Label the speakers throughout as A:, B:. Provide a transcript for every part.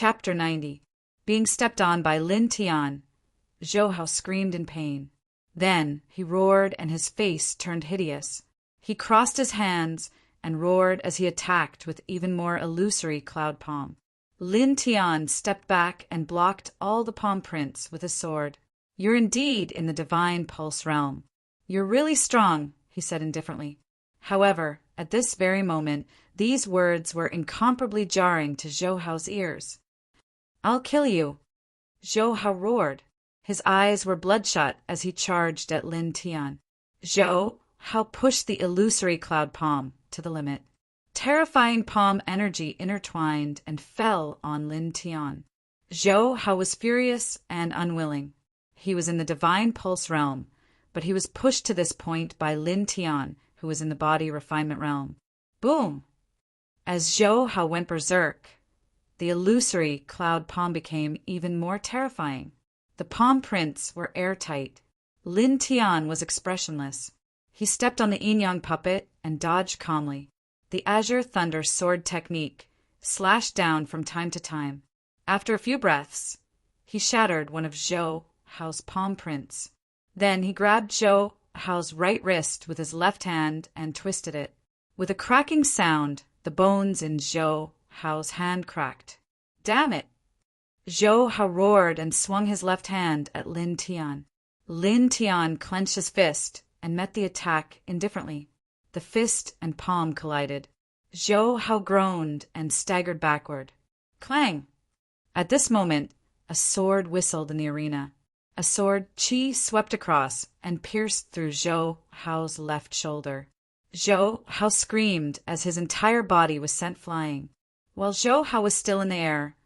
A: Chapter 90. Being stepped on by Lin Tian. Zhou Hao screamed in pain. Then he roared and his face turned hideous. He crossed his hands and roared as he attacked with even more illusory cloud palm. Lin Tian stepped back and blocked all the palm prints with his sword. "You're indeed in the divine pulse realm. You're really strong," he said indifferently. However, at this very moment, these words were incomparably jarring to Zhou Hao's ears. "I'll kill you!" Zhou Hao roared. His eyes were bloodshot as he charged at Lin Tian. Zhou Hao pushed the illusory cloud palm to the limit. Terrifying palm energy intertwined and fell on Lin Tian. Zhou Hao was furious and unwilling. He was in the divine pulse realm, but he was pushed to this point by Lin Tian, who was in the body refinement realm. Boom! As Zhou Hao went berserk, the illusory cloud palm became even more terrifying. The palm prints were airtight. Lin Tian was expressionless. He stepped on the yin-yang puppet and dodged calmly. The azure thunder sword technique slashed down from time to time. After a few breaths, he shattered one of Zhou Hao's palm prints. Then he grabbed Zhou Hao's right wrist with his left hand and twisted it. With a cracking sound, the bones in Zhou Hao's hand cracked. "Damn it!" Zhou Hao roared and swung his left hand at Lin Tian. Lin Tian clenched his fist and met the attack indifferently. The fist and palm collided. Zhou Hao groaned and staggered backward. Clang! At this moment, a sword whistled in the arena. A sword chi swept across and pierced through Zhou Hao's left shoulder. Zhou Hao screamed as his entire body was sent flying. While Zhou Hao was still in the air,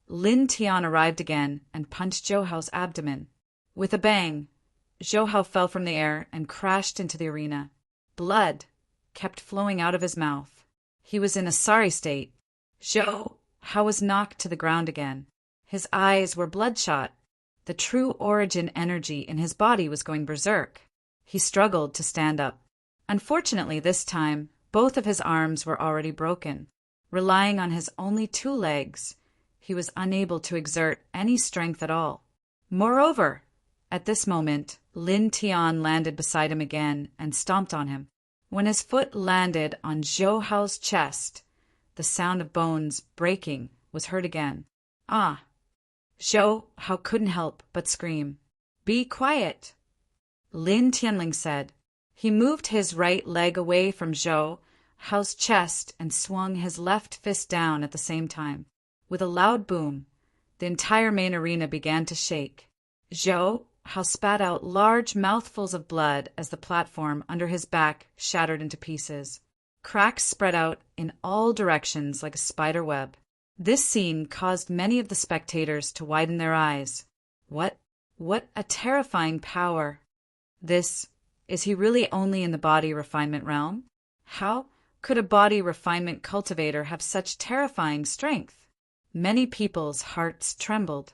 A: Lin Tian arrived again and punched Zhou Hao's abdomen. With a bang, Zhou Hao fell from the air and crashed into the arena. Blood kept flowing out of his mouth. He was in a sorry state. Zhou Hao was knocked to the ground again. His eyes were bloodshot. The true origin energy in his body was going berserk. He struggled to stand up. Unfortunately, this time, both of his arms were already broken. Relying on his only two legs, he was unable to exert any strength at all. Moreover, at this moment, Lin Tian landed beside him again and stomped on him. When his foot landed on Zhou Hao's chest, the sound of bones breaking was heard again. Ah! Zhou Hao couldn't help but scream. "Be quiet!" Lin Tianling said. He moved his right leg away from Zhou Hao's chest and swung his left fist down at the same time. With a loud boom, the entire main arena began to shake. Zhou Hao spat out large mouthfuls of blood as the platform under his back shattered into pieces. Cracks spread out in all directions like a spider web. This scene caused many of the spectators to widen their eyes. What a terrifying power! Is he really only in the body refinement realm? How could a body refinement cultivator have such terrifying strength? Many people's hearts trembled.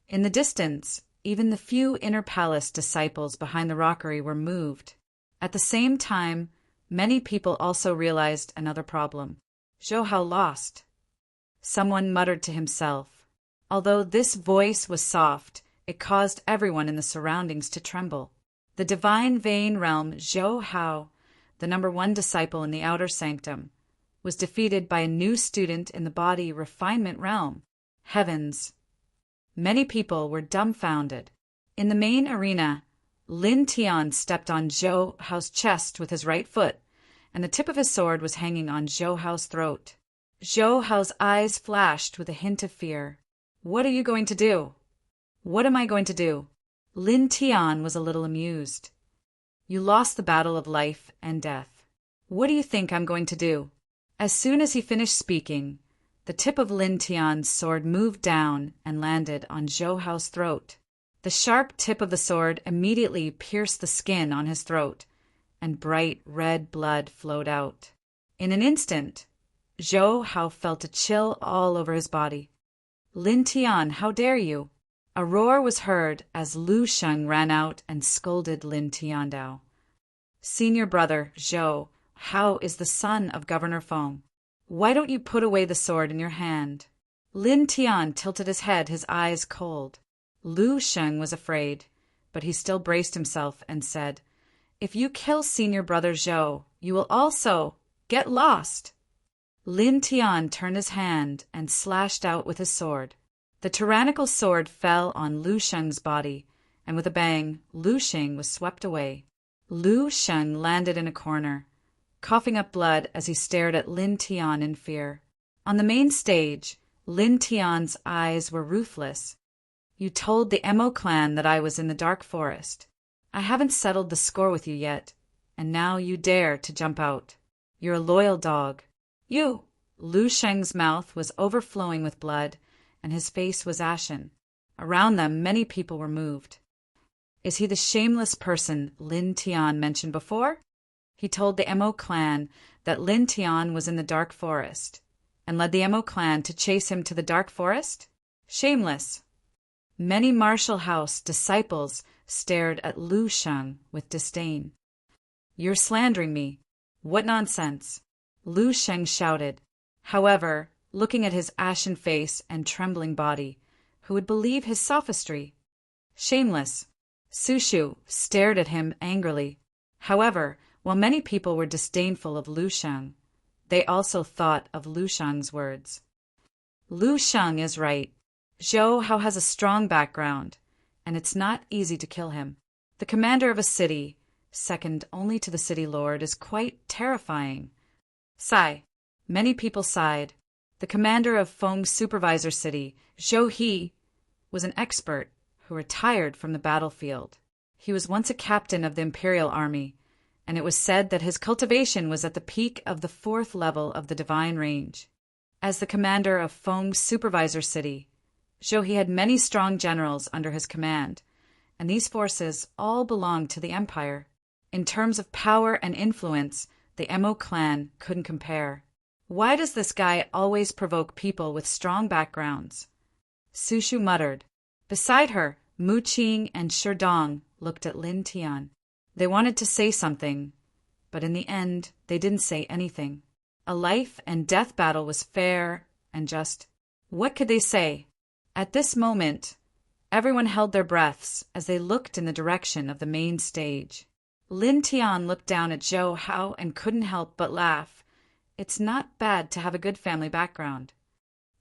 A: In the distance, even the few inner palace disciples behind the rockery were moved. At the same time, many people also realized another problem. Zhou Hao lost. Someone muttered to himself. Although this voice was soft, it caused everyone in the surroundings to tremble. The divine vein realm Zhou Hao, the #1 disciple in the outer sanctum, was defeated by a new student in the body refinement realm. Heavens! Many people were dumbfounded. In the main arena, Lin Tian stepped on Zhou Hao's chest with his right foot, and the tip of his sword was hanging on Zhou Hao's throat. Zhou Hao's eyes flashed with a hint of fear. "What are you going to do?" "What am I going to do?" Lin Tian was a little amused. "You lost the battle of life and death. What do you think I'm going to do?" As soon as he finished speaking, the tip of Lin Tian's sword moved down and landed on Zhou Hao's throat. The sharp tip of the sword immediately pierced the skin on his throat, and bright red blood flowed out. In an instant, Zhou Hao felt a chill all over his body. "Lin Tian, how dare you!" A roar was heard as Lu Sheng ran out and scolded Lin Tiandao. "Senior brother, Zhou Hao is the son of Governor Feng. Why don't you put away the sword in your hand?" Lin Tian tilted his head, his eyes cold. Lu Sheng was afraid, but he still braced himself and said, "If you kill senior brother Zhou, you will also get lost." Lin Tian turned his hand and slashed out with his sword. The tyrannical sword fell on Lu Sheng's body, and with a bang, Lu Sheng was swept away. Lu Sheng landed in a corner, coughing up blood as he stared at Lin Tian in fear. On the main stage, Lin Tian's eyes were ruthless. "You told the Mo clan that I was in the dark forest. I haven't settled the score with you yet, and now you dare to jump out. You're a loyal dog. You!" Lu Sheng's mouth was overflowing with blood, and his face was ashen. Around them, many people were moved. Is he the shameless person Lin Tian mentioned before? He told the Mo clan that Lin Tian was in the dark forest, and led the Mo clan to chase him to the dark forest? Shameless. Many martial house disciples stared at Lu Sheng with disdain. "You're slandering me. What nonsense!" Lu Sheng shouted. However, looking at his ashen face and trembling body, who would believe his sophistry? Shameless. Su Shu stared at him angrily. However, while many people were disdainful of Lu Sheng, they also thought of Lu Sheng's words. Lu Sheng is right. Zhou Hao has a strong background, and it's not easy to kill him. The commander of a city, second only to the city lord, is quite terrifying. Sigh. Many people sighed. The commander of Feng's supervisor city, Zhou He, was an expert who retired from the battlefield. He was once a captain of the imperial army, and it was said that his cultivation was at the peak of the 4th level of the divine range. As the commander of Feng's supervisor city, Zhou He had many strong generals under his command, and these forces all belonged to the empire. In terms of power and influence, the Mo clan couldn't compare. Why does this guy always provoke people with strong backgrounds? Su Shu muttered. Beside her, Mu Qing and Shi Dong looked at Lin Tian. They wanted to say something, but in the end, they didn't say anything. A life and death battle was fair and just. What could they say? At this moment, everyone held their breaths as they looked in the direction of the main stage. Lin Tian looked down at Zhou Hao and couldn't help but laugh. It's not bad to have a good family background.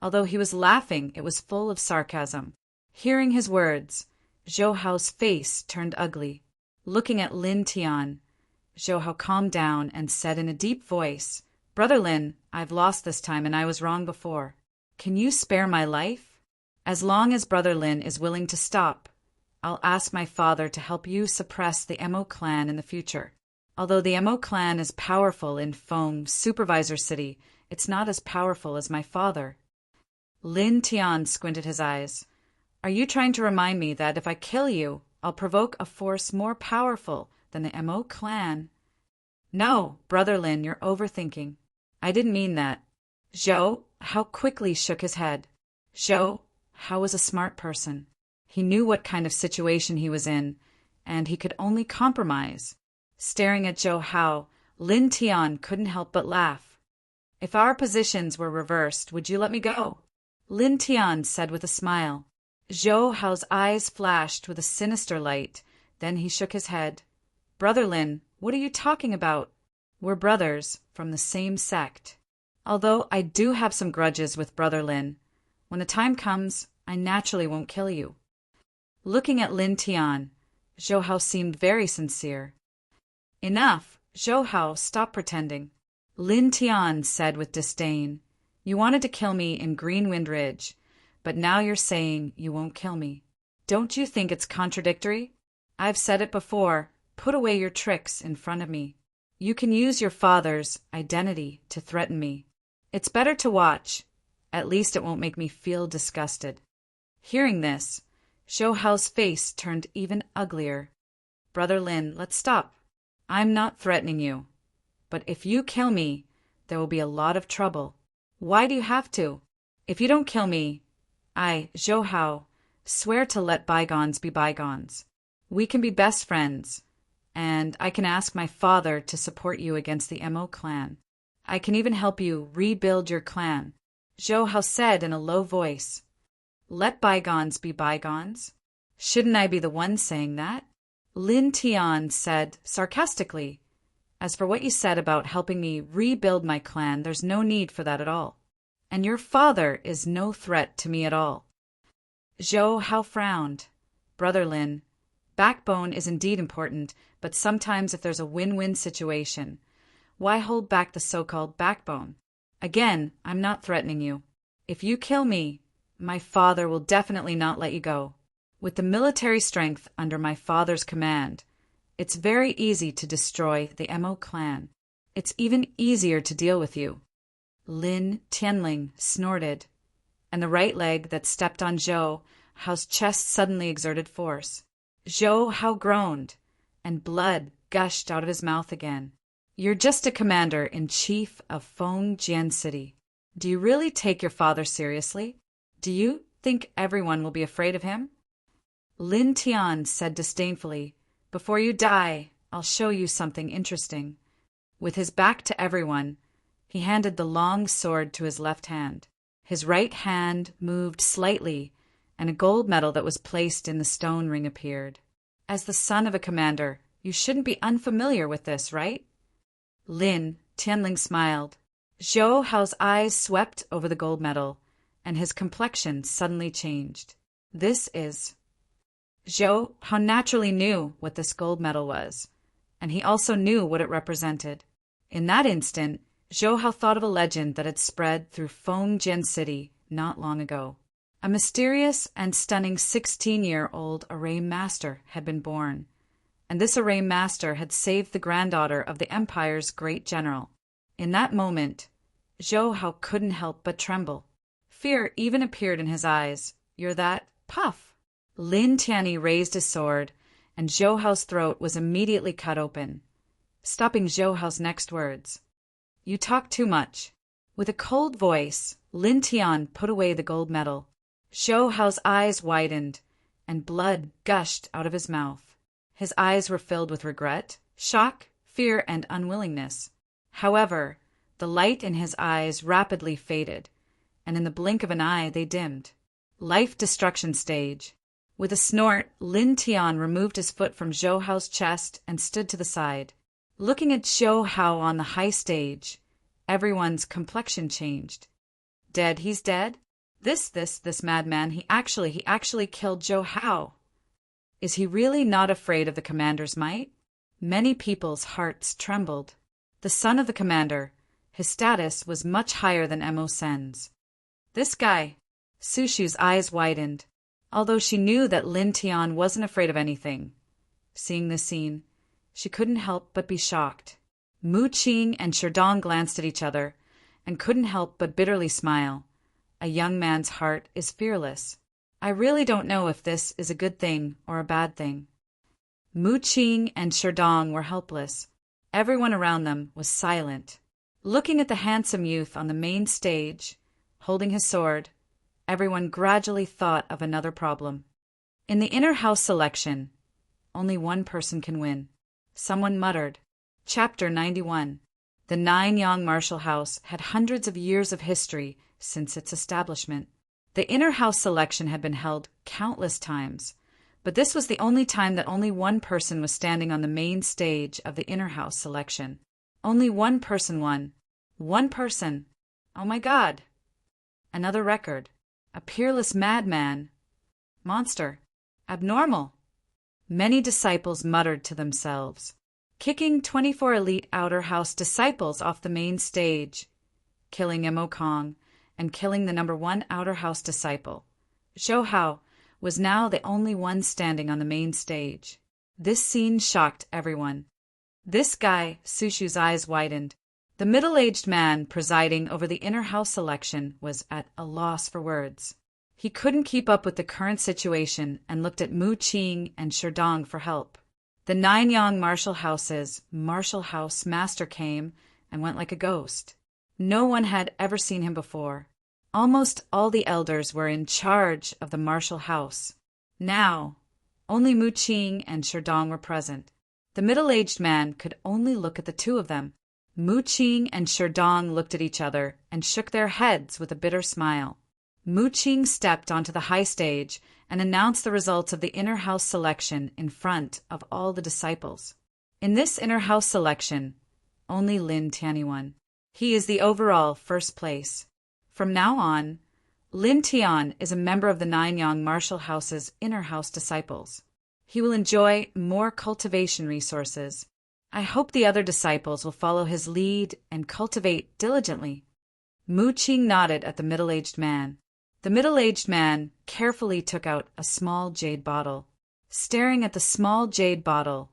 A: Although he was laughing, it was full of sarcasm. Hearing his words, Zhou Hao's face turned ugly. Looking at Lin Tian, Zhou Hao calmed down and said in a deep voice, "Brother Lin, I've lost this time and I was wrong before. Can you spare my life? As long as Brother Lin is willing to stop, I'll ask my father to help you suppress the Mo clan in the future. Although the Mo clan is powerful in Feng Supervisor City, it's not as powerful as my father." Lin Tian squinted his eyes. "Are you trying to remind me that if I kill you, I'll provoke a force more powerful than the Mo clan?" "No, Brother Lin, you're overthinking. I didn't mean that." Zhou Hao quickly shook his head. Zhou Hao was a smart person. He knew what kind of situation he was in, and he could only compromise. Staring at Zhou Hao, Lin Tian couldn't help but laugh. "If our positions were reversed, would you let me go?" Lin Tian said with a smile. Zhou Hao's eyes flashed with a sinister light. Then he shook his head. "Brother Lin, what are you talking about? We're brothers from the same sect. Although I do have some grudges with Brother Lin, when the time comes, I naturally won't kill you." Looking at Lin Tian, Zhou Hao seemed very sincere. "Enough, Zhou Hao, stop pretending." Lin Tian said with disdain, "You wanted to kill me in Greenwind Ridge, but now you're saying you won't kill me. Don't you think it's contradictory? I've said it before, put away your tricks in front of me. You can use your father's identity to threaten me. It's better to watch. At least it won't make me feel disgusted." Hearing this, Zhou Hao's face turned even uglier. "Brother Lin, let's stop. I'm not threatening you. But if you kill me, there will be a lot of trouble. Why do you have to? If you don't kill me, I, Zhou Hao, swear to let bygones be bygones. We can be best friends, and I can ask my father to support you against the Mo clan. I can even help you rebuild your clan. Zhou Hao said in a low voice. Let bygones be bygones. Shouldn't I be the one saying that? Lin Tian said sarcastically. As for what you said about helping me rebuild my clan, there's no need for that at all. And your father is no threat to me at all. Zhou Hao frowned. Brother Lin, backbone is indeed important, but sometimes if there's a win-win situation, why hold back the so-called backbone? Again, I'm not threatening you. If you kill me, my father will definitely not let you go. With the military strength under my father's command, it's very easy to destroy the Mo clan. It's even easier to deal with you. Lin Tianling snorted, and the right leg that stepped on Zhou Hao's chest suddenly exerted force. Zhou Hao groaned, and blood gushed out of his mouth again. You're just a commander-in-chief of Fengjian City. Do you really take your father seriously? Do you think everyone will be afraid of him? Lin Tian said disdainfully, Before you die, I'll show you something interesting. With his back to everyone, he handed the long sword to his left hand. His right hand moved slightly, and a gold medal that was placed in the stone ring appeared. As the son of a commander, you shouldn't be unfamiliar with this, right? Lin Tianling smiled. Zhou Hao's eyes swept over the gold medal, and his complexion suddenly changed. This is... Zhou Hao naturally knew what this gold medal was, and he also knew what it represented. In that instant, Zhou Hao thought of a legend that had spread through Fengjian City not long ago. A mysterious and stunning 16-year-old array master had been born, and this array master had saved the granddaughter of the empire's great general. In that moment, Zhou Hao couldn't help but tremble. Fear even appeared in his eyes. You're that puff. Lin Tianyi raised his sword, and Zhou Hao's throat was immediately cut open, stopping Zhou Hao's next words. You talk too much. With a cold voice, Lin Tian put away the gold medal. Zhou Hao's eyes widened, and blood gushed out of his mouth. His eyes were filled with regret, shock, fear, and unwillingness. However, the light in his eyes rapidly faded, and in the blink of an eye they dimmed. Life destruction stage. With a snort, Lin Tian removed his foot from Zhou Hao's chest and stood to the side. Looking at Zhou Hao on the high stage, everyone's complexion changed. Dead, he's dead? This madman, he actually killed Zhou Hao. Is he really not afraid of the commander's might? Many people's hearts trembled. The son of the commander, his status was much higher than Mo Sen's. This guy, Su Shu's eyes widened, although she knew that Lin Tian wasn't afraid of anything. Seeing this scene, she couldn't help but be shocked. Mu Qing and Sherdong glanced at each other and couldn't help but bitterly smile. A young man's heart is fearless. I really don't know if this is a good thing or a bad thing. Mu Qing and Sherdong were helpless. Everyone around them was silent. Looking at the handsome youth on the main stage, holding his sword, everyone gradually thought of another problem. In the inner house selection, only one person can win. Someone muttered. Chapter 91. The Nine-Yang martial house had hundreds of years of history since its establishment. The inner house selection had been held countless times, but this was the only time that only one person was standing on the main stage of the inner house selection. Only one person won. One person. Oh my God. Another record. A peerless madman. Monster. Abnormal. Many disciples muttered to themselves, kicking 24 elite outer house disciples off the main stage, killing Mo Kong, and killing the number 1 outer house disciple. Zhou Hao was now the only one standing on the main stage. This scene shocked everyone. This guy, Su Shu's eyes widened. The middle-aged man presiding over the inner house selection was at a loss for words. He couldn't keep up with the current situation and looked at Mu Qing and Sherdong for help. The Nine-Yang martial house's martial house master came and went like a ghost. No one had ever seen him before. Almost all the elders were in charge of the martial house. Now, only Mu Qing and Sherdong were present. The middle-aged man could only look at the two of them. Mu Qing and Sherdong looked at each other and shook their heads with a bitter smile. Mu Qing stepped onto the high stage and announced the results of the inner house selection in front of all the disciples. In this inner house selection, only Lin Tianyi won. He is the overall first place. From now on, Lin Tian is a member of the Nanyang Martial House's inner house disciples. He will enjoy more cultivation resources. I hope the other disciples will follow his lead and cultivate diligently. Mu Qing nodded at the middle-aged man. The middle-aged man carefully took out a small jade bottle. Staring at the small jade bottle,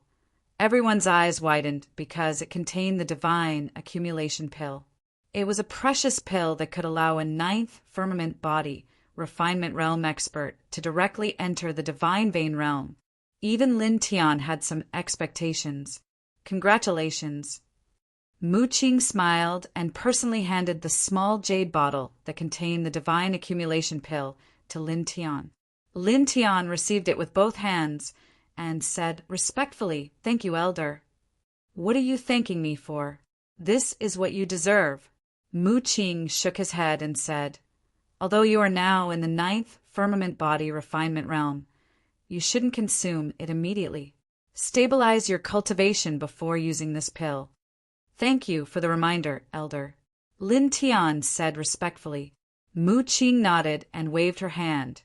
A: everyone's eyes widened because it contained the divine accumulation pill. It was a precious pill that could allow a ninth firmament body, refinement realm expert, to directly enter the divine vein realm. Even Lin Tian had some expectations. Congratulations. Mu Qing smiled and personally handed the small jade bottle that contained the divine accumulation pill to Lin Tian. Lin Tian received it with both hands and said respectfully, "Thank you, Elder." "What are you thanking me for? This is what you deserve." Mu Qing shook his head and said, "Although you are now in the ninth firmament body refinement realm, you shouldn't consume it immediately. Stabilize your cultivation before using this pill." "Thank you for the reminder, Elder," Lin Tian said respectfully. Mu Qing nodded and waved her hand,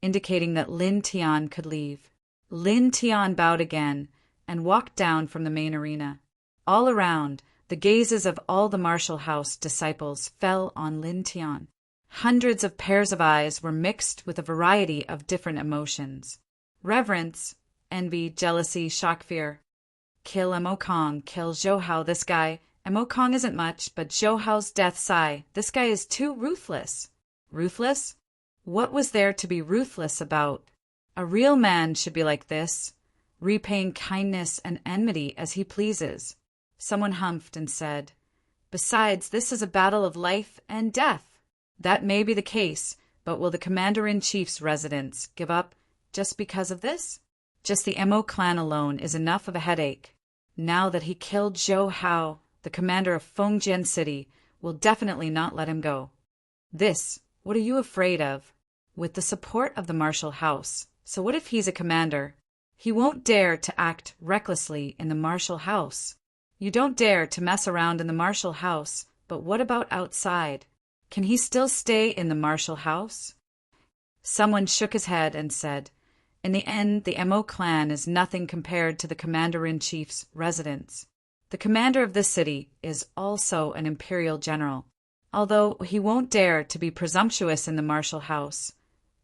A: indicating that Lin Tian could leave. Lin Tian bowed again and walked down from the main arena. All around, the gazes of all the Martial House disciples fell on Lin Tian. Hundreds of pairs of eyes were mixed with a variety of different emotions. Reverence, envy, jealousy, shock, fear. Kill Mo Kong, kill Zhou Hao, this guy. Mo Kong isn't much, but Zhou Hao's death sigh. This guy is too ruthless. Ruthless? What was there to be ruthless about? A real man should be like this, repaying kindness and enmity as he pleases. Someone humphed and said, "Besides, this is a battle of life and death." That may be the case, but will the Commander-in-Chief's residence give up just because of this? Just the Mo clan alone is enough of a headache. Now that he killed Zhou Hao, the commander of Fengjian City will definitely not let him go. This, what are you afraid of? With the support of the Martial House. So what if he's a commander? He won't dare to act recklessly in the Martial House. You don't dare to mess around in the Martial House, but what about outside? Can he still stay in the Martial House? Someone shook his head and said, "In the end, the Mo clan is nothing compared to the Commander-in-Chief's residence. The commander of this city is also an imperial general. Although he won't dare to be presumptuous in the Martial House,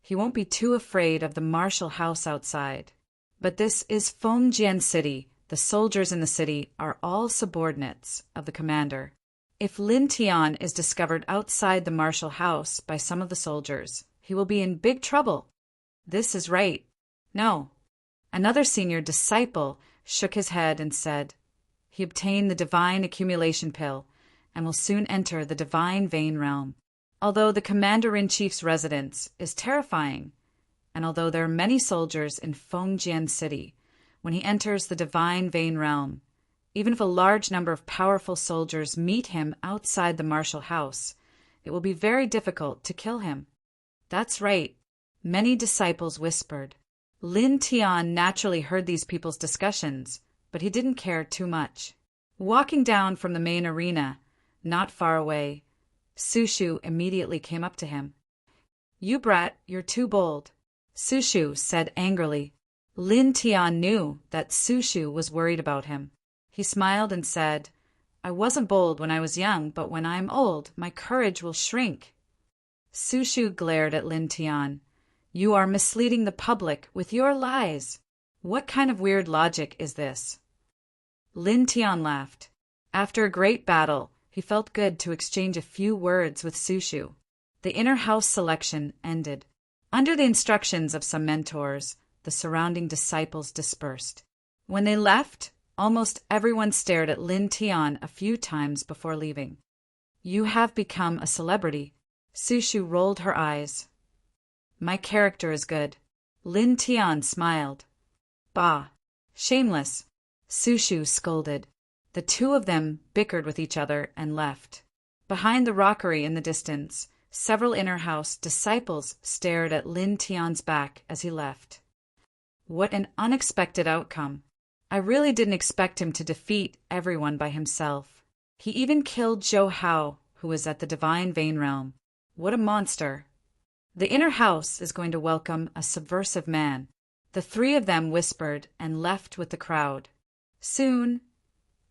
A: he won't be too afraid of the Martial House outside. But this is Fengjian City. The soldiers in the city are all subordinates of the commander. If Lin Tian is discovered outside the Martial House by some of the soldiers, he will be in big trouble." "This is right." "No." Another senior disciple shook his head and said, "He obtained the divine accumulation pill and will soon enter the divine vein realm. Although the Commander-in-Chief's residence is terrifying, and although there are many soldiers in Fengjian City, when he enters the divine vein realm, even if a large number of powerful soldiers meet him outside the Martial House, it will be very difficult to kill him." "That's right," many disciples whispered. Lin Tian naturally heard these people's discussions, but he didn't care too much. Walking down from the main arena, not far away, Su Shu immediately came up to him. "You brat, you're too bold," Su Shu said angrily. Lin Tian knew that Su Shu was worried about him. He smiled and said, "I wasn't bold when I was young, but when I'm old, my courage will shrink." Su Shu glared at Lin Tian. "You are misleading the public with your lies. What kind of weird logic is this?" Lin Tian laughed. After a great battle, he felt good to exchange a few words with Su Shu. The inner house selection ended. Under the instructions of some mentors, the surrounding disciples dispersed. When they left, almost everyone stared at Lin Tian a few times before leaving. "You have become a celebrity." Su Shu rolled her eyes. "My character is good." Lin Tian smiled. "Bah! Shameless!" Su Shu scolded. The two of them bickered with each other and left. Behind the rockery in the distance, several inner house disciples stared at Lin Tian's back as he left. What an unexpected outcome. I really didn't expect him to defeat everyone by himself. He even killed Zhou Hao, who was at the Divine Vein Realm. What a monster. The inner house is going to welcome a subversive man. The three of them whispered and left with the crowd. Soon,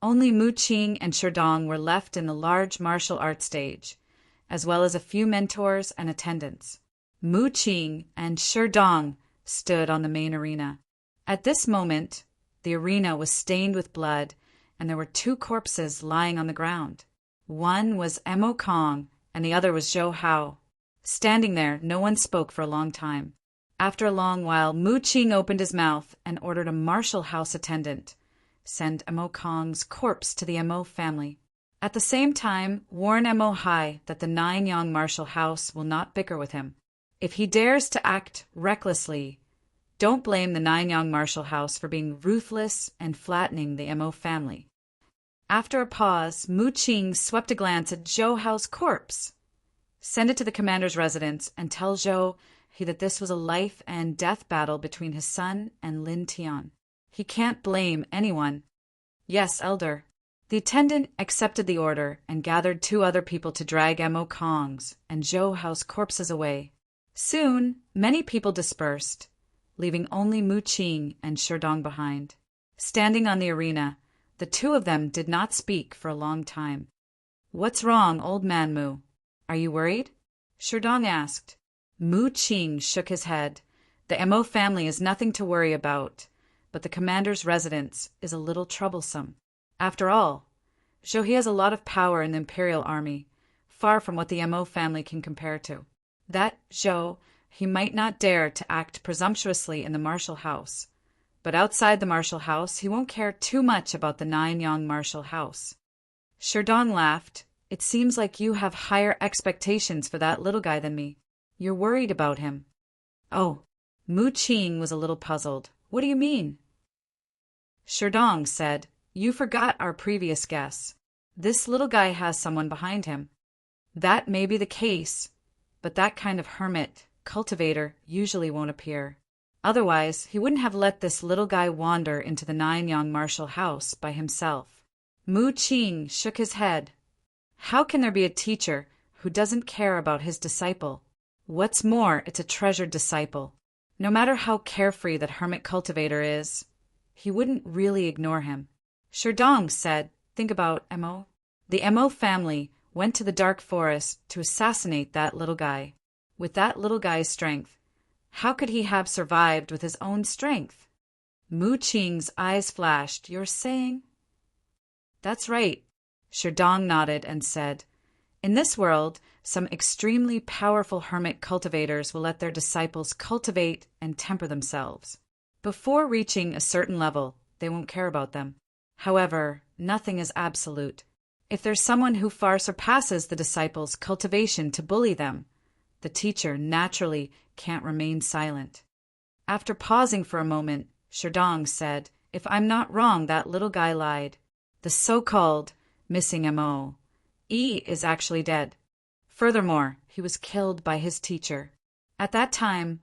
A: only Mu Qing and Sherdong were left in the large martial arts stage, as well as a few mentors and attendants. Mu Qing and Sherdong stood on the main arena. At this moment, the arena was stained with blood, and there were two corpses lying on the ground. One was Mo Kong, and the other was Zhou Hao. Standing there, no one spoke for a long time. After a long while, Mu Qing opened his mouth and ordered a martial house attendant, send Mo Kong's corpse to the Mo family. At the same time, warn Mo Hai that the Nine-Yang martial house will not bicker with him. If he dares to act recklessly, don't blame the Nine-Yang martial house for being ruthless and flattening the Mo family. After a pause, Mu Qing swept a glance at Zhou Hao's corpse. Send it to the commander's residence and tell Zhou that this was a life and death battle between his son and Lin Tian. He can't blame anyone. Yes, Elder. The attendant accepted the order and gathered two other people to drag Mo Kong's and Zhou Hao's corpses away. Soon, many people dispersed, leaving only Mu Qing and Sherdong behind. Standing on the arena, the two of them did not speak for a long time. What's wrong, old man Mu? Are you worried? Sherdong asked. Mu Qing shook his head. The Mo family is nothing to worry about, but the commander's residence is a little troublesome. After all, Zhou has a lot of power in the imperial army, far from what the Mo family can compare to. That Zhou, he might not dare to act presumptuously in the martial house, but outside the martial house he won't care too much about the Nine-Yang martial house. Sherdong laughed. It seems like you have higher expectations for that little guy than me. You're worried about him. Oh, Mu Qing was a little puzzled. What do you mean? Sherdong said, you forgot our previous guess. This little guy has someone behind him. That may be the case, but that kind of hermit, cultivator, usually won't appear. Otherwise, he wouldn't have let this little guy wander into the Nine-Yang martial house by himself. Mu Qing shook his head. How can there be a teacher who doesn't care about his disciple? What's more, it's a treasured disciple. No matter how carefree that hermit cultivator is, he wouldn't really ignore him. Sherdong said, think about Mo. The Mo family went to the dark forest to assassinate that little guy. With that little guy's strength, how could he have survived with his own strength? Mu Qing's eyes flashed. You're saying? That's right. Sherdong nodded and said, in this world, some extremely powerful hermit cultivators will let their disciples cultivate and temper themselves. Before reaching a certain level, they won't care about them. However, nothing is absolute. If there's someone who far surpasses the disciples' cultivation to bully them, the teacher naturally can't remain silent. After pausing for a moment, Sherdong said, if I'm not wrong, that little guy lied. The so-called missing Mo is actually dead. Furthermore, he was killed by his teacher. At that time,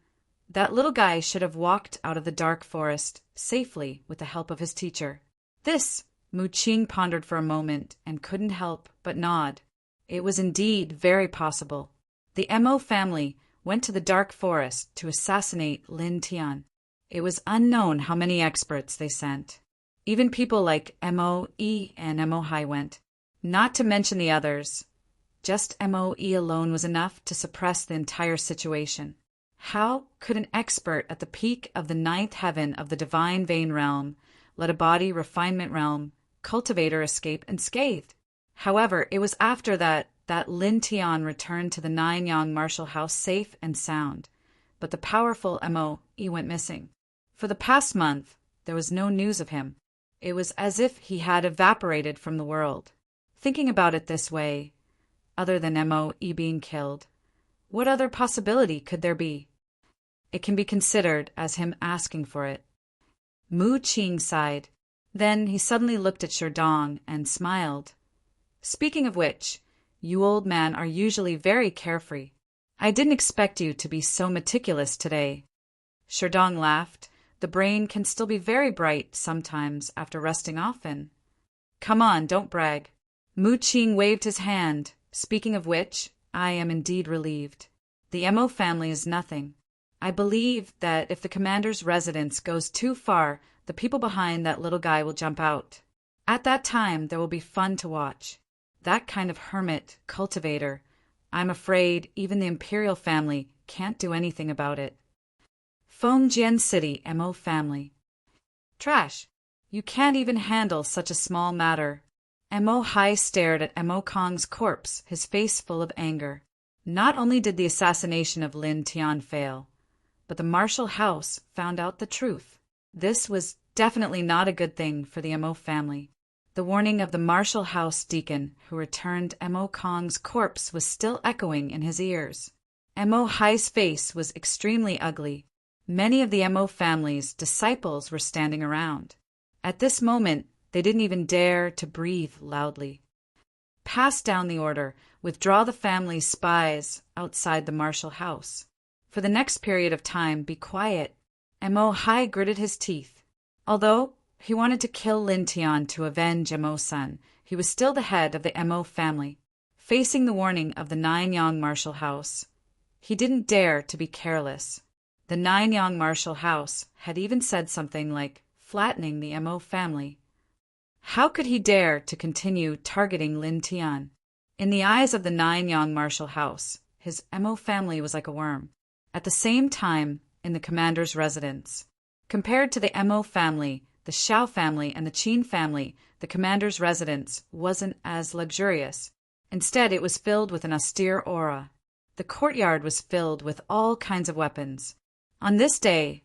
A: that little guy should have walked out of the dark forest safely with the help of his teacher. This, Mu Qing pondered for a moment and couldn't help but nod. It was indeed very possible. The Mo family went to the dark forest to assassinate Lin Tian. It was unknown how many experts they sent. Even people like Mo and Mo Hai went. Not to mention the others. Just Mo alone was enough to suppress the entire situation. How could an expert at the peak of the ninth heaven of the Divine Vein Realm let a body refinement realm cultivator escape unscathed? However, it was after that Lin Tian returned to the Nine-Yang martial house safe and sound, but the powerful Mo went missing. For the past month, there was no news of him. It was as if he had evaporated from the world. Thinking about it this way, other than Mo being killed, what other possibility could there be? It can be considered as him asking for it. Mu Qing sighed. Then he suddenly looked at Sherdong and smiled. "Speaking of which, you old men are usually very carefree. I didn't expect you to be so meticulous today." Sherdong laughed. "The brain can still be very bright sometimes after resting often." "Come on, don't brag." Mu Qing waved his hand. "Speaking of which, I am indeed relieved. The Mo family is nothing. I believe that if the commander's residence goes too far, the people behind that little guy will jump out. At that time, there will be fun to watch. That kind of hermit, cultivator, I'm afraid even the imperial family can't do anything about it." Fengjian City, Mo family. "Trash. You can't even handle such a small matter." Mo Hai stared at Mo Kong's corpse, his face full of anger. Not only did the assassination of Lin Tian fail, but the Marshall House found out the truth. This was definitely not a good thing for the Mo family. The warning of the Marshall House deacon who returned Mo Kong's corpse was still echoing in his ears. Mo Hai's face was extremely ugly. Many of the Mo family's disciples were standing around. At this moment, they didn't even dare to breathe loudly. "Pass down the order. Withdraw the family's spies outside the Marshall House. For the next period of time, be quiet." Mo Hai gritted his teeth. Although he wanted to kill Lin Tian to avenge Mo's son, he was still the head of the Mo family. Facing the warning of the Nanyang Marshall House, he didn't dare to be careless. The Nanyang Marshall House had even said something like flattening the Mo family. How could he dare to continue targeting Lin Tian? In the eyes of the Nanyang Marshall House, his Mo family was like a worm. At the same time, in the commander's residence, compared to the Mo family, the Xiao family, and the Qin family, the commander's residence wasn't as luxurious. Instead, it was filled with an austere aura. The courtyard was filled with all kinds of weapons. On this day,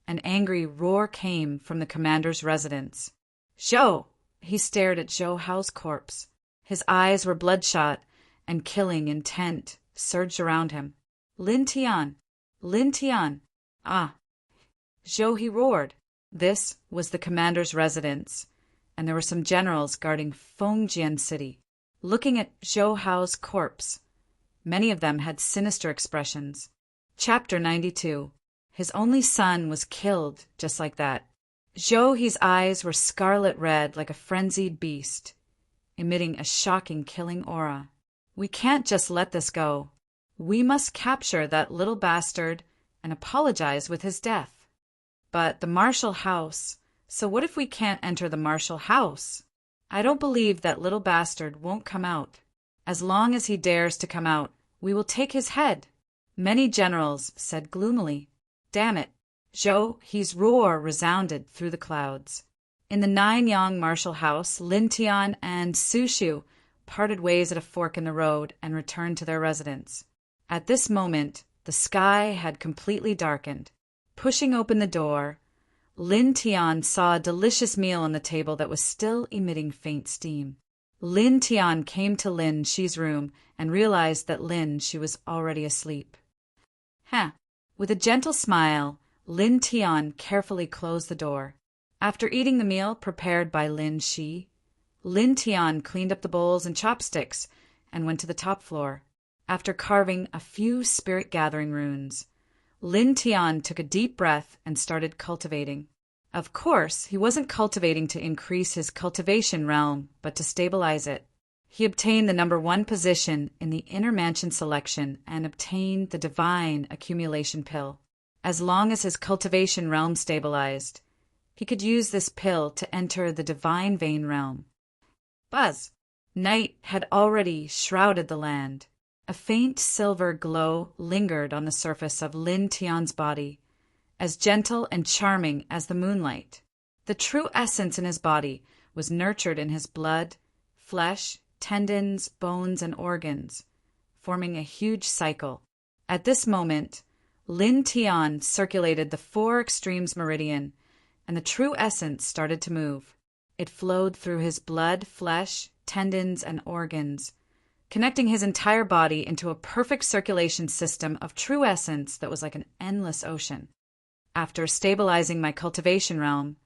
A: an angry roar came from the commander's residence. "Zhou!" He stared at Zhou Hao's corpse. His eyes were bloodshot, and killing intent surged around him. "Lin Tian! Lin Tian! Ah!" "Zhou!" he roared. This was the commander's residence, and there were some generals guarding Fengjian City, looking at Zhou Hao's corpse. Many of them had sinister expressions. Chapter 92. His only son was killed just like that. Zhou He's eyes were scarlet red like a frenzied beast, emitting a shocking killing aura. "We can't just let this go. We must capture that little bastard and apologize with his death." "But the Marshall House. So what if we can't enter the Marshall House?" "I don't believe that little bastard won't come out. As long as he dares to come out, we will take his head." Many generals said gloomily. "Damn it." Zhou He's roar resounded through the clouds. In the Nanyang Marshall House, Lin Tian and Su Shu parted ways at a fork in the road and returned to their residence. At this moment, the sky had completely darkened. Pushing open the door, Lin Tian saw a delicious meal on the table that was still emitting faint steam. Lin Tian came to Lin Shi's room and realized that Lin Shi was already asleep. With a gentle smile, Lin Tian carefully closed the door. After eating the meal prepared by Lin Shi, Lin Tian cleaned up the bowls and chopsticks and went to the top floor. After carving a few spirit-gathering runes, Lin Tian took a deep breath and started cultivating. Of course, he wasn't cultivating to increase his cultivation realm, but to stabilize it. He obtained the number 1 position in the Inner Mansion selection and obtained the Divine Accumulation Pill. As long as his cultivation realm stabilized, he could use this pill to enter the Divine Vein realm. Buzz! Night had already shrouded the land. A faint silver glow lingered on the surface of Lin Tian's body, as gentle and charming as the moonlight. The true essence in his body was nurtured in his blood, flesh, tendons, bones, and organs, forming a huge cycle. At this moment, Lin Tian circulated the 4 extremes meridian, and the true essence started to move. It flowed through his blood, flesh, tendons, and organs, connecting his entire body into a perfect circulation system of true essence that was like an endless ocean. After stabilizing my cultivation realm,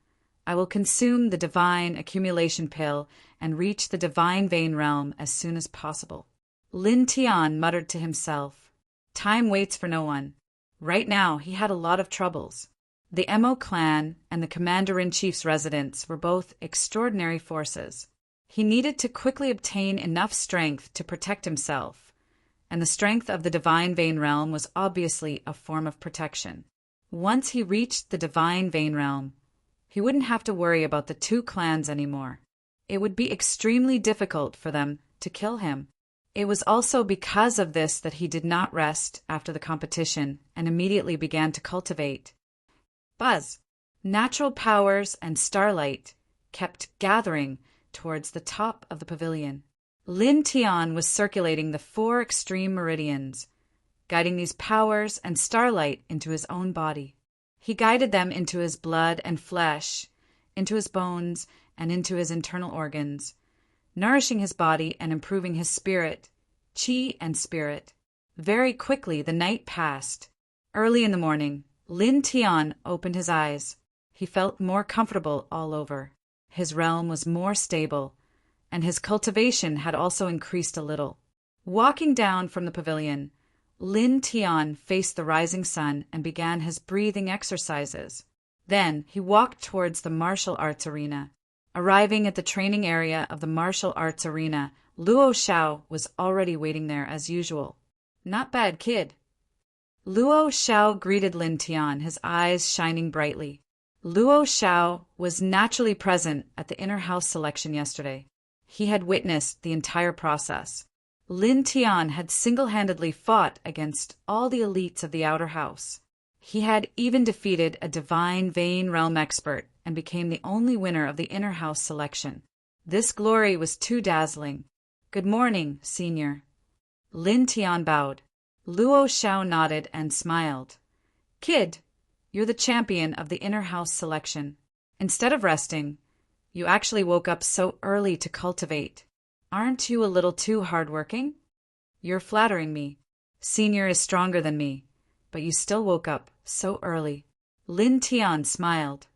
A: I will consume the divine accumulation pill and reach the divine vein realm as soon as possible. Lin Tian muttered to himself. Time waits for no one. Right now, he had a lot of troubles. The Mo clan and the commander-in-chief's residence were both extraordinary forces. He needed to quickly obtain enough strength to protect himself, and the strength of the divine vein realm was obviously a form of protection. Once he reached the divine vein realm, he wouldn't have to worry about the two clans anymore. It would be extremely difficult for them to kill him. It was also because of this that he did not rest after the competition and immediately began to cultivate. Buzz, natural powers, and starlight kept gathering towards the top of the pavilion. Lin Tian was circulating the 4 extreme meridians, guiding these powers and starlight into his own body. He guided them into his blood and flesh, into his bones, and into his internal organs, nourishing his body and improving his spirit, qi and spirit. Very quickly the night passed. Early in the morning, Lin Tian opened his eyes. He felt more comfortable all over. His realm was more stable, and his cultivation had also increased a little. Walking down from the pavilion, Lin Tian faced the rising sun and began his breathing exercises. Then he walked towards the martial arts arena. Arriving at the training area of the martial arts arena, Luo Xiao was already waiting there as usual. Not bad, kid. Luo Xiao greeted Lin Tian, his eyes shining brightly. Luo Xiao was naturally present at the inner house selection yesterday. He had witnessed the entire process. Lin Tian had single-handedly fought against all the elites of the outer house. He had even defeated a divine vein realm expert and became the only winner of the inner house selection. This glory was too dazzling. Good morning, senior. Lin Tian bowed. Luo Xiao nodded and smiled. Kid, you're the champion of the inner house selection. Instead of resting, you actually woke up so early to cultivate. Aren't you a little too hardworking? You're flattering me. Senior is stronger than me, but you still woke up so early. Lin Tian smiled.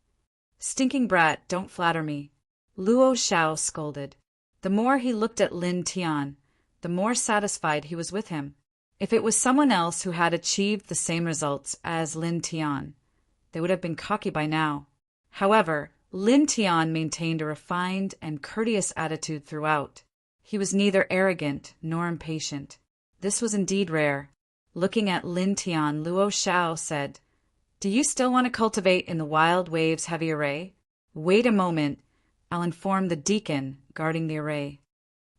A: Stinking brat, don't flatter me. Luo Xiao scolded. The more he looked at Lin Tian, the more satisfied he was with him. If it was someone else who had achieved the same results as Lin Tian, they would have been cocky by now. However, Lin Tian maintained a refined and courteous attitude throughout. He was neither arrogant nor impatient. This was indeed rare. Looking at Lin Tian, Luo Xiao said, Do you still want to cultivate in the Wild Waves Heavy Array? Wait a moment. I'll inform the deacon guarding the array.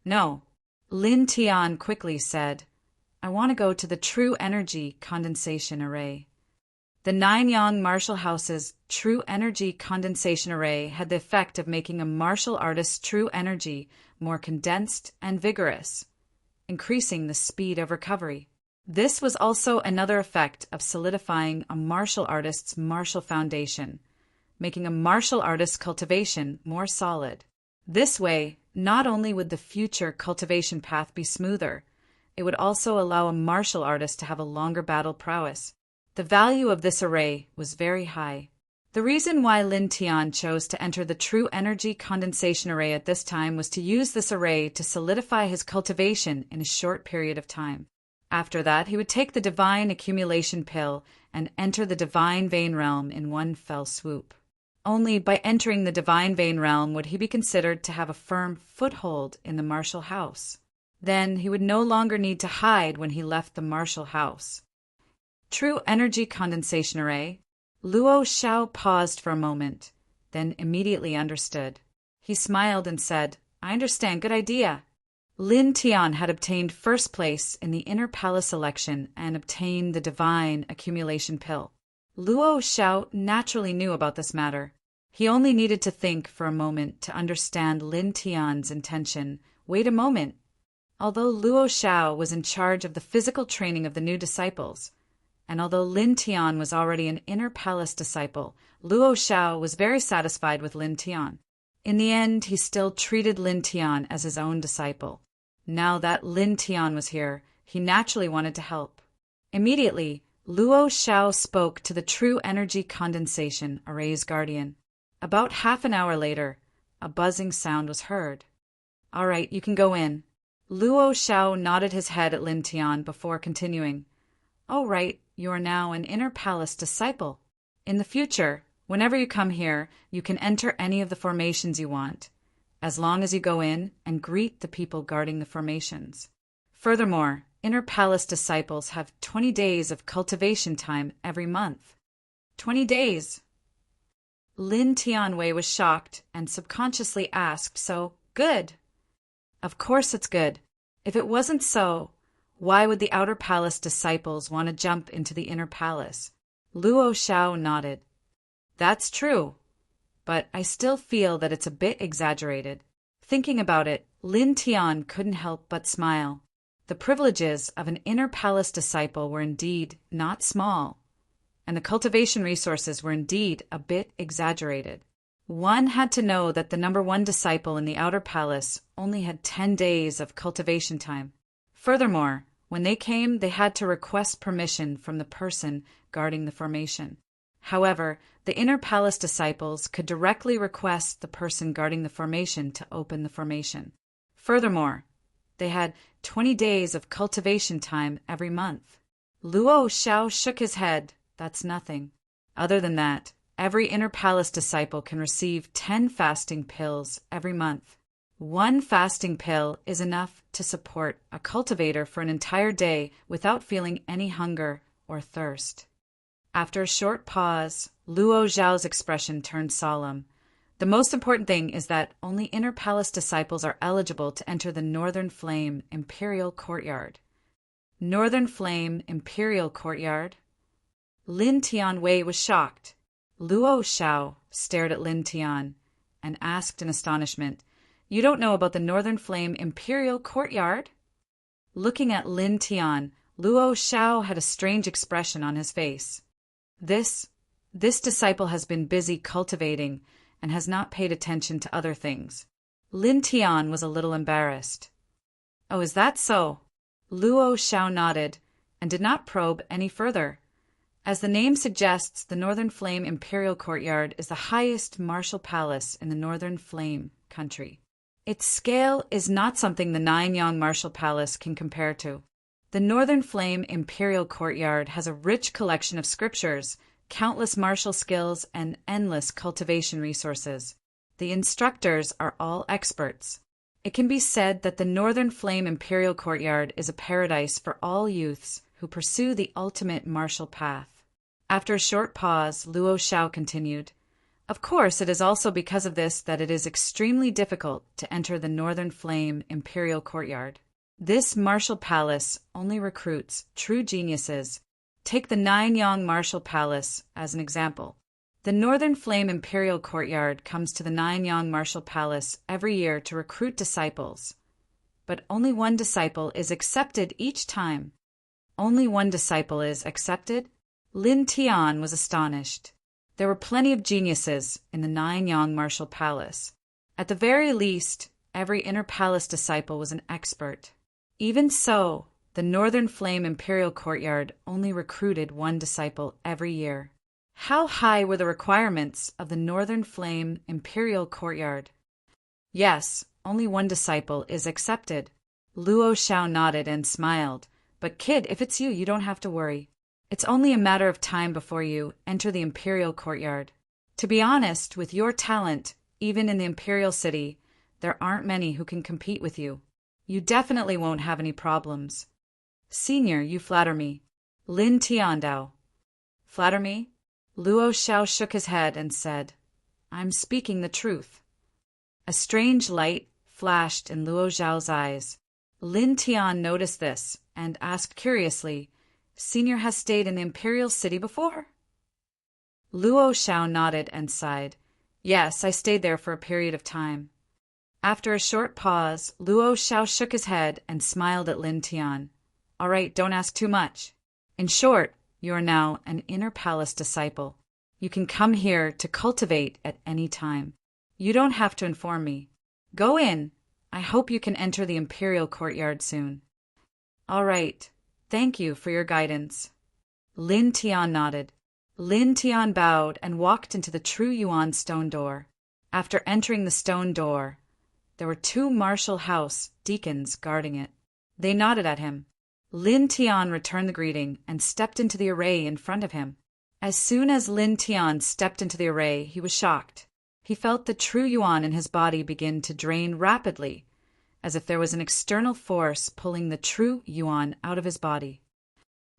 A: No. Lin Tian quickly said, I want to go to the True Energy Condensation Array. The 9 Yang martial house's True Energy Condensation Array had the effect of making a martial artist's true energy more condensed and vigorous, increasing the speed of recovery. This was also another effect of solidifying a martial artist's martial foundation, making a martial artist's cultivation more solid. This way, not only would the future cultivation path be smoother, it would also allow a martial artist to have a longer battle prowess. The value of this array was very high. The reason why Lin Tian chose to enter the True Energy Condensation Array at this time was to use this array to solidify his cultivation in a short period of time. After that, he would take the Divine Accumulation Pill and enter the Divine Vein Realm in one fell swoop. Only by entering the Divine Vein Realm would he be considered to have a firm foothold in the martial house. Then he would no longer need to hide when he left the martial house. True Energy Condensation Array. Luo Xiao paused for a moment, then immediately understood. He smiled and said, I understand, good idea. Lin Tian had obtained first place in the Inner Palace election and obtained the Divine Accumulation Pill. Luo Xiao naturally knew about this matter. He only needed to think for a moment to understand Lin Tian's intention. Wait a moment. Although Luo Xiao was in charge of the physical training of the new disciples, and although Lin Tian was already an Inner Palace disciple, Luo Xiao was very satisfied with Lin Tian. In the end, he still treated Lin Tian as his own disciple. Now that Lin Tian was here, he naturally wanted to help. Immediately, Luo Xiao spoke to the True Energy Condensation Array's guardian. About half an hour later, a buzzing sound was heard. All right, you can go in. Luo Xiao nodded his head at Lin Tian before continuing. All right, you are now an inner palace disciple. In the future, whenever you come here, you can enter any of the formations you want, as long as you go in and greet the people guarding the formations. Furthermore, inner palace disciples have 20 days of cultivation time every month. 20 days! Lin Tianwei was shocked and subconsciously asked, so, good. Of course it's good. If it wasn't so, why would the outer palace disciples want to jump into the inner palace? Luo Xiao nodded. That's true, but I still feel that it's a bit exaggerated. Thinking about it, Lin Tian couldn't help but smile. The privileges of an inner palace disciple were indeed not small, and the cultivation resources were indeed a bit exaggerated. One had to know that the number one disciple in the outer palace only had 10 days of cultivation time. Furthermore, when they came, they had to request permission from the person guarding the formation. However, the inner palace disciples could directly request the person guarding the formation to open the formation. Furthermore, they had 20 days of cultivation time every month. Luo Xiao shook his head. That's nothing. Other than that, every inner palace disciple can receive 10 fasting pills every month. One fasting pill is enough to support a cultivator for an entire day without feeling any hunger or thirst. After a short pause, Luo Xiao's expression turned solemn. The most important thing is that only inner palace disciples are eligible to enter the Northern Flame Imperial Courtyard. Northern Flame Imperial Courtyard? Lin Tianwei was shocked. Luo Xiao stared at Lin Tian and asked in astonishment, You don't know about the Northern Flame Imperial Courtyard? Looking at Lin Tian, Luo Xiao had a strange expression on his face. This disciple has been busy cultivating and has not paid attention to other things. Lin Tian was a little embarrassed. Oh, is that so? Luo Xiao nodded and did not probe any further. As the name suggests, the Northern Flame Imperial Courtyard is the highest martial palace in the Northern Flame country. Its scale is not something the Nanyang Martial Palace can compare to. The Northern Flame Imperial Courtyard has a rich collection of scriptures, countless martial skills, and endless cultivation resources. The instructors are all experts. It can be said that the Northern Flame Imperial Courtyard is a paradise for all youths who pursue the ultimate martial path. After a short pause, Luo Xiao continued, Of course, it is also because of this that it is extremely difficult to enter the Northern Flame Imperial Courtyard. This martial palace only recruits true geniuses. Take the Nanyang Martial Palace as an example. The Northern Flame Imperial Courtyard comes to the Nanyang Martial Palace every year to recruit disciples. But only one disciple is accepted each time. Only one disciple is accepted? Lin Tian was astonished. There were plenty of geniuses in the Nanyang Martial Palace. At the very least, every inner palace disciple was an expert. Even so, the Northern Flame Imperial Courtyard only recruited one disciple every year. How high were the requirements of the Northern Flame Imperial Courtyard? Yes, only one disciple is accepted. Luo Xiao nodded and smiled. But kid, if it's you, you don't have to worry. It's only a matter of time before you enter the Imperial Courtyard. To be honest, with your talent, even in the Imperial City, there aren't many who can compete with you. You definitely won't have any problems. Senior, you flatter me. Lin Tiandao. Flatter me? Luo Xiao shook his head and said, I'm speaking the truth. A strange light flashed in Luo Xiao's eyes. Lin Tian noticed this and asked curiously, Senior has stayed in the Imperial City before? Luo Xiao nodded and sighed. Yes, I stayed there for a period of time. After a short pause, Luo Xiao shook his head and smiled at Lin Tian. All right, don't ask too much. In short, you are now an inner palace disciple. You can come here to cultivate at any time. You don't have to inform me. Go in. I hope you can enter the Imperial Courtyard soon. All right. Thank you for your guidance. Lin Tian nodded. Lin Tian bowed and walked into the True Yuan stone door. After entering the stone door, there were 2 martial house deacons guarding it. They nodded at him. Lin Tian returned the greeting and stepped into the array in front of him. As soon as Lin Tian stepped into the array, he was shocked. He felt the True Yuan in his body begin to drain rapidly, as if there was an external force pulling the True Yuan out of his body.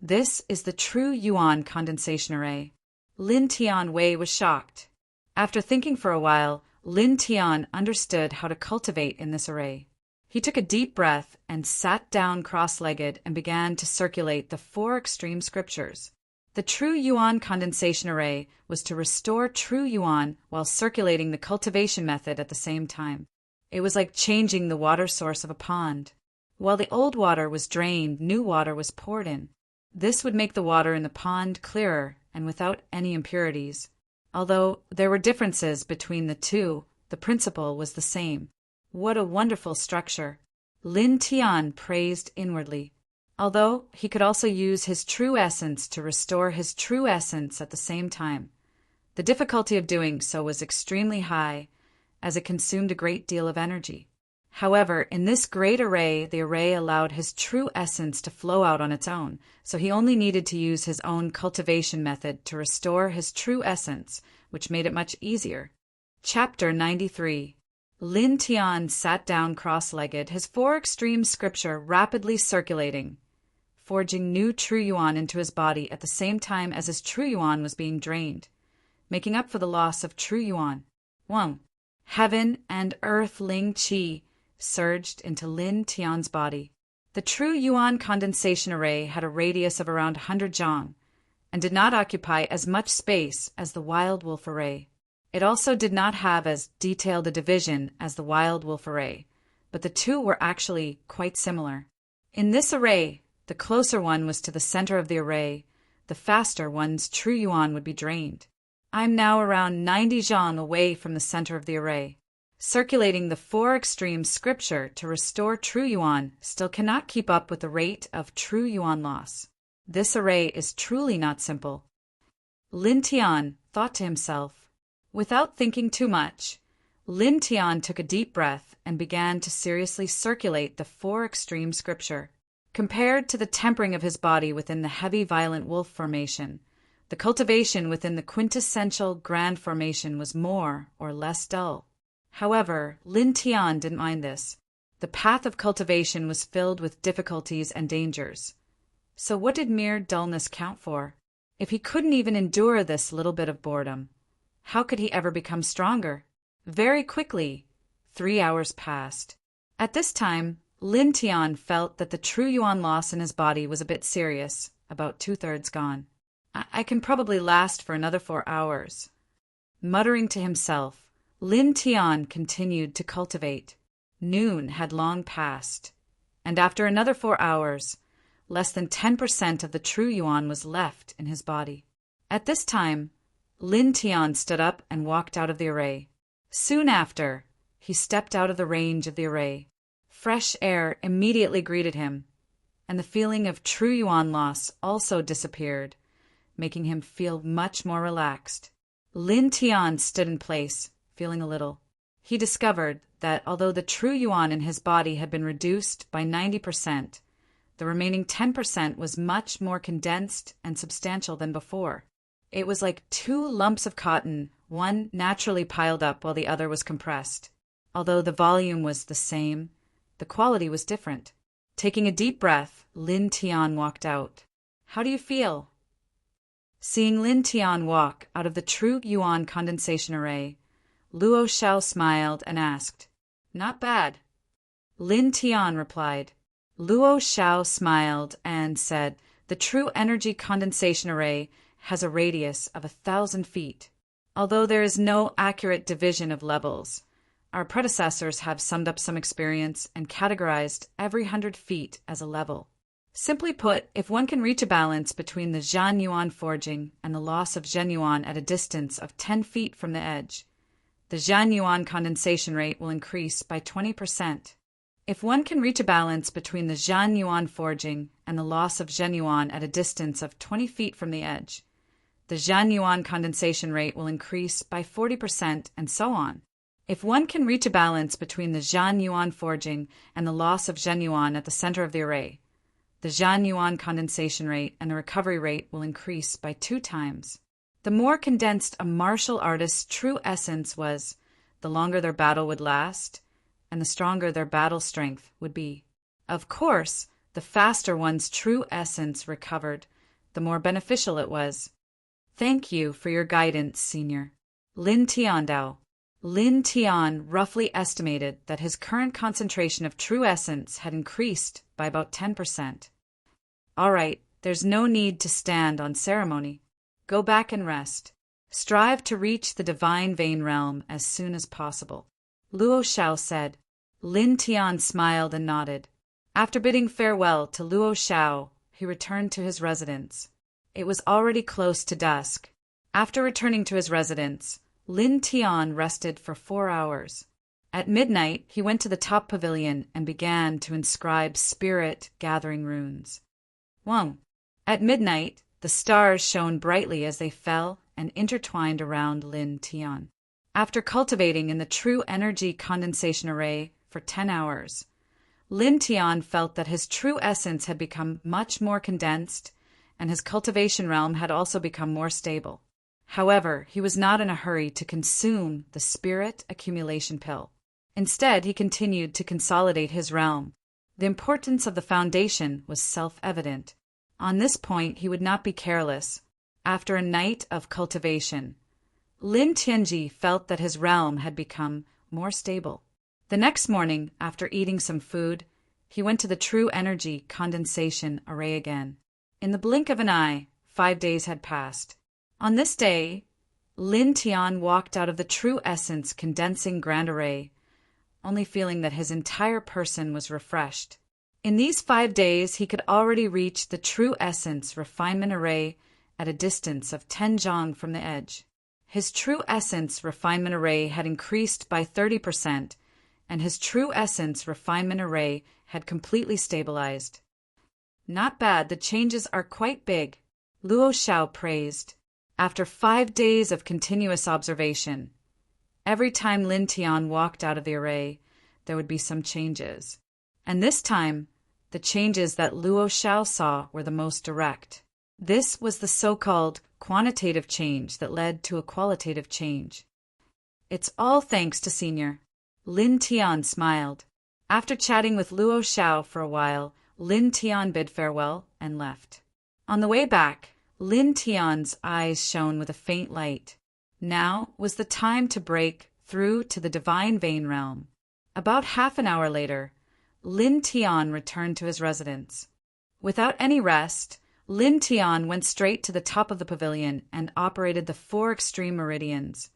A: This is the True Yuan condensation array. Lin Tian Wei was shocked. After thinking for a while, Lin Tian understood how to cultivate in this array. He took a deep breath and sat down cross-legged and began to circulate the 4 extreme scriptures. The True Yuan condensation array was to restore True Yuan while circulating the cultivation method at the same time. It was like changing the water source of a pond. While the old water was drained, new water was poured in. This would make the water in the pond clearer and without any impurities. Although there were differences between the two, the principle was the same. What a wonderful structure! Lin Tian praised inwardly. Although he could also use his true essence to restore his true essence at the same time. The difficulty of doing so was extremely high, as it consumed a great deal of energy. However, in this great array, the array allowed his true essence to flow out on its own, so he only needed to use his own cultivation method to restore his true essence, which made it much easier. Chapter 93. Lin Tian sat down cross-legged, his 4 extreme scripture rapidly circulating, forging new True Yuan into his body at the same time as his True Yuan was being drained, making up for the loss of True Yuan. 1. Heaven and earth Ling Qi surged into Lin Tian's body. The True Yuan condensation array had a radius of around 100 zhang, and did not occupy as much space as the Wild Wolf array. It also did not have as detailed a division as the Wild Wolf array, but the two were actually quite similar. In this array, the closer one was to the center of the array, the faster one's True Yuan would be drained. I'm now around 90 zhang away from the center of the array. Circulating the 4 extreme scripture to restore True Yuan still cannot keep up with the rate of True Yuan loss. This array is truly not simple. Lin Tian thought to himself. Without thinking too much, Lin Tian took a deep breath and began to seriously circulate the 4 extreme scripture. Compared to the tempering of his body within the heavy violent wolf formation, the cultivation within the quintessential grand formation was more or less dull. However, Lin Tian didn't mind this. The path of cultivation was filled with difficulties and dangers. So what did mere dullness count for? If he couldn't even endure this little bit of boredom, how could he ever become stronger? Very quickly, 3 hours passed. At this time, Lin Tian felt that the True Yuan loss in his body was a bit serious, about 2/3 gone. I can probably last for another 4 hours. Muttering to himself, Lin Tian continued to cultivate. Noon had long passed, and after another 4 hours, less than 10% of the True Yuan was left in his body. At this time, Lin Tian stood up and walked out of the array. Soon after, he stepped out of the range of the array. Fresh air immediately greeted him, and the feeling of True Yuan loss also disappeared, making him feel much more relaxed. Lin Tian stood in place, feeling a little. He discovered that although the True Yuan in his body had been reduced by 90%, the remaining 10% was much more condensed and substantial than before. It was like 2 lumps of cotton, one naturally piled up while the other was compressed. Although the volume was the same, the quality was different. Taking a deep breath, Lin Tian walked out. How do you feel? Seeing Lin Tian walk out of the True Yuan condensation array, Luo Xiao smiled and asked, Not bad. Lin Tian replied. Luo Xiao smiled and said, The true energy condensation array has a radius of 1,000 feet. Although there is no accurate division of levels, our predecessors have summed up some experience and categorized every 100 feet as a level. Simply put, if one can reach a balance between the Zhan Yuan forging and the loss of Zhen Yuan at a distance of 10 feet from the edge, the Zhan Yuan condensation rate will increase by 20%. If one can reach a balance between the Zhan Yuan forging and the loss of Zhen Yuan at a distance of 20 feet from the edge, the Zhanyuan condensation rate will increase by 40%, and so on. If one can reach a balance between the Zhanyuan forging and the loss of Zhenyuan at the center of the array, the Zhanyuan condensation rate and the recovery rate will increase by 2 times. The more condensed a martial artist's true essence was, the longer their battle would last, and the stronger their battle strength would be. Of course, the faster one's true essence recovered, the more beneficial it was. Thank you for your guidance, Senior. Lin Tiandao. Lin Tian roughly estimated that his current concentration of true essence had increased by about 10%. All right, there's no need to stand on ceremony. Go back and rest. Strive to reach the divine vein realm as soon as possible. Luo Xiao said. Lin Tian smiled and nodded. After bidding farewell to Luo Xiao, he returned to his residence. It was already close to dusk. After returning to his residence, Lin Tian rested for 4 hours. At midnight, he went to the top pavilion and began to inscribe spirit-gathering runes. 1. At midnight, the stars shone brightly as they fell and intertwined around Lin Tian. After cultivating in the true energy condensation array for 10 hours, Lin Tian felt that his true essence had become much more condensed, and his cultivation realm had also become more stable. However, he was not in a hurry to consume the spirit accumulation pill. Instead, he continued to consolidate his realm. The importance of the foundation was self-evident. On this point, he would not be careless. After a night of cultivation, Lin Tianji felt that his realm had become more stable. The next morning, after eating some food, he went to the true energy condensation array again. In the blink of an eye, 5 days had passed. On this day, Lin Tian walked out of the true essence condensing grand array, only feeling that his entire person was refreshed. In these 5 days, he could already reach the true essence refinement array at a distance of 10 zhang from the edge. His true essence refinement array had increased by 30%, and his true essence refinement array had completely stabilized. Not bad, the changes are quite big, Luo Xiao praised. After 5 days of continuous observation, every time Lin Tian walked out of the array, there would be some changes. And this time, the changes that Luo Xiao saw were the most direct. This was the so-called quantitative change that led to a qualitative change. It's all thanks to Senior. Lin Tian smiled. After chatting with Luo Xiao for a while, Lin Tian bid farewell and left. On the way back, Lin Tian's eyes shone with a faint light. Now was the time to break through to the divine vein realm. About half an hour later, Lin Tian returned to his residence. Without any rest, Lin Tian went straight to the top of the pavilion and operated the 4 extreme meridians,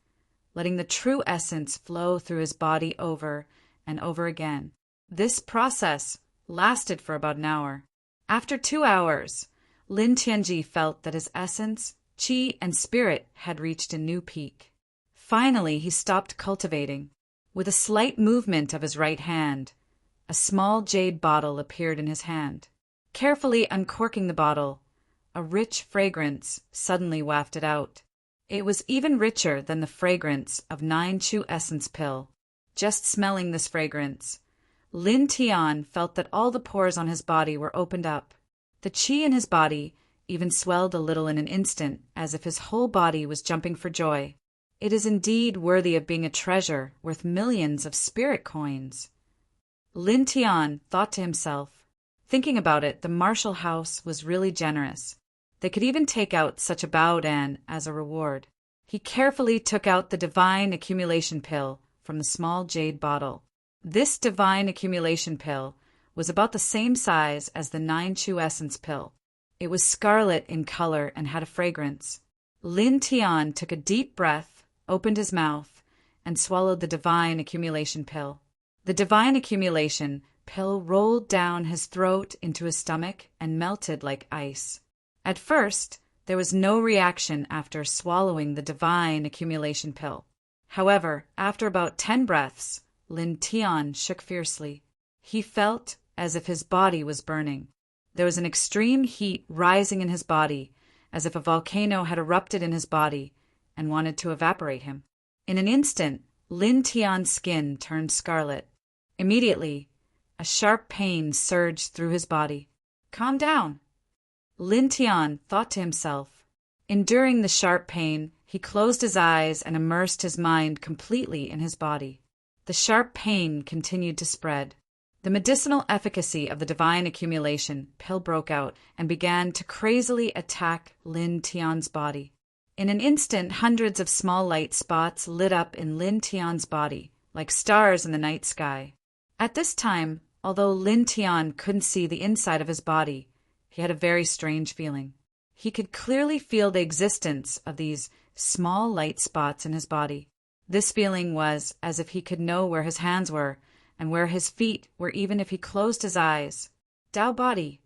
A: letting the true essence flow through his body over and over again. This process lasted for about an hour. After 2 hours, Lin Tianji felt that his essence, qi, and spirit had reached a new peak. Finally, he stopped cultivating. With a slight movement of his right hand, a small jade bottle appeared in his hand. Carefully uncorking the bottle, a rich fragrance suddenly wafted out. It was even richer than the fragrance of 9 Chu essence pill. Just smelling this fragrance, Lin Tian felt that all the pores on his body were opened up. The qi in his body even swelled a little in an instant, as if his whole body was jumping for joy. It is indeed worthy of being a treasure worth millions of spirit coins. Lin Tian thought to himself. Thinking about it, the martial house was really generous. They could even take out such a baodan as a reward. He carefully took out the divine accumulation pill from the small jade bottle. This divine accumulation pill was about the same size as the 9 Chu essence pill. It was scarlet in color and had a fragrance. Lin Tian took a deep breath, opened his mouth, and swallowed the divine accumulation pill. The divine accumulation pill rolled down his throat into his stomach and melted like ice. At first, there was no reaction after swallowing the divine accumulation pill. However, after about 10 breaths, Lin Tian shook fiercely. He felt as if his body was burning. There was an extreme heat rising in his body as if a volcano had erupted in his body and wanted to evaporate him. In an instant, Lin Tian's skin turned scarlet. Immediately, a sharp pain surged through his body. "Calm down," Lin Tian thought to himself. Enduring the sharp pain, he closed his eyes and immersed his mind completely in his body. The sharp pain continued to spread. The medicinal efficacy of the divine accumulation pill broke out and began to crazily attack Lin Tian's body. In an instant, hundreds of small light spots lit up in Lin Tian's body, like stars in the night sky. At this time, although Lin Tian couldn't see the inside of his body, he had a very strange feeling. He could clearly feel the existence of these small light spots in his body. This feeling was as if he could know where his hands were and where his feet were even if he closed his eyes. Tao body.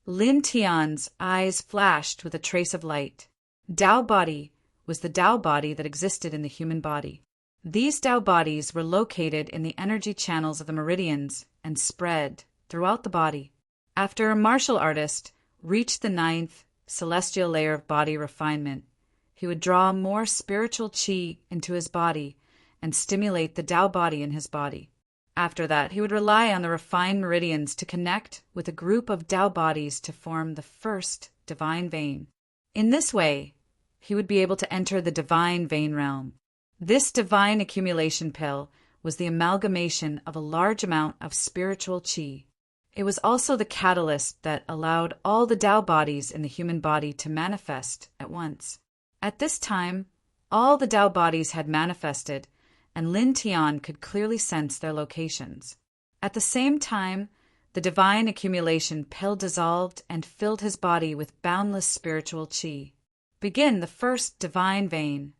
A: Lin Tian's eyes flashed with a trace of light. Tao body was the Tao body that existed in the human body. These Tao bodies were located in the energy channels of the meridians and spread throughout the body. After a martial artist reached the 9th celestial layer of body refinement, he would draw more spiritual qi into his body and stimulate the Tao body in his body. After that, he would rely on the refined meridians to connect with a group of Tao bodies to form the first divine vein. In this way, he would be able to enter the divine vein realm. This divine accumulation pill was the amalgamation of a large amount of spiritual qi. It was also the catalyst that allowed all the Tao bodies in the human body to manifest at once. At this time, all the Tao bodies had manifested, and Lin Tian could clearly sense their locations. At the same time, the divine accumulation pill dissolved and filled his body with boundless spiritual qi. "Begin the first divine vein,"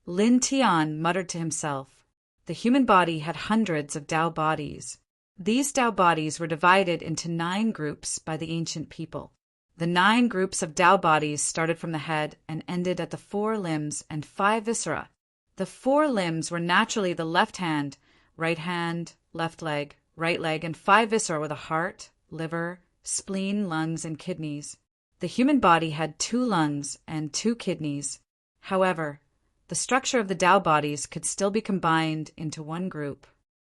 A: Lin Tian muttered to himself. The human body had hundreds of Tao bodies. These Tao bodies were divided into 9 groups by the ancient people. The 9 groups of Tao bodies started from the head and ended at the 4 limbs and 5 viscera. The 4 limbs were naturally the left hand, left leg, right leg, and 5 viscera were the heart, liver, spleen, lungs, and kidneys. The human body had 2 lungs and 2 kidneys. However, the structure of the Tao bodies could still be combined into one group.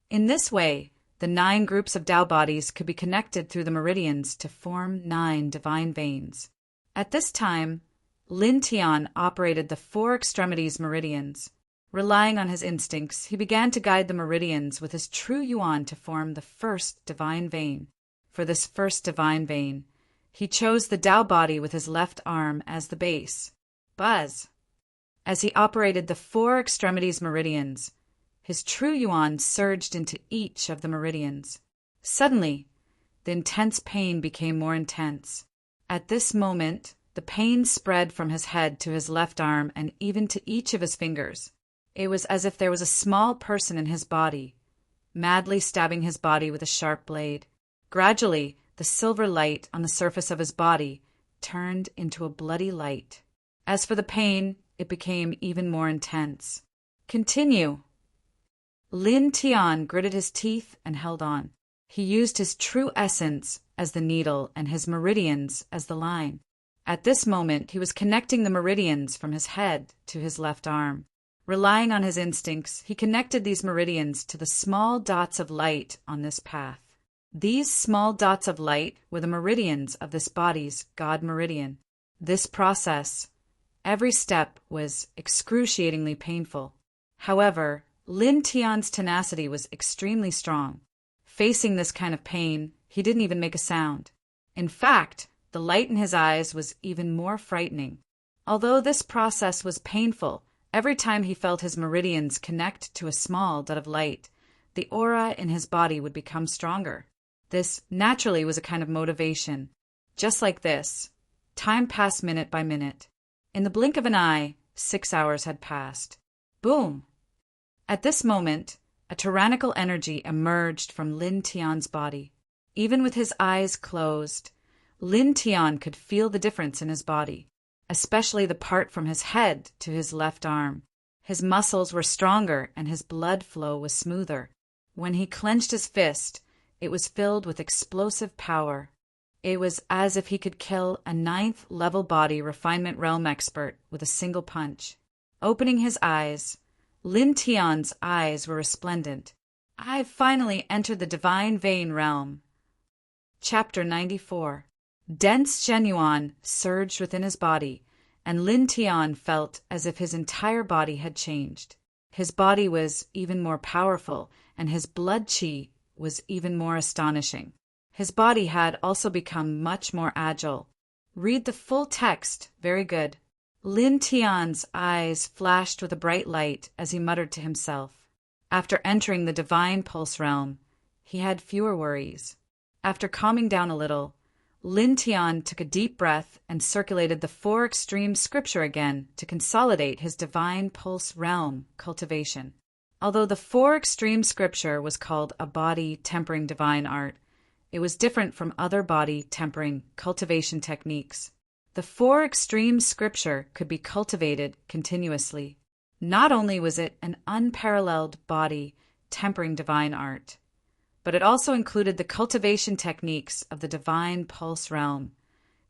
A: In this way, the 9 groups of Tao bodies could be connected through the meridians to form 9 divine veins. At this time, Lin Tian operated the 4 extremities meridians. Relying on his instincts, he began to guide the meridians with his true yuan to form the first divine vein. For this first divine vein, he chose the Tao body with his left arm as the base. Buzz! As he operated the 4 extremities meridians, his true yuan surged into each of the meridians. Suddenly, the intense pain became more intense. At this moment, the pain spread from his head to his left arm and even to each of his fingers. It was as if there was a small person in his body, madly stabbing his body with a sharp blade. Gradually, the silver light on the surface of his body turned into a bloody light. As for the pain, it became even more intense. "Continue." Lin Tian gritted his teeth and held on. He used his true essence as the needle and his meridians as the line. At this moment, he was connecting the meridians from his head to his left arm. Relying on his instincts, he connected these meridians to the small dots of light on this path. These small dots of light were the meridians of this body's God meridian. This process, every step, was excruciatingly painful. However, Lin Tian's tenacity was extremely strong. Facing this kind of pain, he didn't even make a sound. In fact, the light in his eyes was even more frightening. Although this process was painful, every time he felt his meridians connect to a small dot of light, the aura in his body would become stronger. This naturally was a kind of motivation. Just like this, time passed minute by minute. In the blink of an eye, 6 hours had passed. Boom! At this moment, a tyrannical energy emerged from Lin Tian's body. Even with his eyes closed, Lin Tian could feel the difference in his body, especially the part from his head to his left arm. His muscles were stronger and his blood flow was smoother. When he clenched his fist, it was filled with explosive power. It was as if he could kill a ninth-level body refinement realm expert with a single punch. Opening his eyes, Lin Tian's eyes were resplendent. I've finally entered the divine vein realm. Chapter 94. Dense genuine surged within his body, and Lin Tian felt as if his entire body had changed. His body was even more powerful, and his blood qi was even more astonishing. His body had also become much more agile. Read the full text. Very good. Lin Tian's eyes flashed with a bright light as he muttered to himself. After entering the divine pulse realm, he had fewer worries. After calming down a little, Lin Tian took a deep breath and circulated the 4 extreme scripture again to consolidate his divine pulse realm cultivation. Although the 4 extreme scripture was called a body tempering divine art, it was different from other body tempering cultivation techniques. The 4 extreme scripture could be cultivated continuously. Not only was it an unparalleled body tempering divine art, but it also included the cultivation techniques of the divine pulse realm,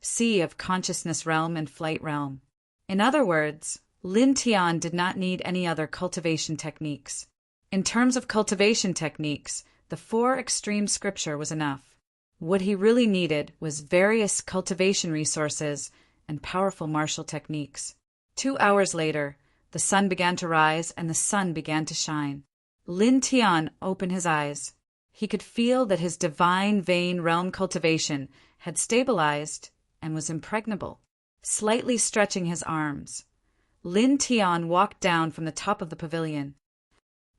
A: sea of consciousness realm and flight realm. In other words, Lin Tian did not need any other cultivation techniques. In terms of cultivation techniques, the 4 extreme scripture was enough. What he really needed was various cultivation resources and powerful martial techniques. 2 hours later, the sun began to rise and the sun began to shine. Lin Tian opened his eyes. He could feel that his divine vein realm cultivation had stabilized and was impregnable. Slightly stretching his arms, Lin Tian walked down from the top of the pavilion.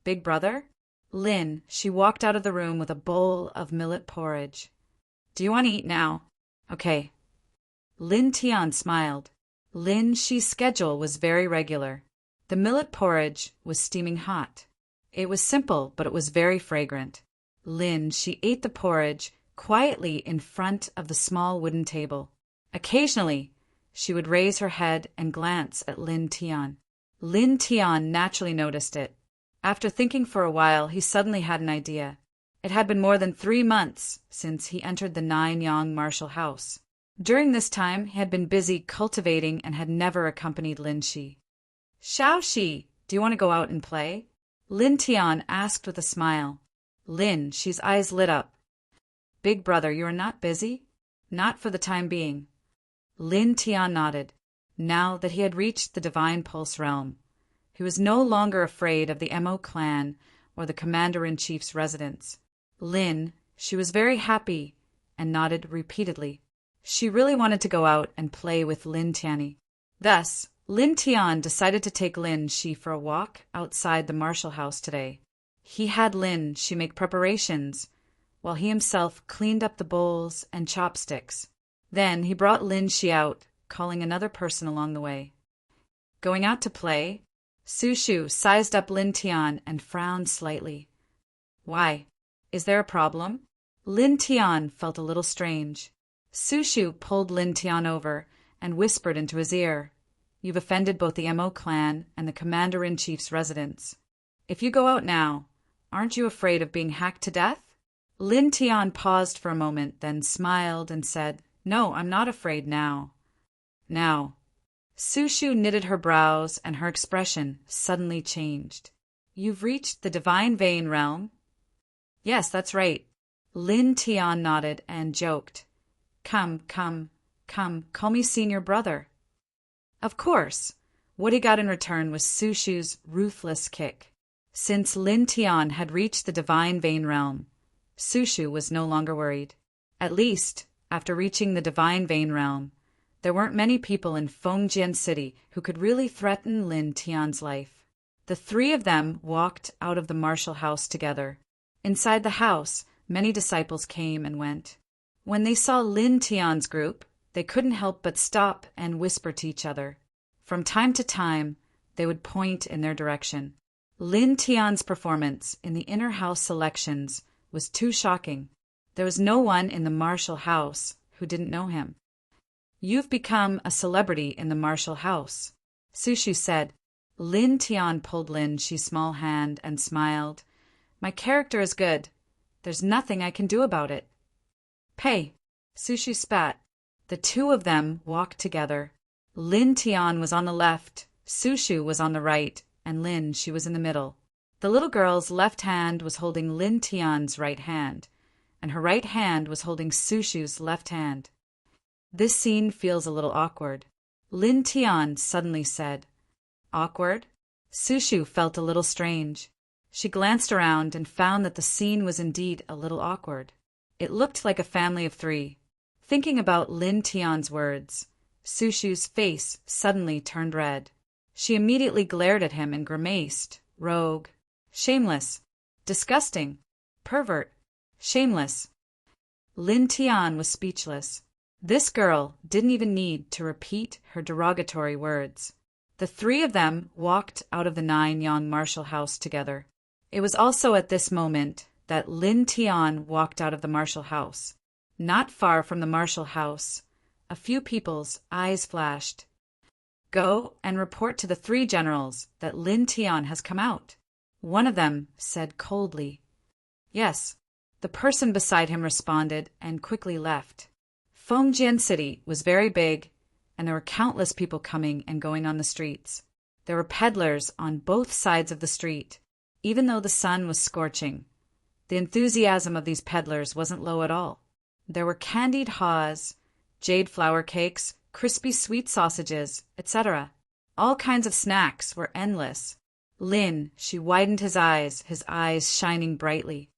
A: Big brother? Lin, she walked out of the room with a bowl of millet porridge. Do you want to eat now? Okay. Lin Tian smiled. Lin Shi's schedule was very regular. The millet porridge was steaming hot. It was simple, but it was very fragrant. Lin Shi ate the porridge quietly in front of the small wooden table. Occasionally, she would raise her head and glance at Lin Tian. Lin Tian naturally noticed it. After thinking for a while, he suddenly had an idea. It had been more than 3 months since he entered the 9-yang martial house. During this time, he had been busy cultivating and had never accompanied Lin Shi. Xiaoxi, do you want to go out and play? Lin Tian asked with a smile. Lin Shi's eyes lit up. Big brother, you are not busy? Not for the time being. Lin Tian nodded. Now that he had reached the divine pulse realm, he was no longer afraid of the Mo clan or the commander-in-chief's residence. Lin, she was very happy and nodded repeatedly. She really wanted to go out and play with Lin Tianyi. Thus, Lin Tian decided to take Lin Shi for a walk outside the martial house today. He had Lin Shi make preparations, while he himself cleaned up the bowls and chopsticks. Then he brought Lin Shi out, calling another person along the way. Going out to play? Su Shu sized up Lin Tian and frowned slightly. Why? Is there a problem? Lin Tian felt a little strange. Su Shu pulled Lin Tian over and whispered into his ear. You've offended both the Mo clan and the commander-in-chief's residence. If you go out now, aren't you afraid of being hacked to death? Lin Tian paused for a moment, then smiled and said, No, I'm not afraid now. Now. Su Shu knitted her brows and her expression suddenly changed. You've reached the divine vein realm? Yes, that's right. Lin Tian nodded and joked. Come, call me senior brother. Of course. What he got in return was Su Shu's ruthless kick. Since Lin Tian had reached the divine vein realm, Su Shu was no longer worried. At least, after reaching the divine vein realm, there weren't many people in Fengjian City who could really threaten Lin Tian's life. The 3 of them walked out of the martial house together. Inside the house, many disciples came and went. When they saw Lin Tian's group, they couldn't help but stop and whisper to each other. From time to time, they would point in their direction. Lin Tian's performance in the inner house selections was too shocking. There was no one in the martial house who didn't know him. You've become a celebrity in the martial house, Su Shu said. Lin Tian pulled Lin Shi's small hand and smiled. My character is good. There's nothing I can do about it. Pei, Sushi spat. The two of them walked together. Lin Tian was on the left, Sushu was on the right, and Lin, she was in the middle. The little girl's left hand was holding Lin Tian's right hand, and her right hand was holding Sushu's left hand. This scene feels a little awkward. Lin Tian suddenly said, "Awkward?" Sushu felt a little strange. She glanced around and found that the scene was indeed a little awkward. It looked like a family of three. Thinking about Lin Tian's words, Sushu's face suddenly turned red. She immediately glared at him and grimaced. Rogue. Shameless. Disgusting. Pervert. Shameless. Lin Tian was speechless. This girl didn't even need to repeat her derogatory words. The three of them walked out of the 9-Yang Marshall House together. It was also at this moment that Lin Tian walked out of the Marshall House. Not far from the Marshall House, a few people's eyes flashed. "Go and report to the 3 generals that Lin Tian has come out," one of them said coldly. "Yes," the person beside him responded and quickly left. Fengjian City was very big, and there were countless people coming and going on the streets. There were peddlers on both sides of the street, even though the sun was scorching. The enthusiasm of these peddlers wasn't low at all. There were candied haws, jade flour cakes, crispy sweet sausages, etc. All kinds of snacks were endless. Lin, she widened his eyes shining brightly.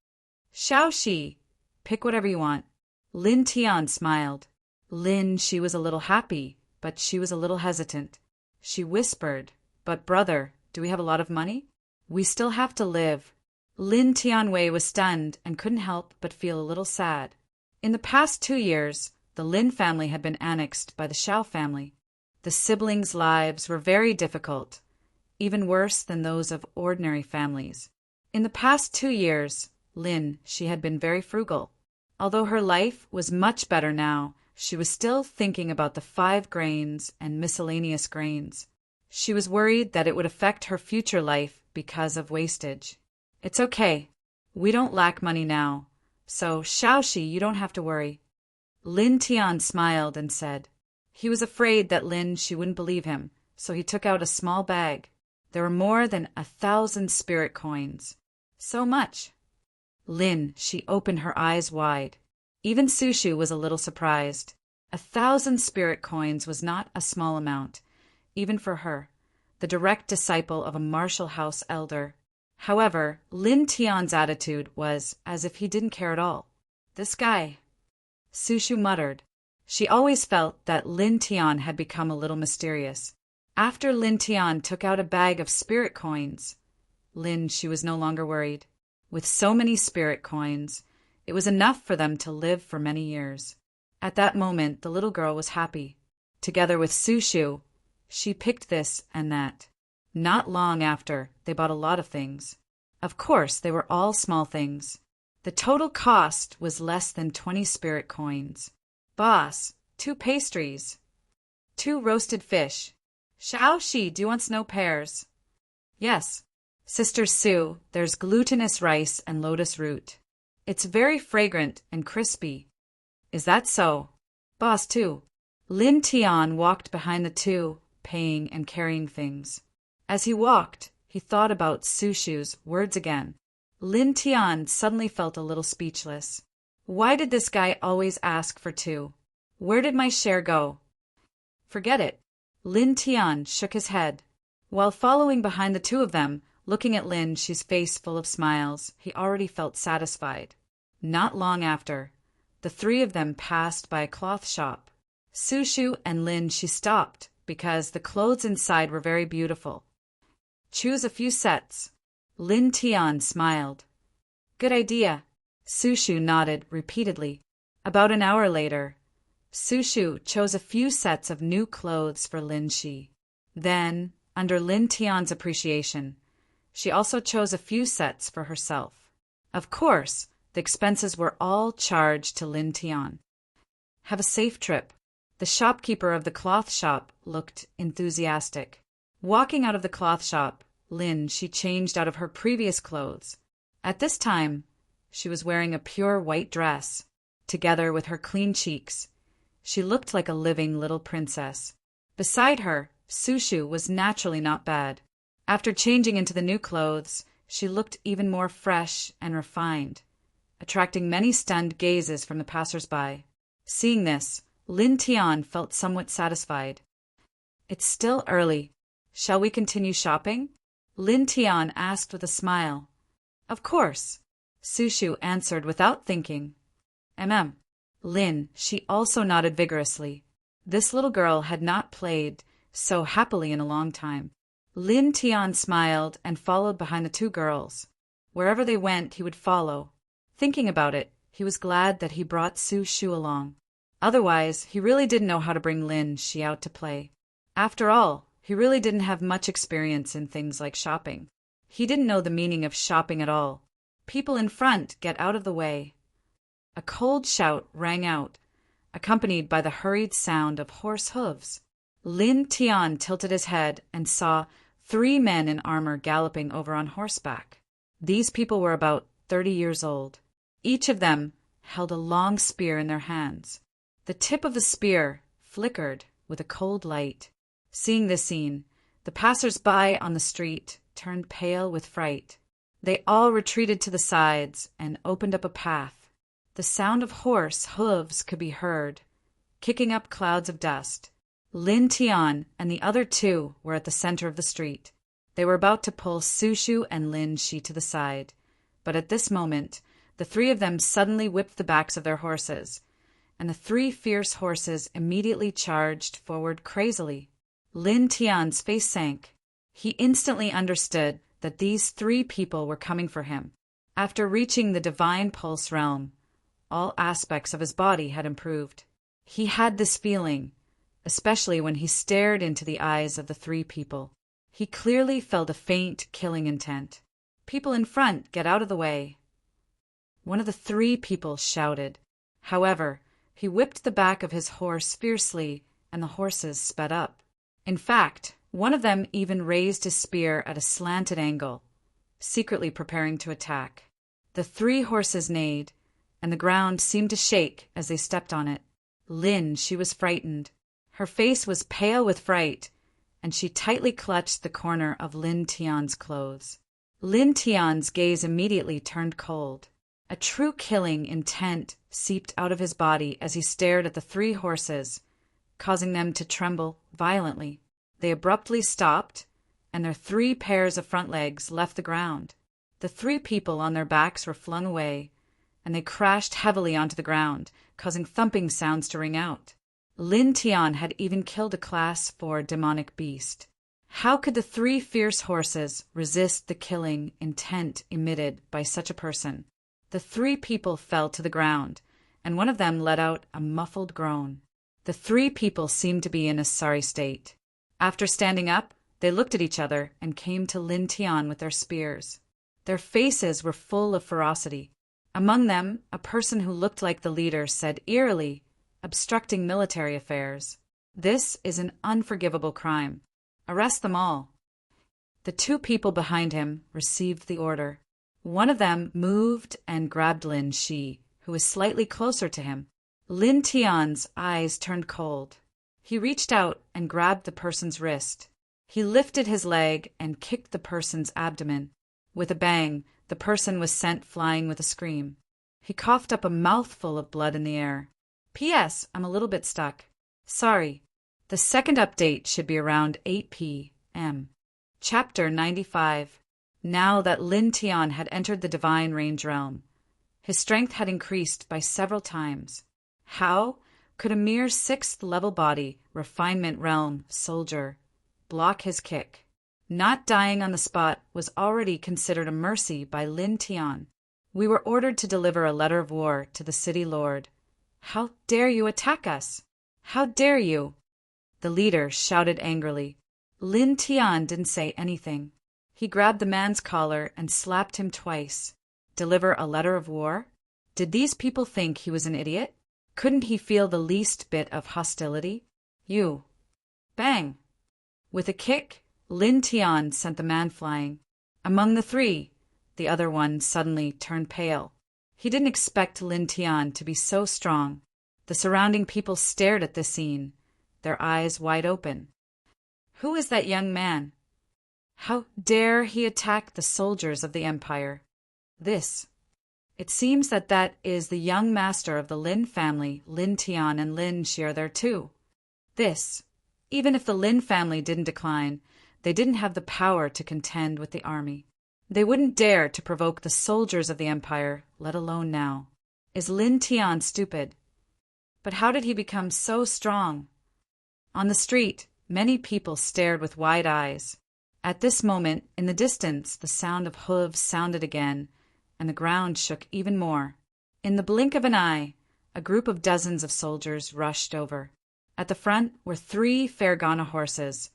A: "Xiaoxi, pick whatever you want." Lin Tian smiled. Lin, she was a little happy, but she was a little hesitant. She whispered, "But brother, do we have a lot of money? We still have to live." Lin Tianwei was stunned and couldn't help but feel a little sad. In the past 2 years, the Lin family had been annexed by the Xiao family. The siblings' lives were very difficult, even worse than those of ordinary families. In the past 2 years, Lin, she had been very frugal. Although her life was much better now, she was still thinking about the 5 grains and miscellaneous grains. She was worried that it would affect her future life because of wastage. "It's okay. We don't lack money now. So, Xiaoxi, you don't have to worry." Lin Tian smiled and said. He was afraid that Lin, she wouldn't believe him, so he took out a small bag. There were more than 1,000 spirit coins. So much. Lin, she opened her eyes wide. Even Sushu was a little surprised. 1,000 spirit coins was not a small amount, even for her, the direct disciple of a Marshall House elder. However, Lin Tian's attitude was as if he didn't care at all. "This guy," Sushu muttered. She always felt that Lin Tian had become a little mysterious. After Lin Tian took out a bag of spirit coins, Lin, she was no longer worried. With so many spirit coins, it was enough for them to live for many years. At that moment, the little girl was happy. Together with Sushu, she picked this and that. Not long after, they bought a lot of things. Of course, they were all small things. The total cost was less than 20 spirit coins. "Boss, 2 pastries. 2 roasted fish. Xiaoxi, do you want snow pears?" "Yes." "Sister Sue, there's glutinous rice and lotus root. It's very fragrant and crispy." "Is that so?" "Boss, too." Lin Tian walked behind the two, paying and carrying things. As he walked, he thought about Sushu's words again. Lin Tian suddenly felt a little speechless. Why did this guy always ask for 2? Where did my share go? "Forget it." Lin Tian shook his head. While following behind the two of them, looking at Lin, she's face full of smiles, he already felt satisfied. Not long after, the 3 of them passed by a cloth shop. Sushu and Lin, she stopped because the clothes inside were very beautiful. "Choose a few sets." Lin Tian smiled. "Good idea." Sushu nodded repeatedly. About an hour later, Sushu chose a few sets of new clothes for Lin Shi. Then, under Lin Tian's appreciation, she also chose a few sets for herself. Of course, the expenses were all charged to Lin Tian. "Have a safe trip." The shopkeeper of the cloth shop looked enthusiastic. Walking out of the cloth shop, Lin, she changed out of her previous clothes. At this time, she was wearing a pure white dress. together with her clean cheeks. She looked like a living little princess. Beside her, Sushu was naturally not bad. After changing into the new clothes, she looked even more fresh and refined, attracting many stunned gazes from the passers-by. Seeing this, Lin Tian felt somewhat satisfied. It's still early. Shall we continue shopping? Lin Tian asked with a smile. Of course, Sushu answered without thinking. Lin, she also nodded vigorously. This little girl had not played so happily in a long time. Lin Tian smiled and followed behind the two girls. Wherever they went, he would follow. Thinking about it, he was glad that he brought Sushu along. Otherwise, he really didn't know how to bring Lin Shi out to play. After all, he really didn't have much experience in things like shopping. He didn't know the meaning of shopping at all. People in front, get out of the way. A cold shout rang out, accompanied by the hurried sound of horse hooves. Lin Tian tilted his head and saw 3 men in armor galloping over on horseback. These people were about 30 years old. Each of them held a long spear in their hands. The tip of the spear flickered with a cold light. Seeing this scene, the passers-by on the street turned pale with fright. They all retreated to the sides and opened up a path. The sound of horse hooves could be heard, kicking up clouds of dust. Lin Tian and the other 2 were at the center of the street. They were about to pull Sushu and Lin Shi to the side, but at this moment, the 3 of them suddenly whipped the backs of their horses, and the 3 fierce horses immediately charged forward crazily. Lin Tian's face sank. He instantly understood that these 3 people were coming for him. After reaching the divine pulse realm, all aspects of his body had improved. He had this feeling, especially when he stared into the eyes of the 3 people. He clearly felt a faint killing intent. People in front, get out of the way. One of the 3 people shouted. However, he whipped the back of his horse fiercely, and the horses sped up. In fact, one of them even raised his spear at a slanted angle, secretly preparing to attack. The 3 horses neighed, and the ground seemed to shake as they stepped on it. Lin, she was frightened. Her face was pale with fright, and she tightly clutched the corner of Lin Tian's clothes. Lin Tian's gaze immediately turned cold. A true killing intent seeped out of his body as he stared at the 3 horses, causing them to tremble violently. They abruptly stopped, and their 3 pairs of front legs left the ground. The 3 people on their backs were flung away, and they crashed heavily onto the ground, causing thumping sounds to ring out. Lin Tian had even killed a Class 4 demonic beast. How could the 3 fierce horses resist the killing intent emitted by such a person? The 3 people fell to the ground, and one of them let out a muffled groan. The 3 people seemed to be in a sorry state. After standing up, they looked at each other and came to Lin Tian with their spears. Their faces were full of ferocity. Among them, a person who looked like the leader said eerily, obstructing military affairs. This is an unforgivable crime. Arrest them all. The 2 people behind him received the order. One of them moved and grabbed Lin Shi, who was slightly closer to him. Lin Tian's eyes turned cold. He reached out and grabbed the person's wrist. He lifted his leg and kicked the person's abdomen. With a bang, the person was sent flying with a scream. He coughed up a mouthful of blood in the air. P.S. I'm a little bit stuck. Sorry. The second update should be around 8 p.m. Chapter 95. Now that Lin Tian had entered the Divine Range realm, his strength had increased by several times. How could a mere 6th level body, refinement realm soldier, block his kick? Not dying on the spot was already considered a mercy by Lin Tian. We were ordered to deliver a letter of war to the city lord. How dare you attack us? How dare you? The leader shouted angrily. Lin Tian didn't say anything. He grabbed the man's collar and slapped him twice. Deliver a letter of war? Did these people think he was an idiot? Couldn't he feel the least bit of hostility? You. Bang! With a kick, Lin Tian sent the man flying. Among the 3, the other one suddenly turned pale. He didn't expect Lin Tian to be so strong. The surrounding people stared at this scene, their eyes wide open. Who is that young man? How dare he attack the soldiers of the empire? It seems that is the young master of the Lin family. Lin Tian and Lin Shi are there too. Even if the Lin family didn't decline, they didn't have the power to contend with the army. They wouldn't dare to provoke the soldiers of the empire, let alone now. Is Lin Tian stupid? But how did he become so strong? On the street, many people stared with wide eyes. At this moment, in the distance, the sound of hooves sounded again, and the ground shook even more. In the blink of an eye, a group of dozens of soldiers rushed over. At the front were 3 Fergana horses,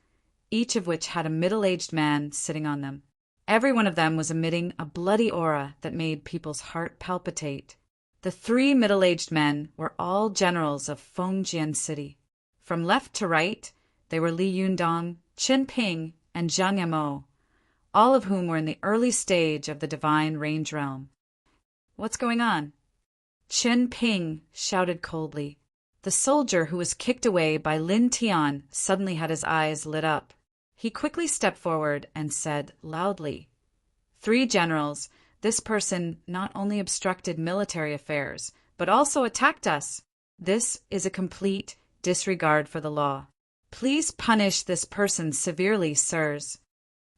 A: each of which had a middle-aged man sitting on them. Every one of them was emitting a bloody aura that made people's heart palpitate. The 3 middle-aged men were all generals of Fengjian City. From left to right, they were Li Yundong, Qin Ping, and Zhang Yamo, all of whom were in the early stage of the divine range realm. What's going on? Qin Ping shouted coldly. The soldier who was kicked away by Lin Tian suddenly had his eyes lit up. He quickly stepped forward and said loudly, 3 generals, this person not only obstructed military affairs, but also attacked us. This is a complete disregard for the law. Please punish this person severely, sirs.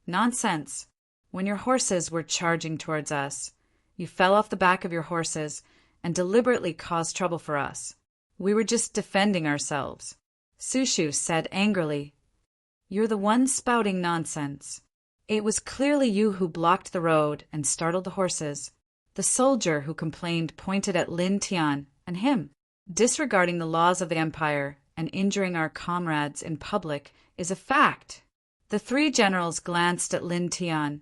A: Nonsense. When your horses were charging towards us, you fell off the back of your horses and deliberately caused trouble for us. We were just defending ourselves. Su Shu said angrily. You're the one spouting nonsense. It was clearly you who blocked the road and startled the horses. The soldier who complained pointed at Lin Tian and him. Disregarding the laws of the empire and injuring our comrades in public is a fact. The 3 generals glanced at Lin Tian,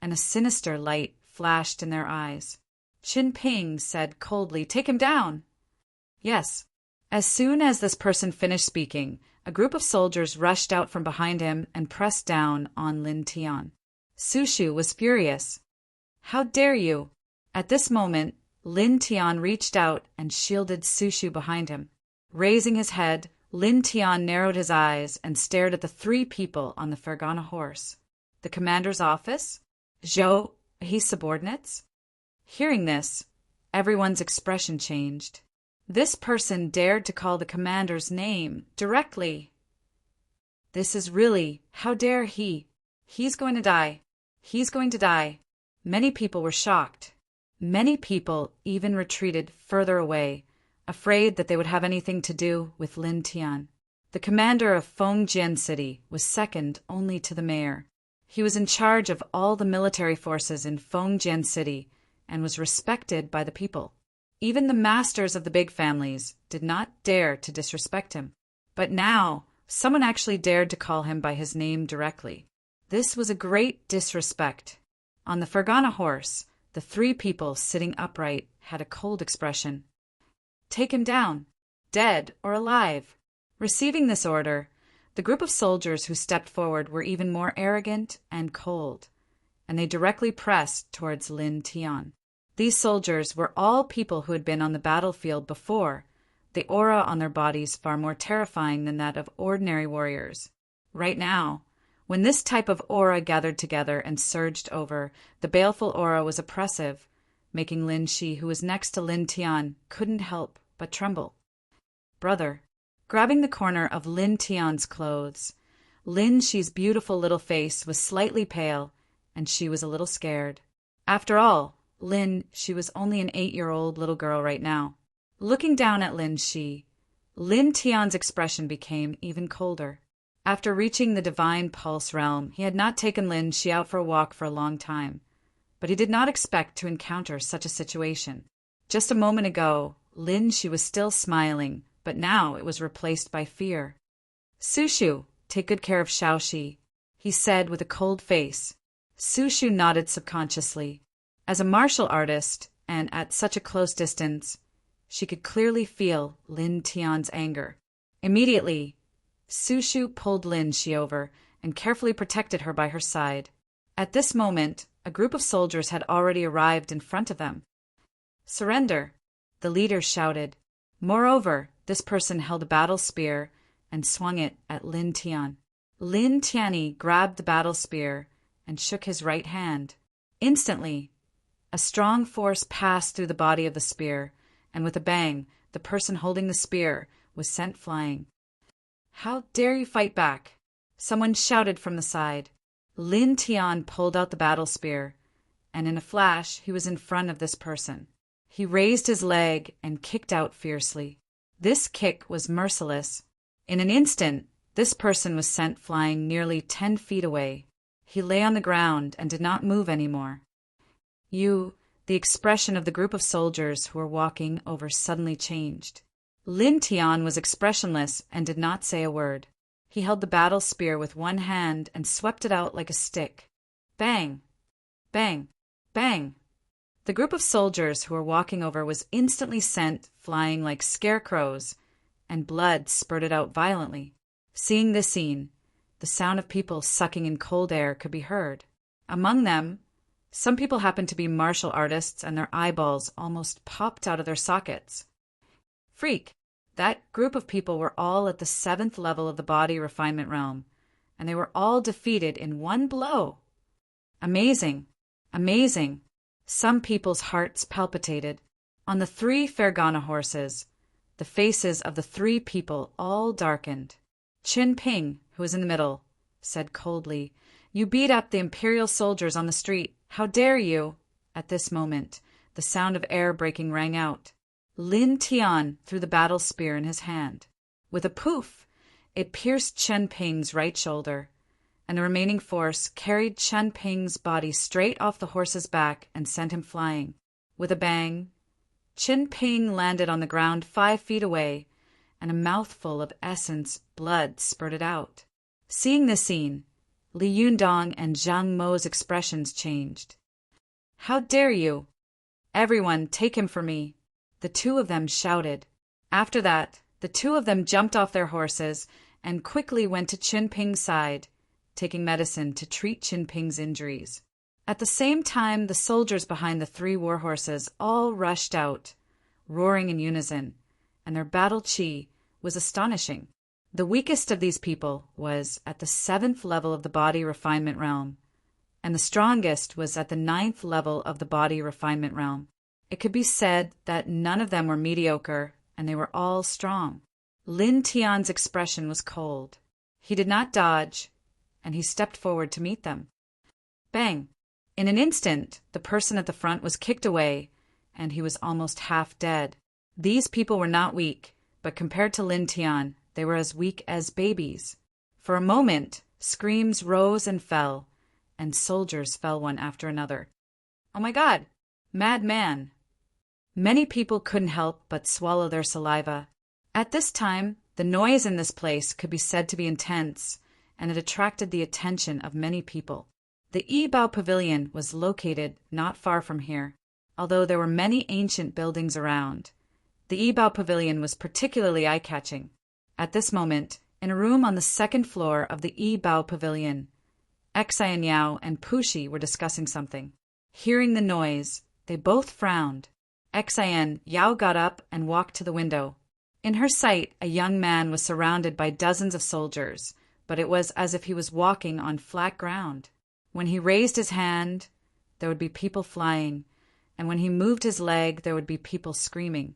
A: and a sinister light flashed in their eyes. Qin Ping said coldly, take him down. Yes. As soon as this person finished speaking, a group of soldiers rushed out from behind him and pressed down on Lin Tian. Su Shu was furious. How dare you? At this moment, Lin Tian reached out and shielded Su Shu behind him. Raising his head, Lin Tian narrowed his eyes and stared at the 3 people on the Fergana horse. The commander's office? Zhou, his subordinates? Hearing this, everyone's expression changed. This person dared to call the commander's name directly. This is really, how dare he? He's going to die. He's going to die. Many people were shocked. Many people even retreated further away, afraid that they would have anything to do with Lin Tian. The commander of Fengjian City was second only to the mayor. He was in charge of all the military forces in Fengjian City and was respected by the people. Even the masters of the big families did not dare to disrespect him. But now, someone actually dared to call him by his name directly. This was a great disrespect. On the Fergana horse, the 3 people sitting upright had a cold expression. Take him down, dead or alive. Receiving this order, the group of soldiers who stepped forward were even more arrogant and cold, and they directly pressed towards Lin Tian. These soldiers were all people who had been on the battlefield before, the aura on their bodies far more terrifying than that of ordinary warriors. Right now, when this type of aura gathered together and surged over, the baleful aura was oppressive, making Lin Shi, who was next to Lin Tian, couldn't help but tremble. Brother, grabbing the corner of Lin Tian's clothes, Lin Shi's beautiful little face was slightly pale, and she was a little scared. After all, she was only an 8-year-old little girl right now. Looking down at Lin Shi, Lin Tian's expression became even colder. After reaching the divine pulse realm, he had not taken Lin Shi out for a walk for a long time, but he did not expect to encounter such a situation. Just a moment ago, Lin Shi was still smiling, but now it was replaced by fear. Su Shu, take good care of Xiaoxi, he said with a cold face. Su Shu nodded subconsciously. As a martial artist, and at such a close distance, she could clearly feel Lin Tian's anger. Immediately, Su Shu pulled Lin Shi over and carefully protected her by her side. At this moment, a group of soldiers had already arrived in front of them. Surrender, the leaders shouted. Moreover, this person held a battle spear and swung it at Lin Tian. Lin Tianyi grabbed the battle spear and shook his right hand. Instantly, a strong force passed through the body of the spear, and with a bang, the person holding the spear was sent flying. How dare you fight back? Someone shouted from the side. Lin Tian pulled out the battle spear, and in a flash he was in front of this person. He raised his leg and kicked out fiercely. This kick was merciless. In an instant, this person was sent flying nearly 10 feet away. He lay on the ground and did not move anymore. The expression of the group of soldiers who were walking over suddenly changed. Lin Tian was expressionless and did not say a word. He held the battle spear with one hand and swept it out like a stick. Bang! Bang! Bang! The group of soldiers who were walking over was instantly sent flying like scarecrows, and blood spurted out violently. Seeing this scene, the sound of people sucking in cold air could be heard. Among them, some people happened to be martial artists, and their eyeballs almost popped out of their sockets. Freak! That group of people were all at the 7th level of the body refinement realm, and they were all defeated in one blow. Amazing! Amazing! Some people's hearts palpitated. On the 3 Fergana horses, the faces of the 3 people all darkened. Qin Ping, who was in the middle, said coldly, "You beat up the imperial soldiers on the street. How dare you?" At this moment, the sound of air breaking rang out. Lin Tian threw the battle spear in his hand. With a poof, it pierced Chen Ping's right shoulder, and the remaining force carried Chen Ping's body straight off the horse's back and sent him flying. With a bang, Qin Ping landed on the ground 5 feet away, and a mouthful of essence blood spurted out. Seeing this scene, Li Yundong and Zhang Mo's expressions changed. "How dare you? Everyone, take him for me," the 2 of them shouted. After that, the 2 of them jumped off their horses and quickly went to Qin Ping's side, taking medicine to treat Qin Ping's injuries. At the same time, the soldiers behind the 3 war horses all rushed out, roaring in unison, and their battle chi was astonishing. The weakest of these people was at the 7th level of the body refinement realm, and the strongest was at the 9th level of the body refinement realm. It could be said that none of them were mediocre, and they were all strong. Lin Tian's expression was cold. He did not dodge, and he stepped forward to meet them. Bang! In an instant, the person at the front was kicked away, and he was almost half dead. These people were not weak, but compared to Lin Tian, they were as weak as babies. For a moment, screams rose and fell, and soldiers fell one after another. "Oh my God! Madman!" Many people couldn't help but swallow their saliva. At this time, the noise in this place could be said to be intense, and it attracted the attention of many people. The Yibao Pavilion was located not far from here. Although there were many ancient buildings around, the Yibao Pavilion was particularly eye-catching. At this moment, in a room on the 2nd floor of the Yibao Pavilion, Xian Yao and Pushi were discussing something. Hearing the noise, they both frowned. Xian Yao got up and walked to the window. In her sight, a young man was surrounded by dozens of soldiers, but it was as if he was walking on flat ground. When he raised his hand, there would be people flying, and when he moved his leg, there would be people screaming.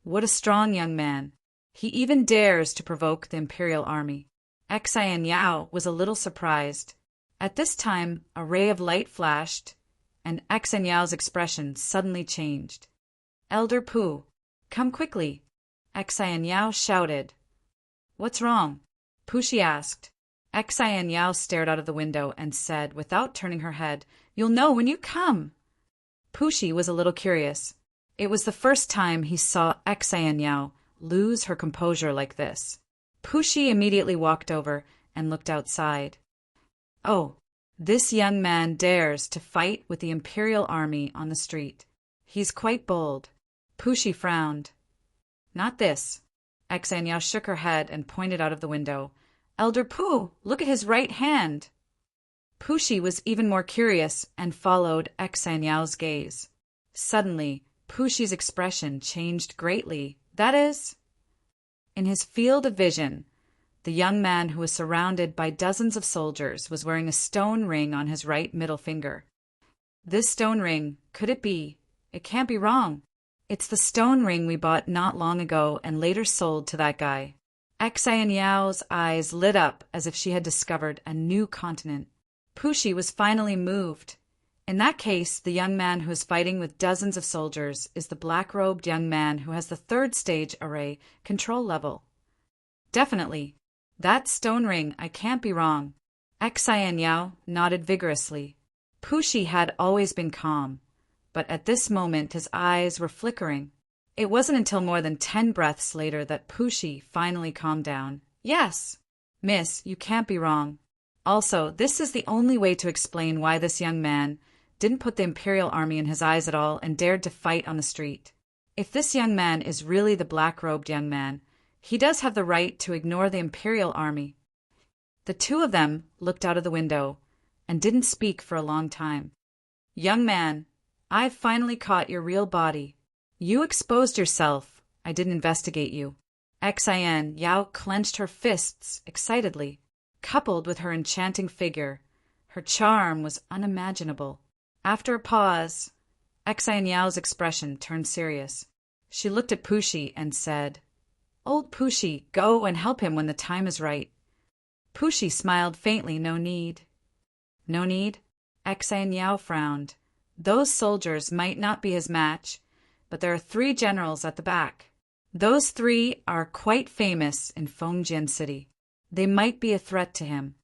A: What a strong young man! He even dares to provoke the imperial army. Xian Yao was a little surprised. At this time, a ray of light flashed, and Xian Yao's expression suddenly changed. "Elder Pu, come quickly!" Xian Yao shouted. "What's wrong?" Pushi asked. Xian Yao stared out of the window and said, without turning her head, "You'll know when you come." Pushi was a little curious. It was the first time he saw Xian Yao lose her composure like this. Pushi immediately walked over and looked outside. Oh, this young man dares to fight with the imperial army on the street. He's quite bold. Pushi frowned. "Not this." Xian Yao shook her head and pointed out of the window. "Elder Pu, look at his right hand." Pushi was even more curious and followed Xian Yao's gaze. Suddenly, Pushi's expression changed greatly. That is, in his field of vision, the young man who was surrounded by dozens of soldiers was wearing a stone ring on his right middle finger. This stone ring, could it be? It can't be wrong. It's the stone ring we bought not long ago and later sold to that guy. Xian Yao's eyes lit up as if she had discovered a new continent. Pushi was finally moved. In that case, the young man who is fighting with dozens of soldiers is the black-robed young man who has the third stage array control level. Definitely. That stone ring, I can't be wrong. Xian Yao nodded vigorously. Pushi had always been calm, but at this moment his eyes were flickering. It wasn't until more than 10 breaths later that Pushi finally calmed down. Yes, miss, you can't be wrong. Also, this is the only way to explain why this young man didn't put the Imperial Army in his eyes at all and dared to fight on the street. If this young man is really the black-robed young man, he does have the right to ignore the Imperial Army. The two of them looked out of the window and didn't speak for a long time. Young man, I've finally caught your real body. You exposed yourself. I didn't investigate you. Xian Yao clenched her fists excitedly. Coupled with her enchanting figure, her charm was unimaginable. After a pause, Xian Yao's expression turned serious. She looked at Pushi and said, "Old Pushi, go and help him when the time is right." Pushi smiled faintly. No need. No need? Xian Yao frowned. Those soldiers might not be his match, but there are 3 generals at the back. Those 3 are quite famous in Fengjian City. They might be a threat to him.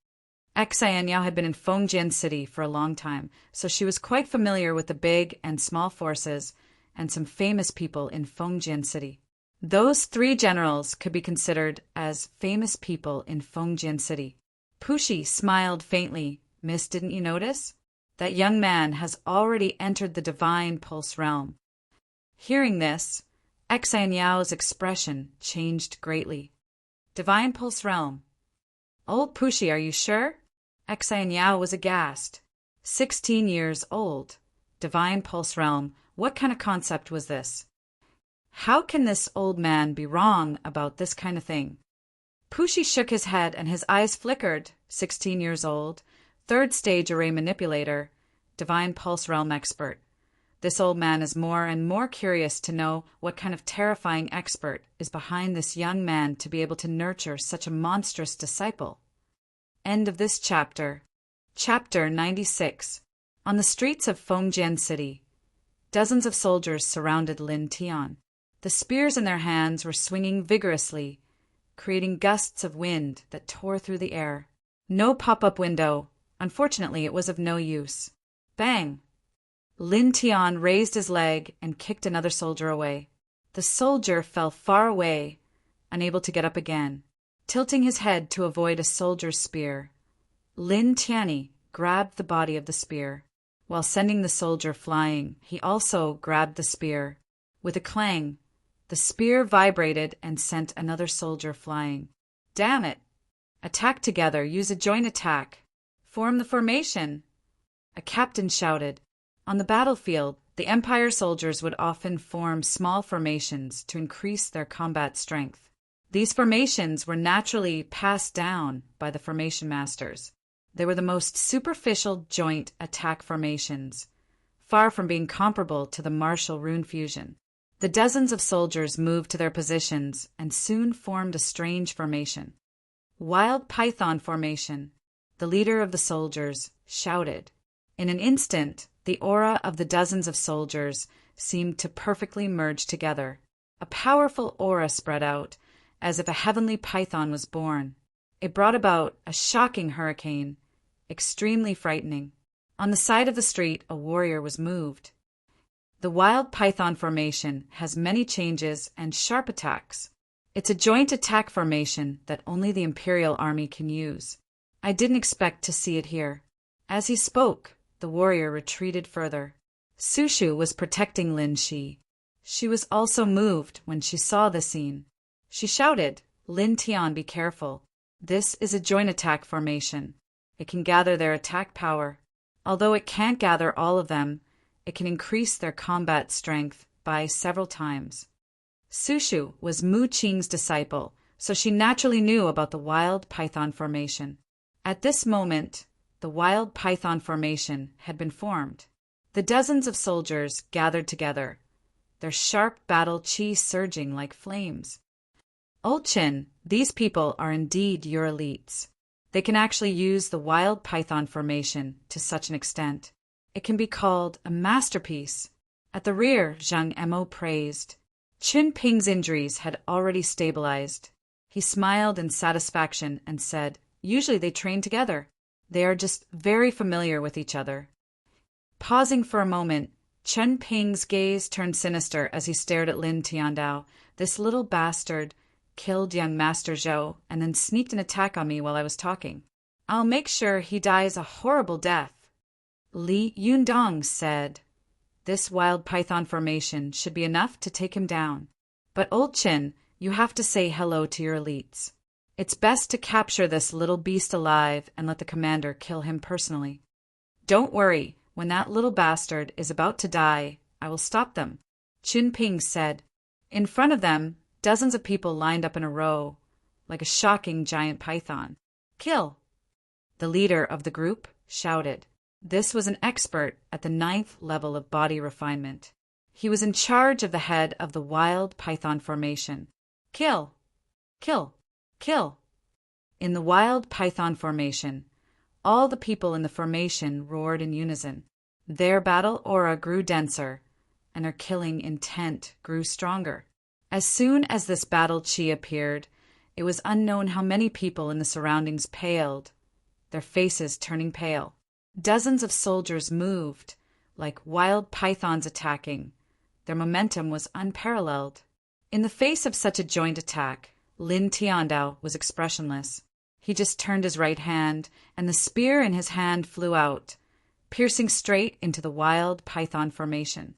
A: Xian Yao had been in Fengjian City for a long time, so she was quite familiar with the big and small forces and some famous people in Fengjian City. Those 3 generals could be considered as famous people in Fengjian City. Pushi smiled faintly. Miss, didn't you notice? That young man has already entered the Divine Pulse realm. Hearing this, Xian Yao's expression changed greatly. Divine Pulse realm. Old Pushi, are you sure? Xian Yao was aghast. 16 years old. Divine Pulse realm. What kind of concept was this? How can this old man be wrong about this kind of thing? Pushi shook his head and his eyes flickered. 16 years old. Third stage array manipulator. Divine Pulse realm expert. This old man is more and more curious to know what kind of terrifying expert is behind this young man to be able to nurture such a monstrous disciple. End of this chapter. Chapter 96. On the streets of Fengjian City, dozens of soldiers surrounded Lin Tian. The spears in their hands were swinging vigorously, creating gusts of wind that tore through the air. No pop-up window. Unfortunately, it was of no use. Bang! Lin Tian raised his leg and kicked another soldier away. The soldier fell far away, unable to get up again. Tilting his head to avoid a soldier's spear, Lin Tianyi grabbed the body of the spear. While sending the soldier flying, he also grabbed the spear. With a clang, the spear vibrated and sent another soldier flying. Damn it! Attack together. Use a joint attack. Form the formation. A captain shouted. On the battlefield, the Empire soldiers would often form small formations to increase their combat strength. These formations were naturally passed down by the formation masters. They were the most superficial joint attack formations, far from being comparable to the martial rune fusion. The dozens of soldiers moved to their positions and soon formed a strange formation. Wild Python formation. The leader of the soldiers shouted. In an instant, the aura of the dozens of soldiers seemed to perfectly merge together. A powerful aura spread out, as if a heavenly python was born. It brought about a shocking hurricane, extremely frightening. On the side of the street, a warrior was moved. The Wild Python formation has many changes and sharp attacks. It's a joint attack formation that only the Imperial Army can use. I didn't expect to see it here. As he spoke, the warrior retreated further. Sushu was protecting Lin Shi. She was also moved when she saw the scene. She shouted, "Lin Tian, be careful. This is a joint attack formation. It can gather their attack power. Although it can't gather all of them, it can increase their combat strength by several times. Sushu was Mu Qing's disciple, so she naturally knew about the wild python formation. At this moment, the wild python formation had been formed. The dozens of soldiers gathered together, their sharp battle qi surging like flames. Old Chin, these people are indeed your elites. They can actually use the wild python formation to such an extent. It can be called a masterpiece. At the rear, Zhang Emo praised. Qin Ping's injuries had already stabilized. He smiled in satisfaction and said, "Usually they train together. They are just very familiar with each other." Pausing for a moment, Chen Ping's gaze turned sinister as he stared at Lin Tiandao. "This little bastard killed young Master Zhou and then sneaked an attack on me while I was talking. I'll make sure he dies a horrible death." Li Yundong said, "This wild python formation should be enough to take him down. But Old Chin, you have to say hello to your elites. It's best to capture this little beast alive and let the commander kill him personally. Don't worry, when that little bastard is about to die, I will stop them," Qin Ping said. In front of them, dozens of people lined up in a row, like a shocking giant python. "Kill!" The leader of the group shouted. This was an expert at the 9th level of body refinement. He was in charge of the head of the wild python formation. "Kill! Kill! Kill!" In the wild python formation, all the people in the formation roared in unison. Their battle aura grew denser, and their killing intent grew stronger. As soon as this battle chi appeared, it was unknown how many people in the surroundings paled, their faces turning pale. Dozens of soldiers moved, like wild pythons attacking. Their momentum was unparalleled. In the face of such a joint attack, Lin Tiandao was expressionless. He just turned his right hand, and the spear in his hand flew out, piercing straight into the wild python formation.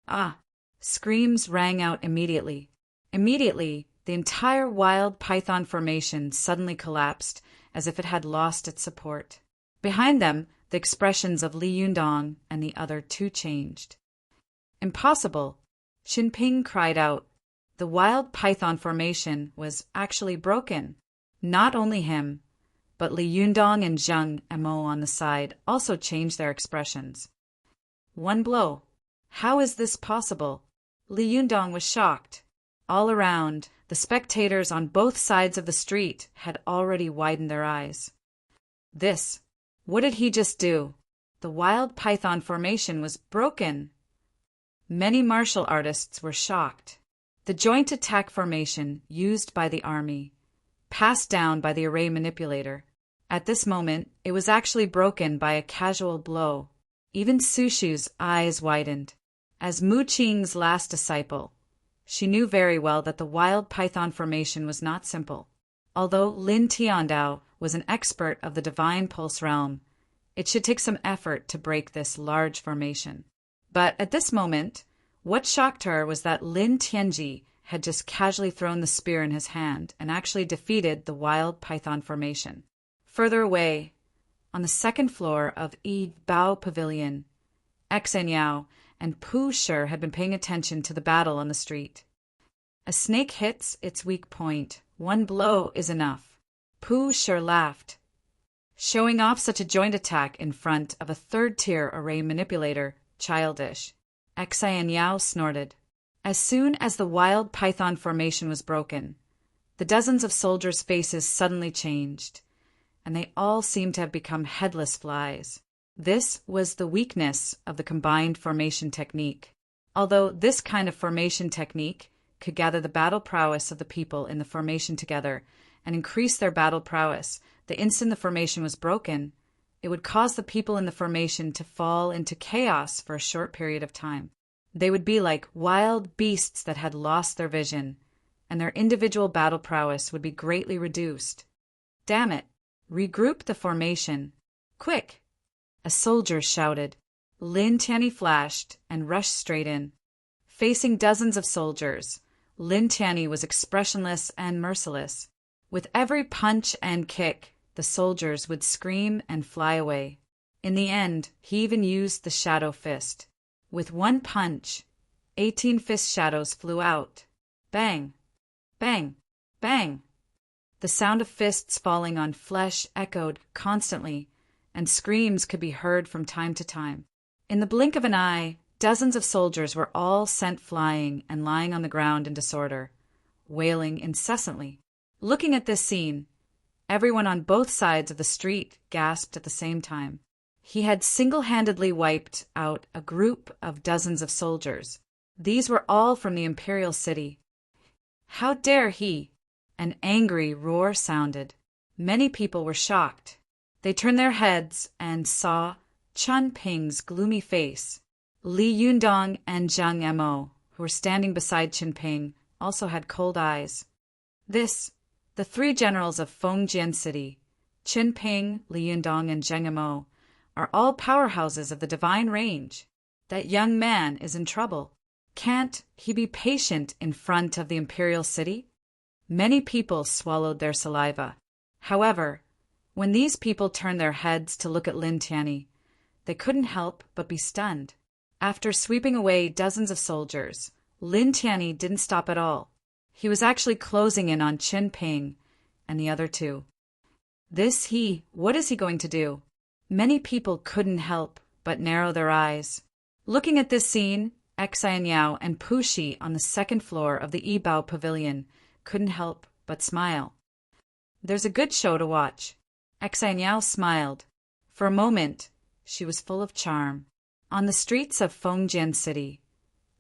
A: "Ah!" Screams rang out immediately. Immediately, the entire wild python formation suddenly collapsed, as if it had lost its support. Behind them, the expressions of Li Yundong and the other two changed. "Impossible!" Qin Ping cried out. The wild python formation was actually broken. Not only him, but Li Yundong and Zhang Emo on the side also changed their expressions. "One blow. How is this possible?" Li Yundong was shocked. All around, the spectators on both sides of the street had already widened their eyes. What did he just do? The wild python formation was broken. Many martial artists were shocked. The joint attack formation used by the army, passed down by the array manipulator. At this moment, it was actually broken by a casual blow. Even Sushu's eyes widened. As Mu Qing's last disciple, she knew very well that the wild python formation was not simple. Although Lin Tiandao was an expert of the divine pulse realm, it should take some effort to break this large formation. But at this moment, what shocked her was that Lin Tianji had just casually thrown the spear in his hand and actually defeated the wild python formation. Further away, on the second floor of Yi Bao Pavilion, Xen Yao and Pu Shi had been paying attention to the battle on the street. A snake hits its weak point. One blow is enough. Pu Shi laughed. Showing off such a joint attack in front of a third-tier array manipulator, childish. Xen Yao snorted. As soon as the wild python formation was broken, the dozens of soldiers' faces suddenly changed, and they all seemed to have become headless flies. This was the weakness of the combined formation technique. Although this kind of formation technique could gather the battle prowess of the people in the formation together and increase their battle prowess, the instant the formation was broken, it would cause the people in the formation to fall into chaos for a short period of time. They would be like wild beasts that had lost their vision, and their individual battle prowess would be greatly reduced. "Damn it! Regroup the formation. Quick!" A soldier shouted. Lin Tianyi flashed and rushed straight in. Facing dozens of soldiers, Lin Tianyi was expressionless and merciless. With every punch and kick, the soldiers would scream and fly away. In the end, he even used the shadow fist. With one punch, 18 fist shadows flew out. Bang! Bang! Bang! The sound of fists falling on flesh echoed constantly, and screams could be heard from time to time. In the blink of an eye, dozens of soldiers were all sent flying and lying on the ground in disorder, wailing incessantly. Looking at this scene, everyone on both sides of the street gasped at the same time. He had single-handedly wiped out a group of dozens of soldiers. These were all from the imperial city. How dare he? An angry roar sounded. Many people were shocked. They turned their heads and saw Chun Ping's gloomy face. Li Yundong and Zhang Mo, who were standing beside Qin Ping, also had cold eyes. The three generals of Fengjian City, Qin Ping, Li Yundong, and Zhang Mo, are all powerhouses of the divine range. That young man is in trouble. Can't he be patient in front of the imperial city? Many people swallowed their saliva. However, when these people turned their heads to look at Lin Tianyi, they couldn't help but be stunned. After sweeping away dozens of soldiers, Lin Tianyi didn't stop at all. He was actually closing in on Qin Ping and the other two. What is he going to do? Many people couldn't help but narrow their eyes. Looking at this scene, Xian Yao and Pu Shi on the second floor of the Yibao Pavilion couldn't help but smile. There's a good show to watch. Xian Yao smiled. For a moment, she was full of charm. On the streets of Fengjian City,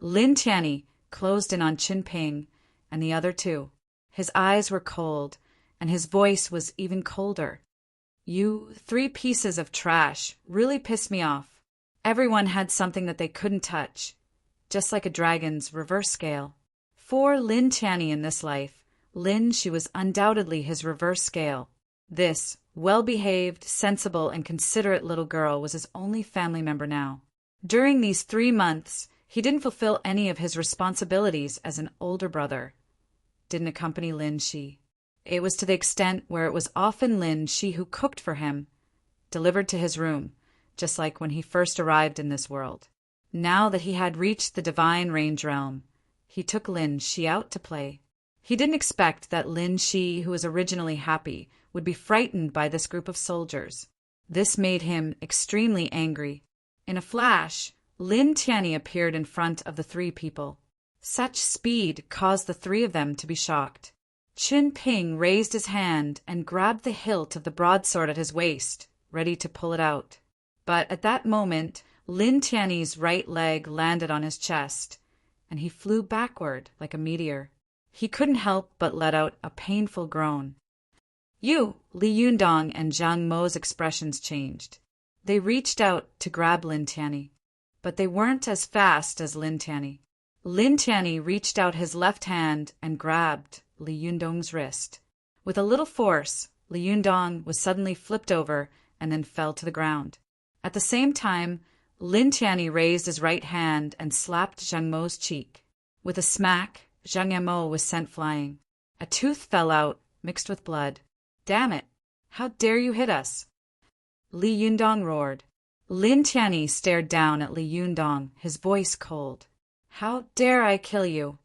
A: Lin Tianyi closed in on Qin Ping and the other two. His eyes were cold, and his voice was even colder. You 3 pieces of trash really pissed me off. Everyone had something that they couldn't touch, just like a dragon's reverse scale. For Lin Tianyi in this life, she was undoubtedly his reverse scale. This well-behaved, sensible, and considerate little girl was his only family member now. During these 3 months, he didn't fulfill any of his responsibilities as an older brother. Didn't accompany Lin Shi. It was to the extent where it was often Lin Shi who cooked for him, delivered to his room, just like when he first arrived in this world. Now that he had reached the divine range realm, he took Lin Shi out to play. He didn't expect that Lin Shi, who was originally happy, would be frightened by this group of soldiers. This made him extremely angry. In a flash, Lin Tianyi appeared in front of the 3 people. Such speed caused the 3 of them to be shocked. Qin Ping raised his hand and grabbed the hilt of the broadsword at his waist, ready to pull it out. But at that moment, Lin Tianyi's right leg landed on his chest, and he flew backward like a meteor. He couldn't help but let out a painful groan. Li Yundong and Zhang Mo's expressions changed. They reached out to grab Lin Tianyi, but they weren't as fast as Lin Tianyi. Lin Tianyi reached out his left hand and grabbed Li Yundong's wrist. With a little force, Li Yundong was suddenly flipped over and then fell to the ground. At the same time, Lin Tianyi raised his right hand and slapped Zhang Mo's cheek. With a smack, Zhang Mo was sent flying. A tooth fell out, mixed with blood. Damn it! How dare you hit us? Li Yundong roared. Lin Tianyi stared down at Li Yundong, his voice cold. How dare I kill you?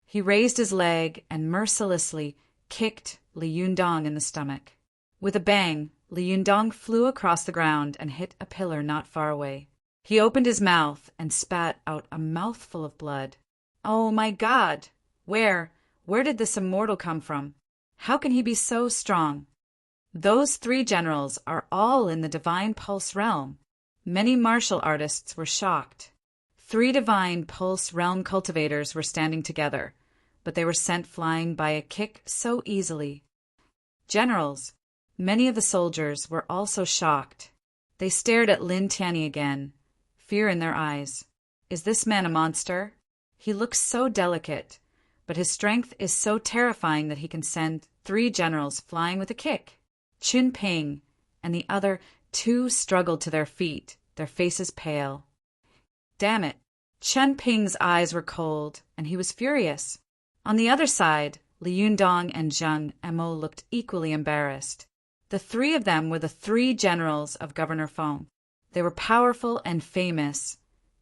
A: He raised his leg and mercilessly kicked Li Yundong in the stomach. With a bang, Li Yundong flew across the ground and hit a pillar not far away. He opened his mouth and spat out a mouthful of blood. Oh my God! Where did this immortal come from? How can he be so strong? Those 3 generals are all in the Divine Pulse realm. Many martial artists were shocked. 3 Divine Pulse realm cultivators were standing together, but they were sent flying by a kick so easily. Generals, many of the soldiers were also shocked. They stared at Lin Tianyi again, fear in their eyes. Is this man a monster? He looks so delicate, but his strength is so terrifying that he can send 3 generals flying with a kick. Qin Ping and the other 2 struggled to their feet, their faces pale. Damn it! Qin Ping's eyes were cold, and he was furious. On the other side, Li Yundong and Zhang Mo looked equally embarrassed. The 3 of them were the 3 generals of Governor Feng. They were powerful and famous,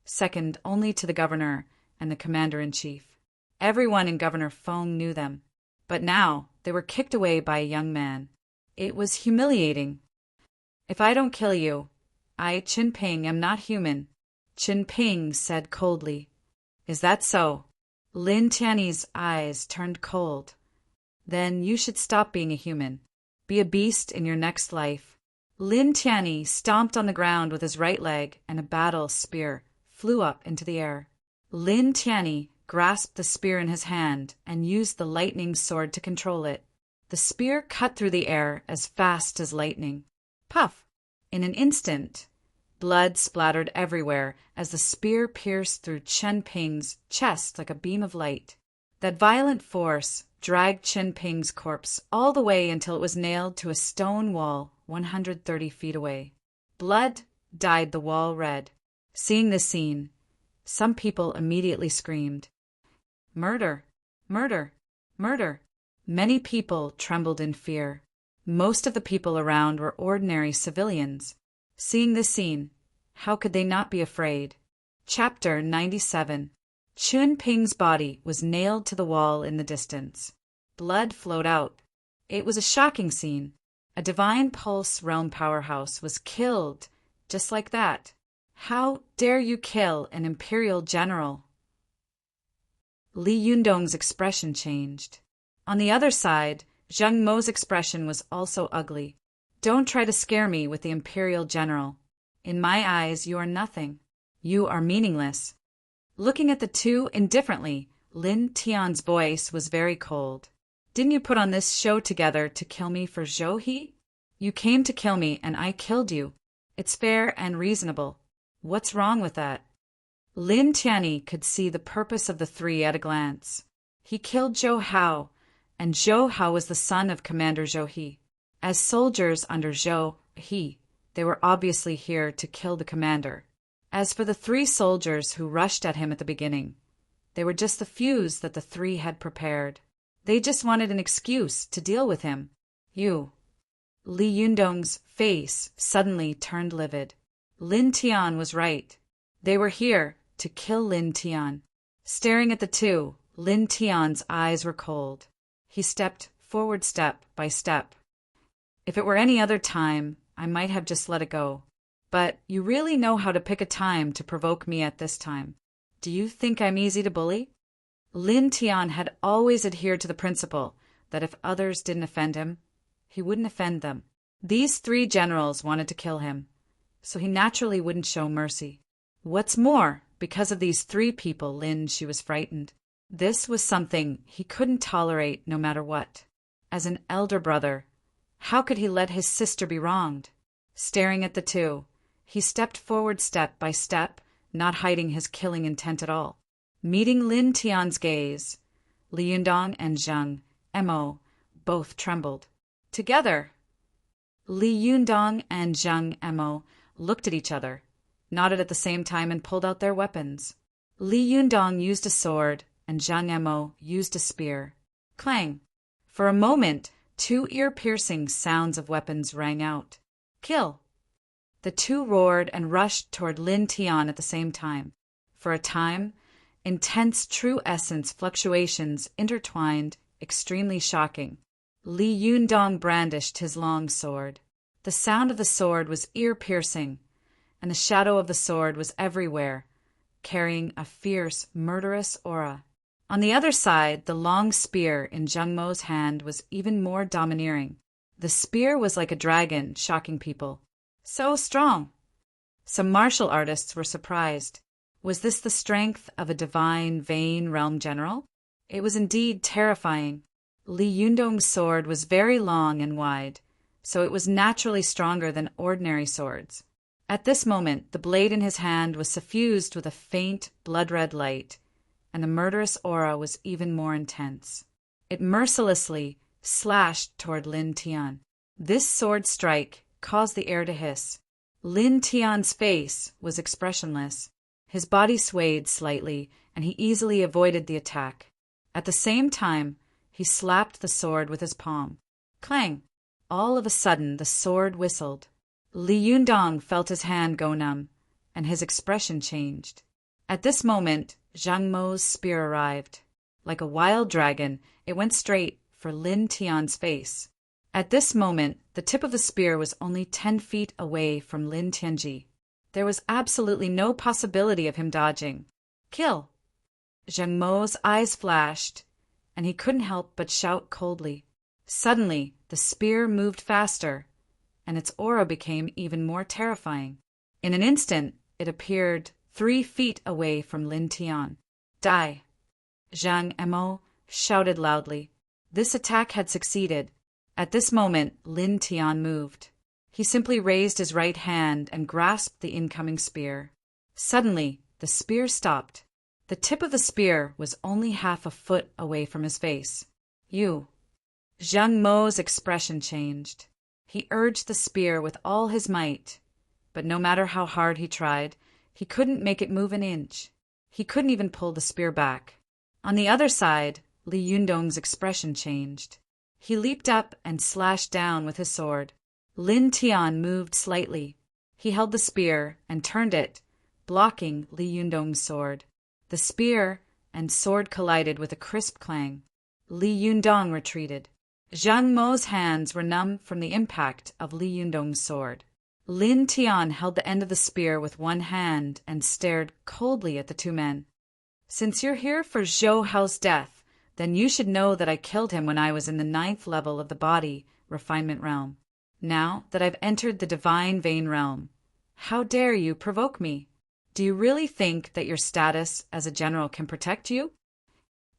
A: second only to the governor and the commander-in-chief. Everyone in Governor Feng knew them. But now they were kicked away by a young man. It was humiliating. "If I don't kill you, I, Qin Ping, am not human," Qin Ping said coldly. "Is that so?" Lin Tianyi's eyes turned cold. "Then you should stop being a human. Be a beast in your next life." Lin Tianyi stomped on the ground with his right leg, and a battle spear flew up into the air. Lin Tianyi grasped the spear in his hand and used the lightning sword to control it. The spear cut through the air as fast as lightning. Puff! In an instant, blood splattered everywhere as the spear pierced through Qin Ping's chest like a beam of light. That violent force dragged Qin Ping's corpse all the way until it was nailed to a stone wall 130 feet away. Blood dyed the wall red. Seeing this scene, some people immediately screamed, "Murder! Murder! Murder!" Many people trembled in fear. Most of the people around were ordinary civilians. Seeing this scene, how could they not be afraid? Chapter 97. Qin Ping's body was nailed to the wall in the distance. Blood flowed out. It was a shocking scene. A divine pulse realm powerhouse was killed just like that. How dare you kill an imperial general? Li Yundong's expression changed. On the other side, Zheng Mo's expression was also ugly. "Don't try to scare me with the imperial general. In my eyes, you are nothing. You are meaningless." Looking at the two indifferently, Lin Tian's voice was very cold. "Didn't you put on this show together to kill me for Zhou He? You came to kill me and I killed you. It's fair and reasonable. What's wrong with that?" Lin Tianyi could see the purpose of the three at a glance. He killed Zhou Hao, and Zhou Hao was the son of Commander Zhou He. As soldiers under Zhou He, they were obviously here to kill the commander. As for the three soldiers who rushed at him at the beginning, they were just the fuse that the three had prepared. They just wanted an excuse to deal with him. "You." Li Yundong's face suddenly turned livid. Lin Tian was right. They were here to kill Lin Tian. Staring at the two, Lin Tian's eyes were cold. He stepped forward step by step. "If it were any other time, I might have just let it go. But you really know how to pick a time to provoke me at this time. Do you think I'm easy to bully?" Lin Tian had always adhered to the principle that if others didn't offend him, he wouldn't offend them. These three generals wanted to kill him, so he naturally wouldn't show mercy. What's more, because of these three people, she was frightened. This was something he couldn't tolerate no matter what. As an elder brother, how could he let his sister be wronged? Staring at the two, he stepped forward step by step, not hiding his killing intent at all. Meeting Lin Tian's gaze, Li Yundong and Zheng Mo both trembled. Together, Li Yundong and Zheng Mo looked at each other, nodded at the same time, and pulled out their weapons. Li Yundong used a sword, and Zheng Mo used a spear. Clang! For a moment, two ear-piercing sounds of weapons rang out. "Kill!" The two roared and rushed toward Lin Tian at the same time. For a time, intense true essence fluctuations intertwined, extremely shocking. Li Yundong brandished his long sword. The sound of the sword was ear-piercing, and the shadow of the sword was everywhere, carrying a fierce, murderous aura. On the other side, the long spear in Zheng Mo's hand was even more domineering. The spear was like a dragon, shocking people. So strong! Some martial artists were surprised. Was this the strength of a divine Vane realm general? It was indeed terrifying. Li Yundong's sword was very long and wide, so it was naturally stronger than ordinary swords. At this moment, the blade in his hand was suffused with a faint, blood-red light, and the murderous aura was even more intense. It mercilessly slashed toward Lin Tian. This sword strike caused the air to hiss. Lin Tian's face was expressionless. His body swayed slightly, and he easily avoided the attack. At the same time, he slapped the sword with his palm. Clang! All of a sudden, the sword whistled. Li Yundong felt his hand go numb, and his expression changed. At this moment, Zhang Mo's spear arrived. Like a wild dragon, it went straight for Lin Tian's face. At this moment, the tip of the spear was only 10 feet away from Lin Tianji. There was absolutely no possibility of him dodging. Kill! Zhang Mo's eyes flashed, and he couldn't help but shout coldly. Suddenly, the spear moved faster, and its aura became even more terrifying. In an instant, it appeared 3 feet away from Lin Tian. Die! Zhang Mo shouted loudly. This attack had succeeded. At this moment, Lin Tian moved. He simply raised his right hand and grasped the incoming spear. Suddenly, the spear stopped. The tip of the spear was only half a foot away from his face. You. Zhang Mo's expression changed. He urged the spear with all his might, but no matter how hard he tried, he couldn't make it move an inch. He couldn't even pull the spear back. On the other side, Li Yundong's expression changed. He leaped up and slashed down with his sword. Lin Tian moved slightly. He held the spear and turned it, blocking Li Yundong's sword. The spear and sword collided with a crisp clang. Li Yundong retreated. Zhang Mo's hands were numb from the impact of Li Yundong's sword. Lin Tian held the end of the spear with one hand and stared coldly at the two men. Since you're here for Zhou Hao's death, then you should know that I killed him when I was in the 9th level of the body refinement realm. Now that I've entered the divine vein realm, how dare you provoke me? Do you really think that your status as a general can protect you?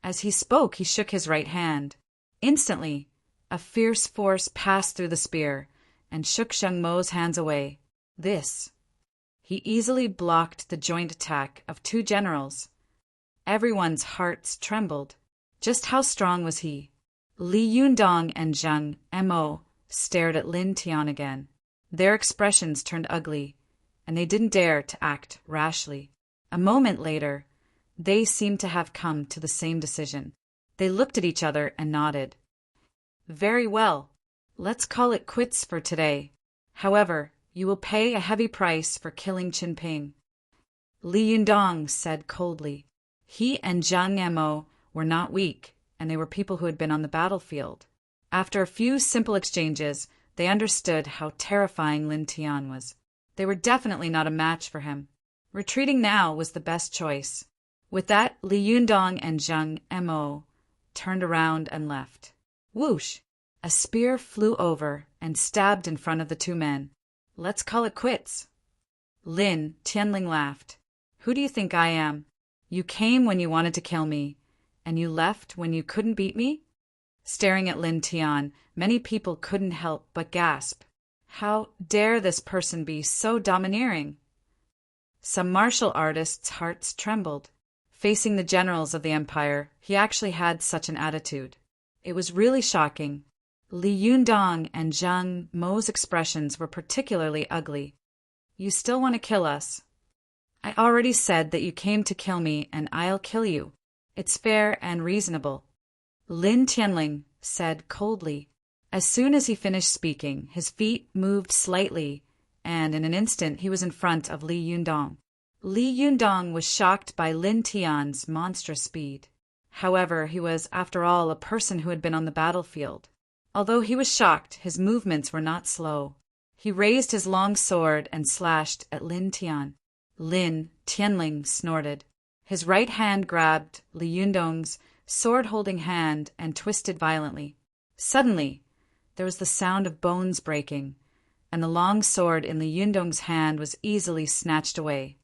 A: As he spoke, he shook his right hand. Instantly, a fierce force passed through the spear and shook Zhang Mo's hands away. He easily blocked the joint attack of two generals. Everyone's hearts trembled. Just how strong was he? Li Yundong and Zhang Mo stared at Lin Tian again. Their expressions turned ugly, and they didn't dare to act rashly. A moment later, they seemed to have come to the same decision. They looked at each other and nodded. Very well. Let's call it quits for today. However, you will pay a heavy price for killing Qin Ping. Li Yundong said coldly. He and Zhang Mo were not weak, and they were people who had been on the battlefield. After a few simple exchanges, they understood how terrifying Lin Tian was. They were definitely not a match for him. Retreating now was the best choice. With that, Li Yundong and Zhang Mo turned around and left. Whoosh! A spear flew over and stabbed in front of the two men. Let's call it quits. Lin Tianling laughed. Who do you think I am? You came when you wanted to kill me, and you left when you couldn't beat me? Staring at Lin Tian, many people couldn't help but gasp. How dare this person be so domineering? Some martial artists' hearts trembled. Facing the generals of the empire, he actually had such an attitude. It was really shocking. Li Yundong and Zhang Mo's expressions were particularly ugly. You still want to kill us? I already said that you came to kill me, and I'll kill you. It's fair and reasonable. Lin Tianling said coldly. As soon as he finished speaking, his feet moved slightly, and in an instant he was in front of Li Yundong. Li Yundong was shocked by Lin Tian's monstrous speed. However, he was, after all, a person who had been on the battlefield. Although he was shocked, his movements were not slow. He raised his long sword and slashed at Lin Tian. Lin Tianling snorted. His right hand grabbed Li Yundong's sword-holding hand and twisted violently. Suddenly, there was the sound of bones breaking, and the long sword in Li Yundong's hand was easily snatched away.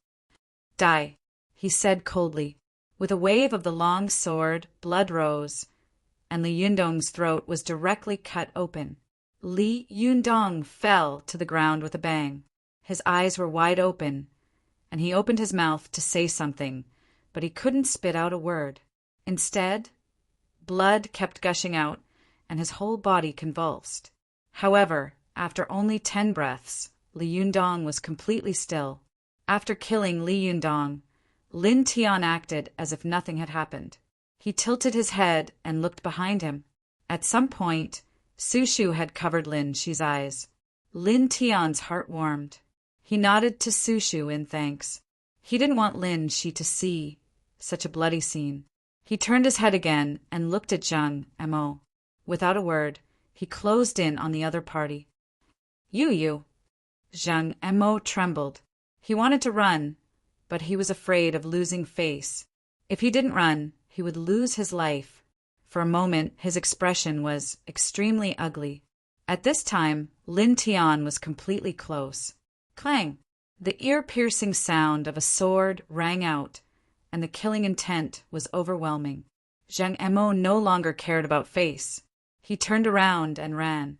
A: Die, he said coldly. With a wave of the long sword, blood rose, and Li Yundong's throat was directly cut open. Li Yundong fell to the ground with a bang. His eyes were wide open, and he opened his mouth to say something, but he couldn't spit out a word. Instead, blood kept gushing out, and his whole body convulsed. However, after only 10 breaths, Li Yundong was completely still. After killing Li Yundong, Lin Tian acted as if nothing had happened. He tilted his head and looked behind him. At some point, Su Shu had covered Lin Xi's eyes. Lin Tian's heart warmed. He nodded to Su Shu in thanks. He didn't want Lin Shi to see such a bloody scene. He turned his head again and looked at Zhang Mo. Without a word, he closed in on the other party. You. Zhang Mo trembled. He wanted to run, but he was afraid of losing face. If he didn't run, he would lose his life. For a moment, his expression was extremely ugly. At this time, Lin Tian was completely close. Clang! The ear-piercing sound of a sword rang out, and the killing intent was overwhelming. Zhang Mo no longer cared about face. He turned around and ran.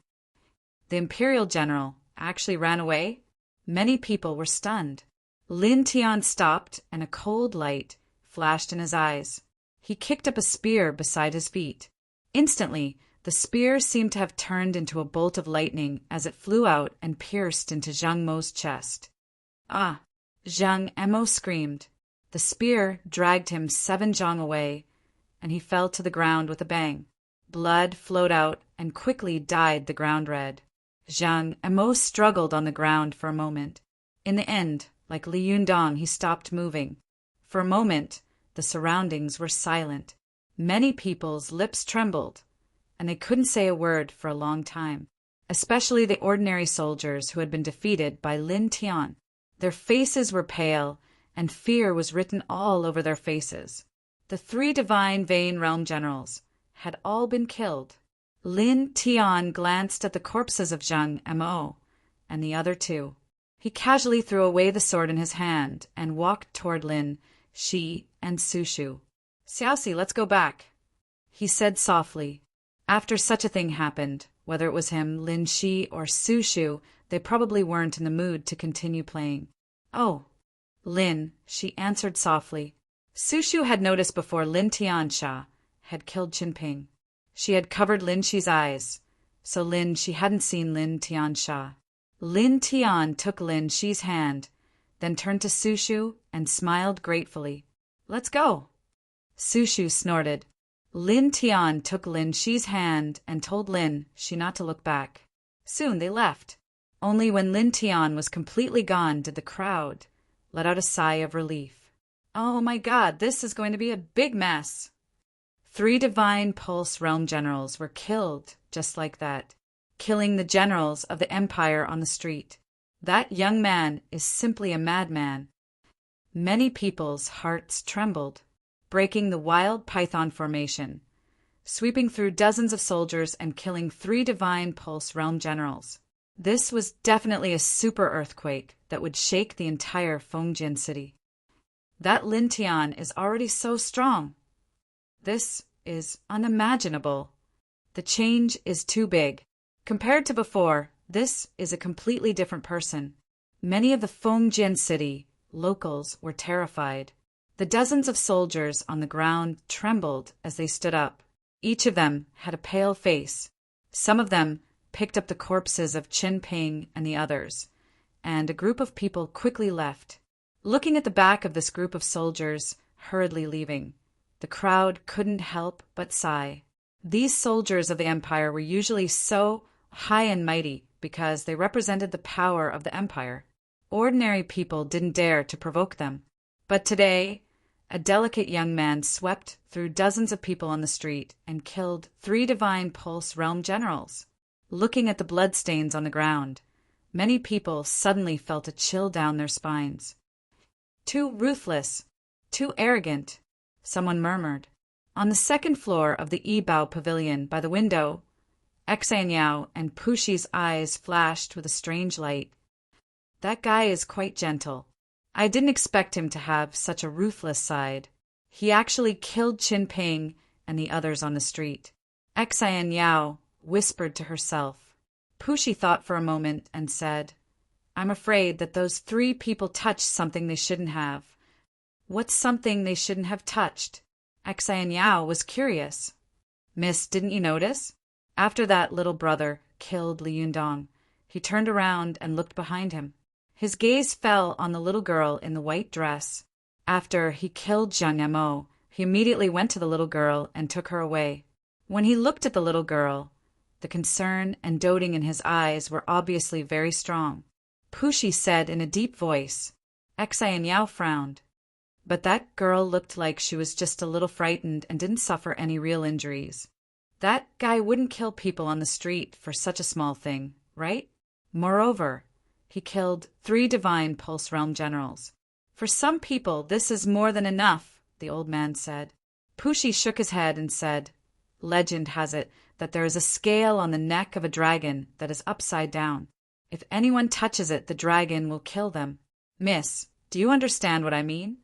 A: The imperial general actually ran away? Many people were stunned. Lin Tian stopped, and a cold light flashed in his eyes. He kicked up a spear beside his feet. Instantly, the spear seemed to have turned into a bolt of lightning as it flew out and pierced into Zhang Mo's chest. Ah! Zhang Mo screamed. The spear dragged him 7 zhang away, and he fell to the ground with a bang. Blood flowed out and quickly dyed the ground red. Zhang Mo struggled on the ground for a moment. In the end, like Li Yundong, he stopped moving. For a moment, the surroundings were silent. Many people's lips trembled, and they couldn't say a word for a long time, especially the ordinary soldiers who had been defeated by Lin Tian. Their faces were pale, and fear was written all over their faces. The 3 divine Vein Realm generals had all been killed. Lin Tian glanced at the corpses of Zhang Mo and the other 2. He casually threw away the sword in his hand and walked toward Lin Shi and Su Shu. Xiaoxi, let's go back, he said softly. After such a thing happened, whether it was him, Lin Shi, or Su Shu, they probably weren't in the mood to continue playing. Oh, Lin, she answered softly. Su Shu had noticed before Lin Tiansha had killed Qinping. She had covered Lin Shi's eyes, so Lin Shi hadn't seen Lin Tiansha. Lin Tian took Lin Shi's hand, then turned to Su Shu and smiled gratefully. Let's go. Su Shu snorted. Lin Tian took Lin Shi's hand and told Lin Shi not to look back. Soon they left. Only when Lin Tian was completely gone did the crowd let out a sigh of relief. Oh my God, this is going to be a big mess. 3 divine Pulse Realm generals were killed just like that, killing the generals of the Empire on the street. That young man is simply a madman. Many people's hearts trembled, breaking the wild python formation, sweeping through dozens of soldiers and killing 3 divine Pulse Realm generals. This was definitely a super earthquake that would shake the entire Fengjin city. That Lin Tian is already so strong. This is unimaginable. The change is too big. Compared to before, this is a completely different person. Many of the Fengjin city locals were terrified. The dozens of soldiers on the ground trembled as they stood up. Each of them had a pale face. Some of them picked up the corpses of Qinping and the others, and a group of people quickly left. Looking at the back of this group of soldiers hurriedly leaving, the crowd couldn't help but sigh. These soldiers of the Empire were usually so high and mighty because they represented the power of the Empire. Ordinary people didn't dare to provoke them. But today, a delicate young man swept through dozens of people on the street and killed 3 divine Pulse Realm generals. Looking at the bloodstains on the ground, many people suddenly felt a chill down their spines. Too ruthless, too arrogant, someone murmured. On the 2nd floor of the Yibao Pavilion by the window, Exanyao and Pushi's eyes flashed with a strange light. That guy is quite gentle. I didn't expect him to have such a ruthless side. He actually killed Qinping and the others on the street. Exanyao whispered to herself. Pushi thought for a moment and said, I'm afraid that those 3 people touched something they shouldn't have. What's something they shouldn't have touched? Exanyao was curious. Miss, didn't you notice? After that little brother killed Li Yundong, he turned around and looked behind him. His gaze fell on the little girl in the white dress. After he killed Zhang Mo, he immediately went to the little girl and took her away. When he looked at the little girl, the concern and doting in his eyes were obviously very strong. Pushi said in a deep voice, Xie Yao frowned. But that girl looked like she was just a little frightened and didn't suffer any real injuries. That guy wouldn't kill people on the street for such a small thing, right? Moreover, he killed 3 divine Pulse Realm generals. For some people, this is more than enough, the old man said. Pushi shook his head and said, Legend has it that there is a scale on the neck of a dragon that is upside down. If anyone touches it, the dragon will kill them. Miss, do you understand what I mean?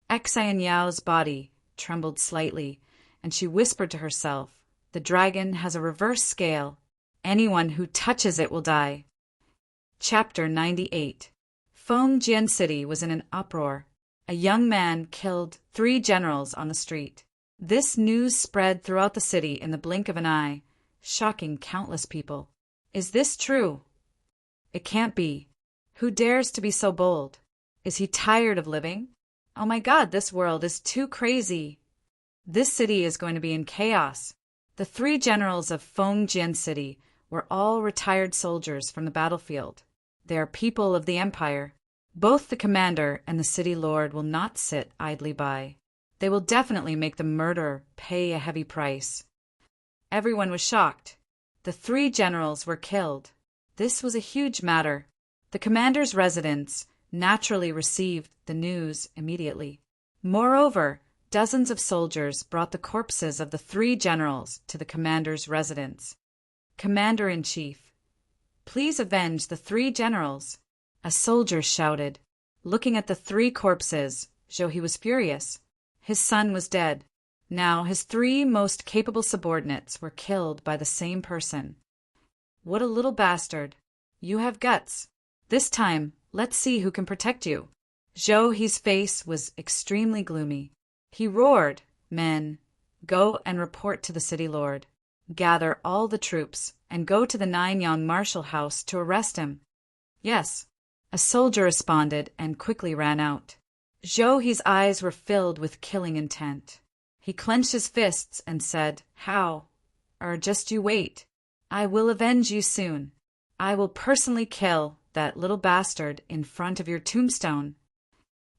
A: Xie Yao's body trembled slightly, and she whispered to herself, The dragon has a reverse scale. Anyone who touches it will die. Chapter 98. Fengjian City was in an uproar. A young man killed 3 generals on the street. This news spread throughout the city in the blink of an eye, shocking countless people. Is this true? It can't be. Who dares to be so bold? Is he tired of living? Oh my God, this world is too crazy. This city is going to be in chaos. The 3 generals of Fengjian City were all retired soldiers from the battlefield. They are people of the empire. Both the commander and the city lord will not sit idly by. They will definitely make the murderer pay a heavy price. Everyone was shocked. The 3 generals were killed. This was a huge matter. The commander's residence naturally received the news immediately. Moreover, dozens of soldiers brought the corpses of the 3 generals to the commander's residence. Commander-in-Chief, please avenge the 3 generals, a soldier shouted. Looking at the 3 corpses, Zhou was furious. His son was dead. Now his 3 most capable subordinates were killed by the same person. What a little bastard. You have guts. This time, let's see who can protect you. Zhou's face was extremely gloomy. He roared, Men, go and report to the city lord. Gather all the troops and go to the Nanyang Marshal House to arrest him. Yes, a soldier responded and quickly ran out. Zhou's eyes were filled with killing intent. He clenched his fists and said, How? Just you wait. I will avenge you soon. I will personally kill that little bastard in front of your tombstone.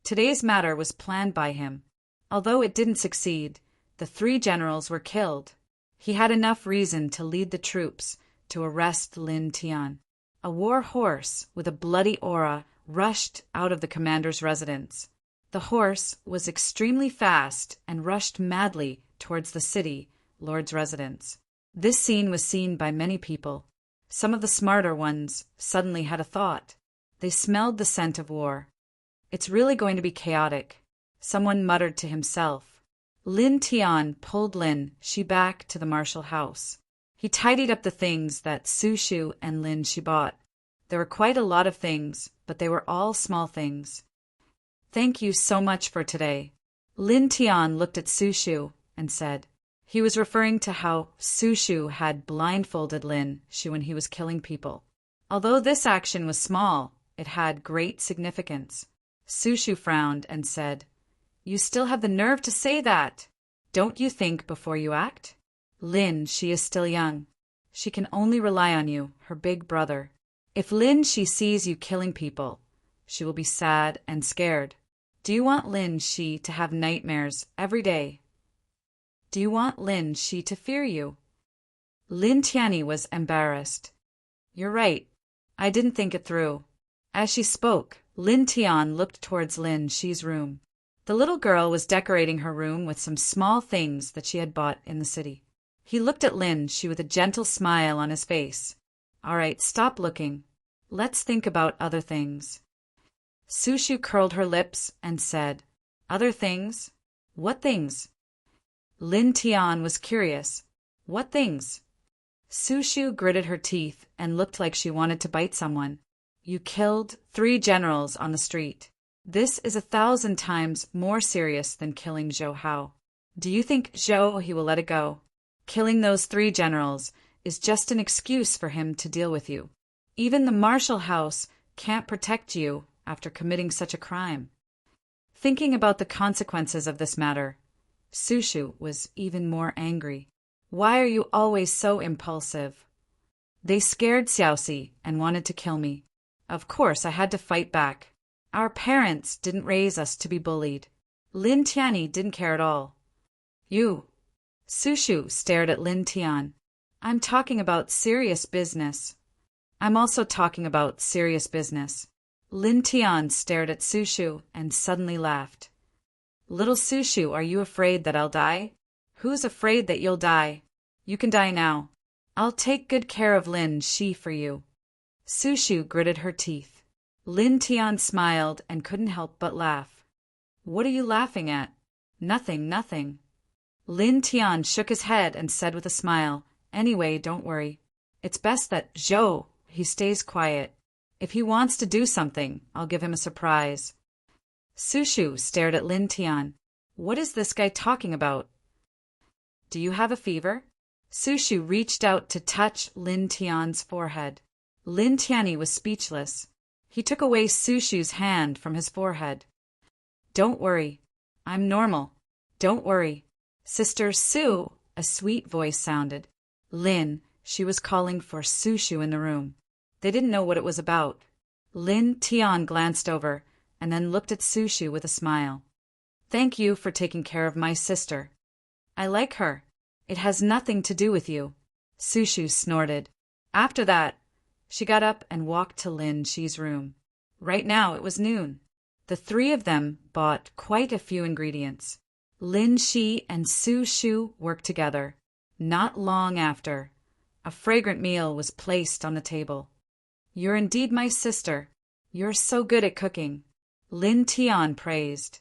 A: Today's matter was planned by him. Although it didn't succeed, the 3 generals were killed. He had enough reason to lead the troops to arrest Lin Tian. A war horse with a bloody aura rushed out of the commander's residence. The horse was extremely fast and rushed madly towards the city lord's residence. This scene was seen by many people. Some of the smarter ones suddenly had a thought. They smelled the scent of war. It's really going to be chaotic. Someone muttered to himself. Lin Tian pulled Lin Shi back to the martial house. He tidied up the things that Su Shu and Lin Shi bought. There were quite a lot of things, but they were all small things. Thank you so much for today. Lin Tian looked at Su Shu and said. He was referring to how Su Shu had blindfolded Lin Shi when he was killing people. Although this action was small, it had great significance. Su Shu frowned and said, You still have the nerve to say that. Don't you think before you act? Lin Shi is still young. She can only rely on you, her big brother. If Lin Shi sees you killing people, she will be sad and scared. Do you want Lin Shi to have nightmares every day? Do you want Lin Shi to fear you? Lin Tianyi was embarrassed. You're right. I didn't think it through. As she spoke, Lin Tian looked towards Lin Shi's room. The little girl was decorating her room with some small things that she had bought in the city. He looked at Lin Shi with a gentle smile on his face. All right, stop looking. Let's think about other things. Su Shu curled her lips and said, Other things? What things? Lin Tian was curious. What things? Su Shu gritted her teeth and looked like she wanted to bite someone. You killed 3 generals on the street. This is 1,000 times more serious than killing Zhou Hao. Do you think he will let it go? Killing those 3 generals is just an excuse for him to deal with you. Even the Marshal House can't protect you after committing such a crime. Thinking about the consequences of this matter, Su Shu was even more angry. Why are you always so impulsive? They scared Xiaoxi and wanted to kill me. Of course, I had to fight back. Our parents didn't raise us to be bullied. Lin Tianyi didn't care at all. You. Sushu stared at Lin Tian. I'm talking about serious business. I'm also talking about serious business. Lin Tian stared at Sushu and suddenly laughed. Little Sushu, are you afraid that I'll die? Who's afraid that you'll die? You can die now. I'll take good care of Lin Shi for you. Sushu gritted her teeth. Lin Tian smiled and couldn't help but laugh. What are you laughing at? Nothing, nothing. Lin Tian shook his head and said with a smile, Anyway, don't worry. It's best that Zhou, he stays quiet. If he wants to do something, I'll give him a surprise. Sushu stared at Lin Tian. What is this guy talking about? Do you have a fever? Sushu reached out to touch Lin Tian's forehead. Lin Tianyi was speechless. He took away Sushu's hand from his forehead. Don't worry. I'm normal. Don't worry. Sister Su, a sweet voice sounded. Lin, she was calling for Sushu in the room. They didn't know what it was about. Lin Tian glanced over and then looked at Sushu with a smile. Thank you for taking care of my sister. I like her. It has nothing to do with you. Sushu snorted. After that, she got up and walked to Lin Shi's room. Right now it was noon. The three of them bought quite a few ingredients. Lin Shi and Sushu worked together. Not long after, a fragrant meal was placed on the table. You're indeed my sister. You're so good at cooking. Lin Tian praised.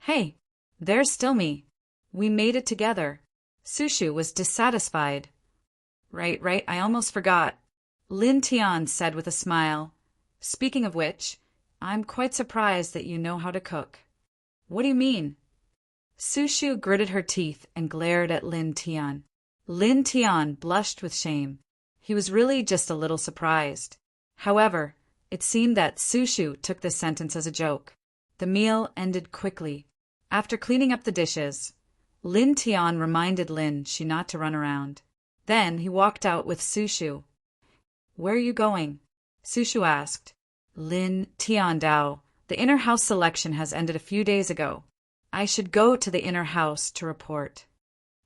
A: Hey, there's still me. We made it together. Sushu was dissatisfied. Right, I almost forgot. Lin Tian said with a smile. Speaking of which, I'm quite surprised that you know how to cook. What do you mean? Sushu gritted her teeth and glared at Lin Tian. Lin Tian blushed with shame. He was really just a little surprised. However, it seemed that Sushu took this sentence as a joke. The meal ended quickly. After cleaning up the dishes, Lin Tian reminded Lin Shi not to run around. Then he walked out with Sushu. Where are you going? Sushu asked. Lin Tian Dao, the inner house selection has ended a few days ago. I should go to the inner house to report.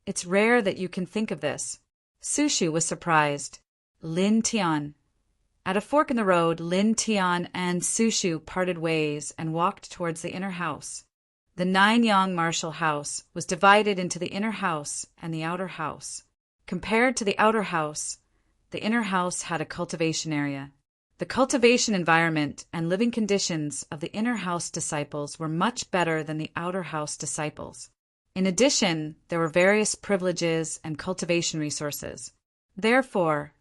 A: It's rare that you can think of this. Sushu was surprised. Lin Tian. At a fork in the road, Lin Tian and Sushu parted ways and walked towards the inner house. The Nine-Yang martial house was divided into the inner house and the outer house. Compared to the outer house, the inner house had a cultivation area. The cultivation environment and living conditions of the inner house disciples were much better than the outer house disciples. In addition, there were various privileges and cultivation resources. Therefore,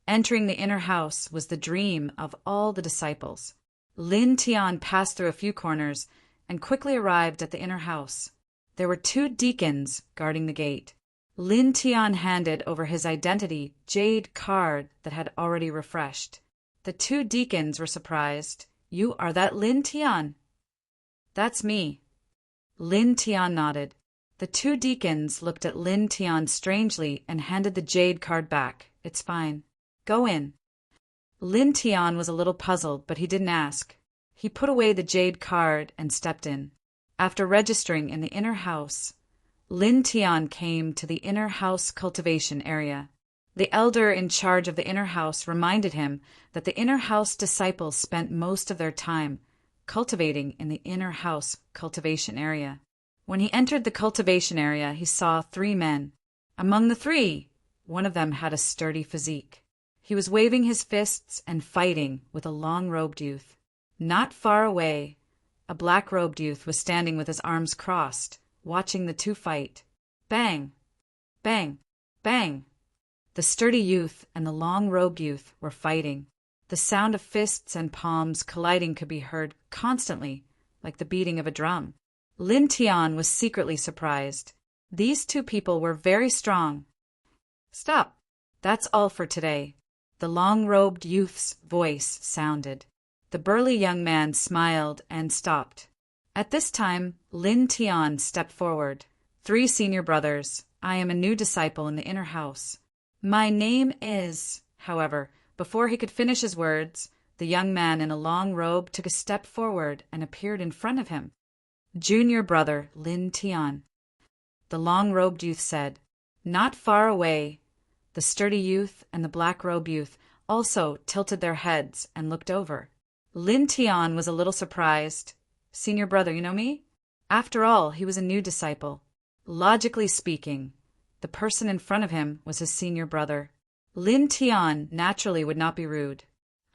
A: entering the inner house was the dream of all the disciples. Lin Tian passed through a few corners and quickly arrived at the inner house. There were 2 deacons guarding the gate. Lin Tian handed over his identity jade card that had already refreshed. The 2 deacons were surprised. You are that Lin Tian? That's me. Lin Tian nodded. The 2 deacons looked at Lin Tian strangely and handed the jade card back. It's fine. Go in. Lin Tian was a little puzzled, but he didn't ask. He put away the jade card and stepped in. After registering in the inner house, Lin Tian came to the inner house cultivation area. The elder in charge of the inner house reminded him that the inner house disciples spent most of their time cultivating in the inner house cultivation area. When he entered the cultivation area, he saw 3 men. Among the 3, one of them had a sturdy physique. He was waving his fists and fighting with a long-robed youth. Not far away, a black-robed youth was standing with his arms crossed, watching the 2 fight. Bang! Bang! Bang! The sturdy youth and the long-robed youth were fighting. The sound of fists and palms colliding could be heard constantly, like the beating of a drum. Lin Tian was secretly surprised. These 2 people were very strong. Stop! That's all for today. The long-robed youth's voice sounded. The burly young man smiled and stopped. At this time, Lin Tian stepped forward. 3 senior brothers. I am a new disciple in the inner house. My name is... However, before he could finish his words, The young man in a long robe took a step forward and appeared in front of him. Junior brother Lin Tian. The long-robed youth said. Not far away, the sturdy youth and the black-robed youth also tilted their heads and looked over. Lin Tian was a little surprised. Senior brother, you know me? After all, he was a new disciple. Logically speaking, the person in front of him was his senior brother. Lin Tian naturally would not be rude.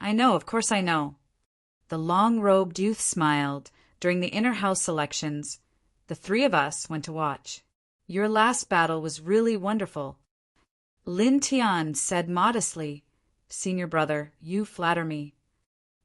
A: I know, of course I know. The long-robed youth smiled. During the inner house selections, the three of us went to watch. Your last battle was really wonderful. Lin Tian said modestly, Senior brother, you flatter me.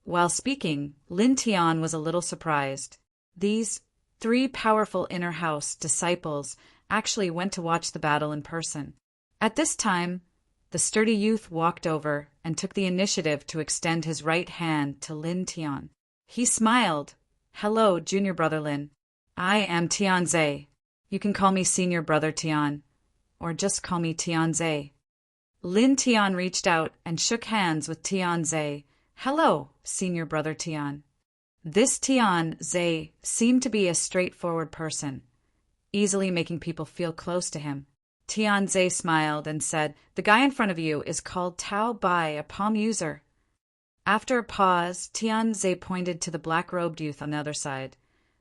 A: While speaking, Lin Tian was a little surprised. These three powerful inner house disciples actually went to watch the battle in person. At this time, the sturdy youth walked over and took the initiative to extend his right hand to Lin Tian. He smiled. Hello, junior brother Lin. I am Tian Zhe. You can call me senior brother Tian, or just call me Tian Zhe. Lin Tian reached out and shook hands with Tian Zhe. Hello, senior brother Tian. This Tian Zhe seemed to be a straightforward person, easily making people feel close to him. Tian Zhe smiled and said, The guy in front of you is called Tao Bai, a palm user. After a pause, Tian Zhe pointed to the black-robed youth on the other side.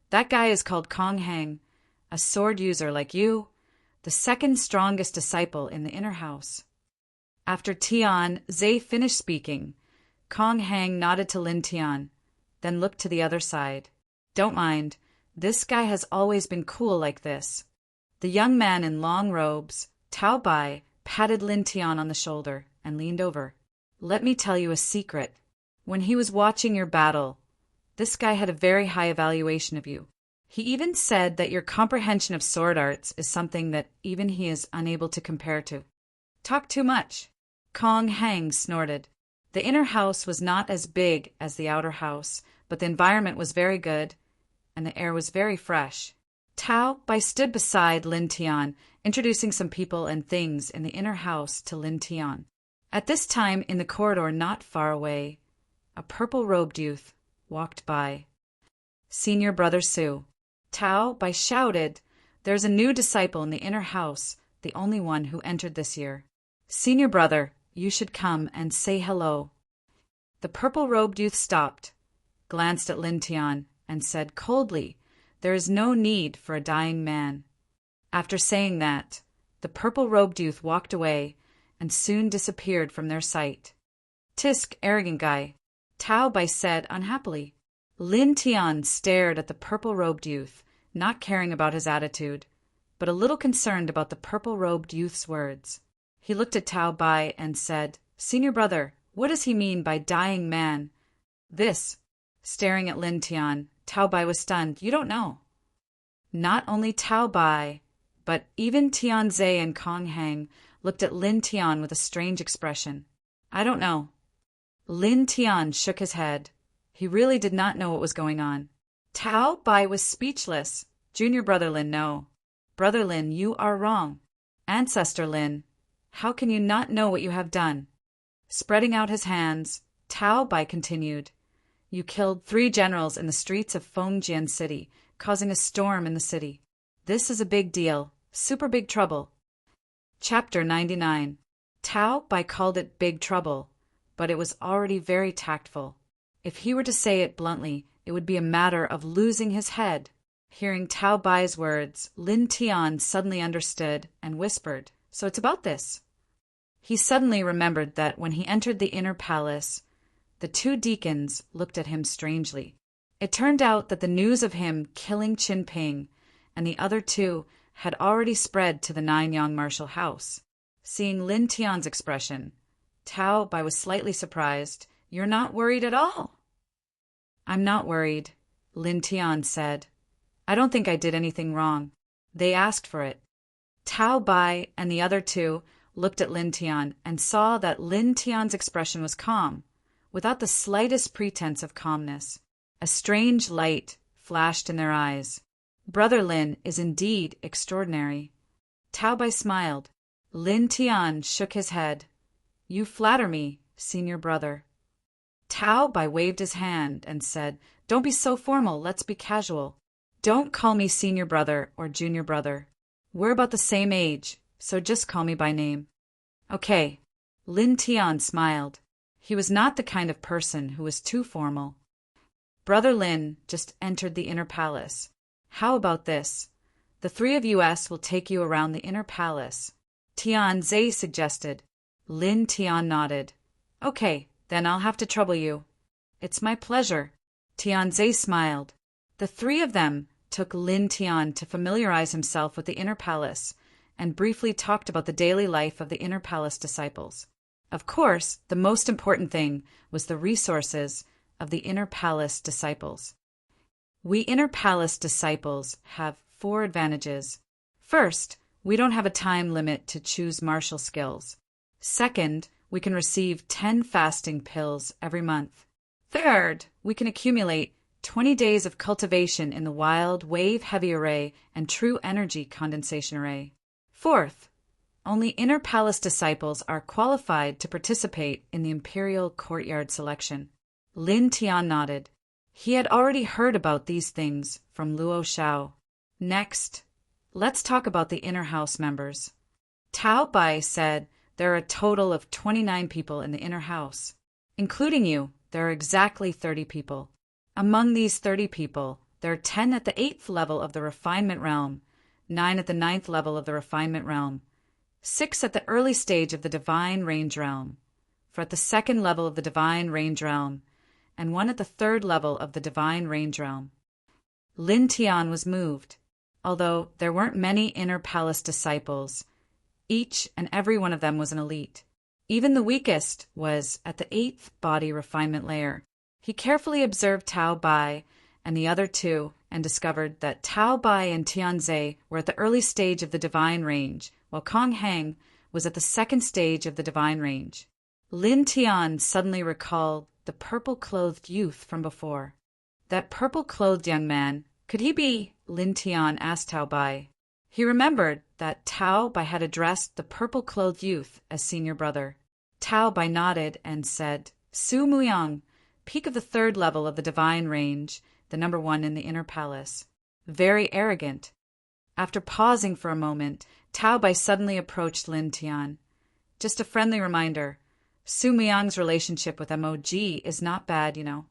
A: That guy is called Kong Hang, a sword user like you, the second strongest disciple in the inner house. After Tian Zhe finished speaking, Kong Hang nodded to Lin Tian, then looked to the other side. Don't mind, this guy has always been cool like this. The young man in long robes, Tao Bai, patted Lin Tian on the shoulder and leaned over. Let me tell you a secret. When he was watching your battle, this guy had a very high evaluation of you. He even said that your comprehension of sword arts is something that even he is unable to compare to. Talk too much. Kong Hang snorted. The inner house was not as big as the outer house, but the environment was very good, and the air was very fresh. Tao Bai stood beside Lin Tian, introducing some people and things in the inner house to Lin Tian. At this time, in the corridor not far away, a purple-robed youth walked by. Senior brother Su. Tao Bai shouted, There's a new disciple in the inner house, the only one who entered this year. Senior brother, you should come and say hello. The purple-robed youth stopped, glanced at Lin Tian, and said coldly, There is no need for a dying man. After saying that, the purple-robed youth walked away and soon disappeared from their sight. Tisk, arrogant guy, Tao Bai said unhappily. Lin Tian stared at the purple-robed youth, not caring about his attitude, but a little concerned about the purple-robed youth's words. He looked at Tao Bai and said, Senior brother, what does he mean by dying man? This. Staring at Lin Tian, Tao Bai was stunned. You don't know. Not only Tao Bai, but even Tian Zhe and Kong Hang looked at Lin Tian with a strange expression. I don't know. Lin Tian shook his head. He really did not know what was going on. Tao Bai was speechless. Junior brother Lin, no. Brother Lin, you are wrong. Ancestor Lin, how can you not know what you have done? Spreading out his hands, Tao Bai continued. You killed 3 generals in the streets of Fengjian City, causing a storm in the city. This is a big deal. Super big trouble. Chapter 99. Tao Bai called it big trouble, but it was already very tactful. If he were to say it bluntly, it would be a matter of losing his head. Hearing Tao Bai's words, Lin Tian suddenly understood and whispered, So it's about this. He suddenly remembered that when he entered the inner palace, the 2 deacons looked at him strangely. It turned out that the news of him killing Qin Ping and the other 2 had already spread to the Nanyang martial house. Seeing Lin Tian's expression, Tao Bai was slightly surprised. You're not worried at all. I'm not worried, Lin Tian said. I don't think I did anything wrong. They asked for it. Tao Bai and the other 2 looked at Lin Tian and saw that Lin Tian's expression was calm, without the slightest pretense of calmness. A strange light flashed in their eyes. Brother Lin is indeed extraordinary. Tao Bai smiled. Lin Tian shook his head. You flatter me, senior brother. Tao Bai waved his hand and said, "Don't be so formal, let's be casual. Don't call me senior brother or junior brother. We're about the same age, so just call me by name." Okay. Lin Tian smiled. He was not the kind of person who was too formal. Brother Lin just entered the inner palace. How about this? The three of us will take you around the inner palace. Tian Zhe suggested. Lin Tian nodded. Okay, then I'll have to trouble you. It's my pleasure. Tian Zhe smiled. The three of them took Lin Tian to familiarize himself with the inner palace and briefly talked about the daily life of the inner palace disciples. Of course, the most important thing was the resources of the inner palace disciples. We inner palace disciples have 4 advantages. First, we don't have a time limit to choose martial skills. Second, we can receive 10 fasting pills every month. Third, we can accumulate 20 days of cultivation in the wild wave-heavy array and true energy condensation array. Fourth, only inner palace disciples are qualified to participate in the imperial courtyard selection. Lin Tian nodded. He had already heard about these things from Luo Xiao. Next, let's talk about the inner house members. Tao Bai said there are a total of 29 people in the inner house. Including you, there are exactly 30 people. Among these 30 people, there are 10 at the 8th level of the refinement realm, 9 at the 9th level of the refinement realm, 6 at the early stage of the divine range realm, 4 at the 2nd level of the divine range realm, and 1 at the 3rd level of the divine range realm. Lin Tian was moved. Although there weren't many inner palace disciples, each and every one of them was an elite. Even the weakest was at the 8th body refinement layer. He carefully observed Tao Bai and the other 2 and discovered that Tao Bai and Tianze were at the early stage of the divine range, while Kong Heng was at the 2nd stage of the divine range. Lin Tian suddenly recalled the purple-clothed youth from before. That purple-clothed young man, could he be? Lin Tian asked Tao Bai. He remembered that Tao Bai had addressed the purple-clothed youth as senior brother. Tao Bai nodded and said, Su Muyang, peak of the 3rd level of the divine range, the number 1 in the inner palace. Very arrogant. After pausing for a moment, Tao Bai suddenly approached Lin Tian. Just a friendly reminder, Su Muyang's relationship with MOG is not bad, you know.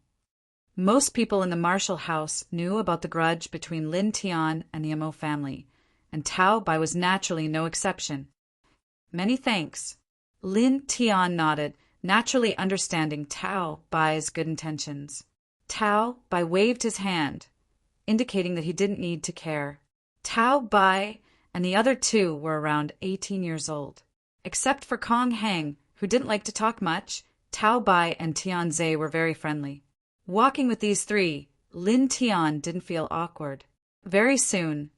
A: Most people in the martial house knew about the grudge between Lin Tian and the Mo family, and Tao Bai was naturally no exception. Many thanks. Lin Tian nodded, naturally understanding Tao Bai's good intentions. Tao Bai waved his hand, indicating that he didn't need to care. Tao Bai and the other 2 were around 18 years old. Except for Kong Heng, who didn't like to talk much, Tao Bai and Tianze were very friendly. Walking with these 3, Lin Tian didn't feel awkward. Very soon,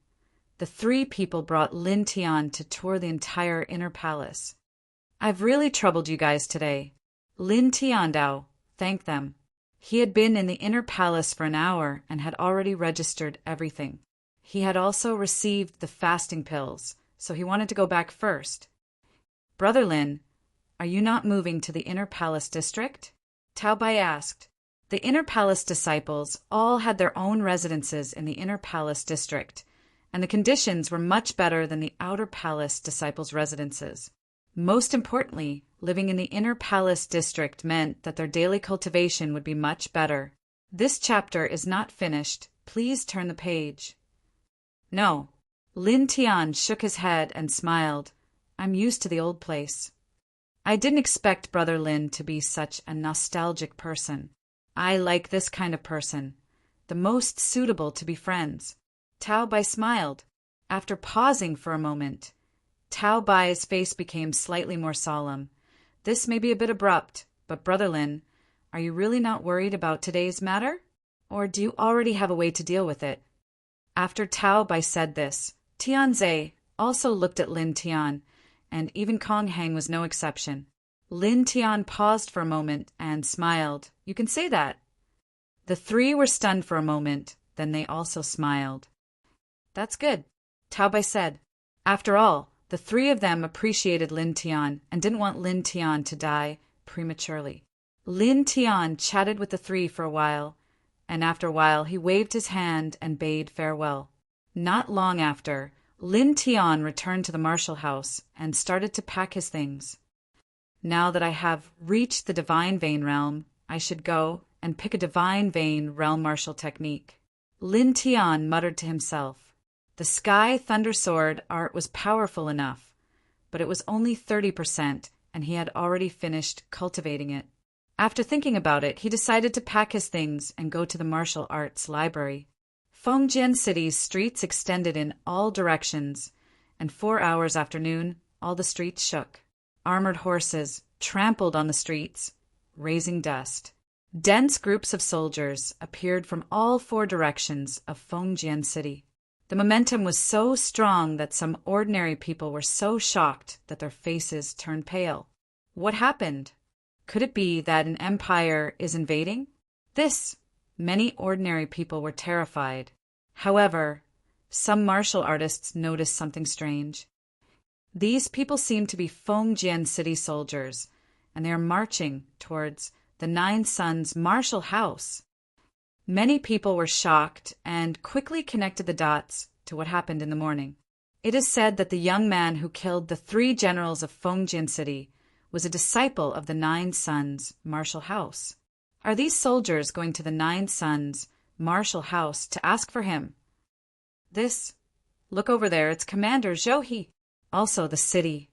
A: the 3 people brought Lin Tian to tour the entire inner palace. I've really troubled you guys today. Lin Tiandao thanked them. He had been in the inner palace for an hour and had already registered everything. He had also received the fasting pills, so he wanted to go back first. Brother Lin, are you not moving to the inner palace district? Tao Bai asked. The inner palace disciples all had their own residences in the inner palace district, and the conditions were much better than the outer palace disciples' residences. Most importantly, living in the inner palace district meant that their daily cultivation would be much better. This chapter is not finished. Please turn the page. No. Lin Tian shook his head and smiled. I'm used to the old place. I didn't expect Brother Lin to be such a nostalgic person. I like this kind of person, the most suitable to be friends. Tao Bai smiled. After pausing for a moment, Tao Bai's face became slightly more solemn. This may be a bit abrupt, but Brother Lin, are you really not worried about today's matter? Or do you already have a way to deal with it? After Tao Bai said this, Tianze also looked at Lin Tian, and even Kong Heng was no exception. Lin Tian paused for a moment and smiled. You can say that. The 3 were stunned for a moment, then they also smiled. That's good, Tao Bai said. After all, the 3 of them appreciated Lin Tian and didn't want Lin Tian to die prematurely. Lin Tian chatted with the three for a while, and after a while he waved his hand and bade farewell. Not long after, Lin Tian returned to the martial house and started to pack his things. Now that I have reached the divine vein realm, I should go and pick a divine vein realm martial technique. Lin Tian muttered to himself. The Sky Thunder Sword art was powerful enough, but it was only 30%, and he had already finished cultivating it. After thinking about it, he decided to pack his things and go to the martial arts library. Fengjian City's streets extended in all directions, and 4 hours after noon, all the streets shook. Armored horses trampled on the streets, raising dust. Dense groups of soldiers appeared from all 4 directions of Fengjian City. The momentum was so strong that some ordinary people were so shocked that their faces turned pale. What happened? Could it be that an empire is invading? Many ordinary people were terrified. However, some martial artists noticed something strange. These people seemed to be Fengjian City soldiers, and they are marching towards the Nine Suns martial house. Many people were shocked and quickly connected the dots to what happened in the morning. It is said that the young man who killed the 3 generals of Fengjian City was a disciple of the Nine Suns martial house. Are these soldiers going to the Nine Suns martial house to ask for him? Look over there, it's Commander Zhou. Also the city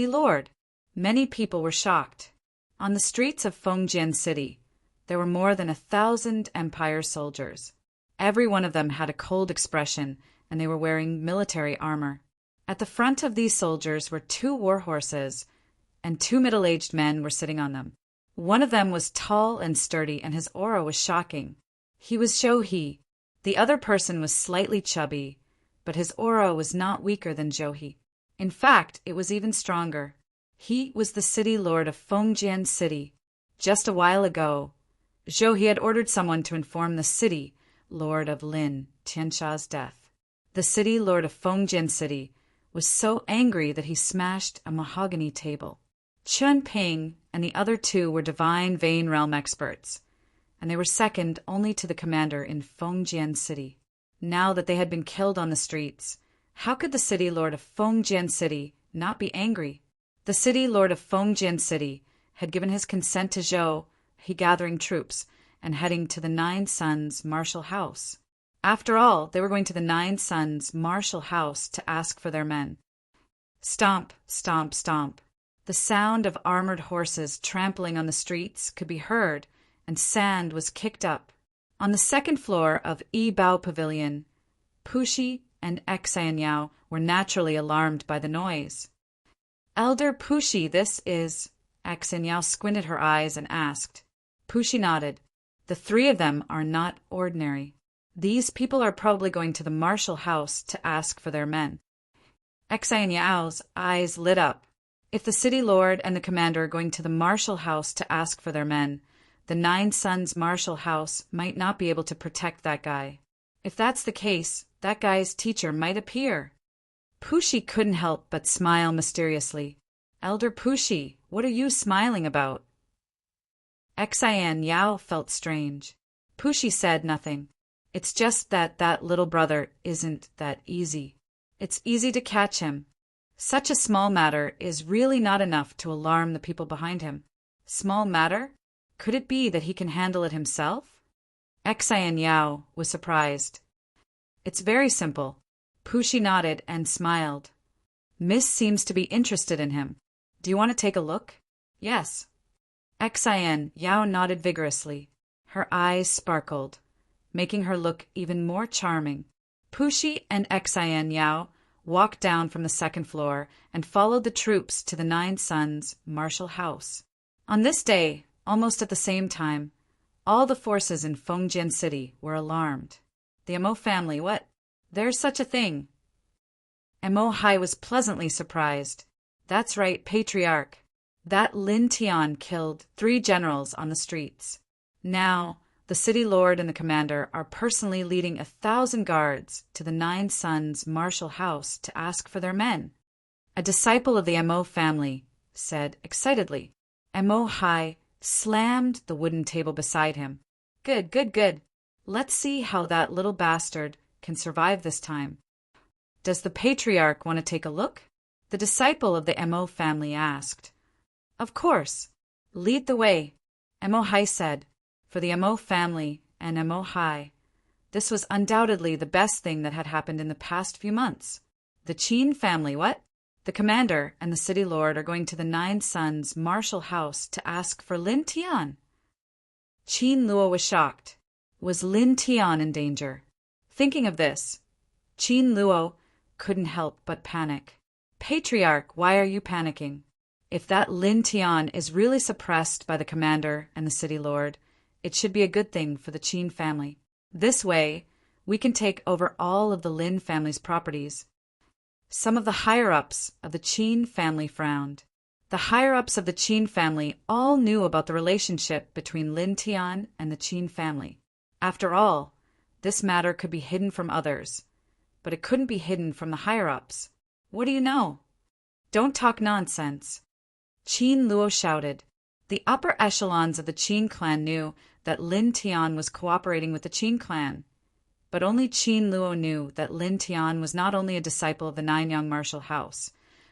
A: lord. Many people were shocked. On the streets of Fengjian City, there were more than 1,000 Empire soldiers. Every one of them had a cold expression, and they were wearing military armor. At the front of these soldiers were 2 war horses, and 2 middle-aged men were sitting on them. One of them was tall and sturdy, and his aura was shocking. He was Zhou. The other person was slightly chubby, but his aura was not weaker than Zhou. In fact, it was even stronger. He was the city lord of Fengjian City. Just a while ago, Zhou had ordered someone to inform the city lord of Lin Tiansha's death. The city lord of Fengjian City was so angry that he smashed a mahogany table. Chun Ping and the other 2 were divine vein realm experts, and they were second only to the commander in Fengjian City. Now that they had been killed on the streets, how could the city lord of Fengjian City not be angry? The city lord of Fengjian City had given his consent to Zhou, he gathering troops and heading to the Nine Suns martial house. After all, they were going to the Nine Suns martial house to ask for their men. Stomp, stomp, stomp. The sound of armored horses trampling on the streets could be heard, and sand was kicked up. On the second floor of Yi Bao Pavilion, Pushi and Xian Yao were naturally alarmed by the noise. Elder Pushi, this is... Xian Yao squinted her eyes and asked. Pushi nodded. The 3 of them are not ordinary. These people are probably going to the martial house to ask for their men. Xian Yao's eyes lit up. If the city lord and the commander are going to the martial house to ask for their men, the Nine Suns martial house might not be able to protect that guy. If that's the case, that guy's teacher might appear. Pushi couldn't help but smile mysteriously. Elder Pushi, what are you smiling about? Xian Yao felt strange. Pushi said nothing. It's just that little brother isn't that easy. It's easy to catch him. Such a small matter is really not enough to alarm the people behind him. Small matter? Could it be that he can handle it himself? Xian Yao was surprised. It's very simple. Pushi nodded and smiled. Miss seems to be interested in him. Do you want to take a look? Yes. Xian Yao nodded vigorously. Her eyes sparkled, making her look even more charming. Pushi and Xian Yao walked down from the second floor and followed the troops to the Nine Suns martial house. On this day, almost at the same time, all the forces in Fengjian City were alarmed. The Mo family, what? There's such a thing. Mo Hai was pleasantly surprised. That's right, Patriarch. That Lin Tian killed 3 generals on the streets. Now, the city lord and the commander are personally leading 1,000 guards to the Nine Suns martial house to ask for their men. A disciple of the Mo family said excitedly. Mo Hai slammed the wooden table beside him. Good, good, good. Let's see how that little bastard can survive this time. Does the patriarch want to take a look? The disciple of the Mo family asked. Of course. Lead the way, Mo Hai said. For the Mo family and Mo Hai, this was undoubtedly the best thing that had happened in the past few months. The Qin family, what? The commander and the city lord are going to the Nine Sons martial house to ask for Lin Tian. Qin Luo was shocked. Was Lin Tian in danger? Thinking of this, Qin Luo couldn't help but panic. Patriarch, why are you panicking? If that Lin Tian is really suppressed by the commander and the city lord, it should be a good thing for the Qin family. This way, we can take over all of the Lin family's properties. Some of the higher-ups of the Qin family frowned. The higher-ups of the Qin family all knew about the relationship between Lin Tian and the Qin family. After all, this matter could be hidden from others, but it couldn't be hidden from the higher-ups. What do you know? Don't talk nonsense. Qin Luo shouted. The upper echelons of the Qin clan knew that Lin Tian was cooperating with the Qin clan, but only Qin Luo knew that Lin Tian was not only a disciple of the Nanyang martial house,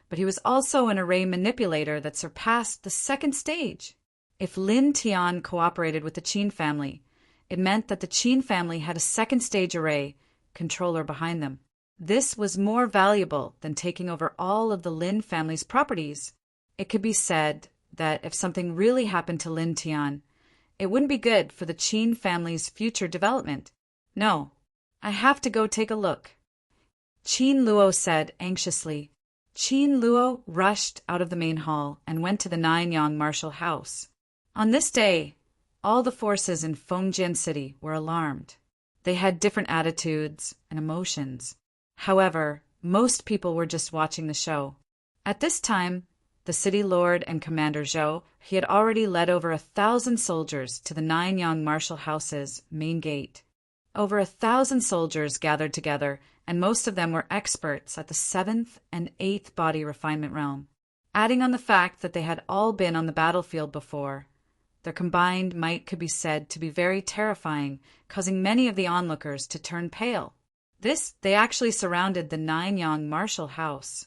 A: but he was also an array manipulator that surpassed the second stage. If Lin Tian cooperated with the Qin family, it meant that the Qin family had a second stage array controller behind them. This was more valuable than taking over all of the Lin family's properties. It could be said that if something really happened to Lin Tian, it wouldn't be good for the Qin family's future development. No, I have to go take a look, Qin Luo said anxiously. Qin Luo rushed out of the main hall and went to the Nanyang martial house. On this day, all the forces in Fengjian City were alarmed. They had different attitudes and emotions. However, most people were just watching the show. At this time, the city lord and commander Zhou, he had already led over 1,000 soldiers to the Nanyang martial house's main gate. Over 1,000 soldiers gathered together, and most of them were experts at the 7th and 8th body refinement realm. Adding on the fact that they had all been on the battlefield before, their combined might could be said to be very terrifying, causing many of the onlookers to turn pale. They actually surrounded the Nanyang martial house.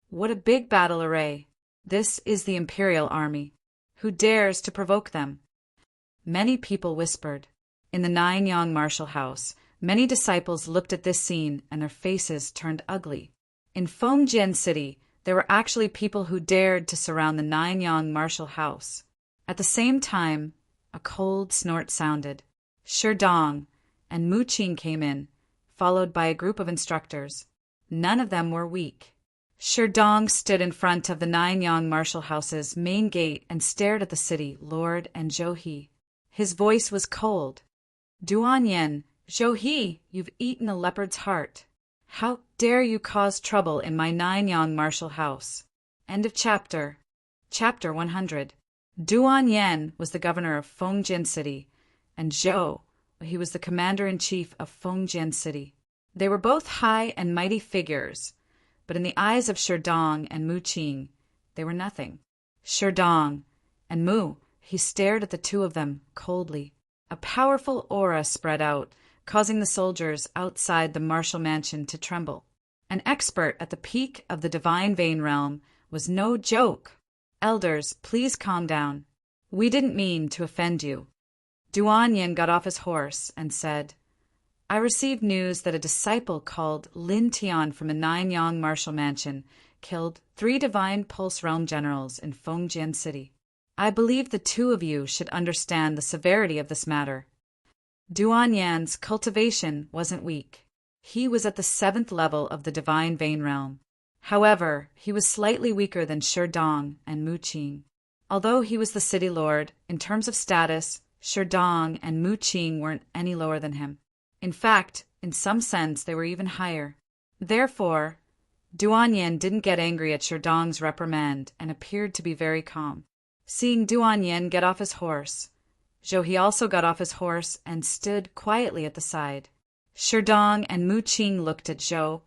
A: What a big battle array! This is the imperial army. Who dares to provoke them? Many people whispered. In the Nanyang martial house, many disciples looked at this scene and their faces turned ugly. In Fengjian City, there were actually people who dared to surround the Nanyang martial house. At the same time, a cold snort sounded. Sherdong and Mu Qing came in, followed by a group of instructors. None of them were weak. Sherdong stood in front of the Nanyang martial house's main gate and stared at the city lord and Zhou. His voice was cold. Duanyan, Zhou, you've eaten a leopard's heart. How dare you cause trouble in my Nanyang martial house? End of chapter. Chapter 100. Duanyan was the governor of Fengjian City, and Zhou, he was the commander-in-chief of Fengjian City. They were both high and mighty figures, but in the eyes of Sherdong and Mu Qing, they were nothing. Sherdong and Mu, he stared at the two of them coldly. A powerful aura spread out, causing the soldiers outside the martial mansion to tremble. An expert at the peak of the divine vein realm was no joke. Elders, please calm down. We didn't mean to offend you. Duanyan got off his horse and said, I received news that a disciple called Lin Tian from the Nanyang martial mansion killed 3 divine pulse realm generals in Fengjian City. I believe the two of you should understand the severity of this matter. Duanyan's cultivation wasn't weak. He was at the 7th level of the divine vein realm. However, he was slightly weaker than Sherdong and Mu Qing. Although he was the city lord, in terms of status, Sherdong and Mu Qing weren't any lower than him. In fact, in some sense, they were even higher. Therefore, Duanyan didn't get angry at Sherdong's reprimand and appeared to be very calm. Seeing Duanyan get off his horse, Zhou also got off his horse and stood quietly at the side. Sherdong and Mu Qing looked at Zhou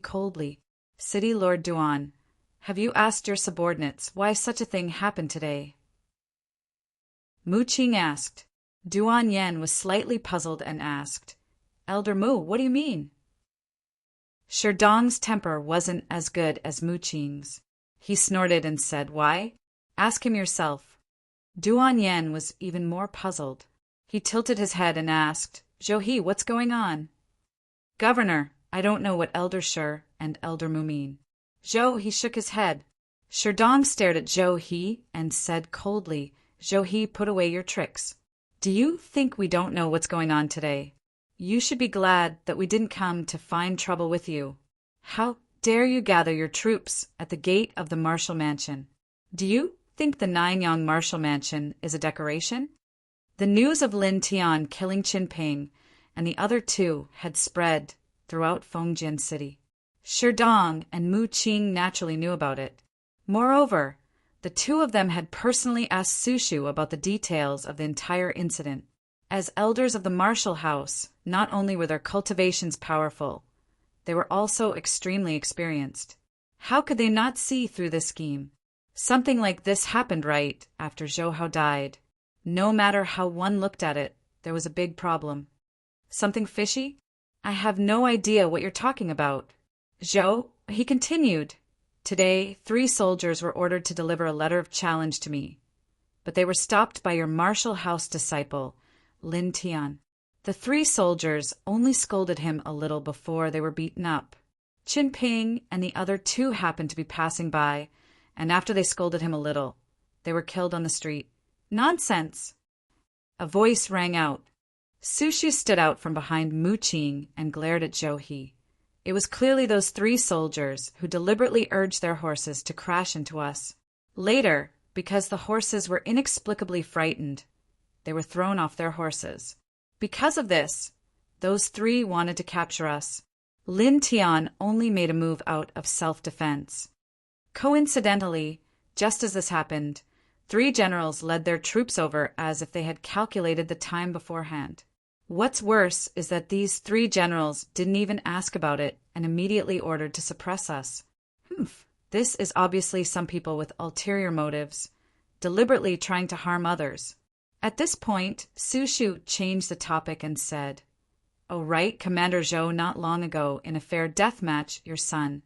A: coldly. City Lord Duan, have you asked your subordinates why such a thing happened today? Mu Qing asked. Duan Yen was slightly puzzled and asked, Elder Mu, what do you mean? Sherdong's temper wasn't as good as Mu Qing's. He snorted and said, Why? Ask him yourself. Duan Yen was even more puzzled. He tilted his head and asked, Zhou He, what's going on? Governor, I don't know what Elder Shi and Elder Mu mean. Zhou He shook his head. Sherdong stared at Zhou He and said coldly, Zhou He, put away your tricks. Do you think we don't know what's going on today? You should be glad that we didn't come to find trouble with you. How dare you gather your troops at the gate of the Marshal Mansion? Do you think the Nanyang Marshal Mansion is a decoration? The news of Lin Tian killing Qin Ping and the other two had spread throughout Fengjian City. Sherdong and Mu Qing naturally knew about it. Moreover, the two of them had personally asked Sushu about the details of the entire incident. As elders of the Marshal House, not only were their cultivations powerful, they were also extremely experienced. How could they not see through this scheme? Something like this happened right after Zhou Hao died. No matter how one looked at it, there was a big problem. Something fishy? I have no idea what you're talking about. Zhou, he continued. Today, 3 soldiers were ordered to deliver a letter of challenge to me, but they were stopped by your Marshal House disciple, Lin Tian. The 3 soldiers only scolded him a little before they were beaten up. Qin Ping and the other 2 happened to be passing by, and after they scolded him a little, they were killed on the street. Nonsense! A voice rang out. Sushu stood out from behind Mu Qing and glared at Zhou He. It was clearly those 3 soldiers who deliberately urged their horses to crash into us. Later, because the horses were inexplicably frightened, they were thrown off their horses. Because of this, those 3 wanted to capture us. Lin Tian only made a move out of self-defense. Coincidentally, just as this happened, 3 generals led their troops over as if they had calculated the time beforehand. What's worse is that these 3 generals didn't even ask about it and immediately ordered to suppress us. This is obviously some people with ulterior motives, deliberately trying to harm others. At this point, Sushu changed the topic and said, Oh right, Commander Zhou, not long ago, in a fair death match, your son,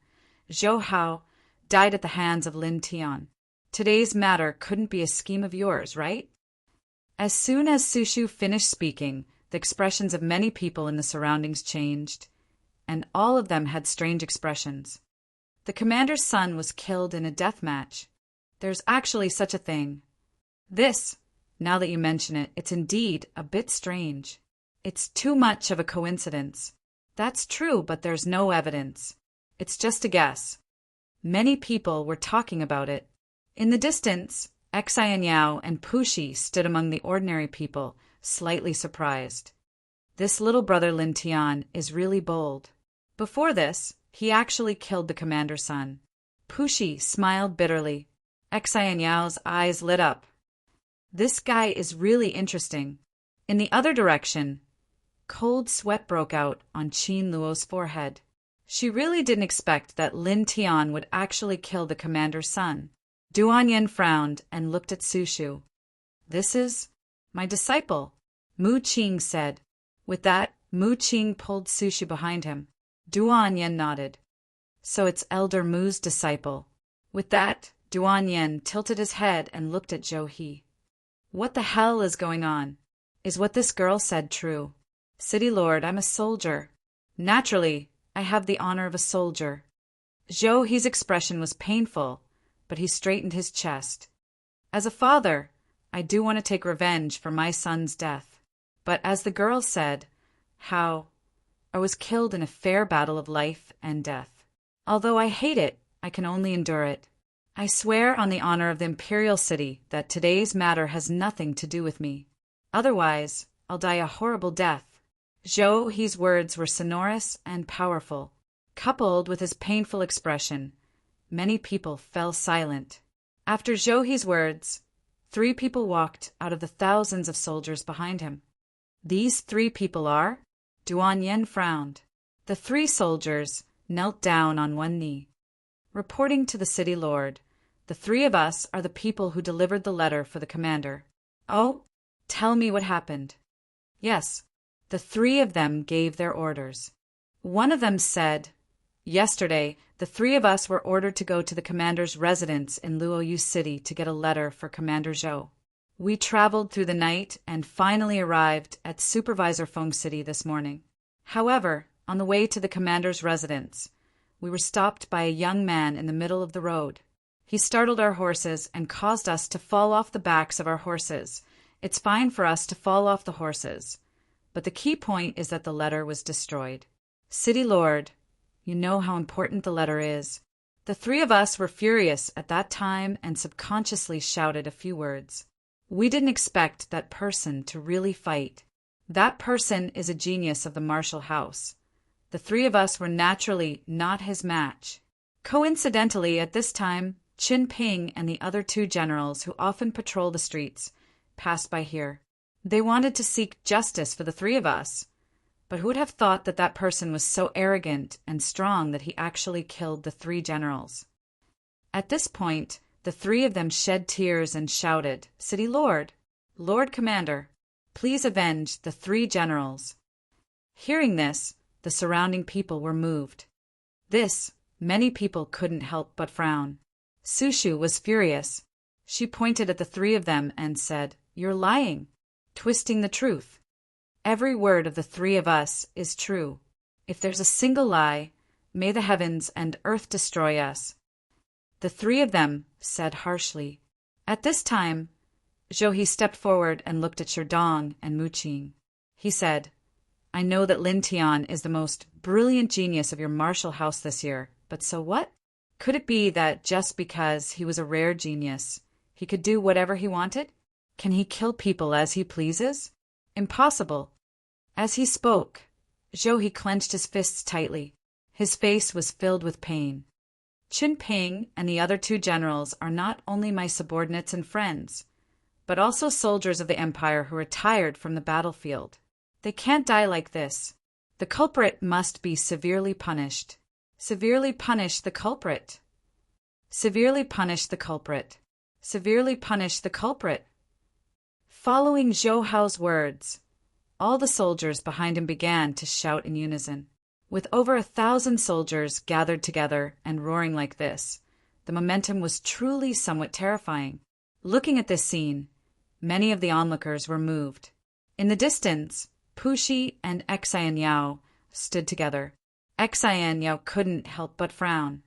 A: Zhou Hao, died at the hands of Lin Tian. Today's matter couldn't be a scheme of yours, right? As soon as Sushu finished speaking, the expressions of many people in the surroundings changed, and all of them had strange expressions. The commander's son was killed in a death match. There's actually such a thing. This, now that you mention it, it's indeed a bit strange. It's too much of a coincidence. That's true, but there's no evidence. It's just a guess. Many people were talking about it. In the distance, Xi Yao and Pushi stood among the ordinary people, slightly surprised. This little brother Lin Tian is really bold. Before this, he actually killed the commander's son. Pushi smiled bitterly. Xi Yao's eyes lit up. This guy is really interesting. In the other direction, cold sweat broke out on Qin Luo's forehead. She really didn't expect that Lin Tian would actually kill the commander's son. Duan Yen frowned and looked at Sushu. This is my disciple, Mu Qing said. With that, Mu Qing pulled Sushu behind him. Duan Yen nodded. So it's Elder Mu's disciple. With that, Duan Yen tilted his head and looked at Zhou He. What the hell is going on? Is what this girl said true? City Lord, I'm a soldier. Naturally, I have the honor of a soldier. Zhou He's expression was painful, but he straightened his chest. As a father, I do want to take revenge for my son's death. But as the girl said, how I was killed in a fair battle of life and death. Although I hate it, I can only endure it. I swear on the honor of the imperial city that today's matter has nothing to do with me. Otherwise, I'll die a horrible death. Zhou He's words were sonorous and powerful. Coupled with his painful expression, many people fell silent. After Zhou He's words, 3 people walked out of the thousands of soldiers behind him. These 3 people are? Duan Yen frowned. The 3 soldiers knelt down on one knee. Reporting to the city lord, the 3 of us are the people who delivered the letter for the commander. Oh, Tell me what happened." Yes, the three of them gave their orders. One of them said, "Yesterday, the three of us were ordered to go to the commander's residence in Luoyu City to get a letter for Commander Zhou. We traveled through the night and finally arrived at Supervisor Feng City this morning. However, on the way to the commander's residence, we were stopped by a young man in the middle of the road. He startled our horses and caused us to fall off the backs of our horses. It's fine for us to fall off the horses, but the key point is that the letter was destroyed. City Lord, you know how important the letter is." The three of us were furious at that time and subconsciously shouted a few words. We didn't expect that person to really fight. That person is a genius of the martial house. The three of us were naturally not his match. Coincidentally, at this time, Qin Ping and the other two generals who often patrol the streets passed by here. They wanted to seek justice for the three of us, but who would have thought that that person was so arrogant and strong that he actually killed the three generals? At this point, the three of them shed tears and shouted, "City Lord, Lord Commander, please avenge the three generals." Hearing this, the surrounding people were moved. This, many people couldn't help but frown. Sushu was furious. She pointed at the three of them and said, "You're lying, twisting the truth. Every word of the three of us is true. If there's a single lie, may the heavens and earth destroy us." The three of them said harshly. At this time, Zhou stepped forward and looked at Sherdong and Muqing. He said, "I know that Lin Tian is the most brilliant genius of your martial house this year, but so what? Could it be that just because he was a rare genius, he could do whatever he wanted? Can he kill people as he pleases? Impossible." As he spoke, Zhou clenched his fists tightly. His face was filled with pain. "Qin Ping and the other two generals are not only my subordinates and friends, but also soldiers of the Empire who are tired from the battlefield. They can't die like this. The culprit must be severely punished. Severely punish the culprit. Severely punish the culprit. Severely punish the culprit." Following Zhou Hao's words, all the soldiers behind him began to shout in unison. With over 1,000 soldiers gathered together and roaring like this, the momentum was truly somewhat terrifying. Looking at this scene, many of the onlookers were moved. In the distance, Puxi and Xian Yao stood together. Xian Yao couldn't help but frown.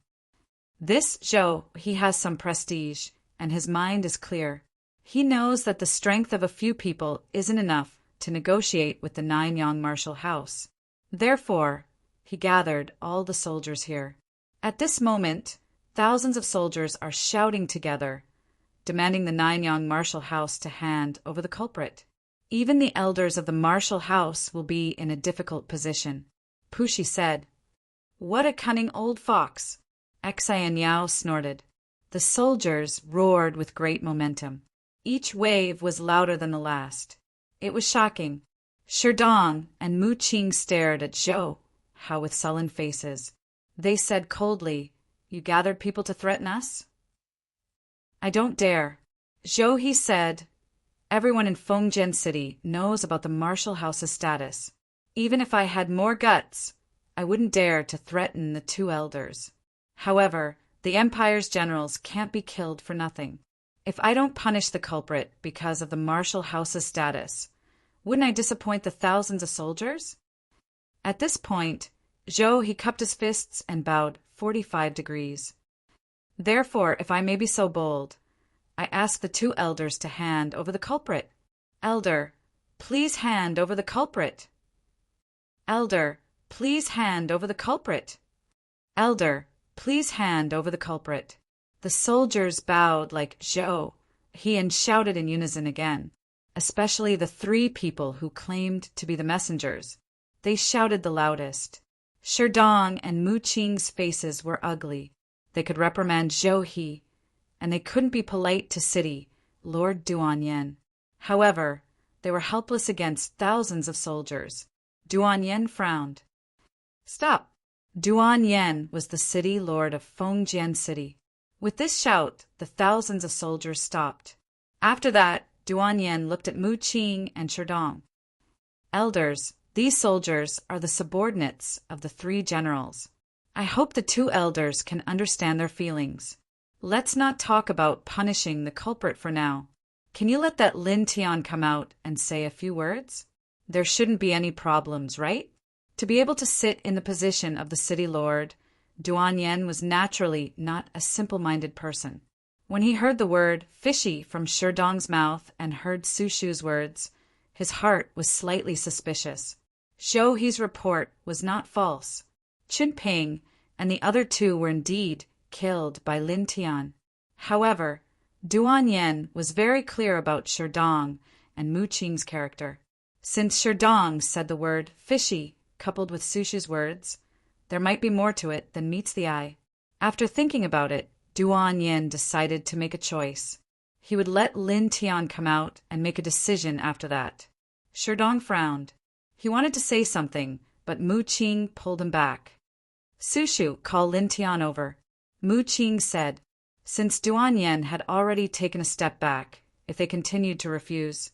A: This Zhou, he has some prestige, and his mind is clear. He knows that the strength of a few people isn't enough to negotiate with the Nine-Yang martial house. Therefore, he gathered all the soldiers here. At this moment, thousands of soldiers are shouting together, demanding the Nine-Yang martial house to hand over the culprit. Even the elders of the martial house will be in a difficult position. Puxi said, "What a cunning old fox!" Xian Yao snorted. The soldiers roared with great momentum. Each wave was louder than the last. It was shocking. Sherdong and Muqing stared at Zhou Hao with sullen faces. They said coldly, "You gathered people to threaten us?" "I don't dare." Zhou said, "Everyone in Fengjian City knows about the martial house's status. Even if I had more guts, I wouldn't dare to threaten the two elders. However, the Empire's generals can't be killed for nothing. If I don't punish the culprit because of the martial house's status, wouldn't I disappoint the thousands of soldiers?" At this point, Zhou cupped his fists and bowed 45 degrees. "Therefore, if I may be so bold, I ask the two elders to hand over the culprit. Elder, please hand over the culprit. Elder, please hand over the culprit. Elder, please hand over the culprit." The soldiers bowed like Zhou and shouted in unison again, especially the three people who claimed to be the messengers. They shouted the loudest. Sherdong and Muqing's faces were ugly. They could reprimand Zhou and they couldn't be polite to City Lord Duan Yen. However, they were helpless against thousands of soldiers. Duan Yen frowned. "Stop." Duan Yen was the city lord of Fengjian City. With this shout, the thousands of soldiers stopped. After that, Duan Yen looked at Mu Qing and Sherdong. Elders, these soldiers are the subordinates of the 3 generals. I hope the 2 elders can understand their feelings. Let's not talk about punishing the culprit for now. Can you let that Lin Tian come out and say a few words? There shouldn't be any problems, right? To be able to sit in the position of the city lord, Duan Yen was naturally not a simple-minded person. When he heard the word fishy from Sherdong's mouth and heard Su Shu's words, his heart was slightly suspicious. Zhou He's report was not false. Qin Ping and the other 2 were indeed killed by Lin Tian. However, Duan Yen was very clear about Sherdong and Mu Qing's character. Since Sherdong said the word fishy coupled with Su Shu's words, there might be more to it than meets the eye. After thinking about it, Duan Yen decided to make a choice. He would let Lin Tian come out and make a decision after that. Sherdong frowned. He wanted to say something, but Mu Qing pulled him back. Su Shu, call Lin Tian over. Mu Qing said. Since Duan Yen had already taken a step back, if they continued to refuse,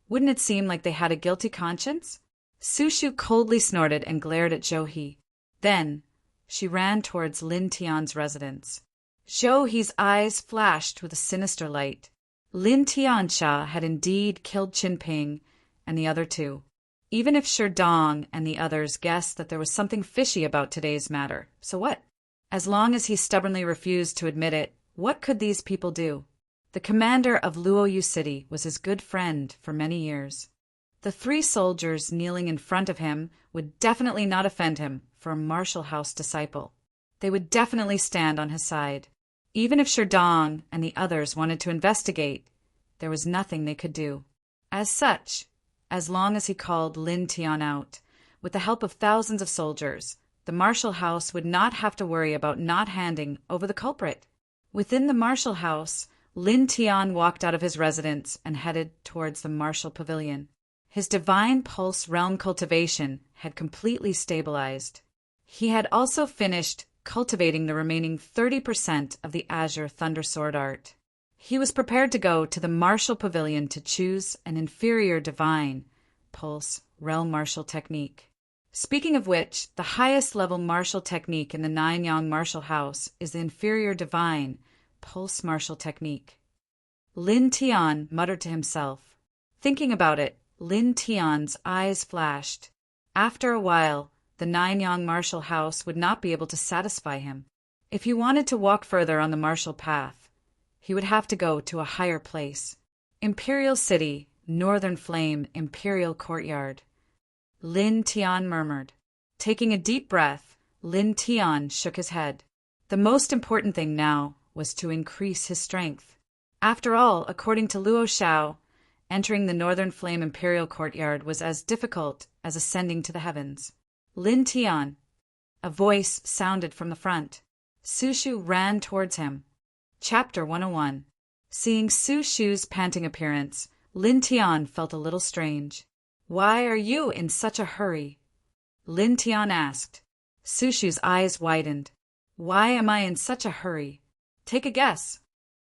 A: wouldn't it seem like they had a guilty conscience? Su Shu coldly snorted and glared at Zhou He. Then, she ran towards Lin Tian's residence. Zhou He's eyes flashed with a sinister light. Lin Tiansha had indeed killed Qin Ping and the other 2. Even if Sherdong and the others guessed that there was something fishy about today's matter, so what? As long as he stubbornly refused to admit it, what could these people do? The commander of Luoyu City was his good friend for many years. The 3 soldiers kneeling in front of him would definitely not offend him for a Marshall House disciple. They would definitely stand on his side. Even if Sherdong and the others wanted to investigate, there was nothing they could do. As such, as long as he called Lin Tian out, with the help of thousands of soldiers, the Marshall House would not have to worry about not handing over the culprit. Within the Marshall House, Lin Tian walked out of his residence and headed towards the Marshall Pavilion. His divine pulse realm cultivation had completely stabilized. He had also finished cultivating the remaining 30% of the Azure Thunder Sword art. He was prepared to go to the Martial Pavilion to choose an inferior divine pulse realm martial technique. Speaking of which, the highest level martial technique in the Nine-Yang martial house is the inferior divine pulse martial technique. Lin Tian muttered to himself. Thinking about it, Lin Tian's eyes flashed. After a while, the Nine-Yang martial house would not be able to satisfy him. If he wanted to walk further on the martial path, he would have to go to a higher place. Imperial City, Northern Flame, Imperial Courtyard. Lin Tian murmured. Taking a deep breath, Lin Tian shook his head. The most important thing now was to increase his strength. After all, according to Luo Shao, entering the Northern Flame Imperial Courtyard was as difficult as ascending to the heavens. Lin Tian. A voice sounded from the front. Su Shu ran towards him. Chapter 101. Seeing Su Shu's panting appearance, Lin Tian felt a little strange. Why are you in such a hurry? Lin Tian asked. Su Shu's eyes widened. Why am I in such a hurry? Take a guess.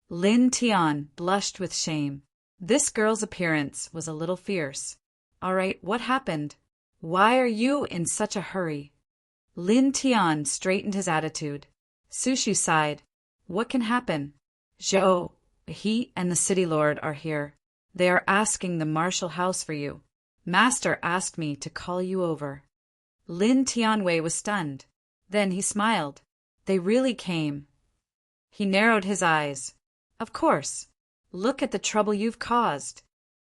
A: Lin Tian blushed with shame. This girl's appearance was a little fierce. All right, what happened? Why are you in such a hurry? Lin Tian straightened his attitude. Su Shu sighed. What can happen? Zhou, he and the city lord are here. They are asking the martial house for you. Master asked me to call you over. Lin Tianwei was stunned. Then he smiled. They really came. He narrowed his eyes. Of course. Look at the trouble you've caused.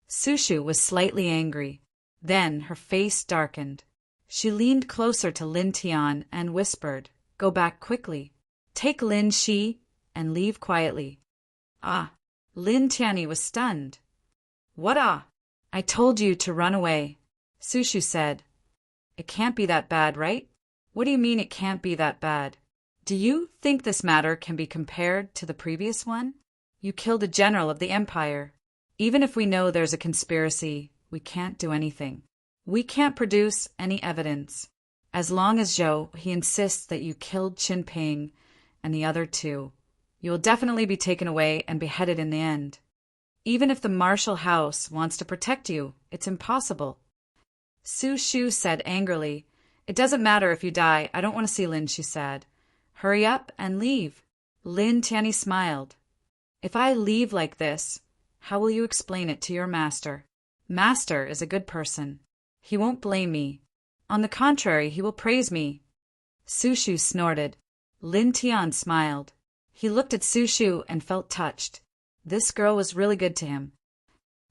A: Su Shu was slightly angry. Then her face darkened. She leaned closer to Lin Tian and whispered, Go back quickly. Take Lin Shi and leave quietly. Ah! Lin Tianyi was stunned. What ah? I told you to run away, Su Shu said. It can't be that bad, right? What do you mean it can't be that bad? Do you think this matter can be compared to the previous one? You killed a general of the empire. Even if we know there's a conspiracy, we can't do anything. We can't produce any evidence. As long as Zhou, he insists that you killed Qin Ping and the other 2, you will definitely be taken away and beheaded in the end. Even if the Marshall House wants to protect you, it's impossible. Su Shu said angrily, "It doesn't matter if you die. I don't want to see Lin," she said. "Hurry up and leave." Lin Tianyi smiled. "If I leave like this, how will you explain it to your master? Master is a good person. He won't blame me. On the contrary, he will praise me." Su Shu snorted. Lin Tian smiled. He looked at Su Shu and felt touched. This girl was really good to him.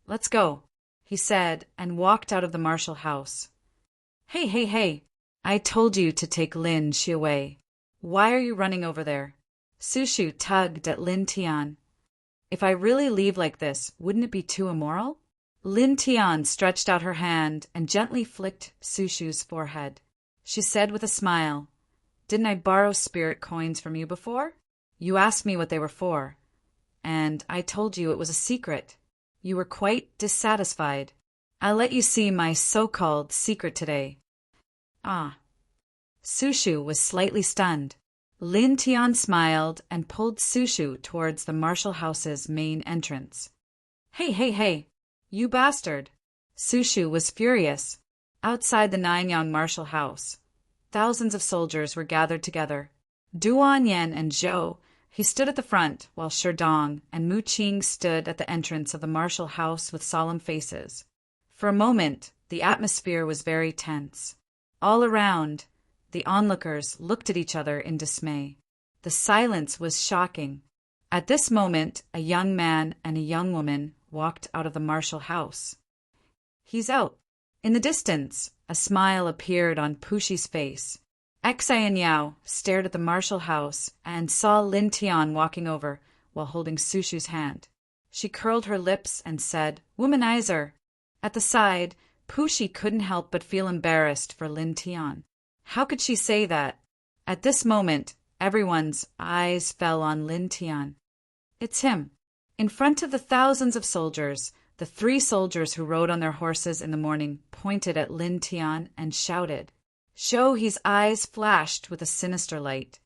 A: "Let's go," he said, and walked out of the Marshall house. Hey, hey, hey! I told you to take Lin Shi away. Why are you running over there?" Su Shu tugged at Lin Tian. "If I really leave like this, wouldn't it be too immoral?" Lin Tian stretched out her hand and gently flicked Su Shu's forehead. She said with a smile, "Didn't I borrow spirit coins from you before? You asked me what they were for, and I told you it was a secret. You were quite dissatisfied. I'll let you see my so-called secret today." "Ah." Su Shu was slightly stunned. Lin Tian smiled and pulled Su Shu towards the Marshall House's main entrance. "Hey, hey, hey! You bastard!" Su Shu was furious. Outside the Nanyang Marshall House, thousands of soldiers were gathered together. Duan Yen and Zhou, he stood at the front, while Sherdong and Mu Qing stood at the entrance of the Marshall House with solemn faces. For a moment, the atmosphere was very tense. All around, the onlookers looked at each other in dismay. The silence was shocking. At this moment, a young man and a young woman walked out of the Marshall House. "He's out." In the distance, a smile appeared on Pushi's face. Xia Yao stared at the Marshall House and saw Lin Tian walking over while holding Su Shu's hand. She curled her lips and said, "Womanizer." At the side, Pushi couldn't help but feel embarrassed for Lin Tian. How could she say that? At this moment, everyone's eyes fell on Lin Tian. It's him. In front of the thousands of soldiers, the 3 soldiers who rode on their horses in the morning pointed at Lin Tian and shouted. His eyes flashed with a sinister light.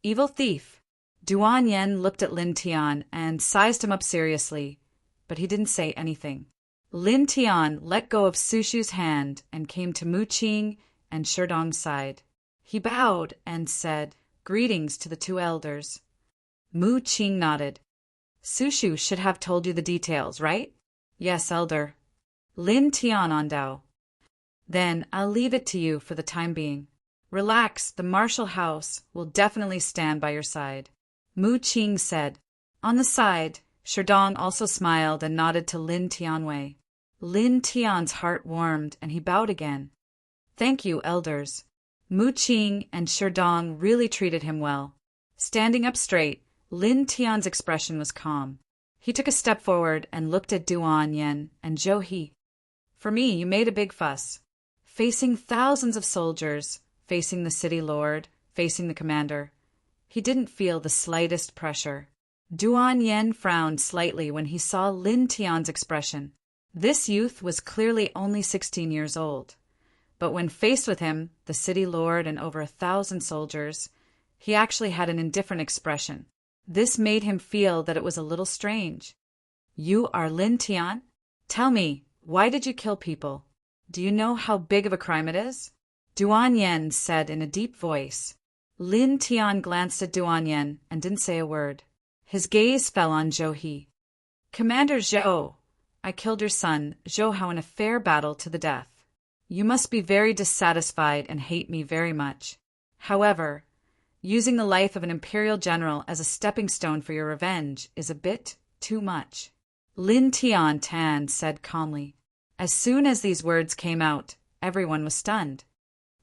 A: "Evil thief!" Duan Yen looked at Lin Tian and sized him up seriously, but he didn't say anything. Lin Tian let go of Su Shu's hand and came to Mu Qing and Sherdong's side. He bowed and said, "Greetings to the 2 elders." Mu Qing nodded. "Su Shu should have told you the details, right?" "Yes, elder." Lin Tian ondao. "Then I'll leave it to you for the time being. Relax, the Marshall House will definitely stand by your side." Mu Qing said. On the side, Sherdong also smiled and nodded to Lin Tianwei. Lin Tian's heart warmed and he bowed again. "Thank you, elders." Mu Qing and Sherdong really treated him well. Standing up straight, Lin Tian's expression was calm. He took a step forward and looked at Duan Yen and Zhou He. "For me, you made a big fuss. Facing thousands of soldiers, facing the city lord, facing the commander. He didn't feel the slightest pressure." Duan Yen frowned slightly when he saw Lin Tian's expression. This youth was clearly only 16 years old. But when faced with him, the city lord and over 1,000 soldiers, he actually had an indifferent expression. This made him feel that it was a little strange. "You are Lin Tian? Tell me, why did you kill people? Do you know how big of a crime it is?" Duan Yen said in a deep voice. Lin Tian glanced at Duan Yen and didn't say a word. His gaze fell on Zhou He. "Commander Zhou, I killed your son, Zhou Hao, in a fair battle to the death. You must be very dissatisfied and hate me very much. However, using the life of an imperial general as a stepping stone for your revenge is a bit too much." Lin Tian said calmly. As soon as these words came out, everyone was stunned.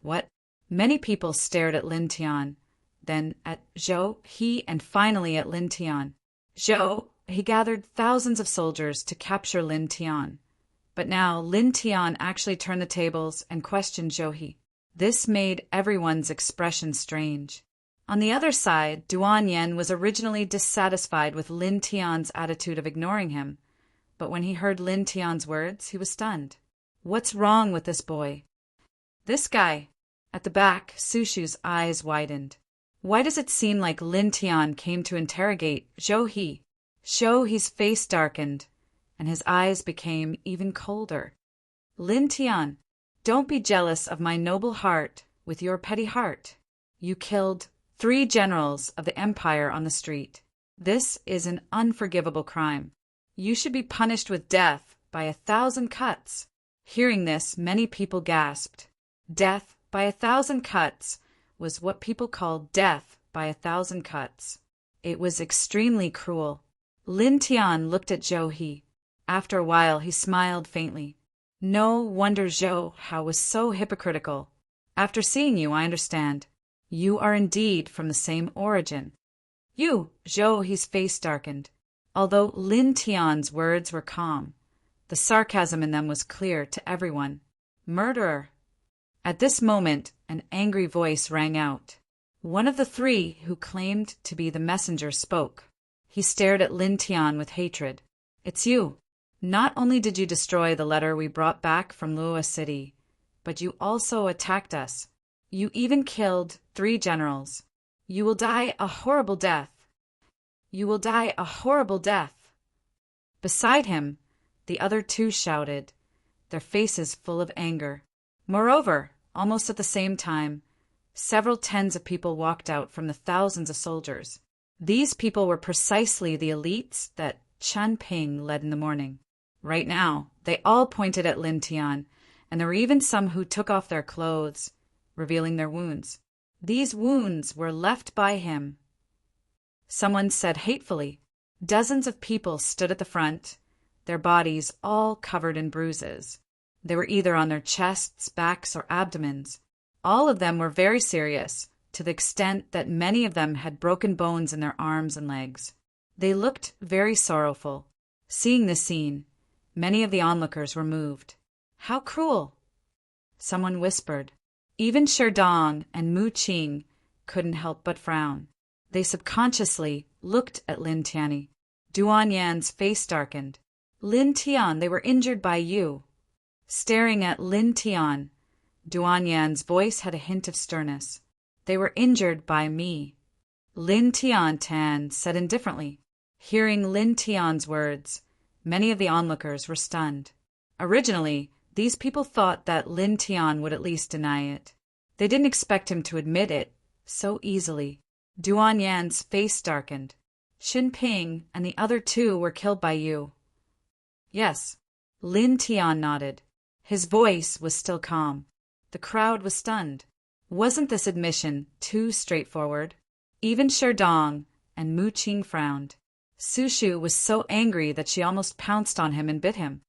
A: What? Many people stared at Lin Tian, then at Zhou He, and finally at Lin Tian. Zhou He gathered thousands of soldiers to capture Lin Tian. But now Lin Tian actually turned the tables and questioned Zhou He. This made everyone's expression strange. On the other side, Duan Yen was originally dissatisfied with Lin Tian's attitude of ignoring him, but when he heard Lin Tian's words, he was stunned. What's wrong with this boy? This guy. At the back, Su Shu's eyes widened. Why does it seem like Lin Tian came to interrogate Zhou He? Zhou He's face darkened, and his eyes became even colder. Lin Tian, don't be jealous of my noble heart with your petty heart. You killed 3 generals of the empire on the street. This is an unforgivable crime. You should be punished with death by 1,000 cuts. Hearing this, many people gasped. Death by 1,000 cuts was what people called death by 1,000 cuts. It was extremely cruel. Lin Tian looked at Zhou He. After a while, he smiled faintly. No wonder Zhou Hao was so hypocritical. After seeing you, I understand. You are indeed from the same origin. You, Zhou He's face darkened. Although Lin Tian's words were calm, the sarcasm in them was clear to everyone. Murderer! At this moment, an angry voice rang out. One of the 3 who claimed to be the messenger spoke. He stared at Lin Tian with hatred. It's you. Not only did you destroy the letter we brought back from Luo City, but you also attacked us. You even killed 3 generals. You will die a horrible death. You will die a horrible death. Beside him, the other 2 shouted, their faces full of anger. Moreover, almost at the same time, several tens of people walked out from the thousands of soldiers. These people were precisely the elites that Chen Ping led in the morning. Right now, they all pointed at Lin Tian, and there were even some who took off their clothes, revealing their wounds. These wounds were left by him. Someone said hatefully. Dozens of people stood at the front, their bodies all covered in bruises. They were either on their chests, backs, or abdomens. All of them were very serious, to the extent that many of them had broken bones in their arms and legs. They looked very sorrowful. Seeing this scene, many of the onlookers were moved. How cruel! Someone whispered. Even Sherdong and Mu Qing couldn't help but frown. They subconsciously looked at Lin Tian. Duan Yan's face darkened. Lin Tian, they were injured by you. Staring at Lin Tian, Duan Yan's voice had a hint of sternness. They were injured by me. Lin Tan said indifferently. Hearing Lin Tian's words, many of the onlookers were stunned. Originally, these people thought that Lin Tian would at least deny it. They didn't expect him to admit it so easily. Duan Yan's face darkened. Xin Ping and the other 2 were killed by you. Yes. Lin Tian nodded. His voice was still calm. The crowd was stunned. Wasn't this admission too straightforward? Even Sherdong and Mu Qing frowned. Su Shu was so angry that she almost pounced on him and bit him.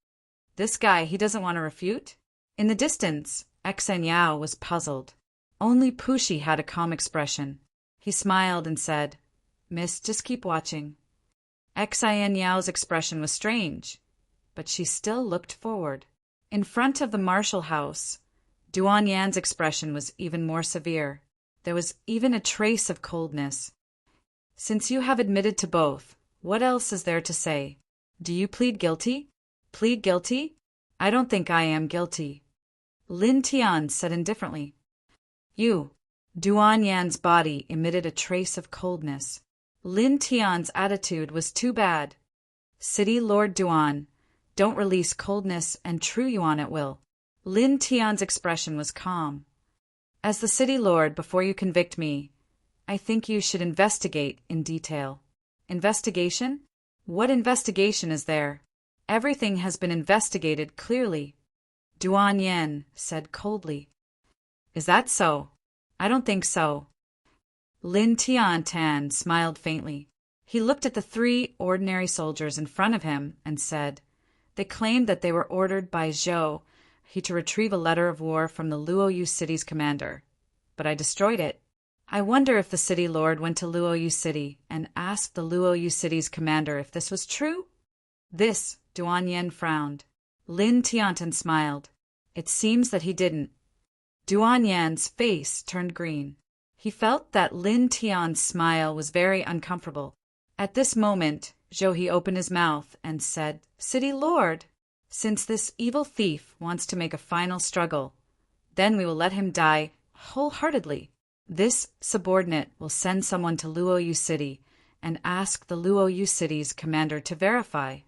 A: This guy, he doesn't want to refute? In the distance, Xen Yao was puzzled. Only Pushi had a calm expression. He smiled and said, Miss, just keep watching. Xen Yao's expression was strange, but she still looked forward. In front of the martial house, Duan Yan's expression was even more severe. There was even a trace of coldness. Since you have admitted to both, what else is there to say? Do you plead guilty? Plead guilty? I don't think I am guilty. Lin Tian said indifferently. You. Duan Yan's body emitted a trace of coldness. Lin Tian's attitude was too bad. City Lord Duan, don't release coldness and true Yuan at will. Lin Tian's expression was calm. As the city lord, before you convict me, I think you should investigate in detail. Investigation? What investigation is there? Everything has been investigated clearly. Duan Yan said coldly. Is that so? I don't think so. Lin Tan smiled faintly. He looked at the 3 ordinary soldiers in front of him and said, They claimed that they were ordered by Zhou He to retrieve a letter of war from the Luoyu city's commander. But I destroyed it. I wonder if the city lord went to Luoyu city and asked the Luoyu city's commander if this was true? This, Duan Yan frowned. Lin Tiantan smiled. It seems that he didn't. Duan Yan's face turned green. He felt that Lin Tian's smile was very uncomfortable. At this moment, Zhou He opened his mouth and said, City lord, since this evil thief wants to make a final struggle, then we will let him die wholeheartedly. This subordinate will send someone to Luoyu City and ask the Luoyu City's commander to verify.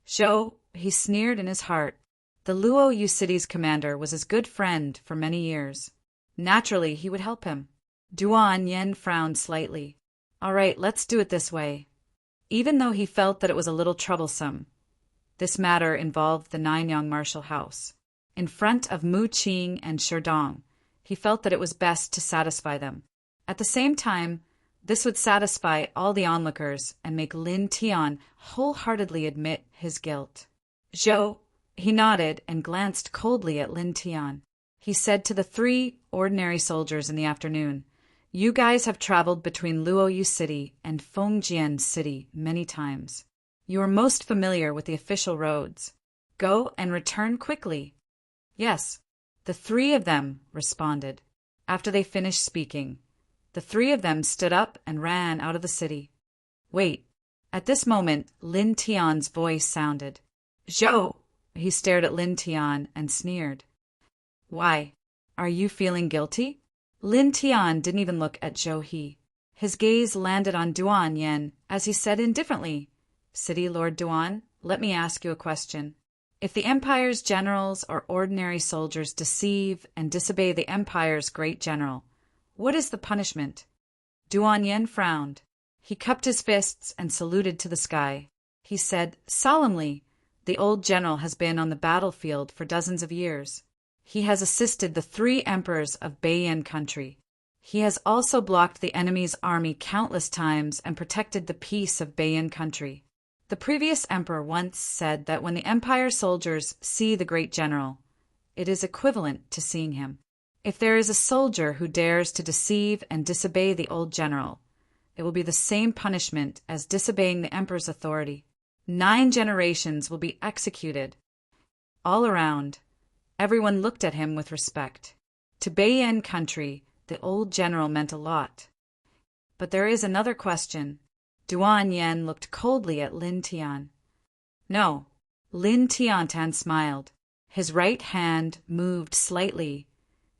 A: Zhou, he sneered in his heart. The Luo Yu city's commander was his good friend for many years. Naturally, he would help him. Duan Yen frowned slightly. All right, let's do it this way. Even though he felt that it was a little troublesome, this matter involved the Nanyang martial house. In front of Mu Qing and Sherdong, he felt that it was best to satisfy them. At the same time, this would satisfy all the onlookers and make Lin Tian wholeheartedly admit his guilt. Zhou, he nodded and glanced coldly at Lin Tian. He said to the 3 ordinary soldiers in the afternoon, "You guys have traveled between Luoyu City and Fengjian City many times. You are most familiar with the official roads. Go and return quickly." "Yes," the 3 of them responded. After they finished speaking, the 3 of them stood up and ran out of the city. Wait. At this moment, Lin Tian's voice sounded. "Zhou!" He stared at Lin Tian and sneered. "Why? Are you feeling guilty?" Lin Tian didn't even look at Zhou He. His gaze landed on Duan Yen as he said indifferently, "City Lord Duan, let me ask you a question. If the Empire's generals or ordinary soldiers deceive and disobey the Empire's great general, what is the punishment?" Duan Yen frowned. He cupped his fists and saluted to the sky. He said solemnly, "The old general has been on the battlefield for dozens of years. He has assisted the 3 emperors of Beiyan country. He has also blocked the enemy's army countless times and protected the peace of Beiyan country. The previous emperor once said that when the Empire soldiers see the great general, it is equivalent to seeing him. If there is a soldier who dares to deceive and disobey the old general, it will be the same punishment as disobeying the emperor's authority. 9 generations will be executed." All around, everyone looked at him with respect. To Beiyan country, the old general meant a lot. But there is another question. Duan Yen looked coldly at Lin Tian. "No." Lin Tian smiled. His right hand moved slightly,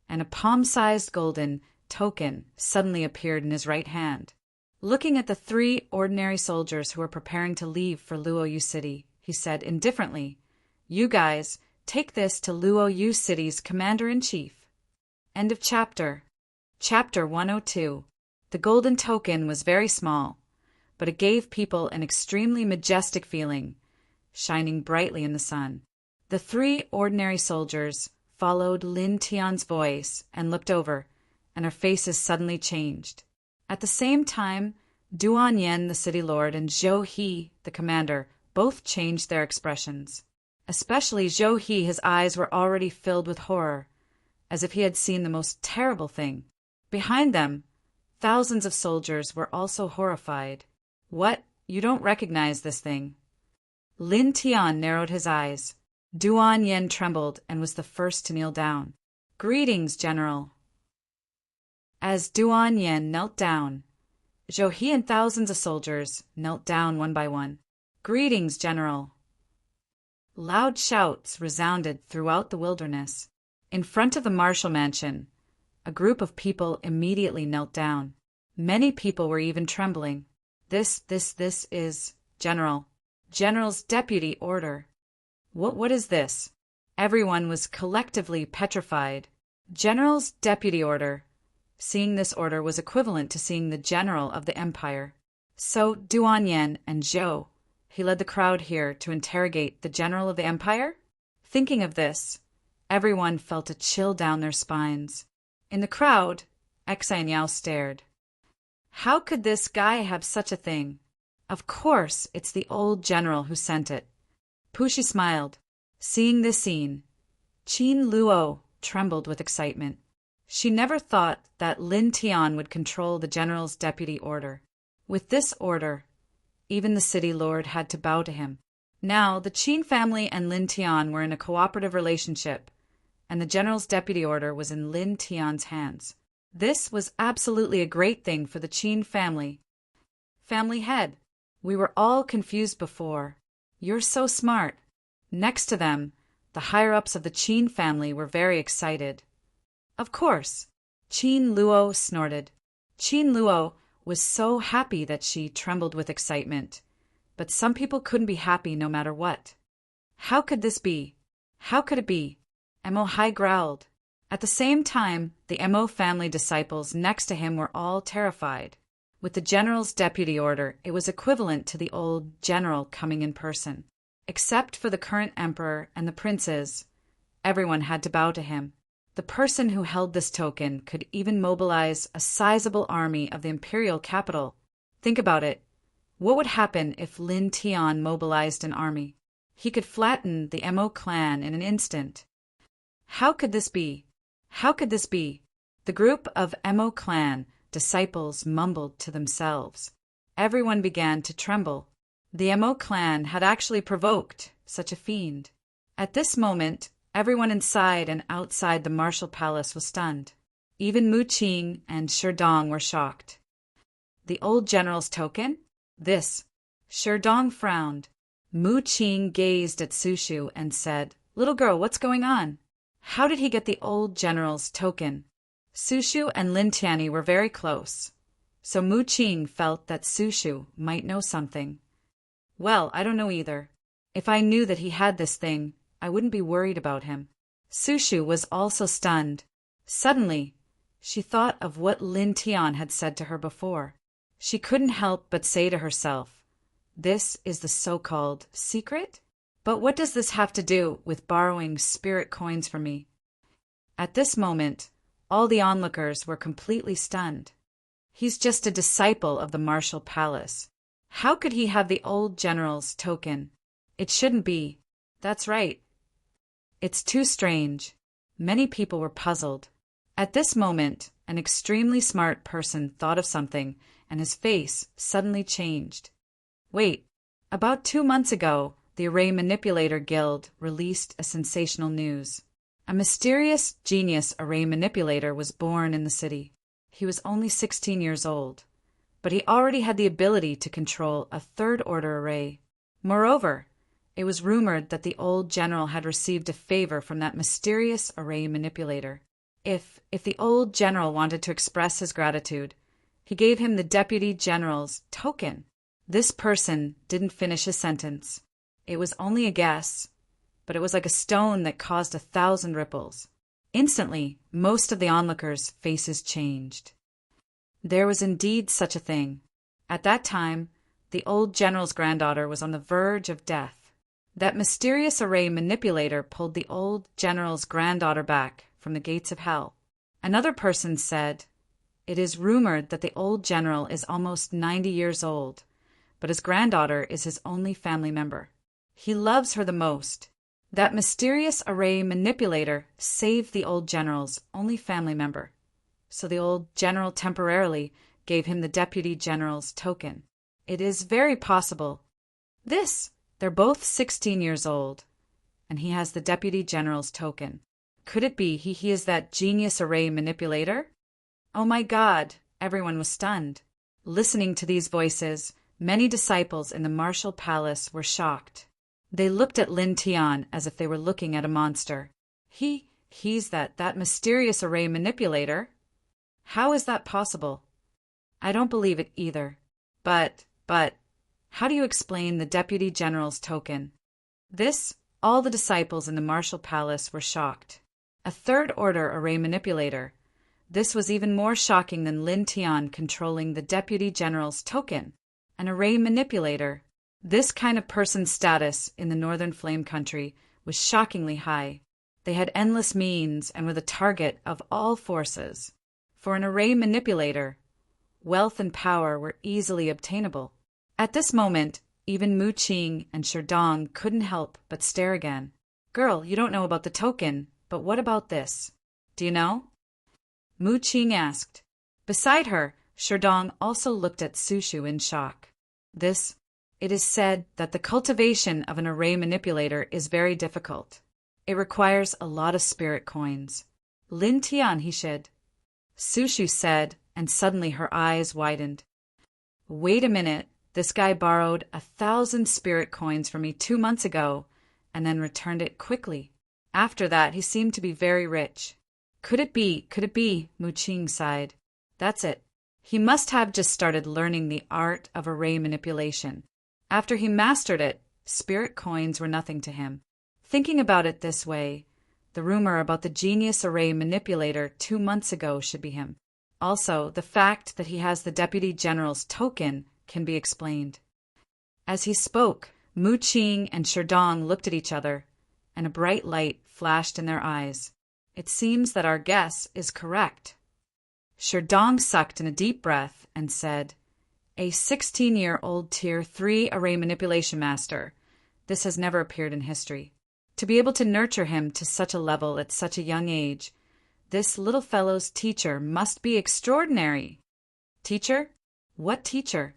A: and a palm-sized golden token suddenly appeared in his right hand. Looking at the 3 ordinary soldiers who were preparing to leave for Luoyu City, he said indifferently, "You guys, take this to Luoyu City's commander-in-chief." End of chapter. Chapter 102. The golden token was very small, but it gave people an extremely majestic feeling, shining brightly in the sun. The 3 ordinary soldiers followed Lin Tian's voice and looked over, and their faces suddenly changed. At the same time, Duan Yen, the city lord, and Zhou He, the commander, both changed their expressions. Especially Zhou He, his eyes were already filled with horror, as if he had seen the most terrible thing. Behind them, thousands of soldiers were also horrified. "What? You don't recognize this thing?" Lin Tian narrowed his eyes. Duan Yen trembled and was the first to kneel down. "Greetings, General." As Duan Yen knelt down, Zhou He and thousands of soldiers knelt down one by one. "Greetings, General." Loud shouts resounded throughout the wilderness. In front of the martial mansion, a group of people immediately knelt down. Many people were even trembling. This is General. General's deputy order. What is this?" Everyone was collectively petrified. General's deputy order. Seeing this order was equivalent to seeing the general of the empire. So Duan Yen and Zhou, he led the crowd here to interrogate the general of the empire? Thinking of this, everyone felt a chill down their spines. In the crowd, Xai Niao stared. How could this guy have such a thing? Of course, it's the old general who sent it. Pushi smiled. Seeing this scene, Qin Luo trembled with excitement. She never thought that Lin Tian would control the general's deputy order. With this order, even the city lord had to bow to him. Now, the Qin family and Lin Tian were in a cooperative relationship, and the general's deputy order was in Lin Tian's hands. This was absolutely a great thing for the Qin family. Family head, we were all confused before. You're so smart. Next to them, the higher-ups of the Qin family were very excited. Of course, Qin Luo snorted. Qin Luo was so happy that she trembled with excitement. but some people couldn't be happy no matter what. How could this be? How could it be? Mo Hai growled. At the same time, the Mo family disciples next to him were all terrified. With the general's deputy order, it was equivalent to the old general coming in person. Except for the current emperor and the princes, everyone had to bow to him. The person who held this token could even mobilize a sizable army of the imperial capital. Think about it. What would happen if Lin Tian mobilized an army? He could flatten the Mo clan in an instant. How could this be? How could this be? The group of Mo clan disciples mumbled to themselves. Everyone began to tremble. The Mo clan had actually provoked such a fiend. At this moment, everyone inside and outside the martial palace was stunned. Even Mu Qing and Sherdong were shocked. The old general's token? This. Sherdong frowned. Mu Qing gazed at Sushu and said, "Little girl, what's going on? How did he get the old general's token?" Sushu and Lin Tianyi were very close, so Mu Qing felt that Sushu might know something. "Well, I don't know either. If I knew that he had this thing, I wouldn't be worried about him." Sushu was also stunned. Suddenly, she thought of what Lin Tian had said to her before. She couldn't help but say to herself, "This is the so-called secret? But what does this have to do with borrowing spirit coins from me?" At this moment, all the onlookers were completely stunned. He's just a disciple of the martial palace. How could he have the old general's token? It shouldn't be. That's right. It's too strange. Many people were puzzled. At this moment, an extremely smart person thought of something, and his face suddenly changed. Wait, about 2 months ago, the Array Manipulator Guild released a sensational news. A mysterious genius array manipulator was born in the city. He was only 16 years old, but he already had the ability to control a third-order array. Moreover, it was rumored that the old general had received a favor from that mysterious array manipulator. If the old general wanted to express his gratitude, he gave him the deputy general's token. This person didn't finish his sentence. It was only a guess, but it was like a stone that caused 1,000 ripples. Instantly, most of the onlookers' faces changed. There was indeed such a thing. At that time, the old general's granddaughter was on the verge of death. That mysterious array manipulator pulled the old general's granddaughter back from the gates of hell. Another person said, "It is rumored that the old general is almost 90 years old, but his granddaughter is his only family member. He loves her the most." That mysterious array manipulator saved the old general's only family member, so the old general temporarily gave him the deputy general's token. It is very possible. They're both 16 years old, and he has the deputy general's token. Could it be he is that genius array manipulator? Oh my God, everyone was stunned. Listening to these voices, many disciples in the martial palace were shocked. They looked at Lin Tian as if they were looking at a monster. He's that mysterious array manipulator? How is that possible? I don't believe it either. But, how do you explain the deputy general's token? All the disciples in the martial palace were shocked. A third-order array manipulator. This was even more shocking than Lin Tian controlling the deputy general's token. An array manipulator. This kind of person's status in the Northern Flame Country was shockingly high. They had endless means and were the target of all forces. For an array manipulator, wealth and power were easily obtainable. At this moment, even Mu Qing and Sherdong couldn't help but stare again. "Girl, you don't know about the token, but what about this? Do you know?" Mu Qing asked. Beside her, Sherdong also looked at Sushu in shock. It is said that the cultivation of an array manipulator is very difficult. It requires a lot of spirit coins. Lin Tian, he said. Sushu said, and suddenly her eyes widened. Wait a minute, this guy borrowed 1,000 spirit coins from me 2 months ago, and then returned it quickly. After that, he seemed to be very rich. Could it be, Mu Qing sighed. That's it. He must have just started learning the art of array manipulation. After he mastered it, spirit coins were nothing to him. Thinking about it this way, the rumor about the genius array manipulator 2 months ago should be him. Also, the fact that he has the Deputy General's token can be explained. As he spoke, Mu Qing and Sherdong looked at each other, and a bright light flashed in their eyes. It seems that our guess is correct. Sherdong sucked in a deep breath and said, "A 16-year-old Tier 3 array manipulation master. This has never appeared in history. To be able to nurture him to such a level at such a young age, this little fellow's teacher must be extraordinary." Teacher? What teacher?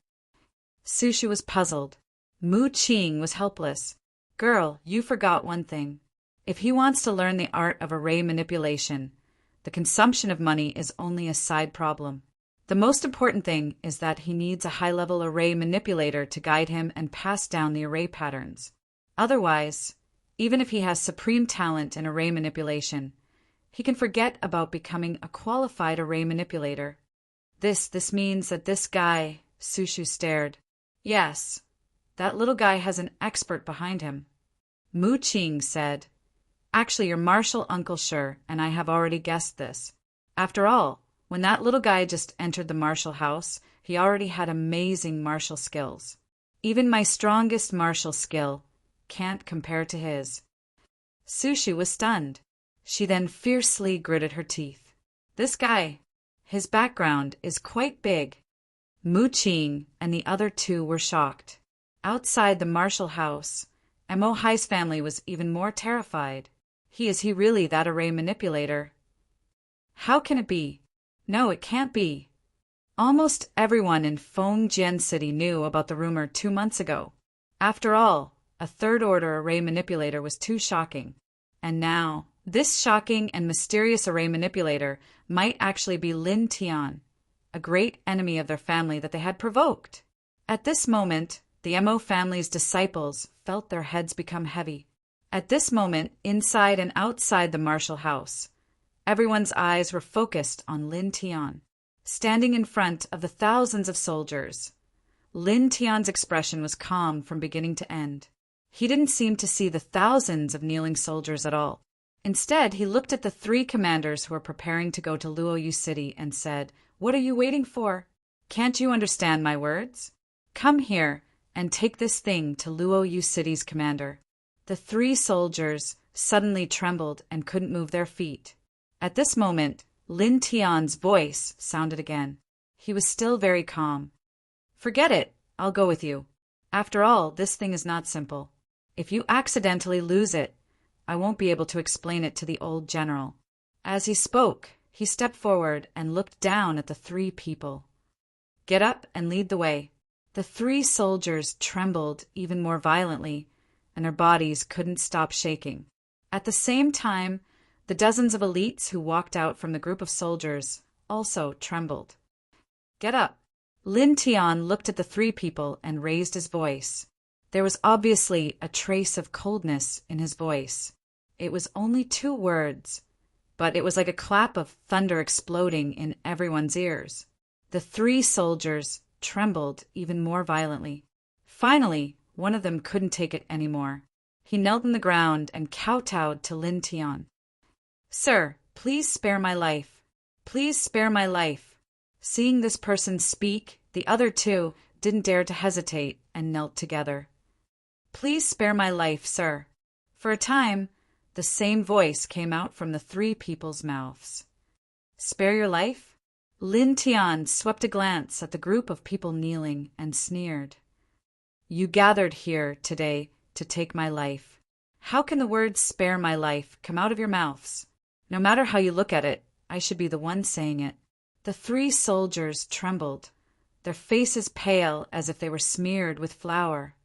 A: Sushu was puzzled. Mu Qing was helpless. Girl, you forgot one thing. If he wants to learn the art of array manipulation, the consumption of money is only a side problem. The most important thing is that he needs a high-level array manipulator to guide him and pass down the array patterns. Otherwise, even if he has supreme talent in array manipulation, he can forget about becoming a qualified array manipulator. This means that this guy, Sushu stared. Yes, that little guy has an expert behind him. Mu Qing said, "Actually, your martial uncle sure, and I have already guessed this. After all, when that little guy just entered the martial house, he already had amazing martial skills. Even my strongest martial skill can't compare to his." Sushu was stunned. She then fiercely gritted her teeth. This guy, his background is quite big. Mu Qing and the other two were shocked. Outside the martial house, Mo Hai's family was even more terrified. Is he really that array manipulator? How can it be? No, it can't be. Almost everyone in Fengjian City knew about the rumor 2 months ago. After all, a third-order array manipulator was too shocking. And now, this shocking and mysterious array manipulator might actually be Lin Tian, a great enemy of their family that they had provoked. At this moment, the Mo family's disciples felt their heads become heavy. At this moment, inside and outside the martial house, everyone's eyes were focused on Lin Tian, standing in front of the thousands of soldiers. Lin Tian's expression was calm from beginning to end. He didn't seem to see the thousands of kneeling soldiers at all. Instead, he looked at the 3 commanders who were preparing to go to Luoyu City and said, "What are you waiting for? Can't you understand my words? Come here and take this thing to Luoyu City's commander." The 3 soldiers suddenly trembled and couldn't move their feet. At this moment, Lin Tian's voice sounded again. He was still very calm. "Forget it. I'll go with you. After all, this thing is not simple. If you accidentally lose it, I won't be able to explain it to the old general." As he spoke, he stepped forward and looked down at the 3 people. "Get up and lead the way." The 3 soldiers trembled even more violently, and their bodies couldn't stop shaking. At the same time, the dozens of elites who walked out from the group of soldiers also trembled. "Get up." Lin Tian looked at the 3 people and raised his voice. There was obviously a trace of coldness in his voice. It was only 2 words, but it was like a clap of thunder exploding in everyone's ears. The 3 soldiers trembled even more violently. Finally, one of them couldn't take it anymore. He knelt on the ground and kowtowed to Lin Tian. "Sir, please spare my life. Please spare my life." Seeing this person speak, the other 2 didn't dare to hesitate and knelt together. "Please spare my life, sir." For a time, the same voice came out from the 3 people's mouths. "Spare your life?" Lin Tian swept a glance at the group of people kneeling and sneered. "You gathered here today to take my life. How can the words "spare my life" come out of your mouths? No matter how you look at it, I should be the one saying it." The 3 soldiers trembled, their faces pale as if they were smeared with flour.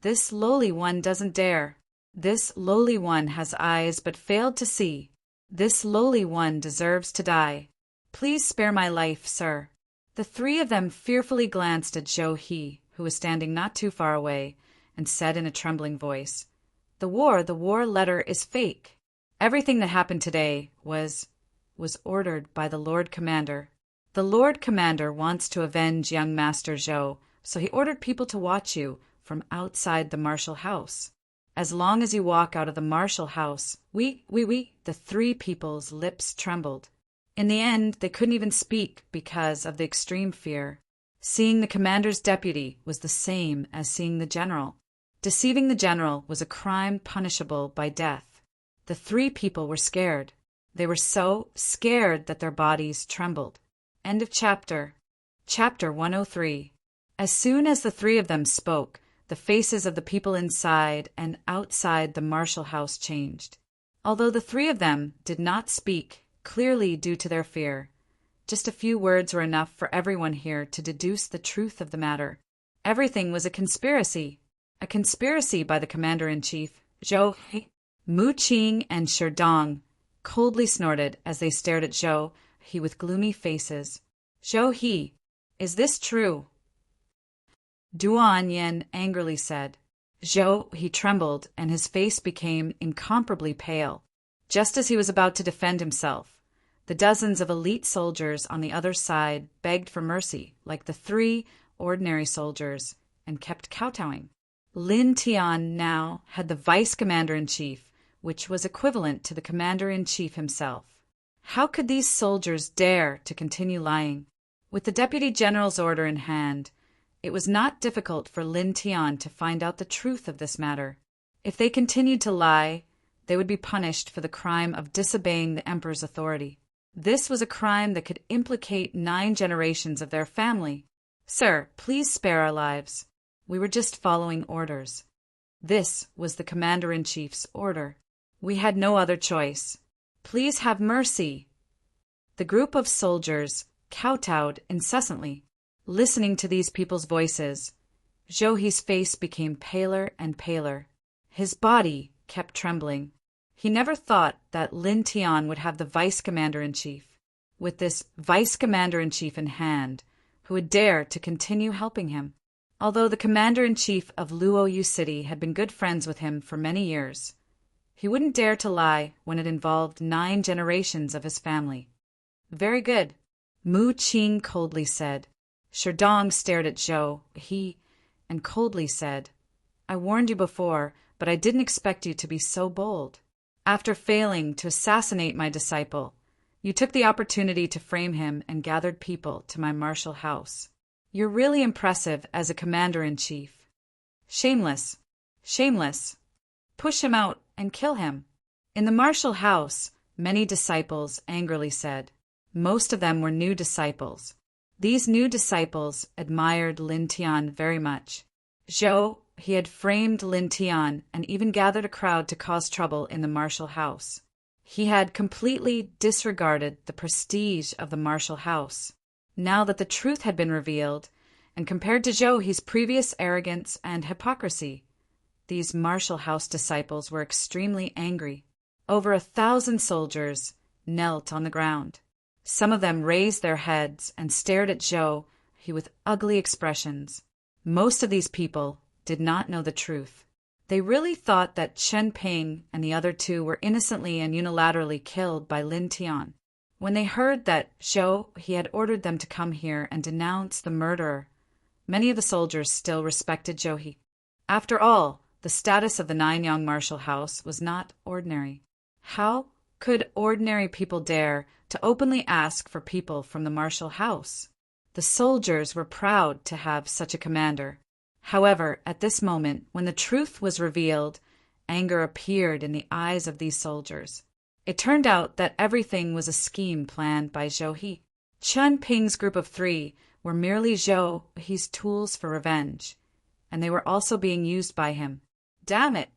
A: "This lowly one doesn't dare. This lowly one has eyes but failed to see. This lowly one deserves to die. Please spare my life, sir." The 3 of them fearfully glanced at Zhou He, who was standing not too far away, and said in a trembling voice, the war letter is fake. Everything that happened today was ordered by the Lord Commander. The Lord Commander wants to avenge young Master Zhou, so he ordered people to watch you, from outside the martial house. As long as you walk out of the martial house, the three people's lips trembled. In the end, they couldn't even speak because of the extreme fear. Seeing the commander's deputy was the same as seeing the general. Deceiving the general was a crime punishable by death. The three people were scared. They were so scared that their bodies trembled. End of chapter. Chapter 103. As soon as the three of them spoke, the faces of the people inside and outside the martial house changed. Although the three of them did not speak, clearly due to their fear, just a few words were enough for everyone here to deduce the truth of the matter. Everything was a conspiracy by the commander-in-chief, Zhou He. Mu Qing and Sherdong coldly snorted as they stared at Zhou He with gloomy faces. Zhou He, is this true? Duan Yin angrily said. Zhou He trembled and his face became incomparably pale. Just as he was about to defend himself, the dozens of elite soldiers on the other side begged for mercy, like the three ordinary soldiers, and kept kowtowing. Lin Tian now had the vice commander-in-chief, which was equivalent to the commander-in-chief himself. How could these soldiers dare to continue lying? With the deputy general's order in hand, it was not difficult for Lin Tian to find out the truth of this matter. If they continued to lie, they would be punished for the crime of disobeying the emperor's authority. This was a crime that could implicate 9 generations of their family. Sir, please spare our lives. We were just following orders. This was the commander-in-chief's order. We had no other choice. Please have mercy. The group of soldiers kowtowed incessantly. Listening to these people's voices, Zhou He's face became paler and paler. His body kept trembling. He never thought that Lin Tian would have the vice commander-in-chief. With this vice commander-in-chief in hand, who would dare to continue helping him. Although the commander-in-chief of Luoyu City had been good friends with him for many years, he wouldn't dare to lie when it involved 9 generations of his family. Very good, Mu Qing coldly said. Sherdong stared at Zhou He and coldly said, I warned you before, but I didn't expect you to be so bold. After failing to assassinate my disciple, you took the opportunity to frame him and gathered people to my martial house. You're really impressive as a commander-in-chief. Shameless. Shameless. Push him out and kill him. In the martial house, many disciples angrily said. Most of them were new disciples. These new disciples admired Lin Tian very much. Zhou He had framed Lin Tian and even gathered a crowd to cause trouble in the martial house. He had completely disregarded the prestige of the martial house. Now that the truth had been revealed, and compared to Zhou He's previous arrogance and hypocrisy, these martial house disciples were extremely angry. Over 1,000 soldiers knelt on the ground. Some of them raised their heads and stared at Zhou He with ugly expressions. Most of these people did not know the truth. They really thought that Chen Ping and the other 2 were innocently and unilaterally killed by Lin Tian. When they heard that Zhou He had ordered them to come here and denounce the murderer, many of the soldiers still respected Zhou He. After all, the status of the Nanyang martial house was not ordinary. How could ordinary people dare to openly ask for people from the martial house? The soldiers were proud to have such a commander. However, at this moment, when the truth was revealed, anger appeared in the eyes of these soldiers. It turned out that everything was a scheme planned by Zhou He. Chen Ping's group of 3 were merely Zhou He's tools for revenge, and they were also being used by him. Damn it!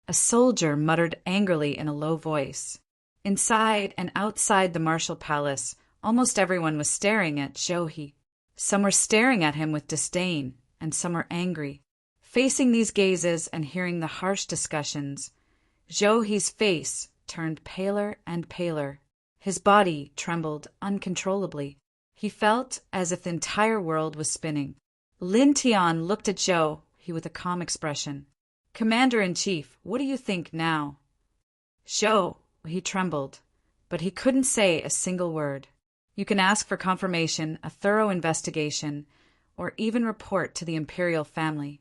A: A soldier muttered angrily in a low voice. Inside and outside the martial palace, almost everyone was staring at Zhou He. Some were staring at him with disdain, and some were angry. Facing these gazes and hearing the harsh discussions, Zhou He's face turned paler and paler. His body trembled uncontrollably. He felt as if the entire world was spinning. Lin Tian looked at Zhou He with a calm expression. Commander-in-chief, what do you think now? Zhou He trembled, but he couldn't say a single word. You can ask for confirmation, a thorough investigation, or even report to the imperial family.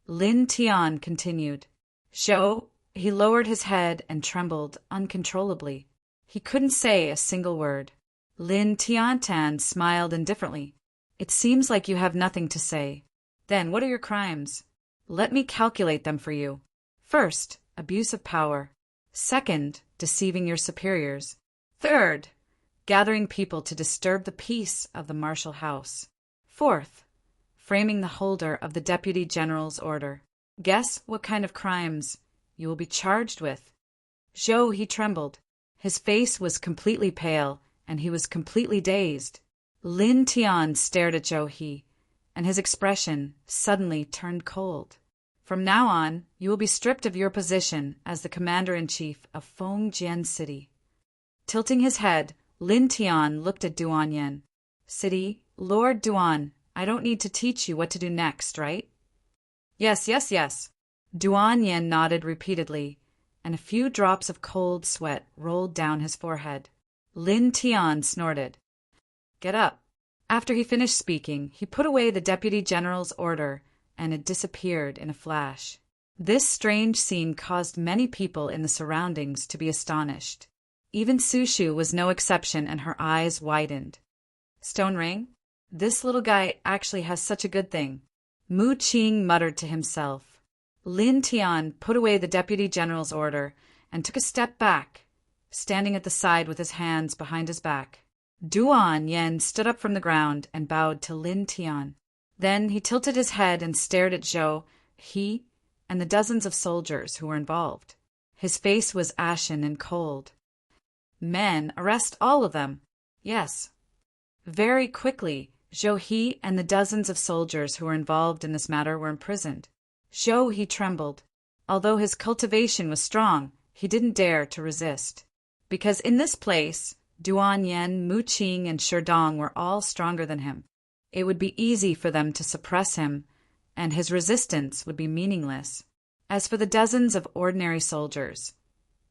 A: Lin Tian continued. Zhou, he lowered his head and trembled uncontrollably. He couldn't say a single word. Lin Tiantan smiled indifferently. It seems like you have nothing to say. Then what are your crimes? Let me calculate them for you. First, abuse of power. Second, deceiving your superiors. Third, gathering people to disturb the peace of the martial house. Fourth, framing the holder of the Deputy General's order. Guess what kind of crimes you will be charged with. Zhou, he trembled. His face was completely pale, and he was completely dazed. Lin Tian stared at Zhou He, and his expression suddenly turned cold. From now on, you will be stripped of your position as the commander-in-chief of Fengjian City. Tilting his head, Lin Tian looked at Duan Yen. City, Lord Duan, I don't need to teach you what to do next, right? Yes, yes, yes. Duan Yen nodded repeatedly, and a few drops of cold sweat rolled down his forehead. Lin Tian snorted. Get up. After he finished speaking, he put away the Deputy General's order, and it disappeared in a flash. This strange scene caused many people in the surroundings to be astonished. Even Sushu was no exception, and her eyes widened. Stone ring? This little guy actually has such a good thing. Mu Qing muttered to himself. Lin Tian put away the Deputy General's order and took a step back, standing at the side with his hands behind his back. Duan Yen stood up from the ground and bowed to Lin Tian. Then he tilted his head and stared at Zhou He and the dozens of soldiers who were involved. His face was ashen and cold. Men, arrest all of them. Yes. Very quickly, Zhou He and the dozens of soldiers who were involved in this matter were imprisoned. Zhou He trembled. Although his cultivation was strong, he didn't dare to resist. Because in this place, Duan Yen, Mu Qing, and Sherdong were all stronger than him. It would be easy for them to suppress him, and his resistance would be meaningless. As for the dozens of ordinary soldiers,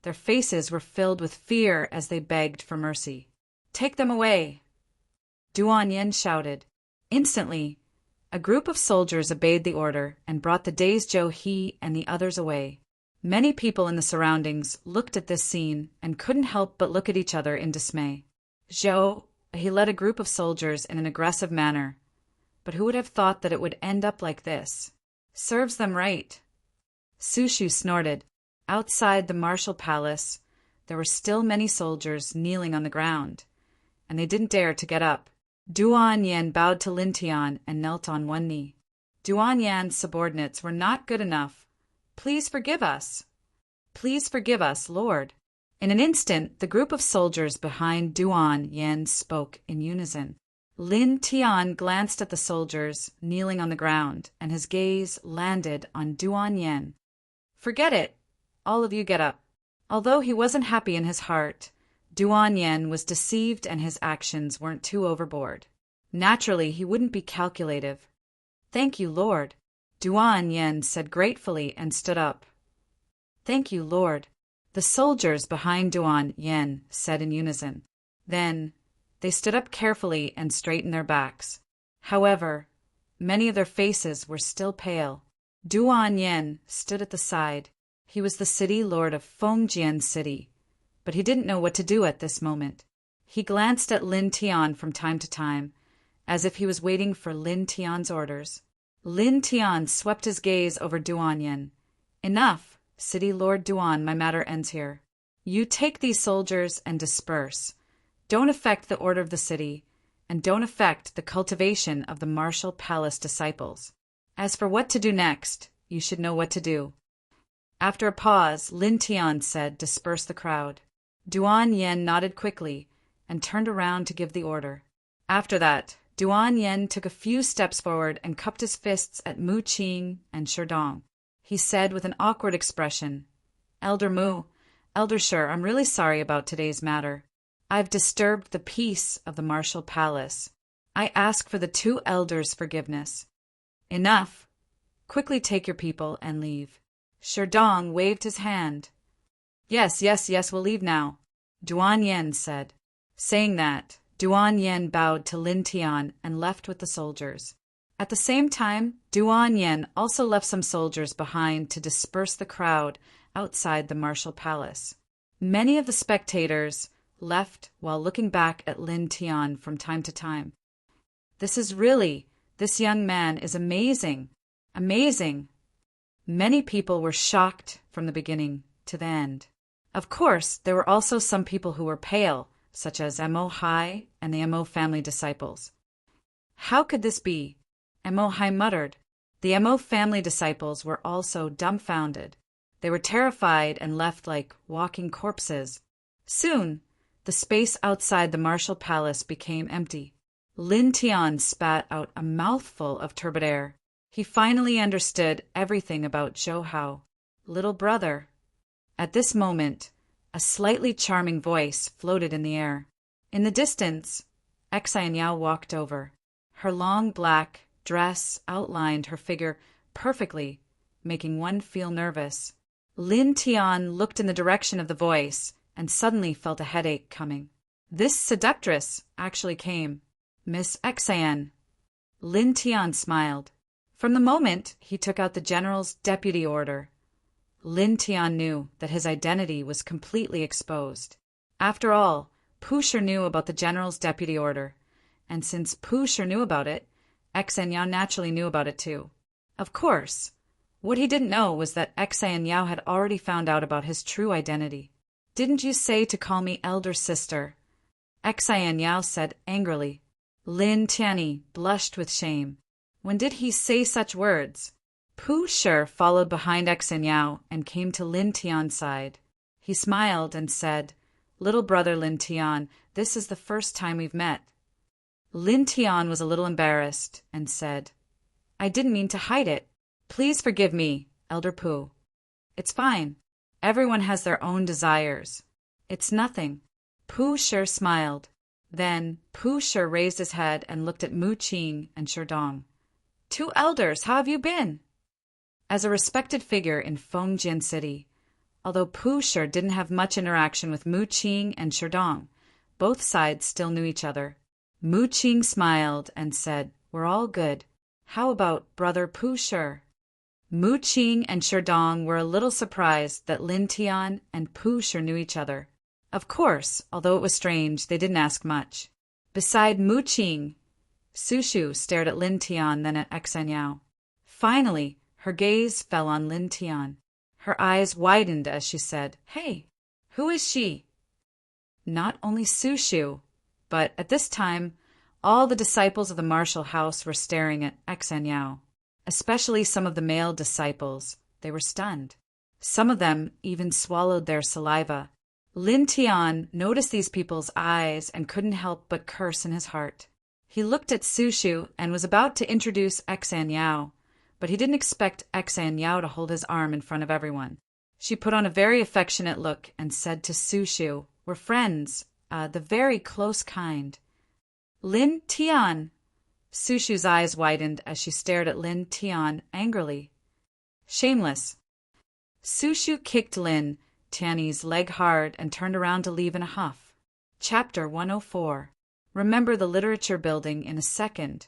A: their faces were filled with fear as they begged for mercy. Take them away! Duan Yen shouted. Instantly, a group of soldiers obeyed the order and brought the dazed Zhou He and the others away. Many people in the surroundings looked at this scene and couldn't help but look at each other in dismay. Zhou, he led a group of soldiers in an aggressive manner, but who would have thought that it would end up like this? Serves them right. Sushu snorted. Outside the martial palace, there were still many soldiers kneeling on the ground, and they didn't dare to get up. Duan Yen bowed to Lin Tian and knelt on one knee. Duan Yan's subordinates were not good enough. Please forgive us. Please forgive us, Lord. In an instant, the group of soldiers behind Duan Yen spoke in unison. Lin Tian glanced at the soldiers kneeling on the ground, and his gaze landed on Duan Yen. Forget it. All of you get up. Although he wasn't happy in his heart, Duan Yen was deceived and his actions weren't too overboard. Naturally, he wouldn't be calculative. Thank you, Lord. Duan Yen said gratefully and stood up. Thank you, Lord. The soldiers behind Duan Yen said in unison. Then, they stood up carefully and straightened their backs. However, many of their faces were still pale. Duan Yen stood at the side. He was the city lord of Fengjian City, but he didn't know what to do at this moment. He glanced at Lin Tian from time to time, as if he was waiting for Lin Tian's orders. Lin Tian swept his gaze over Duan Yen. Enough, City Lord Duan, my matter ends here. You take these soldiers and disperse. Don't affect the order of the city, and don't affect the cultivation of the martial palace disciples. As for what to do next, you should know what to do. After a pause, Lin Tian said, disperse the crowd. Duan Yen nodded quickly and turned around to give the order. After that, Duan Yen took a few steps forward and cupped his fists at Mu Qing and Sherdong. He said with an awkward expression, Elder Mu, Elder Shi, I'm really sorry about today's matter. I've disturbed the peace of the martial palace. I ask for the two elders' forgiveness. Enough. Quickly take your people and leave. Sherdong waved his hand. Yes, we'll leave now, Duan Yen said. Saying that, Duan Yen bowed to Lin Tian and left with the soldiers. At the same time, Duan Yen also left some soldiers behind to disperse the crowd outside the martial palace. Many of the spectators left while looking back at Lin Tian from time to time. This young man is amazing, amazing. Many people were shocked from the beginning to the end. Of course, there were also some people who were pale, such as Mo Hai and the Mo family disciples. How could this be? Mo Hai muttered. The Mo family disciples were also dumbfounded. They were terrified and left like walking corpses. Soon, the space outside the martial palace became empty. Lin Tian spat out a mouthful of turbid air. He finally understood everything about Zhou Hao. Little brother. At this moment, a slightly charming voice floated in the air. In the distance, Xian Yao walked over. Her long black dress outlined her figure perfectly, making one feel nervous. Lin Tian looked in the direction of the voice and suddenly felt a headache coming. This seductress actually came. Miss Xian. Lin Tian smiled. From the moment he took out the general's deputy order, Lin Tian knew that his identity was completely exposed. After all, Pu Shi knew about the general's deputy order, and since Pu Shi knew about it, Xian Yao naturally knew about it too. Of course, what he didn't know was that Xian Yao had already found out about his true identity. "Didn't you say to call me elder sister?" Xian Yao said angrily. Lin Tianyi blushed with shame. When did he say such words? Pu Shi followed behind Xian Yao and came to Lin Tian's side. He smiled and said, "Little brother Lin Tian, this is the first time we've met." Lin Tian was a little embarrassed and said, "I didn't mean to hide it. Please forgive me, Elder Pu. It's fine. Everyone has their own desires. It's nothing." Pu Shi smiled. Then Pu Shi raised his head and looked at Mu Qing and Sherdong. "Two elders, how have you been?" As a respected figure in Fengjian City, although Pu Shi didn't have much interaction with Mu Qing and Sherdong, both sides still knew each other. Mu Qing smiled and said, "We're all good. How about brother Pu Shi?" Mu Qing and Sherdong were a little surprised that Lin Tian and Pu Shi knew each other. Of course, although it was strange, they didn't ask much. Beside Mu Qing, Su Shu stared at Lin Tian, then at Xian Yao. Finally, her gaze fell on Lin Tian. Her eyes widened as she said, "Hey, who is she?" Not only Su Shu, but at this time, all the disciples of the martial house were staring at Xian Yao. Especially some of the male disciples. They were stunned. Some of them even swallowed their saliva. Lin Tian noticed these people's eyes and couldn't help but curse in his heart. He looked at Su Shu and was about to introduce Xian Yao, but he didn't expect Xian Yao to hold his arm in front of everyone. She put on a very affectionate look and said to Su Shu, "We're friends, the very close kind." "Lin Tian." Su Shu's eyes widened as she stared at Lin Tian angrily. "Shameless." Su Shu kicked Lin Tianyi's leg hard and turned around to leave in a huff. Chapter 104. Remember the literature building in a second,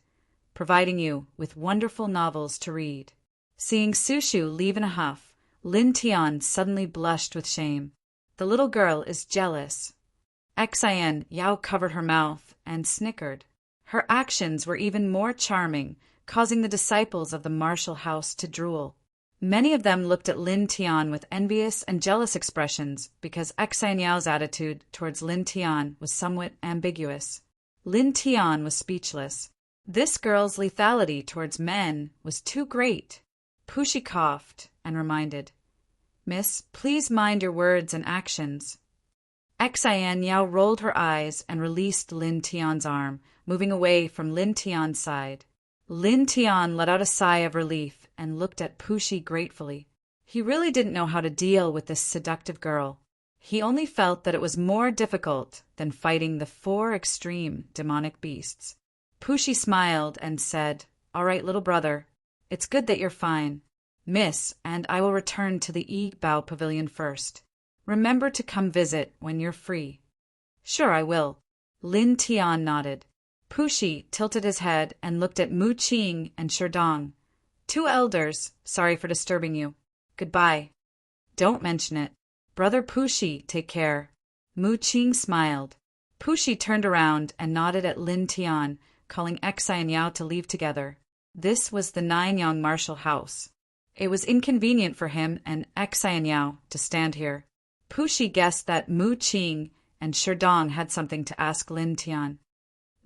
A: providing you with wonderful novels to read. Seeing Su Shu leave in a huff, Lin Tian suddenly blushed with shame. The little girl is jealous. Xian Yao covered her mouth and snickered. Her actions were even more charming, causing the disciples of the martial house to drool. Many of them looked at Lin Tian with envious and jealous expressions because Xian Yao's attitude towards Lin Tian was somewhat ambiguous. Lin Tian was speechless. This girl's lethality towards men was too great. Pu Shi coughed and reminded, "Miss, please mind your words and actions." Xian Yao rolled her eyes and released Lin Tian's arm, moving away from Lin Tian's side. Lin Tian let out a sigh of relief and looked at Pu Shi gratefully. He really didn't know how to deal with this seductive girl. He only felt that it was more difficult than fighting the 4 extreme demonic beasts. Pu Shi smiled and said, "All right, little brother. It's good that you're fine. Miss, and I will return to the Yi-Bao Pavilion first. Remember to come visit when you're free." "Sure, I will." Lin Tian nodded. Pushi tilted his head and looked at Mu Qing and Sherdong. Two elders, sorry for disturbing you. Goodbye. Don't mention it. Brother Pushi, take care. Mu Qing smiled. Pushi turned around and nodded at Lin Tian, calling Xi and Yao to leave together. This was the Nanyang martial house. It was inconvenient for him and Xi and Yao to stand here. Pushi guessed that Mu Qing and Sherdong had something to ask Lin Tian.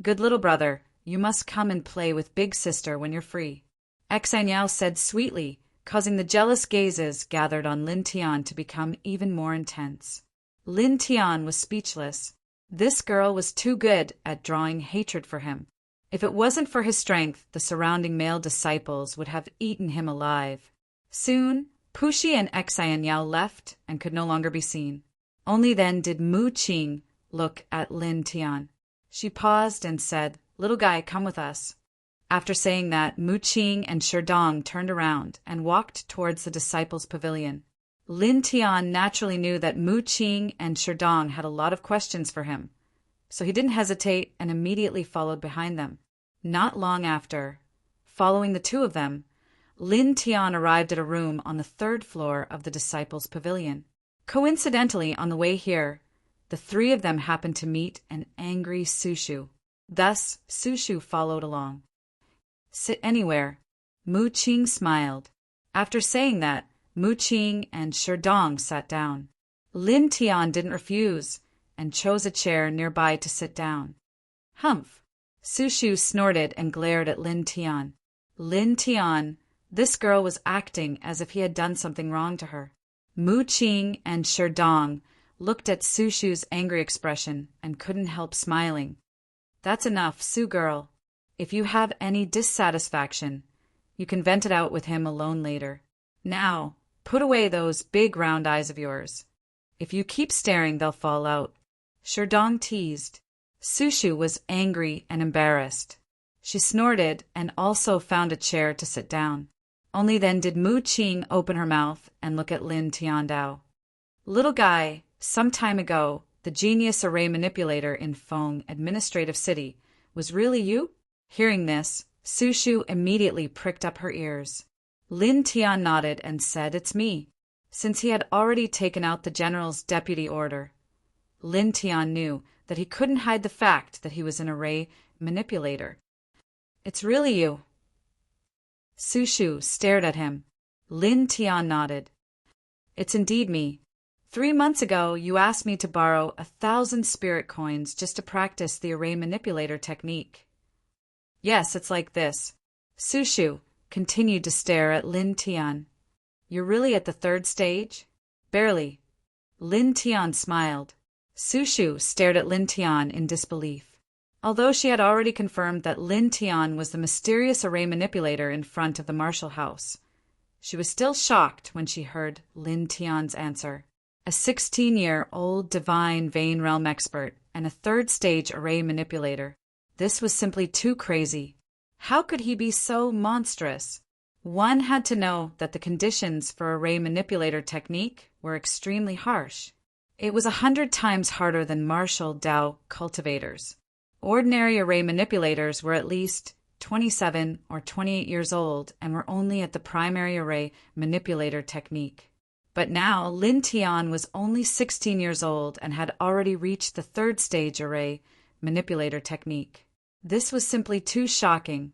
A: Good little brother, you must come and play with big sister when you're free. Xi and Yao said sweetly, causing the jealous gazes gathered on Lin Tian to become even more intense. Lin Tian was speechless. This girl was too good at drawing hatred for him. If it wasn't for his strength, the surrounding male disciples would have eaten him alive. Soon, Pushi and Xi and Yao left and could no longer be seen. Only then did Mu Qing look at Lin Tian. She paused and said, "Little guy, come with us." After saying that, Mu Qing and Sherdong turned around and walked towards the disciples' pavilion. Lin Tian naturally knew that Mu Qing and Sherdong had a lot of questions for him, so he didn't hesitate and immediately followed behind them. Not long after, following the two of them, Lin Tian arrived at a room on the third floor of the disciples' pavilion. Coincidentally, on the way here, the three of them happened to meet an angry Sushu. Thus, Sushu followed along. Sit anywhere. Mu Qing smiled. After saying that, Mu Qing and Sherdong sat down. Lin Tian didn't refuse and chose a chair nearby to sit down. Humph! Sushu snorted and glared at Lin Tian. Lin Tian, this girl was acting as if he had done something wrong to her. Mu Qing and Sherdong looked at Sushu's angry expression and couldn't help smiling. That's enough, Su girl. If you have any dissatisfaction, you can vent it out with him alone later. Now, put away those big round eyes of yours. If you keep staring, they'll fall out. Sherdong teased. Sushu was angry and embarrassed. She snorted and also found a chair to sit down. Only then did Mu Qing open her mouth and look at Lin Tiandao. Little guy, some time ago, the genius array manipulator in Feng Administrative City, was really you? Hearing this, Sushu immediately pricked up her ears. Lin Tian nodded and said, "It's me," since he had already taken out the general's deputy order. Lin Tian knew that he couldn't hide the fact that he was an array manipulator. "It's really you." Sushu stared at him. Lin Tian nodded. "It's indeed me. 3 months ago, you asked me to borrow 1,000 spirit coins just to practice the array manipulator technique." "Yes, it's like this." Sushu continued to stare at Lin Tian. "You're really at the 3rd stage?" "Barely." Lin Tian smiled. Sushu stared at Lin Tian in disbelief. Although she had already confirmed that Lin Tian was the mysterious array manipulator in front of the martial house, she was still shocked when she heard Lin Tian's answer. A 16-year-old divine Vane Realm expert and a 3rd stage array manipulator. This was simply too crazy. How could he be so monstrous? One had to know that the conditions for array manipulator technique were extremely harsh. It was 100 times harder than martial Dao cultivators. Ordinary array manipulators were at least 27 or 28 years old and were only at the primary array manipulator technique. But now Lin Tian was only 16 years old and had already reached the 3rd stage array manipulator technique. This was simply too shocking.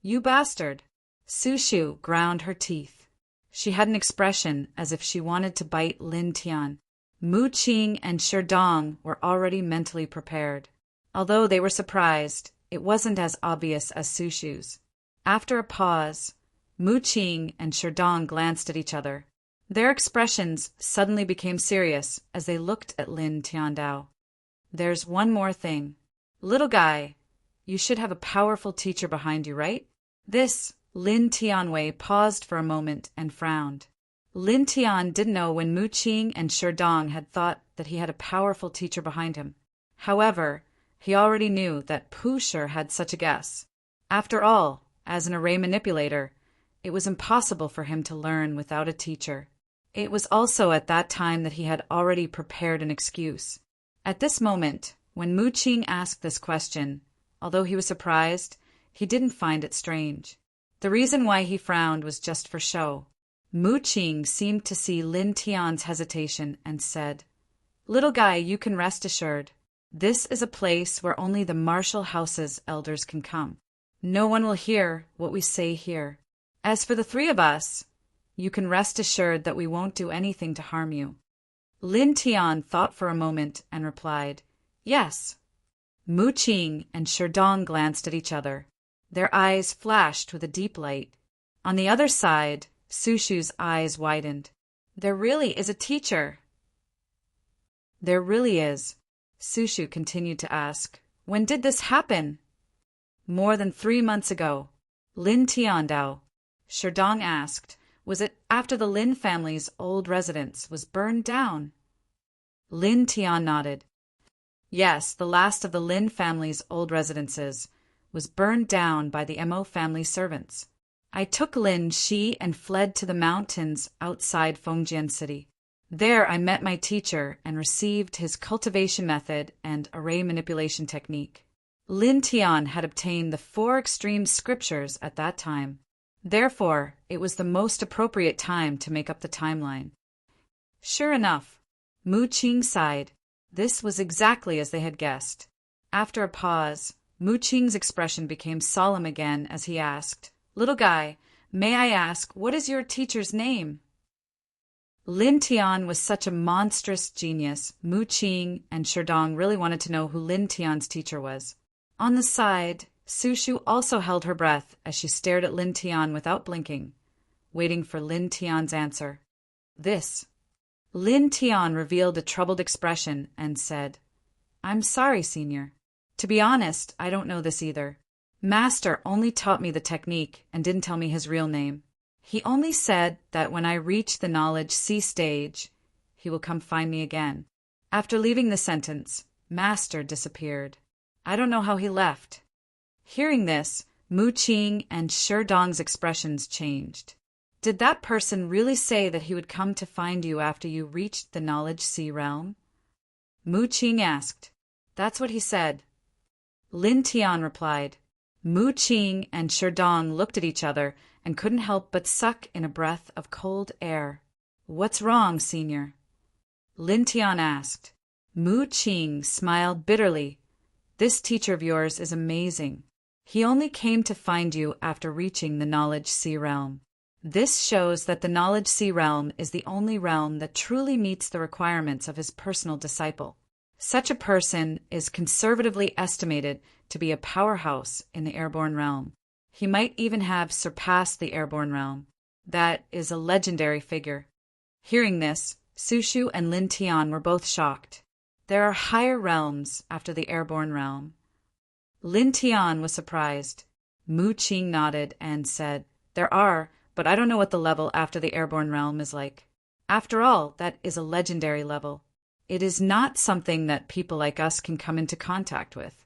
A: "You bastard!" Sushu ground her teeth. She had an expression as if she wanted to bite Lin Tian. Mu Qing and Sherdong were already mentally prepared. Although they were surprised, it wasn't as obvious as Sushu's. After a pause, Mu Qing and Sherdong glanced at each other. Their expressions suddenly became serious as they looked at Lin Tiandao. "There's one more thing. Little guy, you should have a powerful teacher behind you, right?" This, Lin Tianwei paused for a moment and frowned. Lin Tian didn't know when Mu Qing and Sherdong had thought that he had a powerful teacher behind him. However, he already knew that Pusher had such a guess. After all, as an array manipulator, it was impossible for him to learn without a teacher. It was also at that time that he had already prepared an excuse. At this moment, when Mu Qing asked this question, although he was surprised, he didn't find it strange. The reason why he frowned was just for show. Mu Qing seemed to see Lin Tian's hesitation and said, "Little guy, you can rest assured. This is a place where only the martial house's elders can come. No one will hear what we say here. As for the three of us, you can rest assured that we won't do anything to harm you." Lin Tian thought for a moment and replied, "Yes." Mu Qing and Sherdong glanced at each other. Their eyes flashed with a deep light. On the other side, Su Shu's eyes widened. "There really is a teacher." "There really is." Su Shu continued to ask, "When did this happen?" "More than 3 months ago." Lin Tiandao. Sherdong asked, "Was it after the Lin family's old residence was burned down?" Lin Tian nodded. "Yes, the last of the Lin family's old residences was burned down by the Mo family servants. I took Lin Shi and fled to the mountains outside Fengjian City. There I met my teacher and received his cultivation method and array manipulation technique." Lin Tian had obtained the 4 extreme scriptures at that time. Therefore, it was the most appropriate time to make up the timeline. Sure enough, Mu Qing sighed. This was exactly as they had guessed. After a pause, Mu Qing's expression became solemn again as he asked, "Little guy, may I ask, what is your teacher's name?" Lin Tian was such a monstrous genius, Mu Qing and Sherdong really wanted to know who Lin Tian's teacher was. On the side, Su Shu also held her breath as she stared at Lin Tian without blinking, waiting for Lin Tian's answer. "This." Lin Tian revealed a troubled expression and said, "I'm sorry, Senior. To be honest, I don't know this either. Master only taught me the technique and didn't tell me his real name. He only said that when I reach the knowledge C stage, he will come find me again." After leaving the sentence, Master disappeared. I don't know how he left. Hearing this, Mu Qing and Sherdong's expressions changed. Did that person really say that he would come to find you after you reached the knowledge C realm? Mu Qing asked. That's what he said. Lin Tian replied. Mu Qing and Sherdong looked at each other and couldn't help but suck in a breath of cold air. What's wrong, Senior? Lin Tian asked. Mu Qing smiled bitterly. This teacher of yours is amazing. He only came to find you after reaching the Knowledge C realm. This shows that the Knowledge C realm is the only realm that truly meets the requirements of his personal disciple. Such a person is conservatively estimated to be a powerhouse in the airborne realm. He might even have surpassed the airborne realm. That is a legendary figure. Hearing this, Su Shu and Lin Tian were both shocked. There are higher realms after the airborne realm. Lin Tian was surprised. Mu Qing nodded and said, There are, but I don't know what the level after the airborne realm is like. After all, that is a legendary level. It is not something that people like us can come into contact with.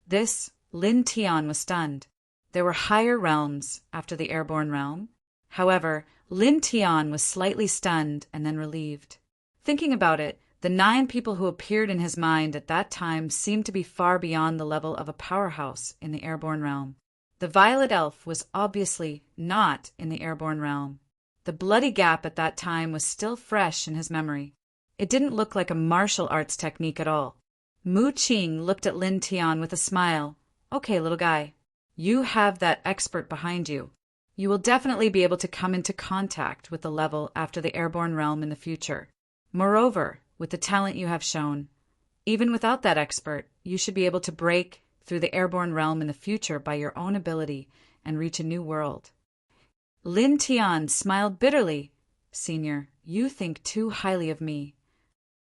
A: This, Lin Tian was stunned. There were higher realms after the airborne realm. However, Lin Tian was slightly stunned and then relieved. Thinking about it, the 9 people who appeared in his mind at that time seemed to be far beyond the level of a powerhouse in the airborne realm. The violet elf was obviously not in the airborne realm. The bloody gap at that time was still fresh in his memory. It didn't look like a martial arts technique at all. Mu Qing looked at Lin Tian with a smile. Okay, little guy, you have that expert behind you. You will definitely be able to come into contact with the level after the airborne realm in the future. Moreover, with the talent you have shown, even without that expert, you should be able to break through the airborne realm in the future by your own ability and reach a new world. Lin Tian smiled bitterly. Senior, you think too highly of me.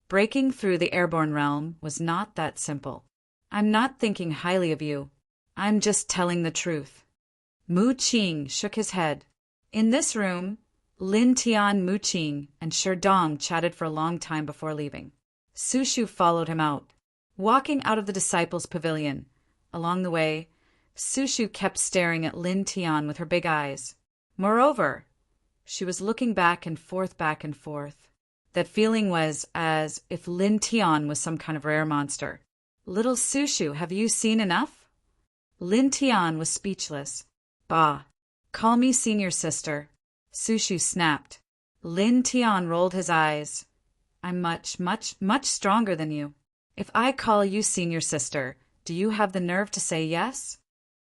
A: Breaking through the airborne realm was not that simple. I'm not thinking highly of you. I'm just telling the truth. Mu Qing shook his head. In this room, Lin Tian, Mu Qing, and Sherdong chatted for a long time before leaving. Su Shu followed him out. Walking out of the disciples' pavilion, along the way, Su Shu kept staring at Lin Tian with her big eyes. Moreover, she was looking back and forth, back and forth. That feeling was as if Lin Tian was some kind of rare monster. Little Su Shu, have you seen enough? Lin Tian was speechless. Bah! Call me senior sister, Su Shu snapped. Lin Tian rolled his eyes. I'm much, much, much stronger than you. If I call you senior sister, do you have the nerve to say yes?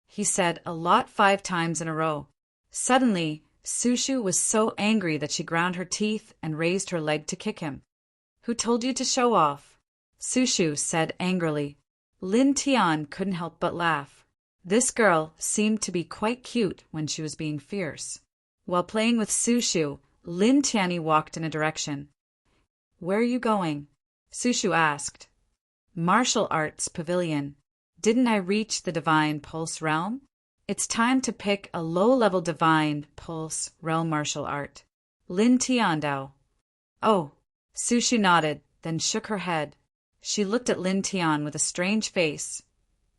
A: He said a lot 5 times in a row. Suddenly, Su Shu was so angry that she ground her teeth and raised her leg to kick him. Who told you to show off? Su Shu said angrily. Lin Tian couldn't help but laugh. This girl seemed to be quite cute when she was being fierce. While playing with Su Shu, Lin Tian walked in a direction. Where are you going? Su Shu asked. Martial Arts Pavilion. Didn't I reach the Divine Pulse Realm? It's time to pick a low-level Divine Pulse Realm martial art. Lin Tiandao. Oh. Su Shu nodded, then shook her head. She looked at Lin Tian with a strange face.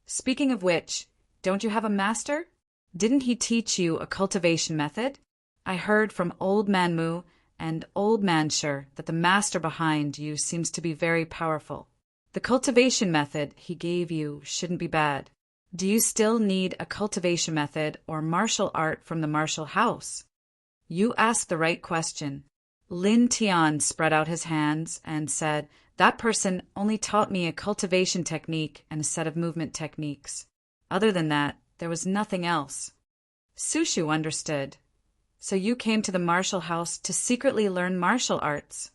A: Speaking of which, don't you have a master? Didn't he teach you a cultivation method? I heard from Old Man Mu and Old Man Sure that the master behind you seems to be very powerful. The cultivation method he gave you shouldn't be bad. Do you still need a cultivation method or martial art from the martial house? You asked the right question. Lin Tian spread out his hands and said, that person only taught me a cultivation technique and a set of movement techniques. Other than that, there was nothing else. Su Shu understood. So you came to the martial house to secretly learn martial arts.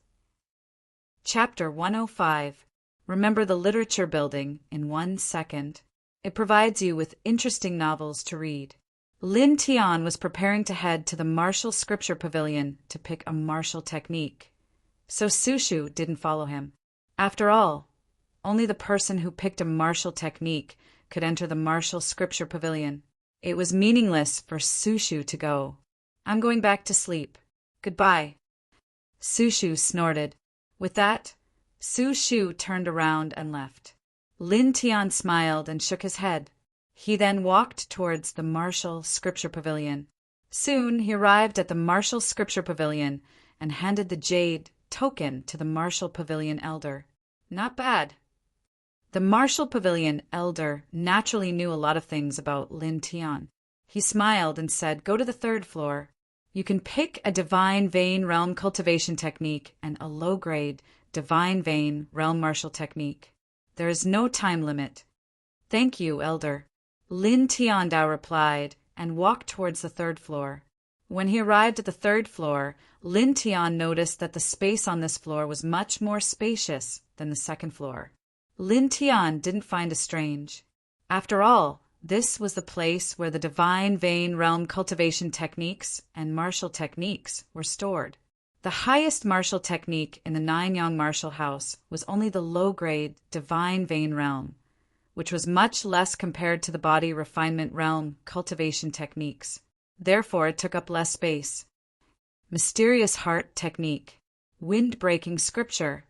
A: Chapter 105. Remember the literature building in 1 second. It provides you with interesting novels to read. Lin Tian was preparing to head to the Martial Scripture Pavilion to pick a martial technique. So Su Shu didn't follow him. After all, only the person who picked a martial technique could enter the Martial Scripture Pavilion. It was meaningless for Su Shu to go. I'm going back to sleep. Goodbye. Su Shu snorted. With that, Su Shu turned around and left. Lin Tian smiled and shook his head. He then walked towards the Martial Scripture Pavilion. Soon he arrived at the Martial Scripture Pavilion and handed the jade token to the Martial Pavilion elder. Not bad. The Martial Pavilion elder naturally knew a lot of things about Lin Tian. He smiled and said, go to the 3rd floor. You can pick a Divine Vein Realm cultivation technique and a low-grade Divine Vein Realm martial technique. There is no time limit. Thank you, elder. Lin Tiandao replied and walked towards the 3rd floor. When he arrived at the 3rd floor, Lin Tian noticed that the space on this floor was much more spacious than the 2nd floor. Lin Tian didn't find it strange. After all, this was the place where the Divine Vein Realm cultivation techniques and martial techniques were stored. The highest martial technique in the 9-yang martial house was only the low-grade Divine Vein Realm, which was much less compared to the body refinement realm cultivation techniques. Therefore, it took up less space. Mysterious Heart Technique, Wind-Breaking Scripture,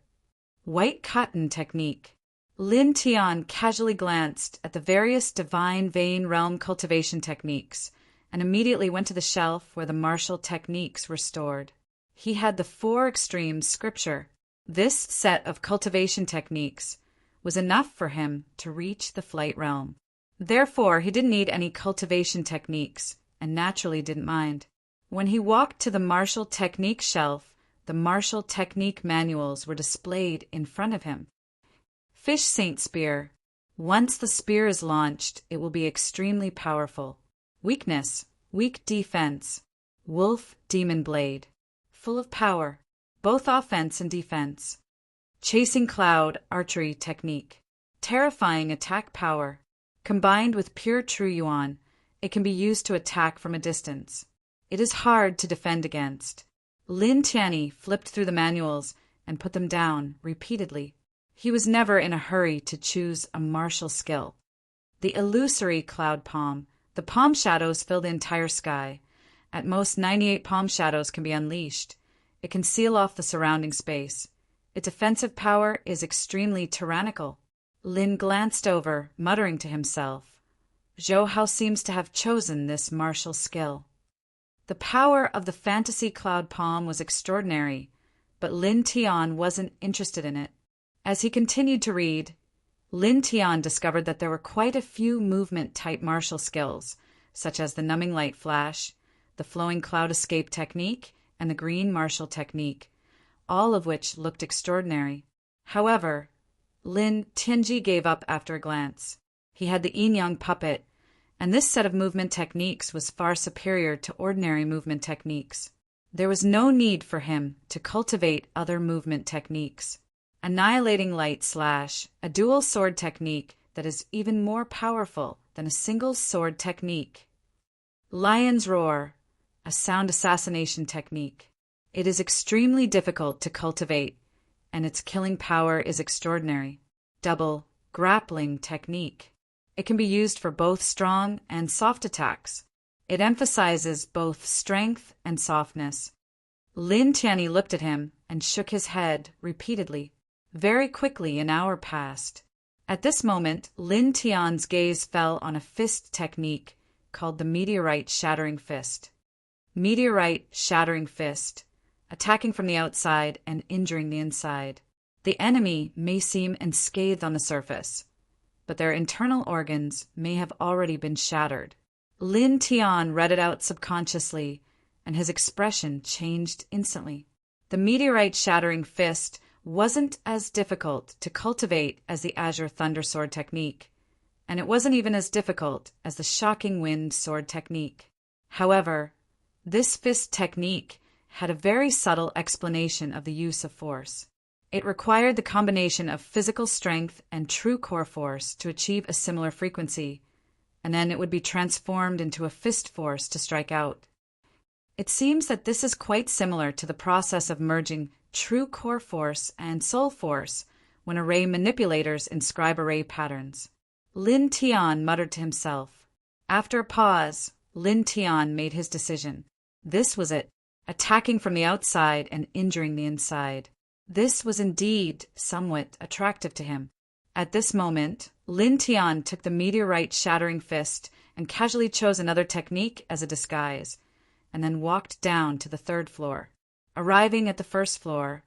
A: White Cotton Technique. Lin Tian casually glanced at the various Divine Vein Realm cultivation techniques and immediately went to the shelf where the martial techniques were stored. He had the 4 extremes scripture. This set of cultivation techniques was enough for him to reach the flight realm. Therefore, he didn't need any cultivation techniques and naturally didn't mind. When he walked to the martial technique shelf, the martial technique manuals were displayed in front of him. Fish Saint Spear. Once the spear is launched, it will be extremely powerful. Weakness, weak defense. Wolf Demon Blade. Full of power, both offense and defense. Chasing Cloud Archery Technique. Terrifying attack power. Combined with pure True Yuan, it can be used to attack from a distance. It is hard to defend against. Lin Tian flipped through the manuals and put them down repeatedly. He was never in a hurry to choose a martial skill. The Illusory Cloud Palm. The palm shadows fill the entire sky. At most, 98 palm shadows can be unleashed. It can seal off the surrounding space. Its offensive power is extremely tyrannical. Lin glanced over, muttering to himself. Zhou Hao seems to have chosen this martial skill. The power of the fantasy cloud palm was extraordinary, but Lin Tian wasn't interested in it. As he continued to read, Lin Tian discovered that there were quite a few movement-type martial skills, such as the numbing light flash, the flowing cloud escape technique, and the green martial technique, all of which looked extraordinary. However, Lin Tianji gave up after a glance. He had the yin-yang puppet, and this set of movement techniques was far superior to ordinary movement techniques. There was no need for him to cultivate other movement techniques. Annihilating Light Slash, a dual sword technique that is even more powerful than a single sword technique. Lion's Roar, a sound assassination technique. It is extremely difficult to cultivate, and its killing power is extraordinary. Double Grappling Technique. It can be used for both strong and soft attacks. It emphasizes both strength and softness. Lin Tianyi looked at him and shook his head repeatedly. Very quickly an hour passed. At this moment, Lin Tian's gaze fell on a fist technique called the Meteorite Shattering Fist. Meteorite Shattering Fist, attacking from the outside and injuring the inside. The enemy may seem unscathed on the surface, but their internal organs may have already been shattered. Lin Tian read it out subconsciously, and his expression changed instantly. The Meteorite Shattering Fist wasn't as difficult to cultivate as the Azure Thunder Sword technique, and it wasn't even as difficult as the Shocking Wind Sword technique. However, this fist technique had a very subtle explanation of the use of force. It required the combination of physical strength and true core force to achieve a similar frequency, and then it would be transformed into a fist force to strike out. It seems that this is quite similar to the process of merging true core force and soul force when array manipulators inscribe array patterns. Lin Tian muttered to himself. After a pause, Lin Tian made his decision. This was it, attacking from the outside and injuring the inside. This was indeed somewhat attractive to him. At this moment, Lin Tian took the Meteorite Shattering Fist and casually chose another technique as a disguise, and then walked down to the 3rd floor. Arriving at the 1st floor,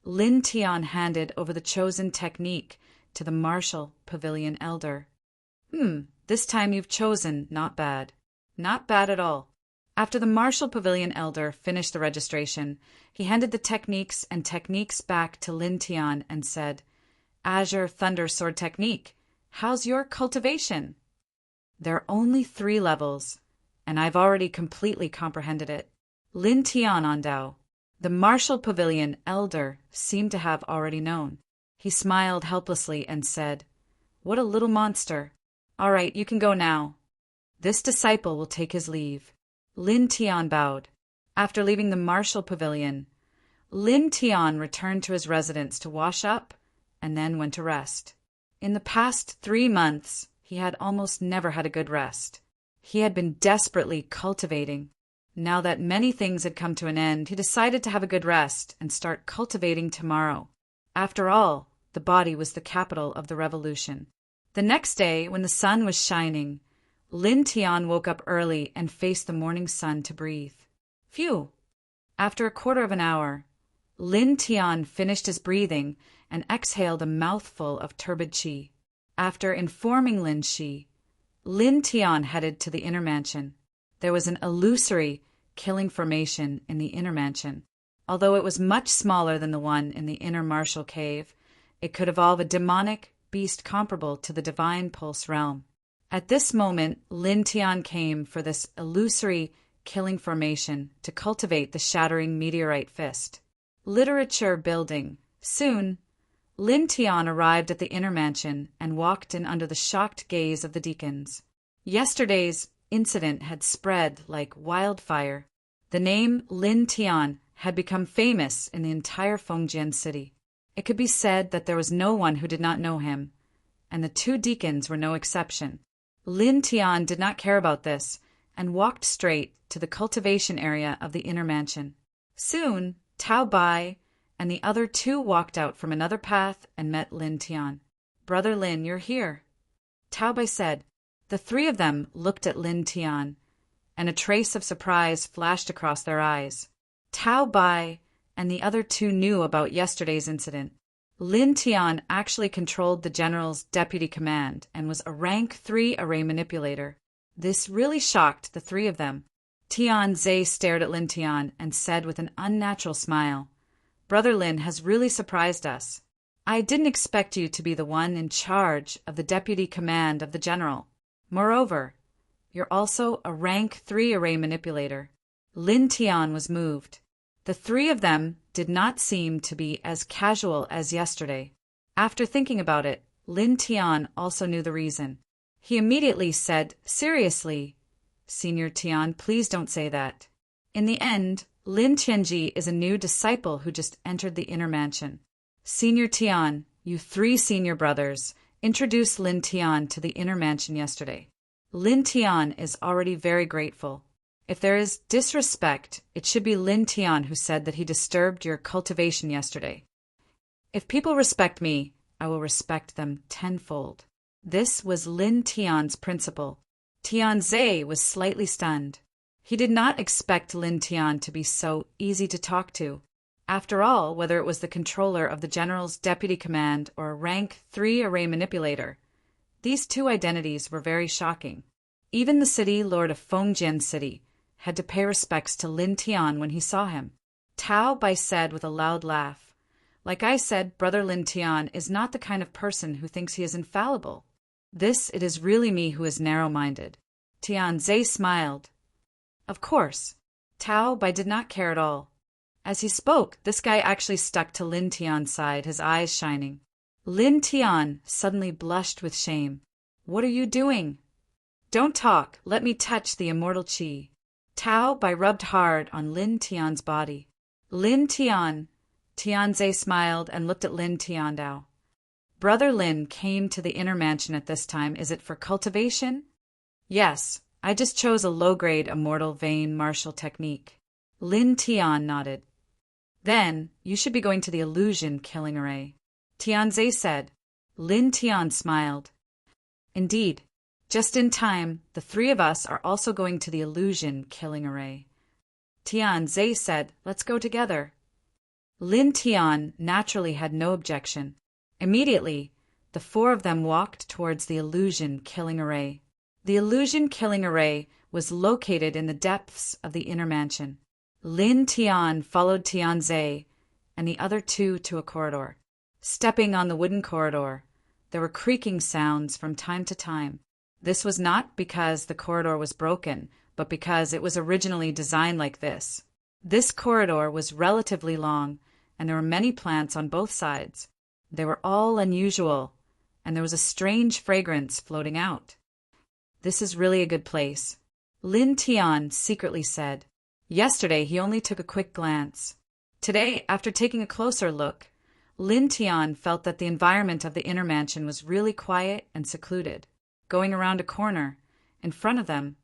A: Lin Tian handed over the chosen technique to the Martial Pavilion Elder. This time you've chosen not bad. Not bad at all. After the Martial Pavilion Elder finished the registration, he handed the techniques back to Lin Tian and said, Azure Thunder Sword Technique, how's your cultivation? There are only 3 levels, and I've already completely comprehended it. Lin Tian on Dao. The Martial Pavilion Elder seemed to have already known. He smiled helplessly and said, What a little monster. All right, you can go now. This disciple will take his leave. Lin Tian bowed. After leaving the Martial Pavilion, Lin Tian returned to his residence to wash up and then went to rest. In the past 3 months, he had almost never had a good rest. He had been desperately cultivating. Now that many things had come to an end, he decided to have a good rest and start cultivating tomorrow. After all, the body was the capital of the revolution. The next day, when the sun was shining, Lin Tian woke up early and faced the morning sun to breathe. Phew! After a quarter of an hour, Lin Tian finished his breathing and exhaled a mouthful of turbid qi. After informing Lin Shi, Lin Tian headed to the inner mansion. There was an illusory killing formation in the inner mansion. Although it was much smaller than the one in the inner martial cave, it could evolve a demonic beast comparable to the divine pulse realm. At this moment, Lin Tian came for this illusory killing formation to cultivate the shattering meteorite fist. Literature building. Soon, Lin Tian arrived at the inner mansion and walked in under the shocked gaze of the deacons. Yesterday's incident had spread like wildfire. The name Lin Tian had become famous in the entire Fengjian city. It could be said that there was no one who did not know him, and the 2 deacons were no exception. Lin Tian did not care about this and walked straight to the cultivation area of the inner mansion. Soon, Tao Bai and the other 2 walked out from another path and met Lin Tian. Brother Lin, you're here, Tao Bai said. The 3 of them looked at Lin Tian, and a trace of surprise flashed across their eyes. Tao Bai and the other 2 knew about yesterday's incident. Lin Tian actually controlled the general's deputy command and was a rank 3 array manipulator. This really shocked the three of them. Tianze stared at Lin Tian and said with an unnatural smile, "Brother Lin has really surprised us. I didn't expect you to be the one in charge of the deputy command of the general. Moreover, you're also a rank 3 array manipulator." Lin Tian was moved. The three of them did not seem to be as casual as yesterday. After thinking about it, Lin Tian also knew the reason. He immediately said, seriously, "Senior Tian, please don't say that." In the end, Lin Tianji is a new disciple who just entered the inner mansion. Senior Tian, you three senior brothers, introduced Lin Tian to the inner mansion yesterday. Lin Tian is already very grateful. If there is disrespect, it should be Lin Tian who said that he disturbed your cultivation yesterday. If people respect me, I will respect them tenfold. This was Lin Tian's principle. Tianze was slightly stunned. He did not expect Lin Tian to be so easy to talk to. After all, whether it was the controller of the general's deputy command or a rank 3 array manipulator, these two identities were very shocking. Even the city lord of Fengjian City had to pay respects to Lin Tian when he saw him. Tao Bai said with a loud laugh, "Like I said, Brother Lin Tian is not the kind of person who thinks he is infallible. It is really me who is narrow-minded." Tianze smiled. Of course, Tao Bai did not care at all. As he spoke, this guy actually stuck to Lin Tian's side, his eyes shining. Lin Tian suddenly blushed with shame. "What are you doing?" "Don't talk, let me touch the immortal qi." Tao Bai rubbed hard on Lin Tian's body. "Lin Tian," Tianze smiled and looked at Lin Tiandao. "Brother Lin came to the inner mansion at this time. Is it for cultivation?" "Yes, I just chose a low-grade immortal vein martial technique." Lin Tian nodded. "Then you should be going to the illusion killing array," Tianze said. Lin Tian smiled. "Indeed, just in time, the three of us are also going to the illusion killing array." Tianze said, "Let's go together." Lin Tian naturally had no objection. Immediately, the four of them walked towards the illusion killing array. The illusion killing array was located in the depths of the inner mansion. Lin Tian followed Tianze and the other two to a corridor. Stepping on the wooden corridor, there were creaking sounds from time to time. This was not because the corridor was broken, but because it was originally designed like this. This corridor was relatively long, and there were many plants on both sides. They were all unusual, and there was a strange fragrance floating out. "This is really a good place," Lin Tian secretly said. Yesterday he only took a quick glance. Today, after taking a closer look, Lin Tian felt that the environment of the inner mansion was really quiet and secluded. Going around a corner, in front of them,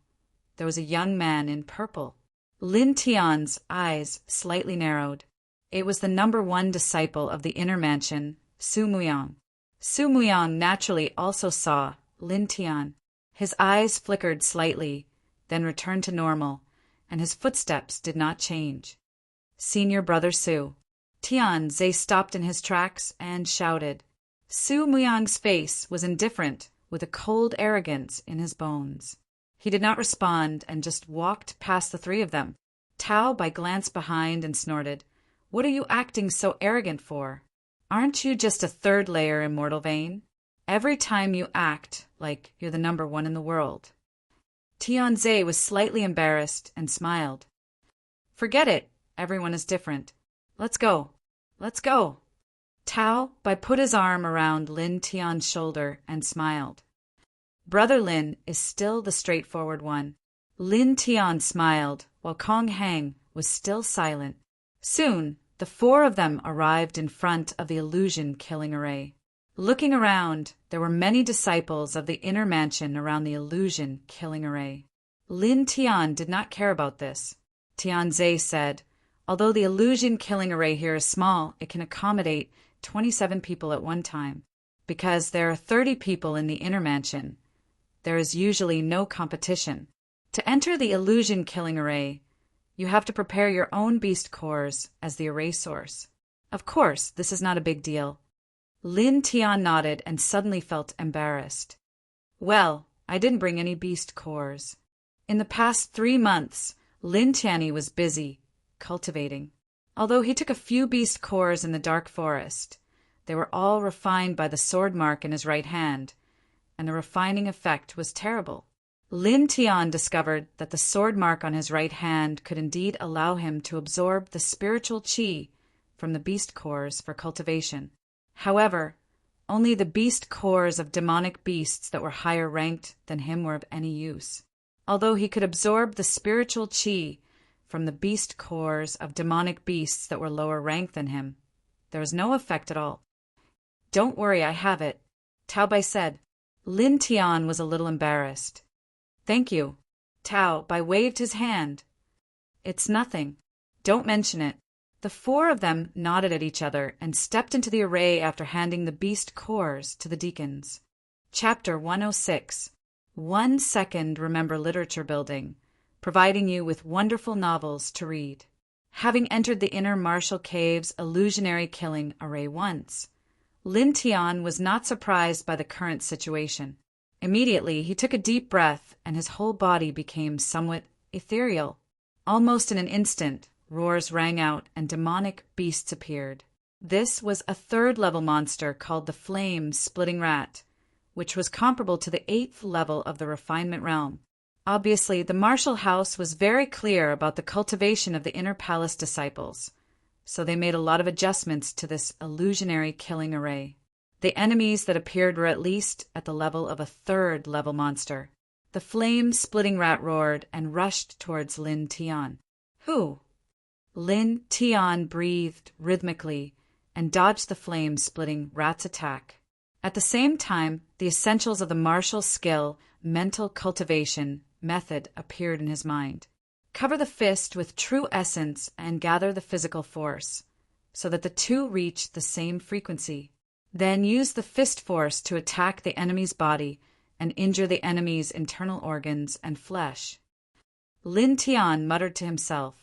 A: there was a young man in purple. Lin Tian's eyes slightly narrowed. It was the number 1 disciple of the inner mansion, Su Muyang. Su Muyang naturally also saw Lin Tian. His eyes flickered slightly, then returned to normal, and his footsteps did not change. "Senior Brother Su." Tianze stopped in his tracks and shouted. Su Muyang's face was indifferent, with a cold arrogance in his bones. He did not respond and just walked past the three of them. Tao Bai glanced behind and snorted, "What are you acting so arrogant for? Aren't you just a 3rd layer immortal vein? Every time you act like you're the number 1 in the world." Tianze was slightly embarrassed and smiled. "Forget it. Everyone is different. Let's go. Let's go." Tao Bai put his arm around Lin Tian's shoulder and smiled. Brother Lin is still the straightforward one. Lin Tian smiled, while Kong Hang was still silent. Soon, the 4 of them arrived in front of the illusion killing array. Looking around, there were many disciples of the inner mansion around the illusion killing array. Lin Tian did not care about this. Tianze said, "Although the illusion killing array here is small, it can accommodate 27 people at one time. Because there are 30 people in the inner mansion, there is usually no competition. To enter the illusion killing array, you have to prepare your own beast cores as the array source. Of course, this is not a big deal. Lin Tian nodded and suddenly felt embarrassed. Well, I didn't bring any beast cores. In the past 3 months, Lin Tianyi was busy cultivating. Although he took a few beast cores in the dark forest, they were all refined by the sword mark in his right hand, and the refining effect was terrible. Lin Tian discovered that the sword mark on his right hand could indeed allow him to absorb the spiritual qi from the beast cores for cultivation. However, only the beast cores of demonic beasts that were higher ranked than him were of any use. Although he could absorb the spiritual qi from the beast cores of demonic beasts that were lower ranked than him, there was no effect at all. Don't worry, I have it, Tao Bai said. Lin Tian was a little embarrassed. Thank you. Tao Bai waved his hand. It's nothing. Don't mention it. The 4 of them nodded at each other and stepped into the array after handing the beast cores to the deacons. Chapter 106. 1 second remember literature building, providing you with wonderful novels to read. Having entered the inner martial cave's illusionary killing array once, Lin Tian was not surprised by the current situation. Immediately, he took a deep breath and his whole body became somewhat ethereal. Almost in an instant, roars rang out and demonic beasts appeared. This was a 3rd-level monster called the Flame-Splitting Rat, which was comparable to the 8th level of the refinement realm. Obviously, the martial house was very clear about the cultivation of the inner palace disciples, so they made a lot of adjustments to this illusionary killing array. The enemies that appeared were at least at the level of a 3rd-level monster. The Flame-Splitting Rat roared and rushed towards Lin Tian. Who? Lin Tian breathed rhythmically and dodged the flame-splitting rat's attack. At the same time, the essentials of the martial skill, mental cultivation method appeared in his mind. Cover the fist with true essence and gather the physical force, so that the 2 reach the same frequency. Then use the fist force to attack the enemy's body and injure the enemy's internal organs and flesh. Lin Tian muttered to himself.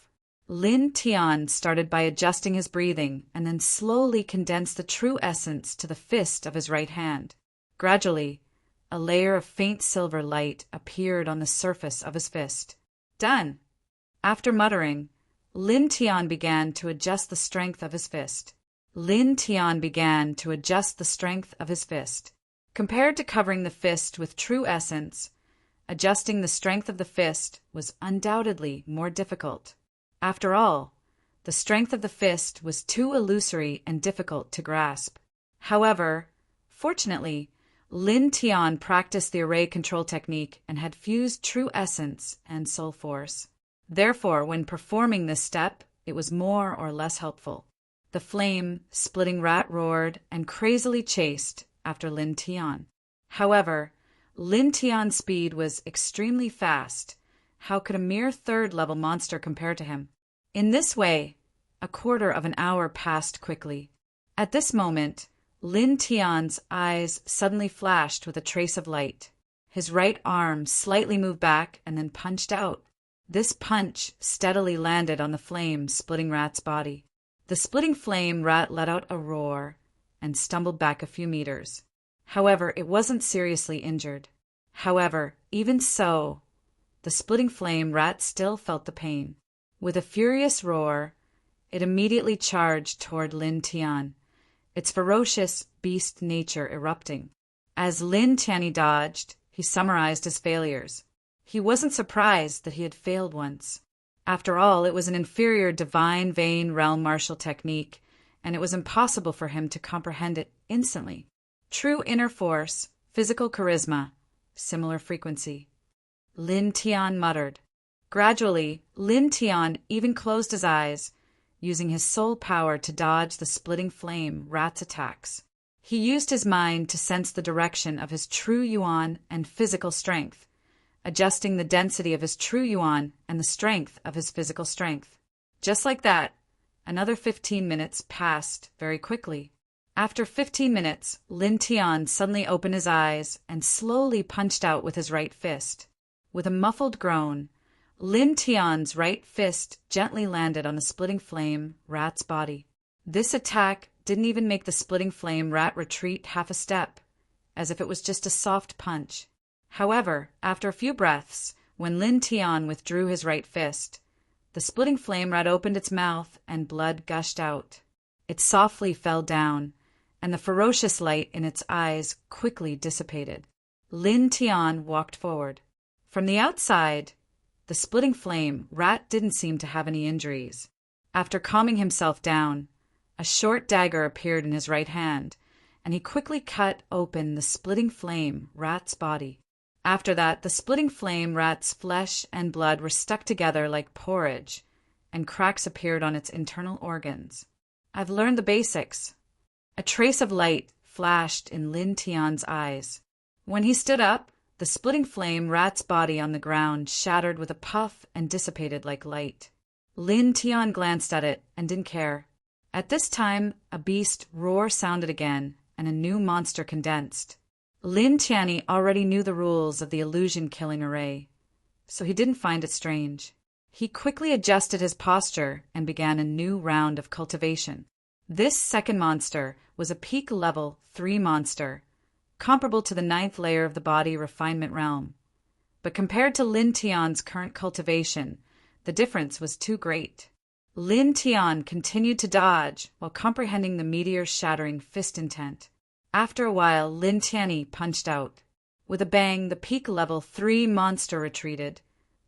A: Lin Tian started by adjusting his breathing and then slowly condensed the true essence to the fist of his right hand. Gradually, a layer of faint silver light appeared on the surface of his fist. Done! After muttering, Lin Tian began to adjust the strength of his fist. Lin Tian began to adjust the strength of his fist. Compared to covering the fist with true essence, adjusting the strength of the fist was undoubtedly more difficult. After all, the strength of the fist was too illusory and difficult to grasp. However, fortunately, Lin Tian practiced the array control technique and had fused true essence and soul force. Therefore, when performing this step, it was more or less helpful. The flame-splitting rat roared and crazily chased after Lin Tian. However, Lin Tian's speed was extremely fast. How could a mere 3rd-level monster compare to him? In this way, a quarter of an hour passed quickly. At this moment, Lin Tian's eyes suddenly flashed with a trace of light. His right arm slightly moved back and then punched out. This punch steadily landed on the flame-splitting rat's body. The splitting flame rat let out a roar and stumbled back a few meters. However, it wasn't seriously injured. However, even so, the splitting flame rat still felt the pain. With a furious roar, it immediately charged toward Lin Tian, its ferocious beast nature erupting. As Lin Tianyi dodged, he summarized his failures. He wasn't surprised that he had failed once. After all, it was an inferior divine vein realm martial technique, and it was impossible for him to comprehend it instantly. True inner force, physical charisma, similar frequency. Lin Tian muttered. Gradually, Lin Tian even closed his eyes, using his soul power to dodge the splitting flame rat's attacks. He used his mind to sense the direction of his true yuan and physical strength, adjusting the density of his true yuan and the strength of his physical strength. Just like that, another 15 minutes passed very quickly. After 15 minutes, Lin Tian suddenly opened his eyes and slowly punched out with his right fist. With a muffled groan, Lin Tian's right fist gently landed on the splitting flame rat's body. This attack didn't even make the splitting flame rat retreat half a step, as if it was just a soft punch. However, after a few breaths, when Lin Tian withdrew his right fist, the splitting flame rat opened its mouth and blood gushed out. It softly fell down, and the ferocious light in its eyes quickly dissipated. Lin Tian walked forward. From the outside, the splitting flame rat didn't seem to have any injuries. After calming himself down, a short dagger appeared in his right hand, and he quickly cut open the splitting flame rat's body. After that, the splitting flame rat's flesh and blood were stuck together like porridge, and cracks appeared on its internal organs. I've learned the basics. A trace of light flashed in Lin Tian's eyes. When he stood up, the splitting flame rat's body on the ground shattered with a puff and dissipated like light. Lin Tian glanced at it and didn't care. At this time, a beast roar sounded again, and a new monster condensed. Lin Tian already knew the rules of the illusion-killing array, so he didn't find it strange. He quickly adjusted his posture and began a new round of cultivation. This second monster was a peak level 3 monster, comparable to the 9th layer of the body refinement realm. But compared to Lin Tian's current cultivation, the difference was too great. Lin Tian continued to dodge while comprehending the meteor's shattering fist intent. After a while, Lin Tian punched out. With a bang, the peak level 3 monster retreated,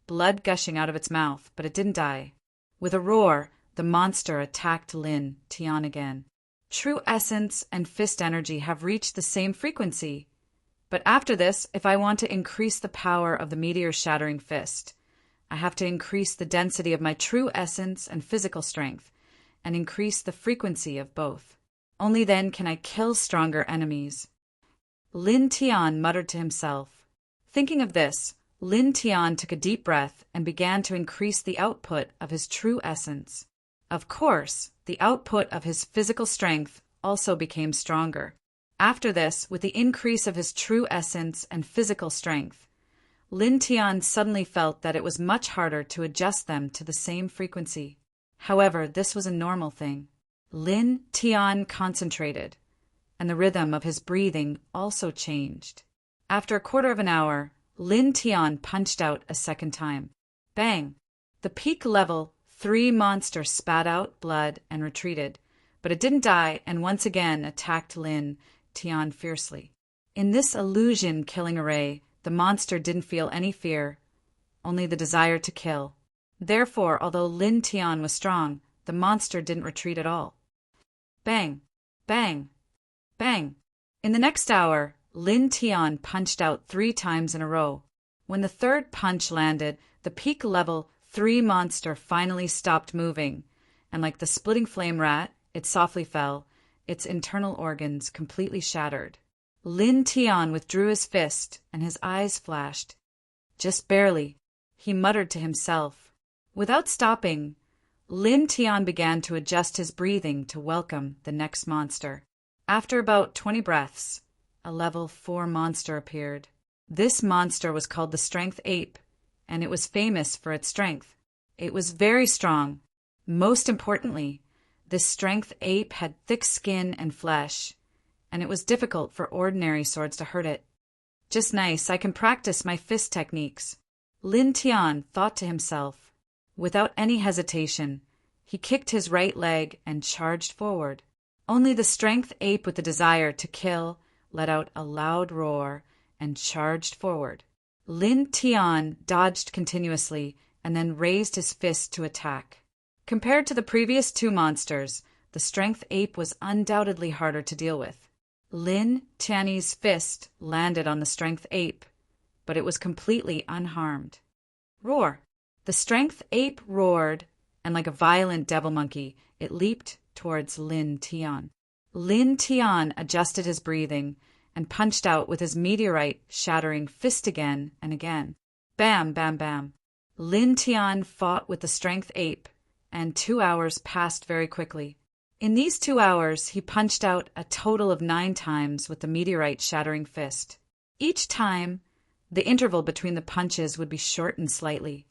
A: blood gushing out of its mouth, but it didn't die. With a roar, the monster attacked Lin Tian again. True essence and fist energy have reached the same frequency. But after this, if I want to increase the power of the meteor's shattering fist, I have to increase the density of my true essence and physical strength, and increase the frequency of both. Only then can I kill stronger enemies. Lin Tian muttered to himself. Thinking of this, Lin Tian took a deep breath and began to increase the output of his true essence. Of course, the output of his physical strength also became stronger. After this, with the increase of his true essence and physical strength, Lin Tian suddenly felt that it was much harder to adjust them to the same frequency. However, this was a normal thing. Lin Tian concentrated, and the rhythm of his breathing also changed. After a quarter of an hour, Lin Tian punched out a second time. Bang! The peak level 3 monster spat out blood and retreated, but it didn't die and once again attacked Lin Tian fiercely. In this illusion-killing array, the monster didn't feel any fear, only the desire to kill. Therefore, although Lin Tian was strong, the monster didn't retreat at all. Bang! Bang! Bang! In the next hour, Lin Tian punched out 3 times in a row. When the third punch landed, the peak level 3 monster finally stopped moving, and like the splitting flame rat, it softly fell, its internal organs completely shattered. Lin Tian withdrew his fist, and his eyes flashed. Just barely, he muttered to himself. Without stopping, Lin Tian began to adjust his breathing to welcome the next monster. After about 20 breaths, a level 4 monster appeared. This monster was called the Strength Ape, and it was famous for its strength. It was very strong. Most importantly, this Strength Ape had thick skin and flesh, and it was difficult for ordinary swords to hurt it. Just nice, I can practice my fist techniques. Lin Tian thought to himself. Without any hesitation, he kicked his right leg and charged forward. Only the Strength Ape with the desire to kill let out a loud roar and charged forward. Lin Tian dodged continuously and then raised his fist to attack. Compared to the previous 2 monsters, the Strength Ape was undoubtedly harder to deal with. Lin Tian's fist landed on the Strength Ape, but it was completely unharmed. Roar! The Strength Ape roared, and like a violent devil monkey, it leaped towards Lin Tian. Lin Tian adjusted his breathing and punched out with his meteorite-shattering fist again and again. Bam, bam, bam. Lin Tian fought with the Strength Ape, and 2 hours passed very quickly. In these 2 hours, he punched out a total of 9 times with the meteorite-shattering fist. Each time, the interval between the punches would be shortened slightly.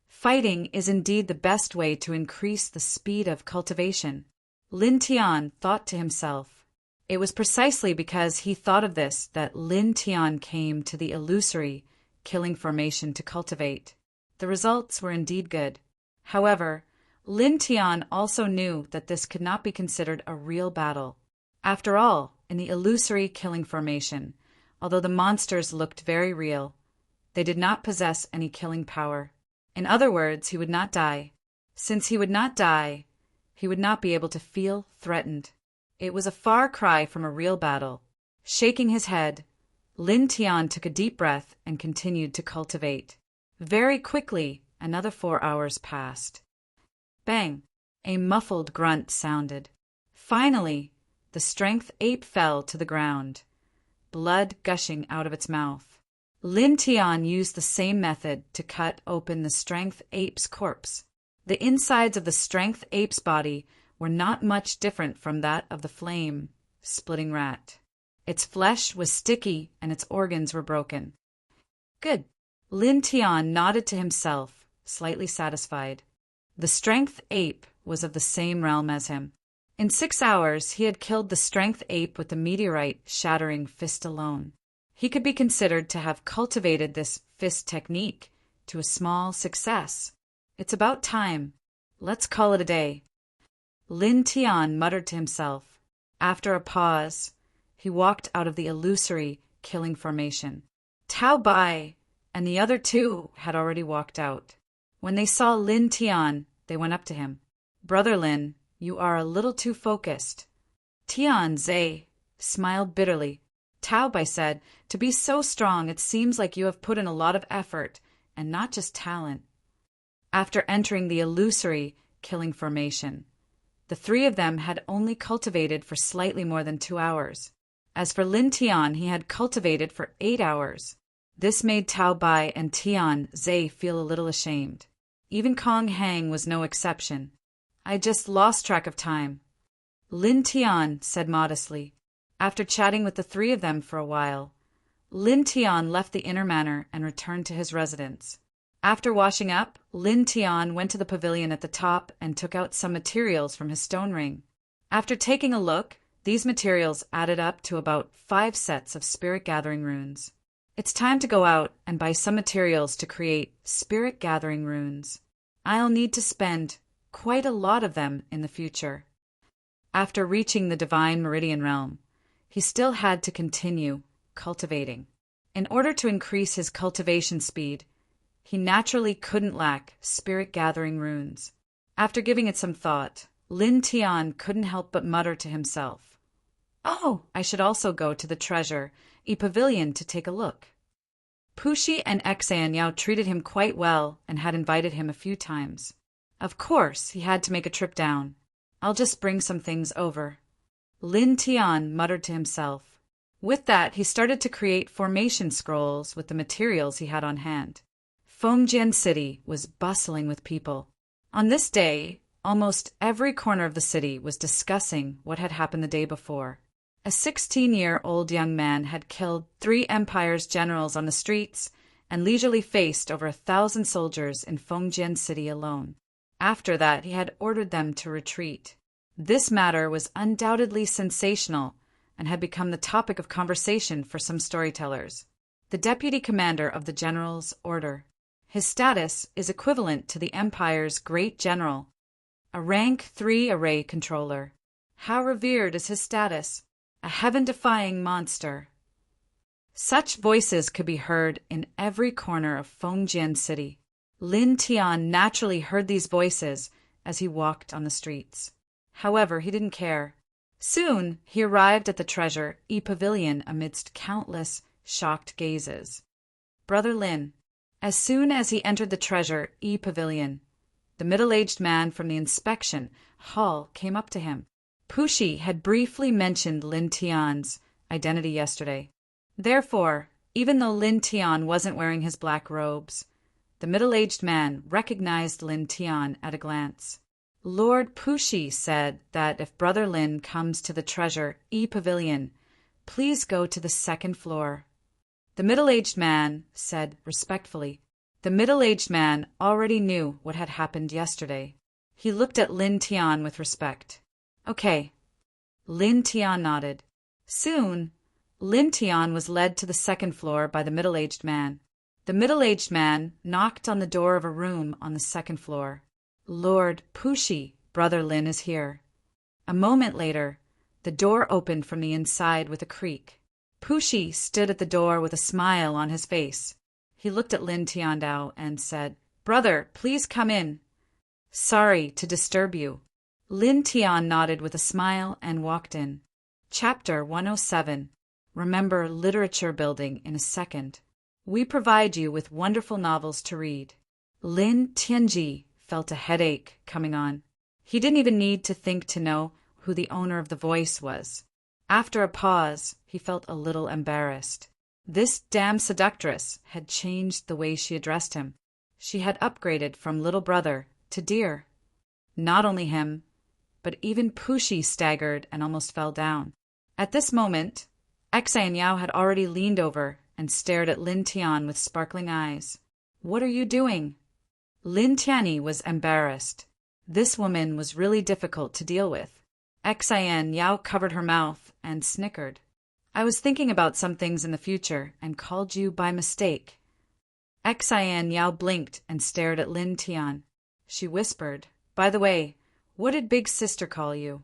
A: Fighting is indeed the best way to increase the speed of cultivation. Lin Tian thought to himself. It was precisely because he thought of this that Lin Tian came to the illusory, killing formation to cultivate. The results were indeed good. However, Lin Tian also knew that this could not be considered a real battle. After all, in the illusory killing formation, although the monsters looked very real, they did not possess any killing power. In other words, he would not die. Since he would not die, he would not be able to feel threatened. It was a far cry from a real battle. Shaking his head, Lin Tian took a deep breath and continued to cultivate. Very quickly, another 4 hours passed. Bang! A muffled grunt sounded. Finally, the strength ape fell to the ground, blood gushing out of its mouth. Lin Tian used the same method to cut open the strength ape's corpse. The insides of the strength ape's body were not much different from that of the flame-splitting rat. Its flesh was sticky and its organs were broken. Good. Lin Tian nodded to himself, slightly satisfied. The strength ape was of the same realm as him. In 6 hours, he had killed the strength ape with the meteorite-shattering fist alone. He could be considered to have cultivated this fist technique to a small success. It's about time. Let's call it a day. Lin Tian muttered to himself. After a pause, he walked out of the illusory killing formation. Tao Bai and the other two had already walked out. When they saw Lin Tian, they went up to him. Brother Lin, you are a little too focused. Tian Zhe smiled bitterly. Tao Bai said, to be so strong, it seems like you have put in a lot of effort, and not just talent. After entering the illusory killing formation, the three of them had only cultivated for slightly more than 2 hours. As for Lin Tian, he had cultivated for 8 hours. This made Tao Bai and Tian Zhe feel a little ashamed. Even Kong Hang was no exception. I just lost track of time. Lin Tian said modestly. After chatting with the three of them for a while, Lin Tian left the inner manor and returned to his residence. After washing up, Lin Tian went to the pavilion at the top and took out some materials from his stone ring. After taking a look, these materials added up to about 5 sets of spirit gathering runes. It's time to go out and buy some materials to create spirit gathering runes. I'll need to spend quite a lot of them in the future. After reaching the divine meridian realm, he still had to continue cultivating. In order to increase his cultivation speed, he naturally couldn't lack spirit gathering runes. After giving it some thought, Lin Tian couldn't help but mutter to himself, "Oh, I should also go to the treasure pavilion to take a look." Pushi and Xan Yao treated him quite well and had invited him a few times. Of course, he had to make a trip down. I'll just bring some things over. Lin Tian muttered to himself. With that, he started to create formation scrolls with the materials he had on hand. Fengjian City was bustling with people. On this day, almost every corner of the city was discussing what had happened the day before. A 16-year-old young man had killed 3 Empire's generals on the streets and leisurely faced over 1,000 soldiers in Fengjian City alone. After that, he had ordered them to retreat. This matter was undoubtedly sensational and had become the topic of conversation for some storytellers. The deputy commander of the general's order. His status is equivalent to the Empire's great general, a rank 3 array controller. How revered is his status? A heaven-defying monster. Such voices could be heard in every corner of Fengjian City. Lin Tian naturally heard these voices as he walked on the streets. However, he didn't care. Soon, he arrived at the treasure pavilion amidst countless shocked gazes. Brother Lin. As soon as he entered the treasure pavilion, the middle-aged man from the inspection hall came up to him. Pushi had briefly mentioned Lin Tian's identity yesterday. Therefore, even though Lin Tian wasn't wearing his black robes, the middle-aged man recognized Lin Tian at a glance. Lord Pushi said that if Brother Lin comes to the treasure pavilion, please go to the 2nd floor. The middle-aged man said respectfully. The middle-aged man already knew what had happened yesterday. He looked at Lin Tian with respect. Okay. Lin Tian nodded. Soon, Lin Tian was led to the second floor by the middle-aged man. The middle-aged man knocked on the door of a room on the second floor. Lord Pushi, Brother Lin is here. A moment later, the door opened from the inside with a creak. Pushi stood at the door with a smile on his face. He looked at Lin Tiandao and said, Brother, please come in. Sorry to disturb you. Lin Tian nodded with a smile and walked in. Chapter 107. Remember literature building in a second. We provide you with wonderful novels to read. Lin Tianji felt a headache coming on. He didn't even need to think to know who the owner of the voice was. After a pause, he felt a little embarrassed. This damn seductress had changed the way she addressed him. She had upgraded from little brother to dear. Not only him, but even Pushi staggered and almost fell down. At this moment, Xan Yao had already leaned over and stared at Lin Tian with sparkling eyes. What are you doing? Lin Tianyi was embarrassed. This woman was really difficult to deal with. Xan Yao covered her mouth and snickered. I was thinking about some things in the future and called you by mistake. Xan Yao blinked and stared at Lin Tian. She whispered, By the way, what did Big Sister call you?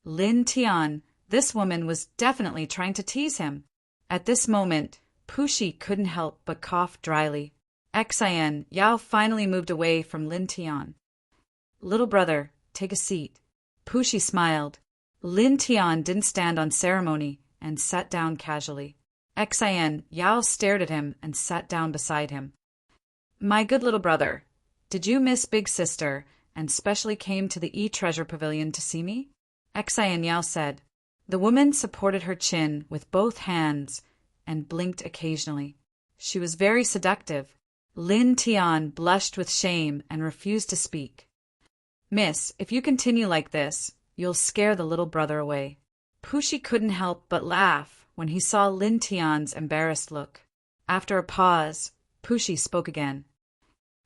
A: Lin Tian, this woman was definitely trying to tease him. At this moment, Pushi couldn't help but cough dryly. Xan Yao finally moved away from Lin Tian. Little brother, take a seat. Pushi smiled. Lin Tian didn't stand on ceremony and sat down casually. Xan Yao stared at him and sat down beside him. My good little brother, did you miss Big Sister and specially came to the E-Treasure Pavilion to see me? Xan Yao said. The woman supported her chin with both hands and blinked occasionally. She was very seductive. Lin Tian blushed with shame and refused to speak. Miss, if you continue like this, you'll scare the little brother away. Pushi couldn't help but laugh when he saw Lin Tian's embarrassed look. After a pause, Pushi spoke again.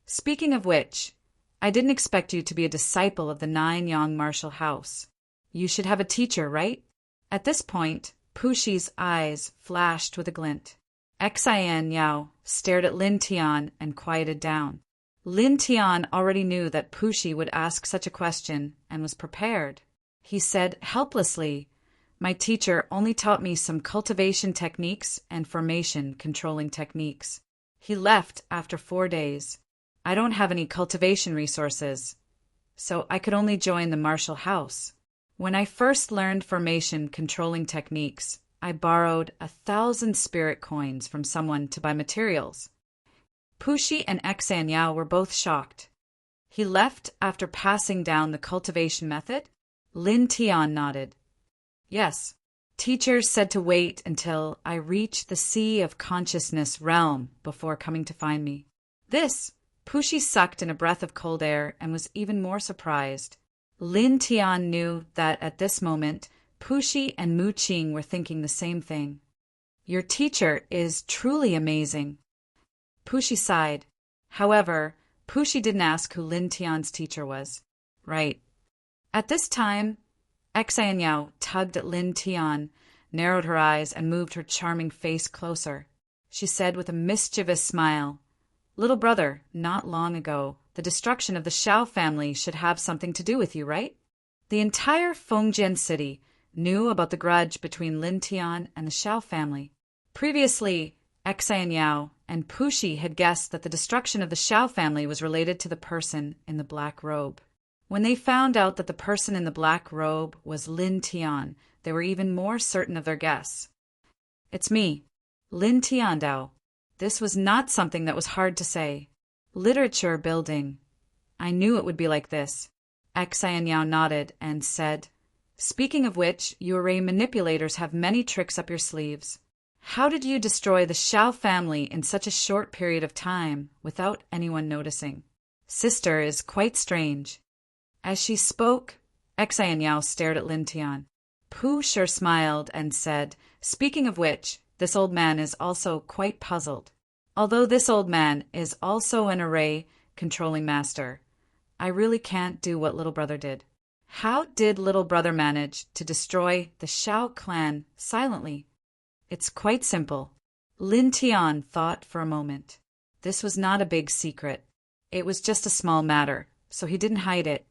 A: Speaking of which, I didn't expect you to be a disciple of the Nine-Yang martial house. You should have a teacher, right? At this point, Pushi's eyes flashed with a glint. Xan Yao stared at Lin Tian and quieted down. Lin Tian already knew that Pushi would ask such a question and was prepared. He said helplessly, My teacher only taught me some cultivation techniques and formation controlling techniques. He left after 4 days. I don't have any cultivation resources, so I could only join the martial house. When I first learned formation controlling techniques, I borrowed 1,000 spirit coins from someone to buy materials. Pushi and Xan Yao were both shocked. He left after passing down the cultivation method? Lin Tian nodded. Yes. Teachers said to wait until I reached the sea of consciousness realm before coming to find me. Pushi sucked in a breath of cold air and was even more surprised. Lin Tian knew that at this moment, Pushi and Mu Qing were thinking the same thing. Your teacher is truly amazing. Pushi sighed. However, Pushi didn't ask who Lin Tian's teacher was. Right. At this time, Xan Yao tugged at Lin Tian, narrowed her eyes, and moved her charming face closer. She said with a mischievous smile, Little brother, not long ago, the destruction of the Xiao family should have something to do with you, right? The entire Fengjian city knew about the grudge between Lin Tian and the Xiao family. Previously, Xan Yao and Pushi had guessed that the destruction of the Xiao family was related to the person in the black robe. When they found out that the person in the black robe was Lin Tian, they were even more certain of their guess. It's me, Lin Tiandao. This was not something that was hard to say. Literature building. I knew it would be like this. Xan Yao nodded and said, Speaking of which, you array manipulators have many tricks up your sleeves. How did you destroy the Xiao family in such a short period of time without anyone noticing? Sister is quite strange. As she spoke, Xan Yao stared at Lin Tian. Pu Shi smiled and said, Speaking of which, this old man is also quite puzzled. Although this old man is also an array controlling master, I really can't do what little brother did. How did little brother manage to destroy the Shao clan silently? It's quite simple. Lin Tian thought for a moment. This was not a big secret. It was just a small matter, so he didn't hide it.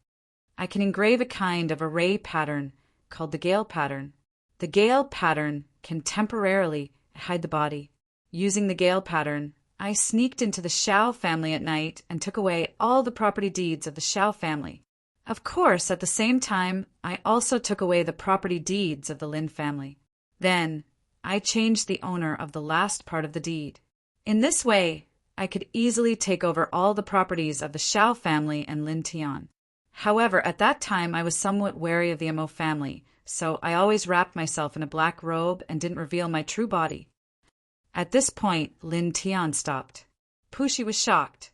A: I can engrave a kind of array pattern called the Gale pattern. The Gale pattern can temporarily hide the body. Using the Gale pattern, I sneaked into the Shao family at night and took away all the property deeds of the Shao family. Of course, at the same time, I also took away the property deeds of the Lin family. Then, I changed the owner of the last part of the deed. In this way, I could easily take over all the properties of the Shao family and Lin Tian. However, at that time, I was somewhat wary of the Mo family, so I always wrapped myself in a black robe and didn't reveal my true body. At this point, Lin Tian stopped. Pushi was shocked.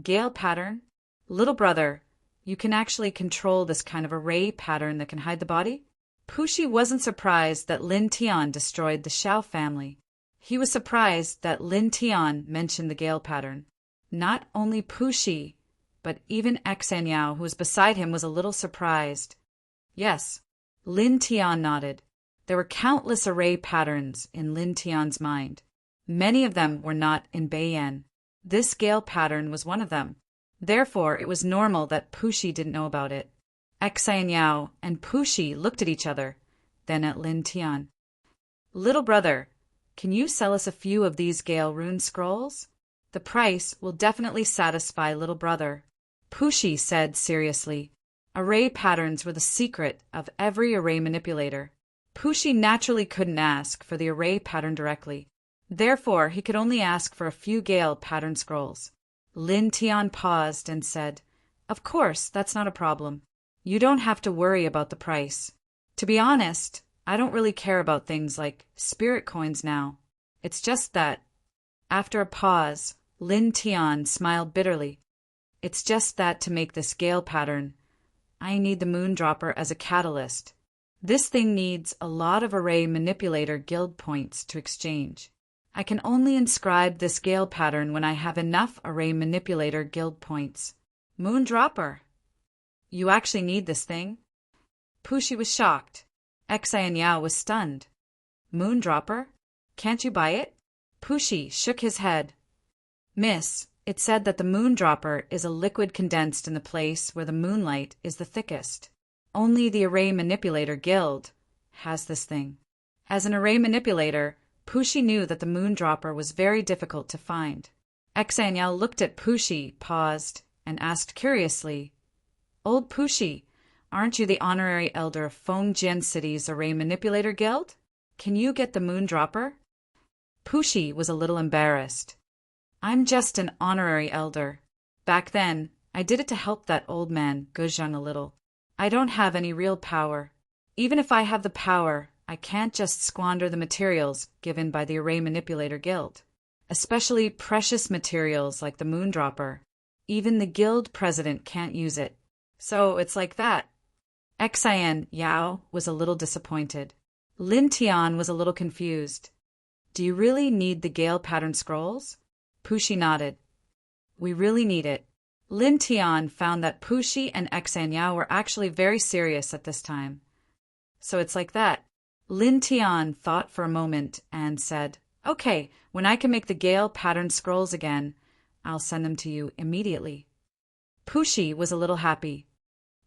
A: Gale pattern? Little brother, you can actually control this kind of array pattern that can hide the body? Pushi wasn't surprised that Lin Tian destroyed the Shao family. He was surprised that Lin Tian mentioned the Gale pattern. Not only Pushi, but even Xanyao, who was beside him, was a little surprised. Yes, Lin Tian nodded. There were countless array patterns in Lin Tian's mind. Many of them were not in Beiyan. This Gale pattern was one of them. Therefore, it was normal that Pushi didn't know about it. Xanyao and Pushi looked at each other, then at Lin Tian. Little brother, can you sell us a few of these Gale rune scrolls? The price will definitely satisfy little brother. Pushi said seriously. Array patterns were the secret of every array manipulator. Pushi naturally couldn't ask for the array pattern directly. Therefore, he could only ask for a few Gale pattern scrolls. Lin Tian paused and said, "Of course, that's not a problem. You don't have to worry about the price. To be honest, I don't really care about things like spirit coins now. It's just that..." After a pause, Lin Tian smiled bitterly. "It's just that to make this Gale pattern, I need the Moondropper as a catalyst. This thing needs a lot of array manipulator guild points to exchange. I can only inscribe this Gale pattern when I have enough array manipulator guild points. Moondropper? You actually need this thing?" Pushi was shocked. Xanyao was stunned. "Moondropper? Can't you buy it?" Pushi shook his head. "Miss, it said that the Moondropper is a liquid condensed in the place where the moonlight is the thickest. Only the Array Manipulator Guild has this thing." As an array manipulator, Pushi knew that the Moondropper was very difficult to find. Xanyao looked at Pushi, paused, and asked curiously, "Old Pushi, aren't you the honorary elder of Fengjian City's Array Manipulator Guild? Can you get the Moondropper?" Pushi was a little embarrassed. "I'm just an honorary elder. Back then, I did it to help that old man, Guzheng, a little. I don't have any real power. Even if I have the power, I can't just squander the materials given by the Array Manipulator Guild. Especially precious materials like the Moondropper. Even the guild president can't use it. So it's like that." Xanyao was a little disappointed. Lin Tian was a little confused. "Do you really need the Gale pattern scrolls?" Pushi nodded. "We really need it." Lin Tian found that Pushi and Xanyao were actually very serious at this time. "So it's like that." Lin Tian thought for a moment and said, "Okay, when I can make the Gale pattern scrolls again, I'll send them to you immediately." Pushi was a little happy.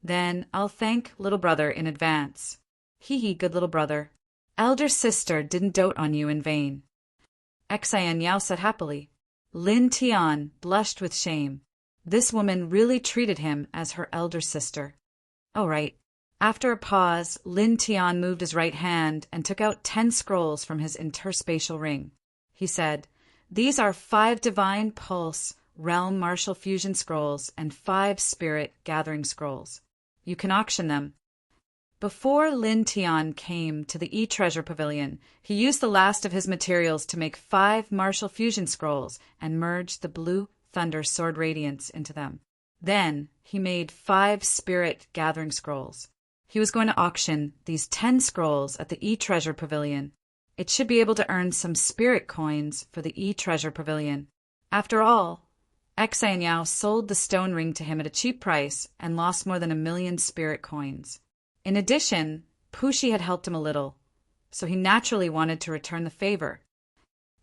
A: "Then I'll thank little brother in advance." "Hee, good little brother. Elder sister didn't dote on you in vain." Xanyao said happily. Lin Tian blushed with shame. This woman really treated him as her elder sister. "All right." After a pause, Lin Tian moved his right hand and took out 10 scrolls from his interspatial ring. He said, "These are 5 Divine Pulse Realm Martial Fusion Scrolls and 5 Spirit Gathering Scrolls. You can auction them." Before Lin Tian came to the E-Treasure Pavilion, he used the last of his materials to make 5 Martial Fusion Scrolls and merged the Blue Thunder Sword Radiance into them. Then he made 5 Spirit Gathering Scrolls. He was going to auction these 10 scrolls at the E-Treasure Pavilion. It should be able to earn some spirit coins for the E-Treasure Pavilion. After all, Yao sold the stone ring to him at a cheap price and lost more than 1,000,000 spirit coins. In addition, Pushi had helped him a little, so he naturally wanted to return the favor.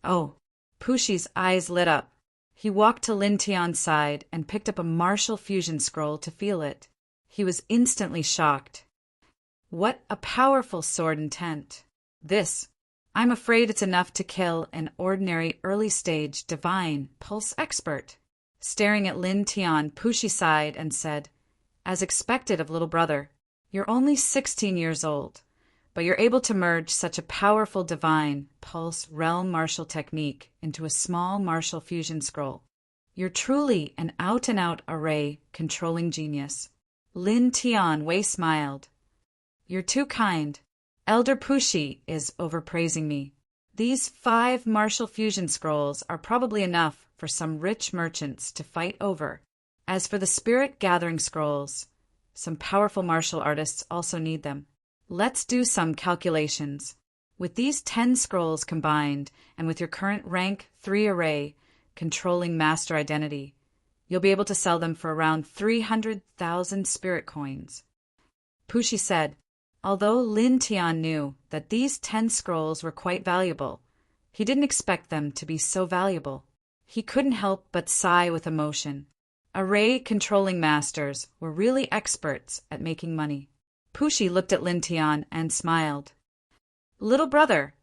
A: Oh, Pushi's eyes lit up. He walked to Lin Tian's side and picked up a martial fusion scroll to feel it. He was instantly shocked. What a powerful sword intent. I'm afraid it's enough to kill an ordinary early-stage divine pulse expert. Staring at Lin Tian, Pushi sighed and said, as expected of little brother, you're only 16 years old, but you're able to merge such a powerful divine pulse realm martial technique into a small martial fusion scroll. You're truly an out-and-out array controlling genius. Lin Tian Wei smiled. You're too kind. Elder Pushi is overpraising me. These 5 martial fusion scrolls are probably enough for some rich merchants to fight over. As for the spirit gathering scrolls, some powerful martial artists also need them. Let's do some calculations. With these 10 scrolls combined, and with your current rank 3 array controlling master identity, you'll be able to sell them for around 300,000 spirit coins. Pushi said, although Lin Tian knew that these 10 scrolls were quite valuable, he didn't expect them to be so valuable. He couldn't help but sigh with emotion. Array controlling masters were really experts at making money. Pushi looked at Lin Tian and smiled. Little brother,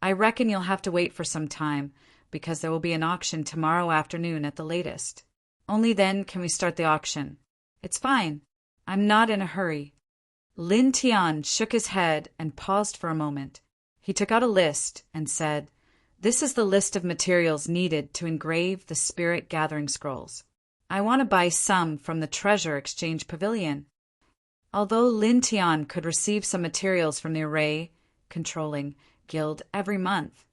A: I reckon you'll have to wait for some time, because there will be an auction tomorrow afternoon at the latest. Only then can we start the auction. It's fine. I'm not in a hurry. Lin Tian shook his head and paused for a moment. He took out a list and said, this is the list of materials needed to engrave the spirit gathering scrolls. I want to buy some from the Treasure Exchange Pavilion. Although Lin Tian could receive some materials from the Array Controlling Guild every month,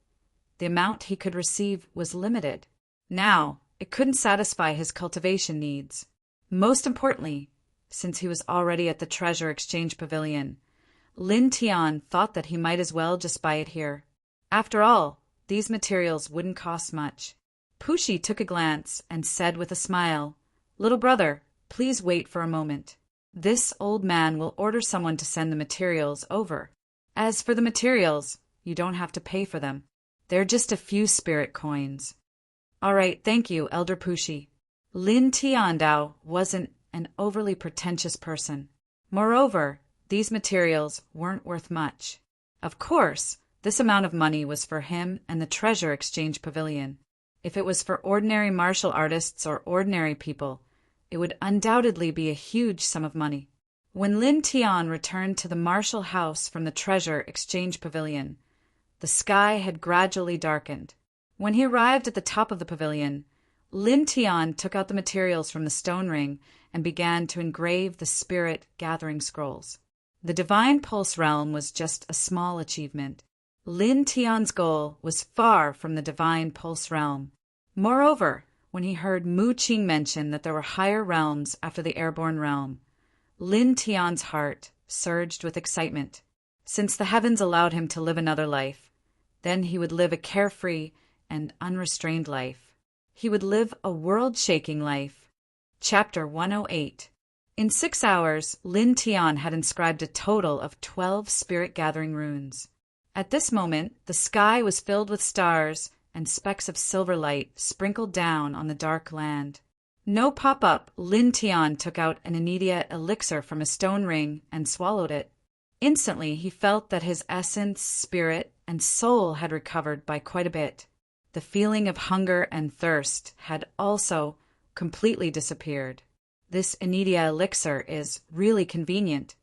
A: the amount he could receive was limited. Now, it couldn't satisfy his cultivation needs. Most importantly, since he was already at the Treasure Exchange Pavilion, Lin Tian thought that he might as well just buy it here. After all, these materials wouldn't cost much. Pushi took a glance and said with a smile, little brother, please wait for a moment. This old man will order someone to send the materials over. As for the materials, you don't have to pay for them. They're just a few spirit coins. All right, thank you, Elder Pushi. Lin Tiandao wasn't an overly pretentious person. Moreover, these materials weren't worth much. Of course, this amount of money was for him and the Treasure Exchange Pavilion. If it was for ordinary martial artists or ordinary people, it would undoubtedly be a huge sum of money. When Lin Tian returned to the martial house from the Treasure Exchange Pavilion, the sky had gradually darkened. When he arrived at the top of the pavilion, Lin Tian took out the materials from the stone ring and began to engrave the spirit gathering scrolls. The Divine Pulse realm was just a small achievement. Lin Tian's goal was far from the Divine Pulse realm. Moreover, when he heard Mu Qing mention that there were higher realms after the airborne realm, Lin Tian's heart surged with excitement. Since the heavens allowed him to live another life, then he would live a carefree and unrestrained life. He would live a world-shaking life. Chapter 108. In 6 hours, Lin Tian had inscribed a total of 12 spirit-gathering runes. At this moment, the sky was filled with stars, and specks of silver light sprinkled down on the dark land. No pop-up, Lin Tian took out an immediate elixir from a stone ring and swallowed it. Instantly, he felt that his essence, spirit, and soul had recovered by quite a bit. The feeling of hunger and thirst had also completely disappeared. This Enidia elixir is really convenient.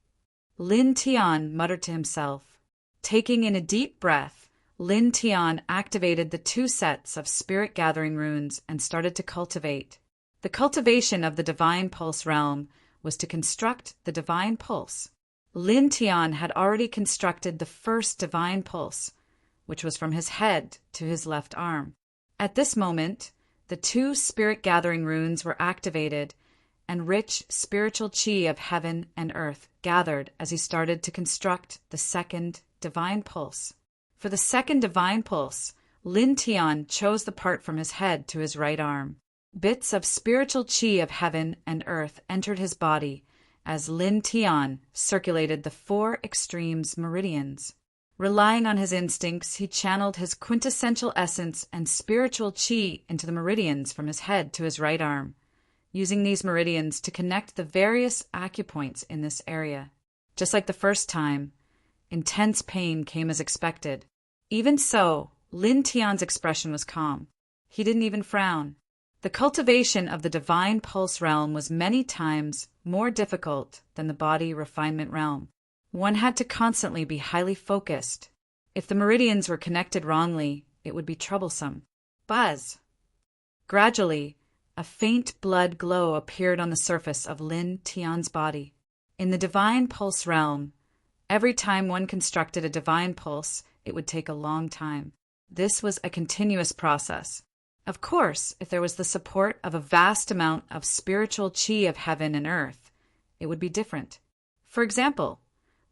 A: Lin Tian muttered to himself. Taking in a deep breath, Lin Tian activated the 2 sets of spirit-gathering runes and started to cultivate. The cultivation of the Divine Pulse realm was to construct the Divine Pulse. Lin Tian had already constructed the first Divine Pulse, which was from his head to his left arm. At this moment, the 2 spirit-gathering runes were activated, and rich spiritual chi of heaven and earth gathered as he started to construct the second Divine Pulse. For the second Divine Pulse, Lin Tian chose the part from his head to his right arm. Bits of spiritual chi of heaven and earth entered his body as Lin Tian circulated the 4 extremes meridians. Relying on his instincts, he channeled his quintessential essence and spiritual chi into the meridians from his head to his right arm, using these meridians to connect the various acupoints in this area. Just like the first time, intense pain came as expected. Even so, Lin Tian's expression was calm. He didn't even frown. The cultivation of the divine pulse realm was many times more difficult than the body refinement realm. One had to constantly be highly focused. If the meridians were connected wrongly, it would be troublesome. Buzz! Gradually, a faint blood glow appeared on the surface of Lin Tian's body. In the divine pulse realm, every time one constructed a divine pulse, it would take a long time. This was a continuous process. Of course, if there was the support of a vast amount of spiritual chi of heaven and earth, it would be different. For example,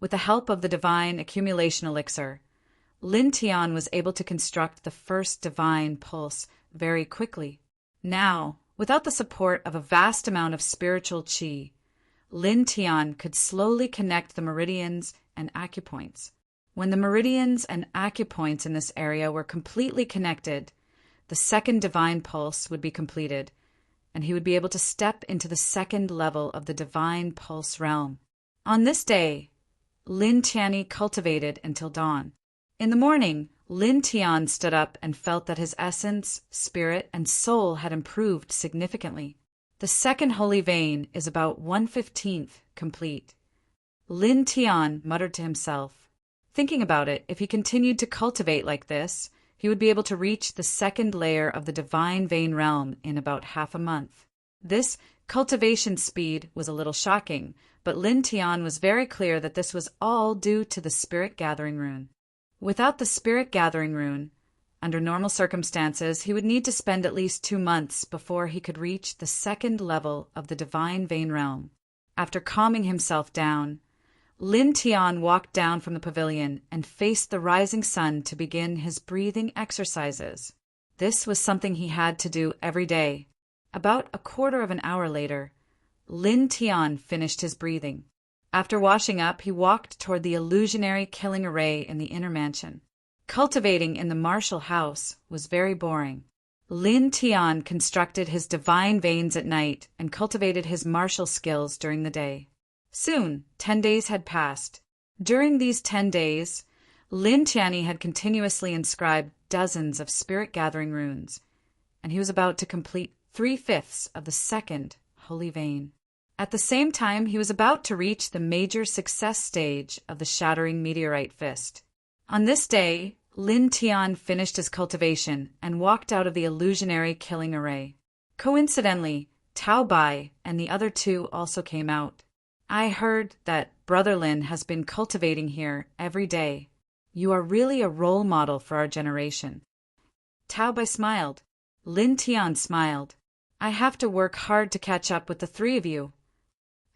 A: with the help of the divine accumulation elixir, Lin Tian was able to construct the first divine pulse very quickly. Now, without the support of a vast amount of spiritual chi, Lin Tian could slowly connect the meridians and acupoints. When the meridians and acupoints in this area were completely connected, the second divine pulse would be completed, and he would be able to step into the second level of the divine pulse realm. On this day, Lin Tian cultivated until dawn. In the morning, Lin Tian stood up and felt that his essence, spirit, and soul had improved significantly. The second holy vein is about 1/15 complete. Lin Tian muttered to himself. Thinking about it, if he continued to cultivate like this, he would be able to reach the second layer of the divine vein realm in about half a month. This cultivation speed was a little shocking, but Lin Tian was very clear that this was all due to the Spirit Gathering Rune. Without the Spirit Gathering Rune, under normal circumstances, he would need to spend at least 2 months before he could reach the second level of the divine vein realm. After calming himself down, Lin Tian walked down from the pavilion and faced the rising sun to begin his breathing exercises. This was something he had to do every day. About a quarter of an hour later, Lin Tian finished his breathing. After washing up, he walked toward the illusionary killing array in the inner mansion. Cultivating in the martial house was very boring. Lin Tian constructed his divine veins at night and cultivated his martial skills during the day. Soon, 10 days had passed. During these 10 days, Lin Tian had continuously inscribed dozens of spirit-gathering runes, and he was about to complete 3/5 of the second holy vein. At the same time, he was about to reach the major success stage of the Shattering Meteorite Fist. On this day, Lin Tian finished his cultivation and walked out of the illusionary killing array. Coincidentally, Tao Bai and the other 2 also came out. I heard that Brother Lin has been cultivating here every day. You are really a role model for our generation. Tao Bai smiled. Lin Tian smiled. I have to work hard to catch up with the 3 of you.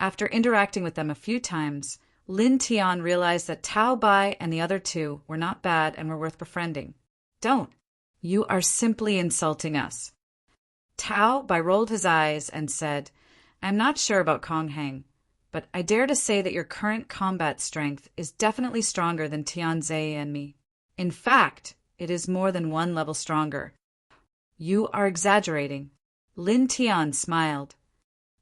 A: After interacting with them a few times, Lin Tian realized that Tao Bai and the other 2 were not bad and were worth befriending. Don't. You are simply insulting us. Tao Bai rolled his eyes and said, I'm not sure about Kong Heng, but I dare to say that your current combat strength is definitely stronger than Tian Zei and me. In fact, it is more than 1 level stronger. You are exaggerating. Lin Tian smiled.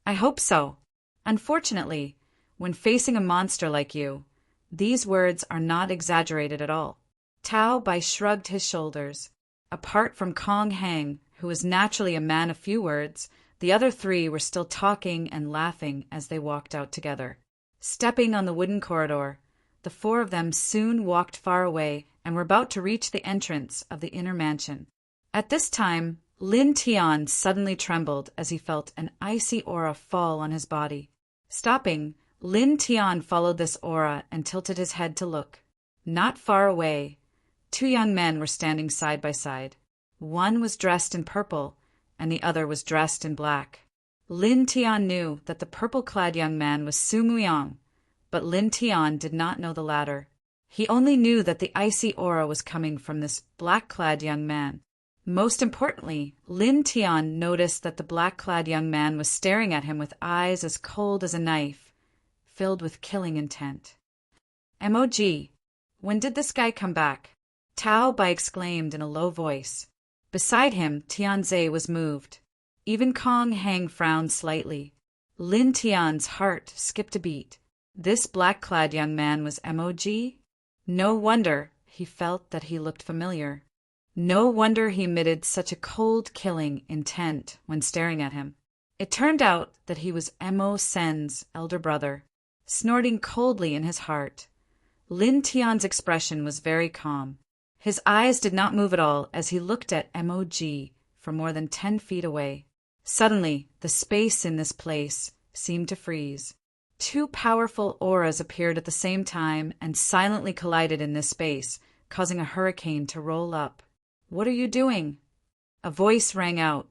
A: I hope so. Unfortunately, when facing a monster like you, these words are not exaggerated at all. Tao Bai shrugged his shoulders. Apart from Kong Heng, who was naturally a man of few words, the other 3 were still talking and laughing as they walked out together. Stepping on the wooden corridor, the 4 of them soon walked far away and were about to reach the entrance of the inner mansion. At this time, Lin Tian suddenly trembled as he felt an icy aura fall on his body. Stopping, Lin Tian followed this aura and tilted his head to look. Not far away, 2 young men were standing side by side. One was dressed in purple, and the other was dressed in black. Lin Tian knew that the purple-clad young man was Su Muyang, but Lin Tian did not know the latter. He only knew that the icy aura was coming from this black-clad young man. Most importantly, Lin Tian noticed that the black-clad young man was staring at him with eyes as cold as a knife, filled with killing intent. "MOG, when did this guy come back?" Tao Bai exclaimed in a low voice. Beside him, Tianze was moved. Even Kong Hang frowned slightly. Lin Tian's heart skipped a beat. This black-clad young man was MOG? No wonder he felt that he looked familiar. No wonder he emitted such a cold, killing intent when staring at him. It turned out that he was Mo Sen's elder brother, snorting coldly in his heart. Lin Tian's expression was very calm. His eyes did not move at all as he looked at MOG from more than 10 feet away. Suddenly, the space in this place seemed to freeze. Two powerful auras appeared at the same time and silently collided in this space, causing a hurricane to roll up. "What are you doing?" A voice rang out.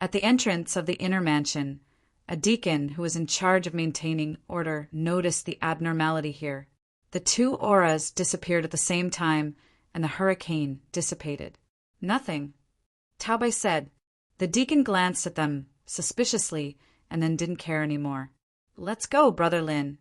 A: At the entrance of the inner mansion, a deacon who was in charge of maintaining order noticed the abnormality here. The two auras disappeared at the same time, and the hurricane dissipated. "Nothing," Tao Bai said. The deacon glanced at them suspiciously and then didn't care anymore. "Let's go, Brother Lin,"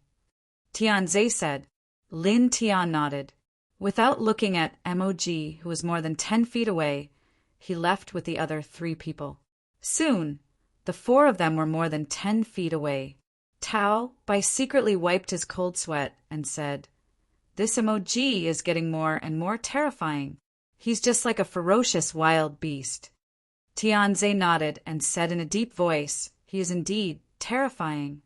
A: Tianze said. Lin Tian nodded. Without looking at MOG, who was more than 10 feet away, he left with the other 3 people. Soon, the 4 of them were more than 10 feet away. Tao Bai secretly wiped his cold sweat and said, "This MOG is getting more and more terrifying. He's just like a ferocious wild beast." Tianze nodded and said in a deep voice, "He is indeed terrifying."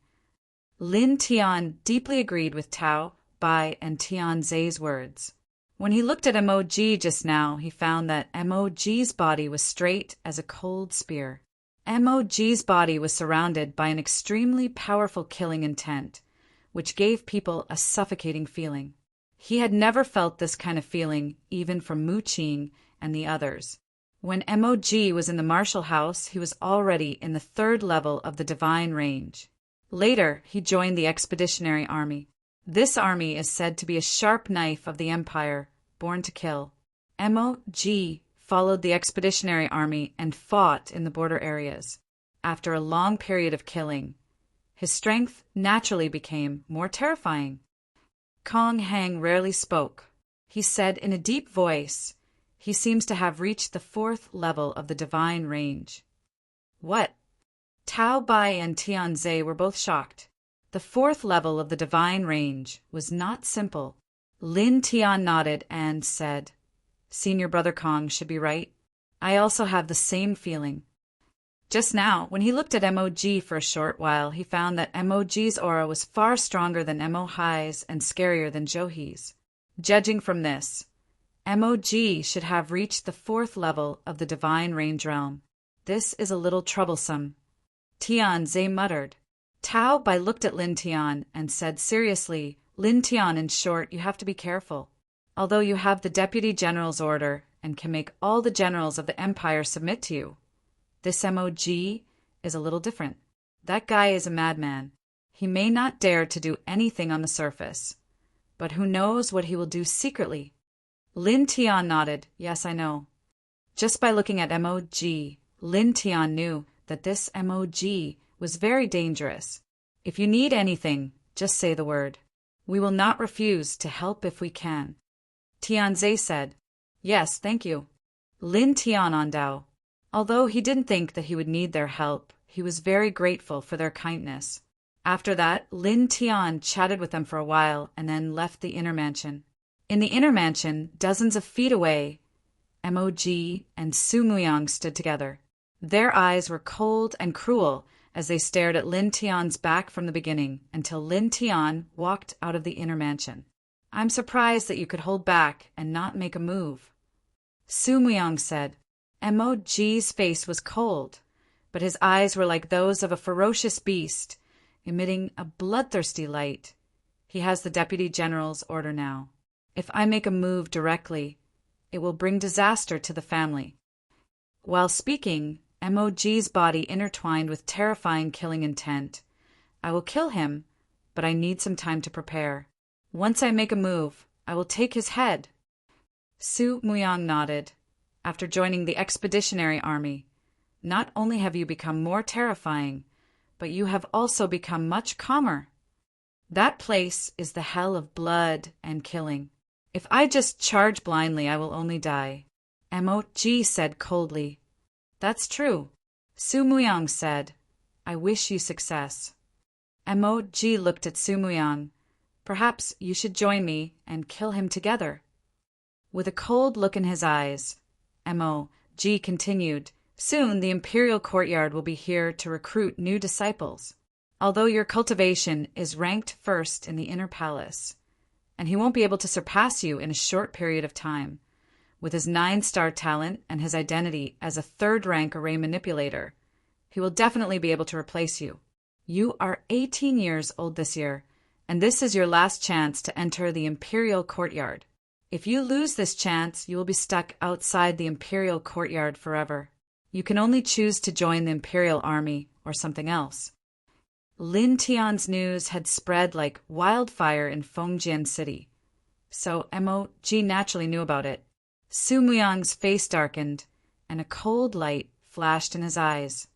A: Lin Tian deeply agreed with Tao Bai and Tianze's words. When he looked at MOG just now, he found that MOG's body was straight as a cold spear. MOG's body was surrounded by an extremely powerful killing intent, which gave people a suffocating feeling. He had never felt this kind of feeling, even from Mu Qing and the others. When MOG was in the martial house, he was already in the 3rd level of the divine range. Later, he joined the expeditionary army. This army is said to be a sharp knife of the empire, born to kill. MOG followed the expeditionary army and fought in the border areas. After a long period of killing, his strength naturally became more terrifying. Kong Hang rarely spoke. He said in a deep voice, "He seems to have reached the 4th level of the divine range." "What?" Tao Bai and Tianze were both shocked. The 4th level of the divine range was not simple. Lin Tian nodded and said, "Senior Brother Kong should be right. I also have the same feeling." Just now, when he looked at MOG for a short while, he found that MOG's aura was far stronger than MOHai's and scarier than Zhouhi's. Judging from this, MOG should have reached the 4th level of the divine range realm. "This is a little troublesome," Tianze muttered. Tao Bai looked at Lin Tian and said seriously, "Lin Tian, in short, you have to be careful. Although you have the Deputy General's order and can make all the generals of the Empire submit to you, this MOG is a little different. That guy is a madman. He may not dare to do anything on the surface, but who knows what he will do secretly." Lin Tian nodded. "Yes, I know." Just by looking at MOG, Lin Tian knew that this MOG was very dangerous. "If you need anything, just say the word. We will not refuse to help if we can," Tianze said. "Yes, thank you." Lin Tian ondao. Although he didn't think that he would need their help, he was very grateful for their kindness. After that, Lin Tian chatted with them for a while and then left the inner mansion. In the inner mansion, dozens of feet away, MOG and Su Muyang stood together. Their eyes were cold and cruel as they stared at Lin Tian's back from the beginning until Lin Tian walked out of the inner mansion. "I'm surprised that you could hold back and not make a move," Su Muyang said. MOG's face was cold, but his eyes were like those of a ferocious beast, emitting a bloodthirsty light. "He has the Deputy General's order now. If I make a move directly, it will bring disaster to the family." While speaking, MOG's body intertwined with terrifying killing intent. "I will kill him, but I need some time to prepare. Once I make a move, I will take his head." Su Muyang nodded. after joining the expeditionary army. Not only have you become more terrifying, but you have also become much calmer. That place is the hell of blood and killing. If I just charge blindly, I will only die. Mo.G said coldly. That's true. Su Muyang said, I wish you success. Mo.G looked at Su Muyang. Perhaps you should join me and kill him together. With a cold look in his eyes, Mo.G continued, soon the imperial courtyard will be here to recruit new disciples. Although your cultivation is ranked first in the inner palace, and he won't be able to surpass you in a short period of time. With his 9-star talent and his identity as a 3rd-rank array manipulator, he will definitely be able to replace you. You are 18 years old this year, and this is your last chance to enter the imperial courtyard. If you lose this chance, you will be stuck outside the imperial courtyard forever. You can only choose to join the imperial army or something else. Lin Tian's news had spread like wildfire in Fengjian City, so Mo.G naturally knew about it. Su Muyang's face darkened, and a cold light flashed in his eyes.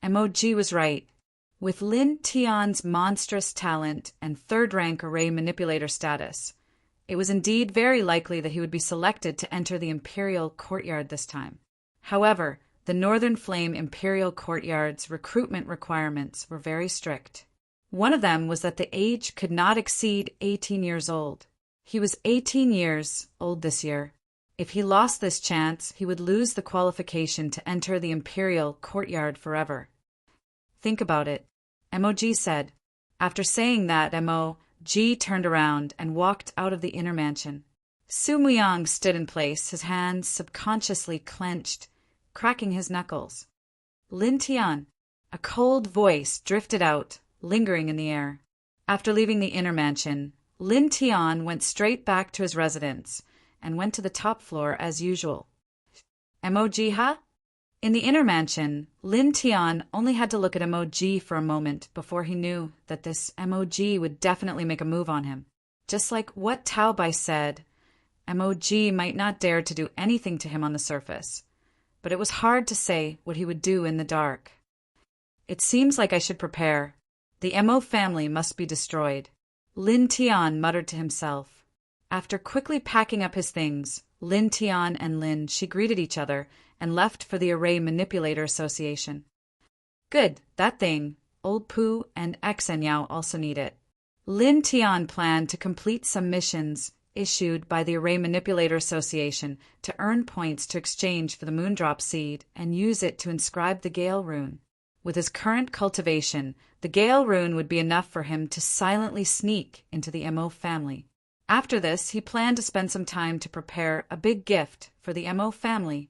A: Mo.G was right. With Lin Tian's monstrous talent and 3rd-rank array manipulator status, it was indeed very likely that he would be selected to enter the imperial courtyard this time. However, the Northern Flame Imperial Courtyard's recruitment requirements were very strict. One of them was that the age could not exceed 18 years old. He was 18 years old this year. If he lost this chance, he would lose the qualification to enter the Imperial Courtyard forever. Think about it, Mo.G said. After saying that, Mo.G turned around and walked out of the inner mansion. Su Muyang stood in place, his hands subconsciously clenched, cracking his knuckles. Lin Tian, a cold voice drifted out, lingering in the air. After leaving the inner mansion, Lin Tian went straight back to his residence and went to the top floor as usual. Mo.G ha? In the inner mansion, Lin Tian only had to look at Mo.G for a moment before he knew that this Mo.G would definitely make a move on him. Just like what Taobai said, Mo.G might not dare to do anything to him on the surface, but it was hard to say what he would do in the dark. It seems like I should prepare. The Mo family must be destroyed, Lin Tian muttered to himself. After quickly packing up his things, Lin Tian and Lin Shi greeted each other and left for the Array Manipulator Association. Good, that thing. Old Pooh and Xenyao also need it. Lin Tian planned to complete some missions issued by the Array Manipulator Association to earn points to exchange for the Moondrop Seed and use it to inscribe the Gale Rune. With his current cultivation, the Gale Rune would be enough for him to silently sneak into the Mo family. After this, he planned to spend some time to prepare a big gift for the Mo family